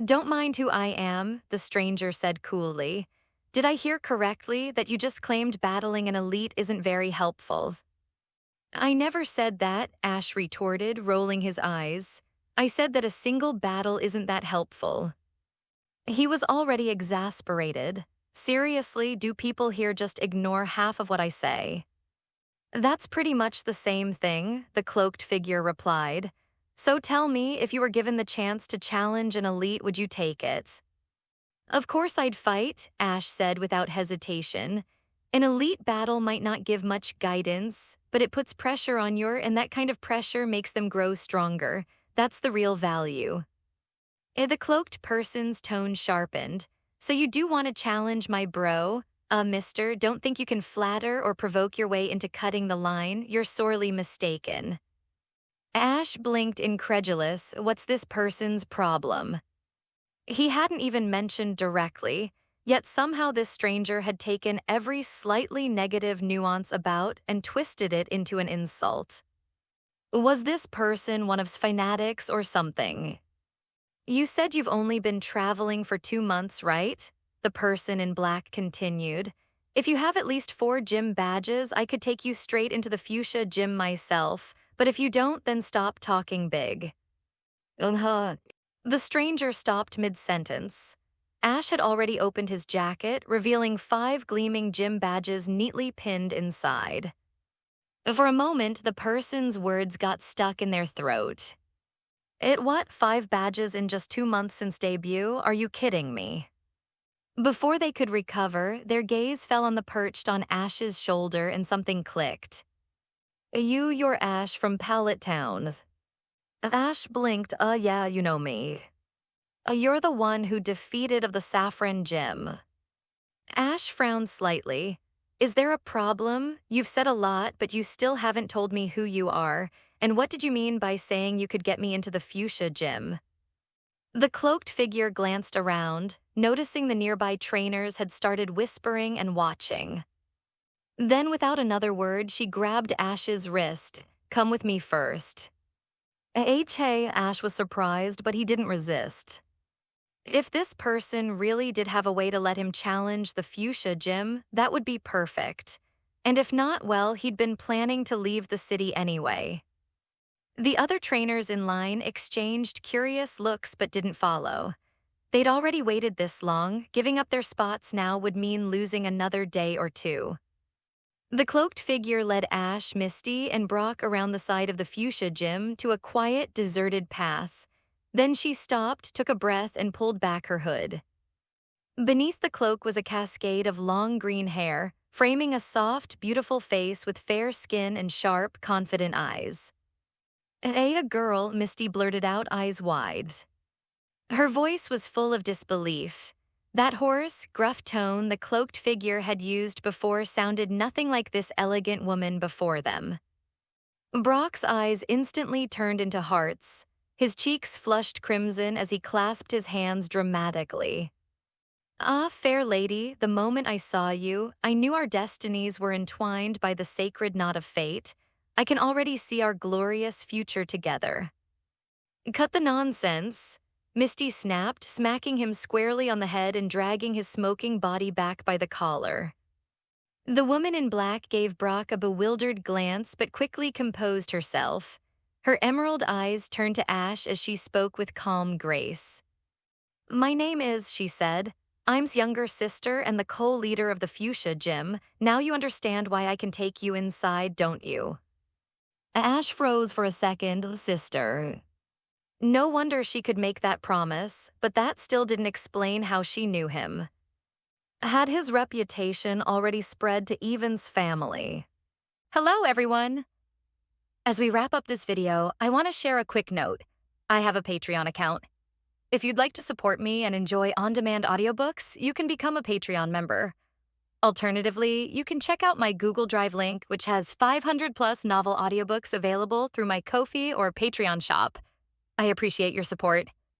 Don't mind who I am, the stranger said coolly. Did I hear correctly that you just claimed battling an elite isn't very helpful? I never said that, Ash retorted, rolling his eyes. I said that a single battle isn't that helpful. He was already exasperated. Seriously, do people here just ignore half of what I say? That's pretty much the same thing, the cloaked figure replied. So tell me, if you were given the chance to challenge an elite, would you take it? Of course I'd fight, Ash said without hesitation. An elite battle might not give much guidance, but it puts pressure on and that kind of pressure makes them grow stronger. That's the real value. The cloaked person's tone sharpened. So you do want to challenge my bro? Mister, don't think you can flatter or provoke your way into cutting the line. You're sorely mistaken. Ash blinked incredulous. What's this person's problem? He hadn't even mentioned directly, yet somehow this stranger had taken every slightly negative nuance about and twisted it into an insult. Was this person one of fanatics or something? You said you've only been traveling for 2 months, right? The person in black continued. If you have at least 4 gym badges, I could take you straight into the fuchsia gym myself, but if you don't, then stop talking big. The stranger stopped mid-sentence. Ash had already opened his jacket, revealing 5 gleaming gym badges neatly pinned inside. For a moment, the person's words got stuck in their throat. What, 5 badges in just 2 months since debut? Are you kidding me? Before they could recover, their gaze fell on the perched on Ash's shoulder and something clicked. You're Ash from Pallet Towns. Ash blinked. Yeah, you know me. You're the one who defeated of the Saffron Gym. Ash frowned slightly. Is there a problem? You've said a lot, but you still haven't told me who you are. And what did you mean by saying you could get me into the fuchsia gym? The cloaked figure glanced around, noticing the nearby trainers had started whispering and watching. Then, without another word, she grabbed Ash's wrist. Come with me first. Hey, Ash was surprised, but he didn't resist. If this person really did have a way to let him challenge the fuchsia gym, that would be perfect. And if not, well, he'd been planning to leave the city anyway. The other trainers in line exchanged curious looks but didn't follow. They'd already waited this long. Giving up their spots now would mean losing another day or 2. The cloaked figure led Ash, Misty, and Brock around the side of the fuchsia gym to a quiet, deserted path. Then she stopped, took a breath, and pulled back her hood. Beneath the cloak was a cascade of long green hair, framing a soft, beautiful face with fair skin and sharp, confident eyes. Hey, a girl, Misty blurted out, eyes wide. Her voice was full of disbelief. That hoarse, gruff tone the cloaked figure had used before sounded nothing like this elegant woman before them. Brock's eyes instantly turned into hearts. His cheeks flushed crimson as he clasped his hands dramatically. Fair lady, the moment I saw you, I knew our destinies were entwined by the sacred knot of fate. I can already see our glorious future together. Cut the nonsense, Misty snapped, smacking him squarely on the head and dragging his smoking body back by the collar. The woman in black gave Brock a bewildered glance but quickly composed herself. Her emerald eyes turned to Ash as she spoke with calm grace. My name is, she said. Im's younger sister and the co-leader of the fuchsia gym. Now you understand why I can take you inside, don't you? Ash froze for a second. Sister. No wonder she could make that promise, but that still didn't explain how she knew him. Had his reputation already spread to Evan's family? Hello, everyone. As we wrap up this video, I want to share a quick note. I have a Patreon account. If you'd like to support me and enjoy on-demand audiobooks, you can become a Patreon member. Alternatively, you can check out my Google Drive link, which has 500 plus novel audiobooks available through my Ko-fi or Patreon shop. I appreciate your support.